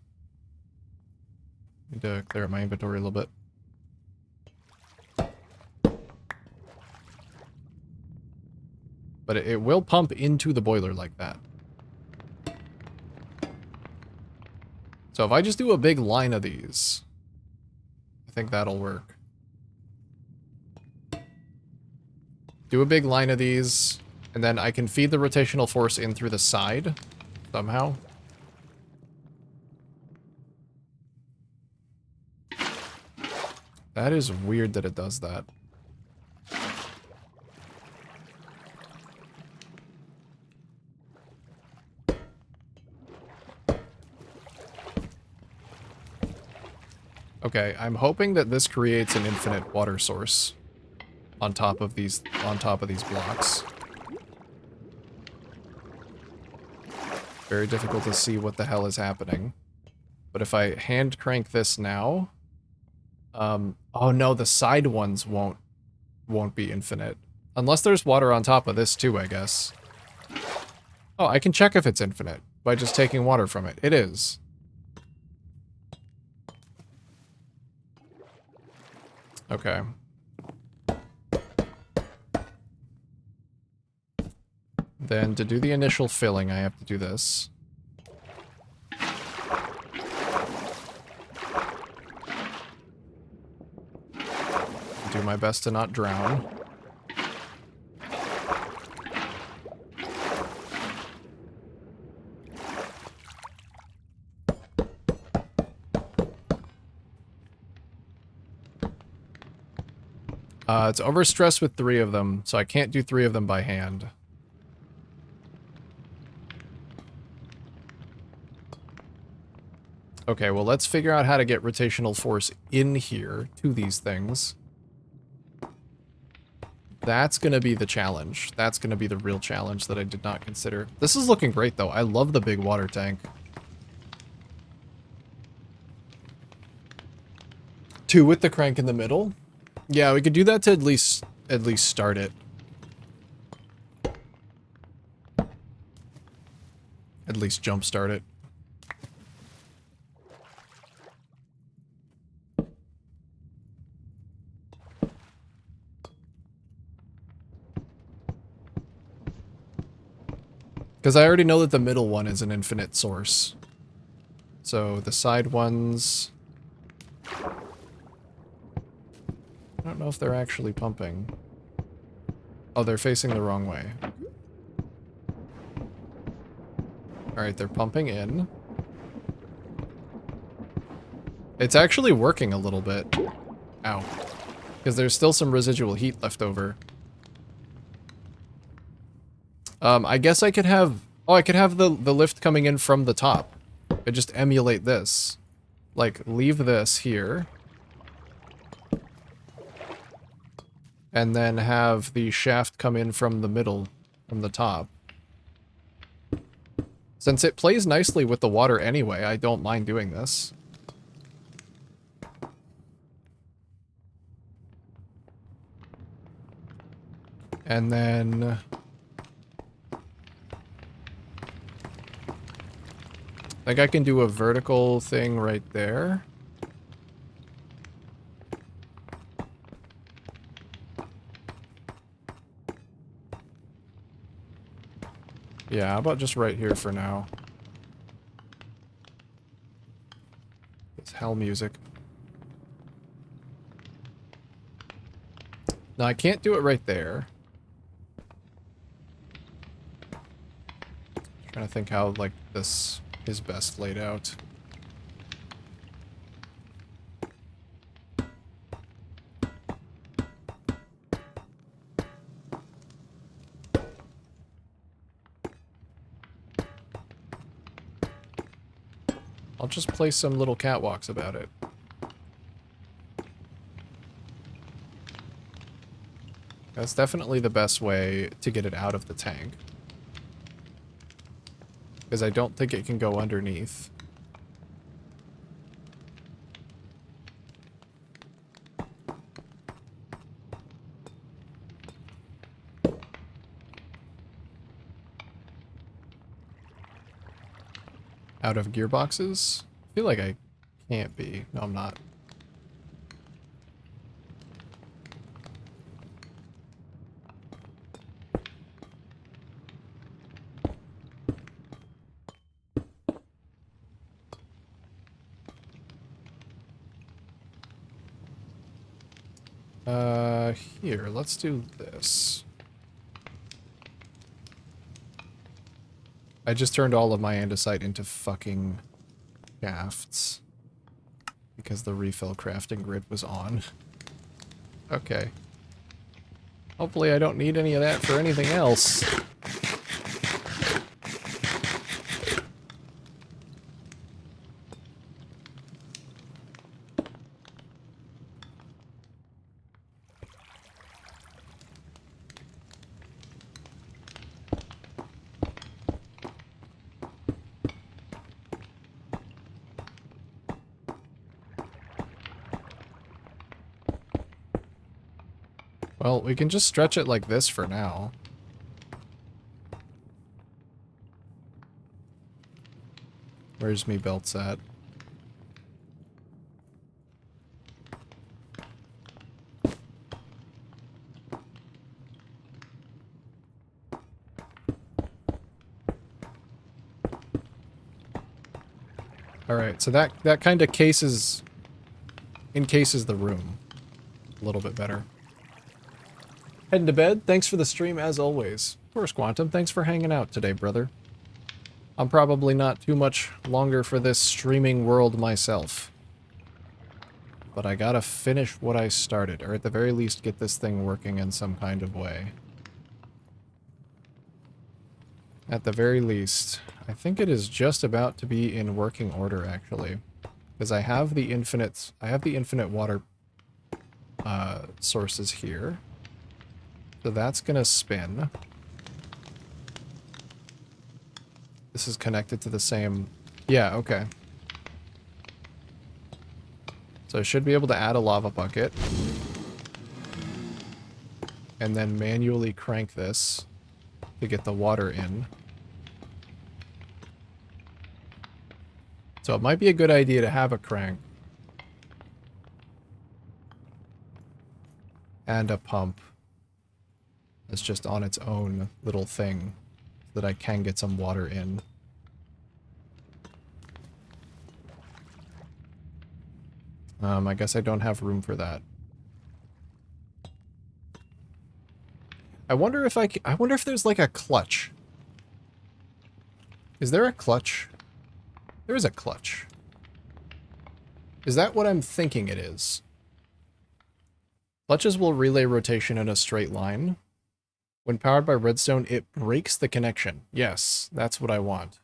I need to clear up my inventory a little bit. But it will pump into the boiler like that. So if I just do a big line of these, I think that'll work. Do a big line of these, and then I can feed the rotational force in through the side somehow. That is weird that it does that. Okay, I'm hoping that this creates an infinite water source on top of these blocks. Very difficult to see what the hell is happening. But if I hand crank this now, oh no, the side ones won't be infinite. Unless there's water on top of this too, I guess. Oh, I can check if it's infinite by just taking water from it. It is. Okay. Then to do the initial filling, I have to do this. Do my best to not drown. It's overstressed with 3 of them, so I can't do 3 of them by hand. Okay, well, let's figure out how to get rotational force in here to these things. That's gonna be the challenge. That's gonna be the real challenge that I did not consider. This is looking great, though. I love the big water tank. 2 with the crank in the middle. Yeah, we could do that to at least start it. At least jumpstart it. Because I already know that the middle one is an infinite source. So the side ones... I don't know if they're actually pumping. Oh, they're facing the wrong way. Alright, they're pumping in. It's actually working a little bit. Ow. Because there's still some residual heat left over. I guess I could have... Oh, I could have the lift coming in from the top. I just emulate this. Like, leave this here. And then have the shaft come in from the middle, from the top. Since it plays nicely with the water anyway, I don't mind doing this. And then... I think I can do a vertical thing right there. Yeah, how about just right here for now? It's hell music. No, I can't do it right there. Trying to think how, like, this is best laid out. I'll just place some little catwalks about it. That's definitely the best way to get it out of the tank. Because I don't think it can go underneath. Out of gearboxes? I feel like I can't be. No, I'm not. Here, let's do this. I just turned all of my andesite into fucking shafts. Because the refill crafting grid was on. Okay. Hopefully I don't need any of that for anything else. Well, we can just stretch it like this for now. Where's me belts at? Alright, so that kind of encases the room a little bit better. Heading to bed. Thanks for the stream as always. Of course, Quantum, thanks for hanging out today, brother. I'm probably not too much longer for this streaming world myself. But I gotta finish what I started, or at the very least get this thing working in some kind of way. At the very least. I think it is just about to be in working order, actually. Because I have the infinite water sources here. So that's gonna spin. This is connected to the same... Yeah, okay. So I should be able to add a lava bucket. And then manually crank this to get the water in. So it might be a good idea to have a crank. And a pump. It's just on its own little thing. So that I can get some water in. I guess I don't have room for that. I wonder if I wonder if there's like a clutch. Is there a clutch? There is a clutch. Is that what I'm thinking it is? Clutches will relay rotation in a straight line. When powered by redstone, it breaks the connection. Yes, that's what I want.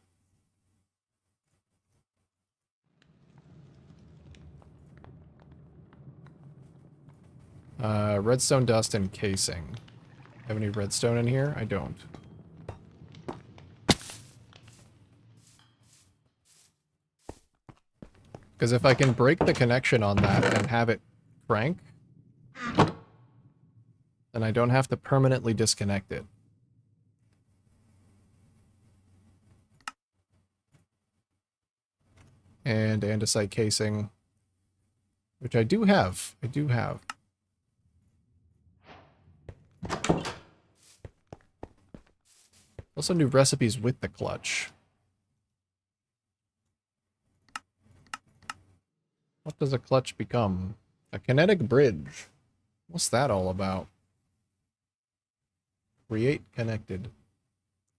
Redstone dust and casing. Have any redstone in here? I don't. Because if I can break the connection on that and have it crank, then I don't have to permanently disconnect it. And andesite casing, which I do have. I do have. Also new recipes with the clutch. What does a clutch become? A kinetic bridge. What's that all about? Create connected.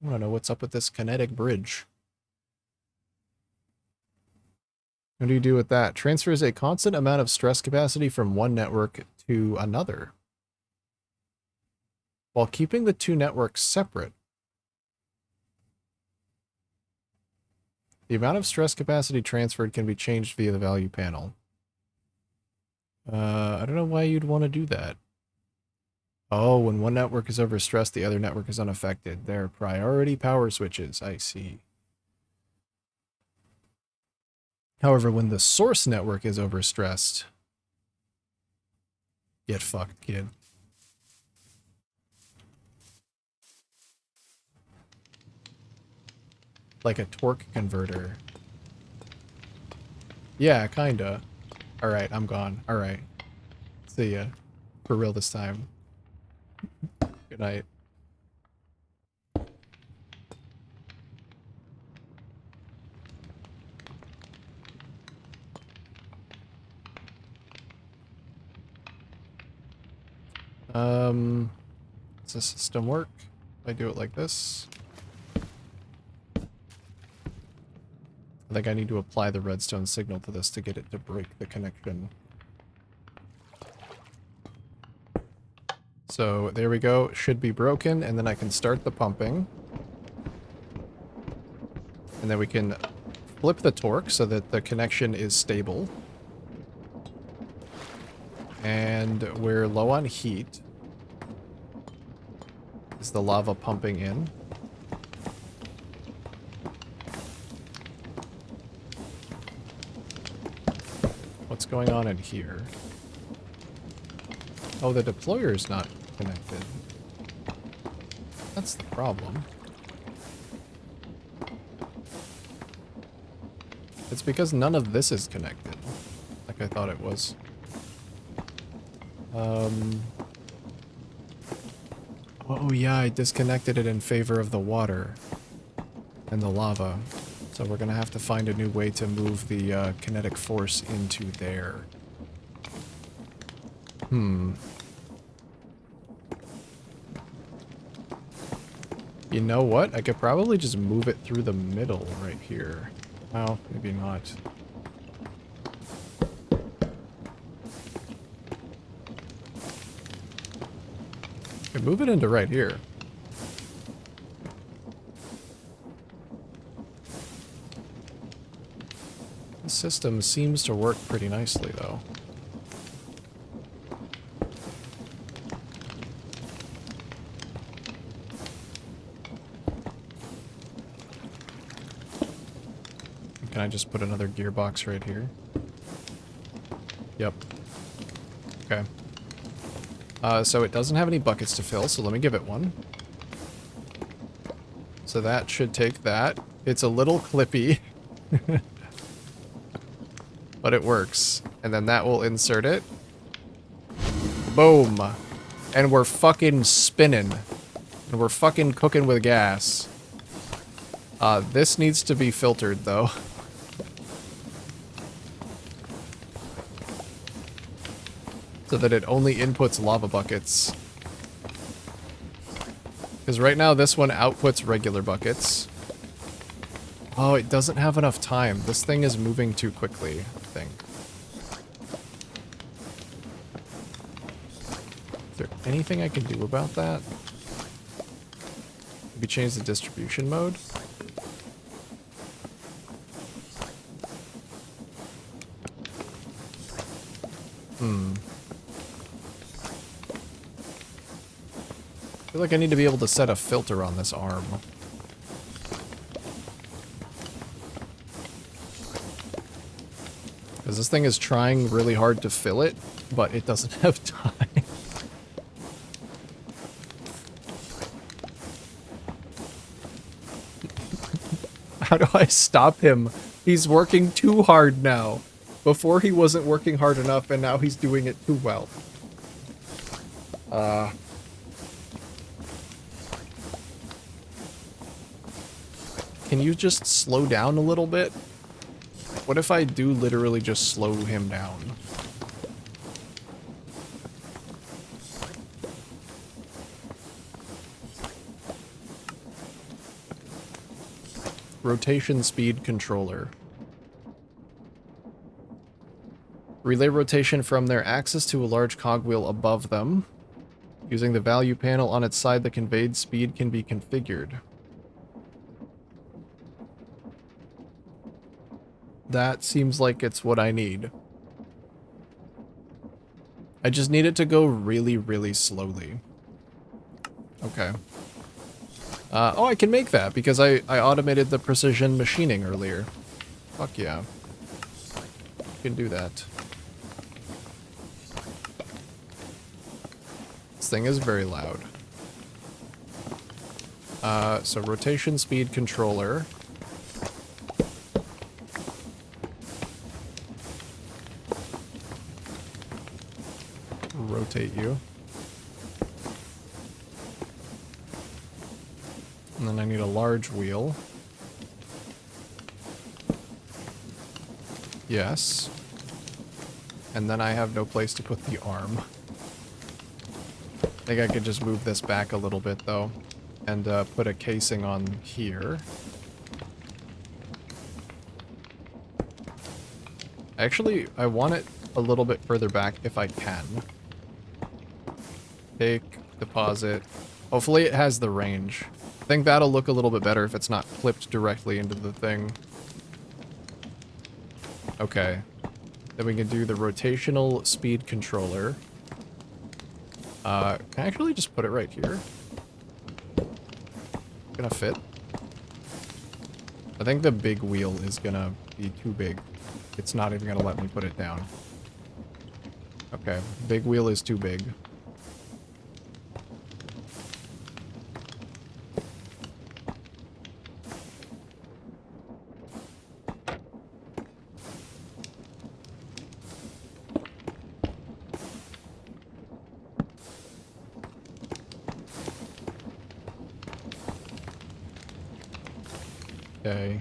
I want to know what's up with this kinetic bridge. What do you do with that? Transfers a constant amount of stress capacity from one network to another, while keeping the two networks separate. The amount of stress capacity transferred can be changed via the value panel. I don't know why you'd want to do that. Oh, when one network is overstressed, the other network is unaffected. They're priority power switches. I see. However, when the source network is overstressed, get fucked, kid. Like a torque converter. Yeah, kinda. Alright, I'm gone. Alright. See ya. For real this time. Good night. Does the system work? If I do it like this? I think I need to apply the redstone signal to this to get it to break the connection. So there we go. Should be broken, and then I can start the pumping. And then we can flip the torque so that the connection is stable. And we're low on heat. Is the lava pumping in? What's going on in here? Oh, the deployer's not connected. That's the problem. It's because none of this is connected, like I thought it was. Oh yeah, I disconnected it in favor of the water and the lava. So we're gonna have to find a new way to move the kinetic force into there. You know what? I could probably just move it through the middle right here. Well, maybe not. I could move it into right here. The system seems to work pretty nicely, though. Can I just put another gearbox right here? Yep. Okay. So it doesn't have any buckets to fill, so let me give it one. So that should take that. It's a little clippy. But it works. And then that will insert it. Boom. And we're fucking spinning. And we're fucking cooking with gas. This needs to be filtered, though. So that it only inputs lava buckets. Because right now this one outputs regular buckets. Oh, it doesn't have enough time. This thing is moving too quickly, I think. Is there anything I can do about that? Maybe change the distribution mode? I feel like I need to be able to set a filter on this arm. Because this thing is trying really hard to fill it, but it doesn't have time. How do I stop him? He's working too hard now. Before he wasn't working hard enough, and now he's doing it too well. Can you just slow down a little bit? What if I do literally just slow him down? Rotation speed controller. Relay rotation from their axis to a large cogwheel above them. Using the value panel on its side, the conveyed speed can be configured. That seems like it's what I need. I just need it to go really, really slowly. Okay. Oh, I can make that because I automated the precision machining earlier. Fuck yeah. I can do that. This thing is very loud. So rotation speed controller. Rotate you. And then I need a large wheel. Yes. And then I have no place to put the arm. I think I could just move this back a little bit, though, and put a casing on here. Actually, I want it a little bit further back if I can. Take, deposit. Hopefully it has the range. I think that'll look a little bit better if it's not clipped directly into the thing. Okay. Then we can do the rotational speed controller. Can I actually just put it right here? Gonna fit? I think the big wheel is gonna be too big. It's not even gonna let me put it down. Okay, big wheel is too big. Okay.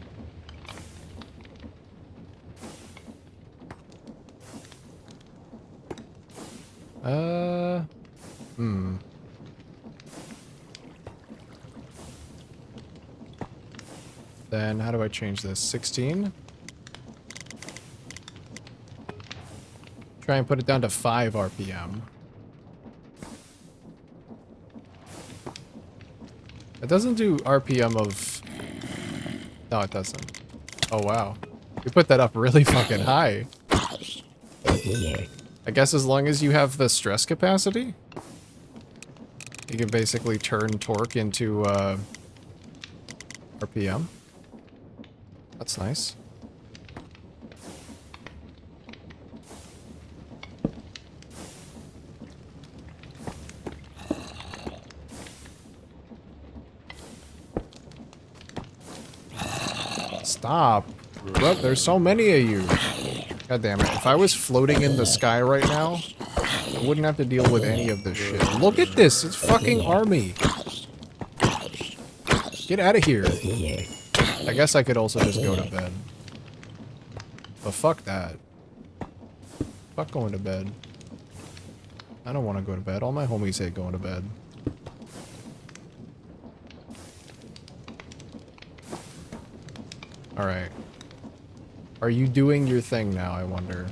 Then how do I change this? 16? Try and put it down to 5 RPM. It doesn't do RPM of... No, it doesn't. Oh, wow. You put that up really fucking high. I guess as long as you have the stress capacity, you can basically turn torque into RPM. That's nice. Stop. Look, there's so many of you. God damn it. If I was floating in the sky right now, I wouldn't have to deal with any of this shit. Look at this. It's fucking army. Get out of here. I guess I could also just go to bed. But fuck that. Fuck going to bed. I don't want to go to bed. All my homies hate going to bed. Alright. Are you doing your thing now, I wonder?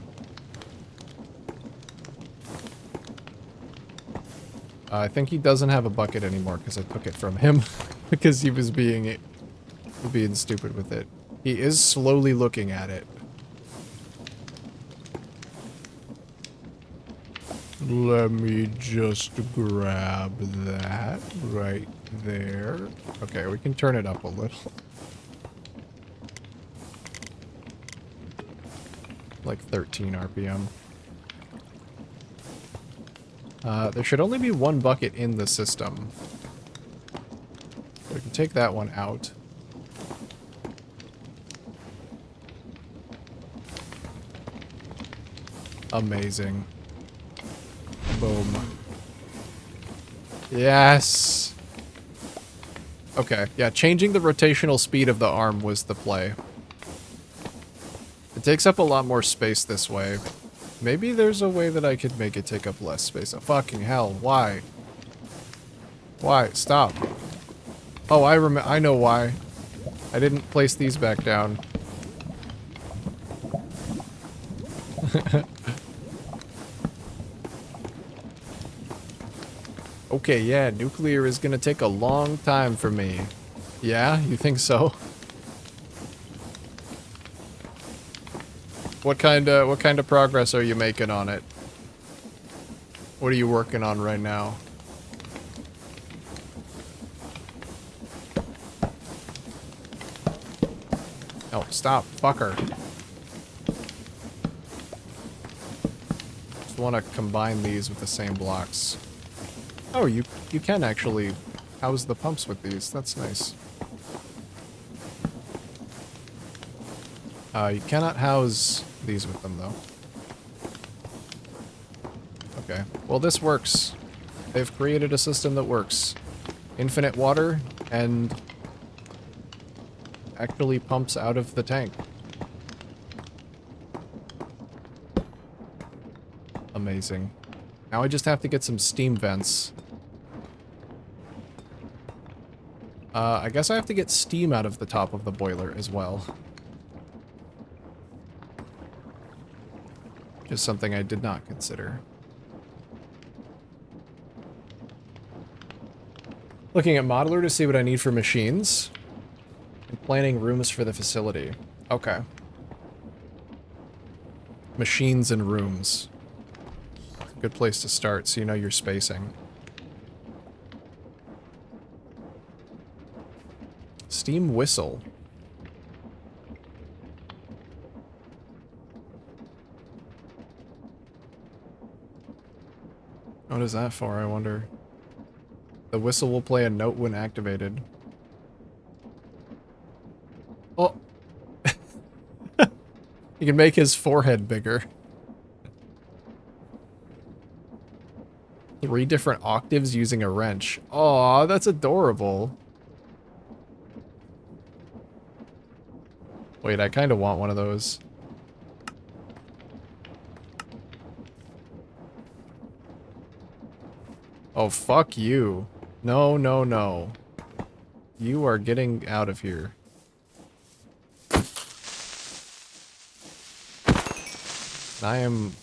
I think he doesn't have a bucket anymore because I took it from him. Because he was being stupid with it. He is slowly looking at it. Let me just grab that right there. Okay, we can turn it up a little. Like 13 RPM. There should only be one bucket in the system. We can take that one out. Amazing. Boom. Yes! Okay, yeah, changing the rotational speed of the arm was the play. It takes up a lot more space this way. Maybe there's a way that I could make it take up less space. Oh, fucking hell, why? Why? Stop. Oh, I know why. I didn't place these back down. Okay, yeah, nuclear is gonna take a long time for me. Yeah, you think so? What kind of progress are you making on it? What are you working on right now? Oh, stop, fucker. Just want to combine these with the same blocks. Oh, you can actually house the pumps with these. That's nice. You cannot house these with them, though. Okay. Well, this works. They've created a system that works. Infinite water and actually pumps out of the tank. Amazing. Now I just have to get some steam vents I guess I have to get steam out of the top of the boiler as well. Just something I did not consider. Looking at Modeler to see what I need for machines. And planning rooms for the facility. Okay. Machines and rooms. Good place to start so you know your spacing. Steam whistle. What is that for, I wonder? The whistle will play a note when activated. Oh! You can make his forehead bigger. 3 different octaves using a wrench. Aw, that's adorable. Wait, I kind of want one of those. Oh, fuck you. No, no, no. You are getting out of here. I am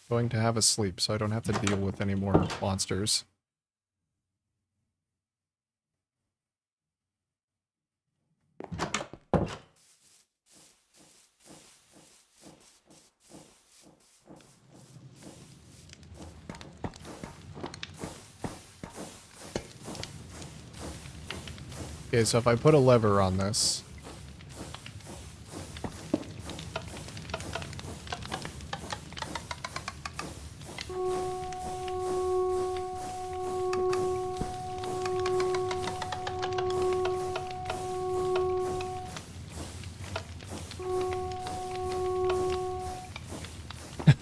going to have a sleep so I don't have to deal with any more monsters. Okay, so if I put a lever on this...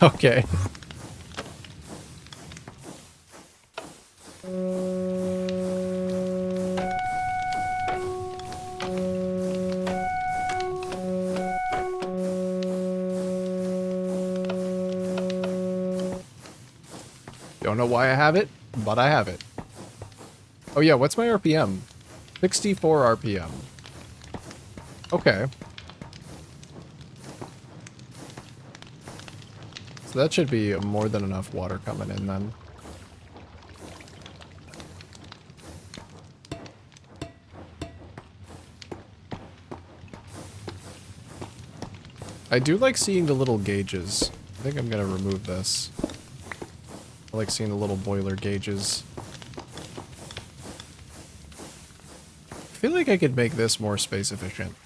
Okay. Don't know why I have it, but I have it. Oh yeah, what's my RPM? 64 RPM. Okay. So that should be more than enough water coming in then. I do like seeing the little gauges. I think I'm gonna remove this. I like seeing the little boiler gauges. I feel like I could make this more space efficient.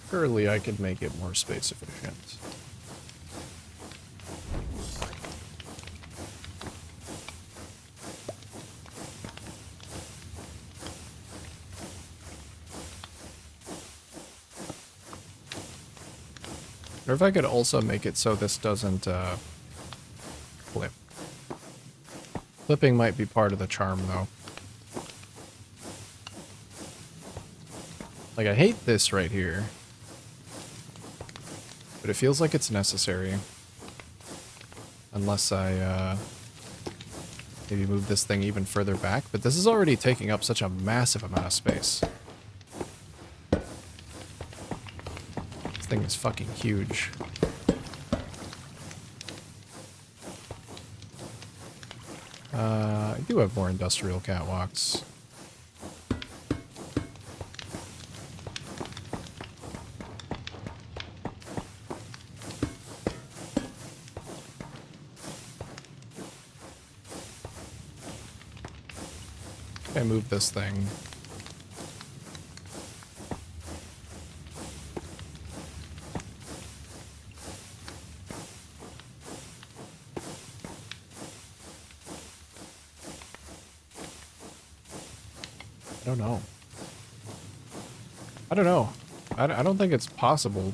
Surely I could make it more space efficient. Or if I could also make it so this doesn't, flip. Flipping might be part of the charm, though. Like, I hate this right here. But it feels like it's necessary. Unless I, maybe move this thing even further back. But this is already taking up such a massive amount of space. This thing is fucking huge. I do have more industrial catwalks. I move this thing. I don't know. I don't know. I don't think it's possible.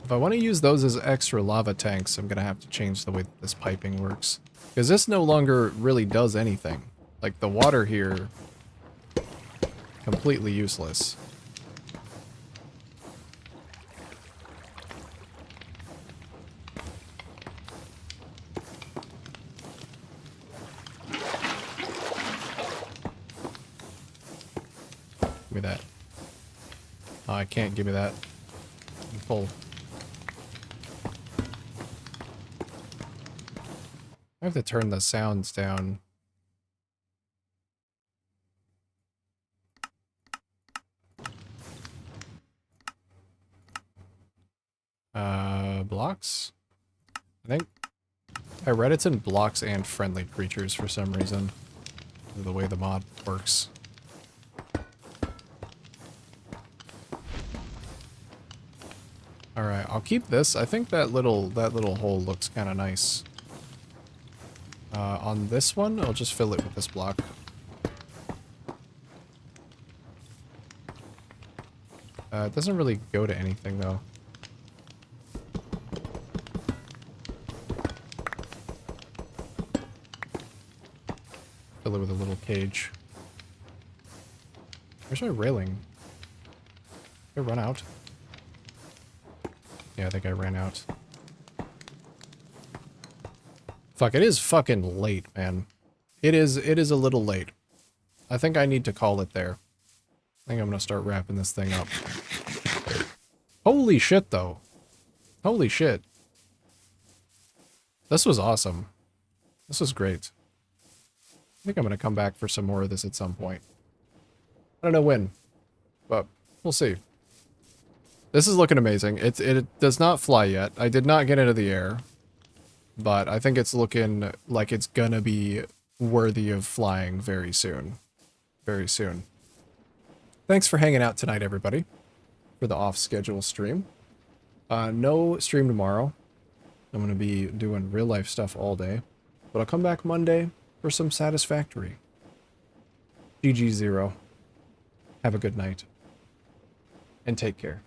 If I want to use those as extra lava tanks, I'm going to have to change the way that this piping works. Because this no longer really does anything. Like, the water here, completely useless. Give me that. Oh, I can't give me that. I'm full. I have to turn the sounds down. Blocks? I think I read it's in blocks and friendly creatures for some reason. The way the mod works. Alright, I'll keep this. I think that little hole looks kind of nice. On this one, I'll just fill it with this block. It doesn't really go to anything, though. Fill it with a little cage. Where's my railing? Did I run out? Yeah, I think I ran out. Fuck, it is fucking late, man. It is a little late. I think I need to call it there. I think I'm gonna start wrapping this thing up. Holy shit, though. Holy shit. This was awesome. This was great. I think I'm gonna come back for some more of this at some point. I don't know when, but we'll see. This is looking amazing. It does not fly yet. I did not get into the air. But I think it's looking like it's gonna be worthy of flying very soon. Very soon. Thanks for hanging out tonight, everybody, for the off-schedule stream. No stream tomorrow. I'm gonna be doing real-life stuff all day. But I'll come back Monday for some Satisfactory. GG0. Have a good night. And take care.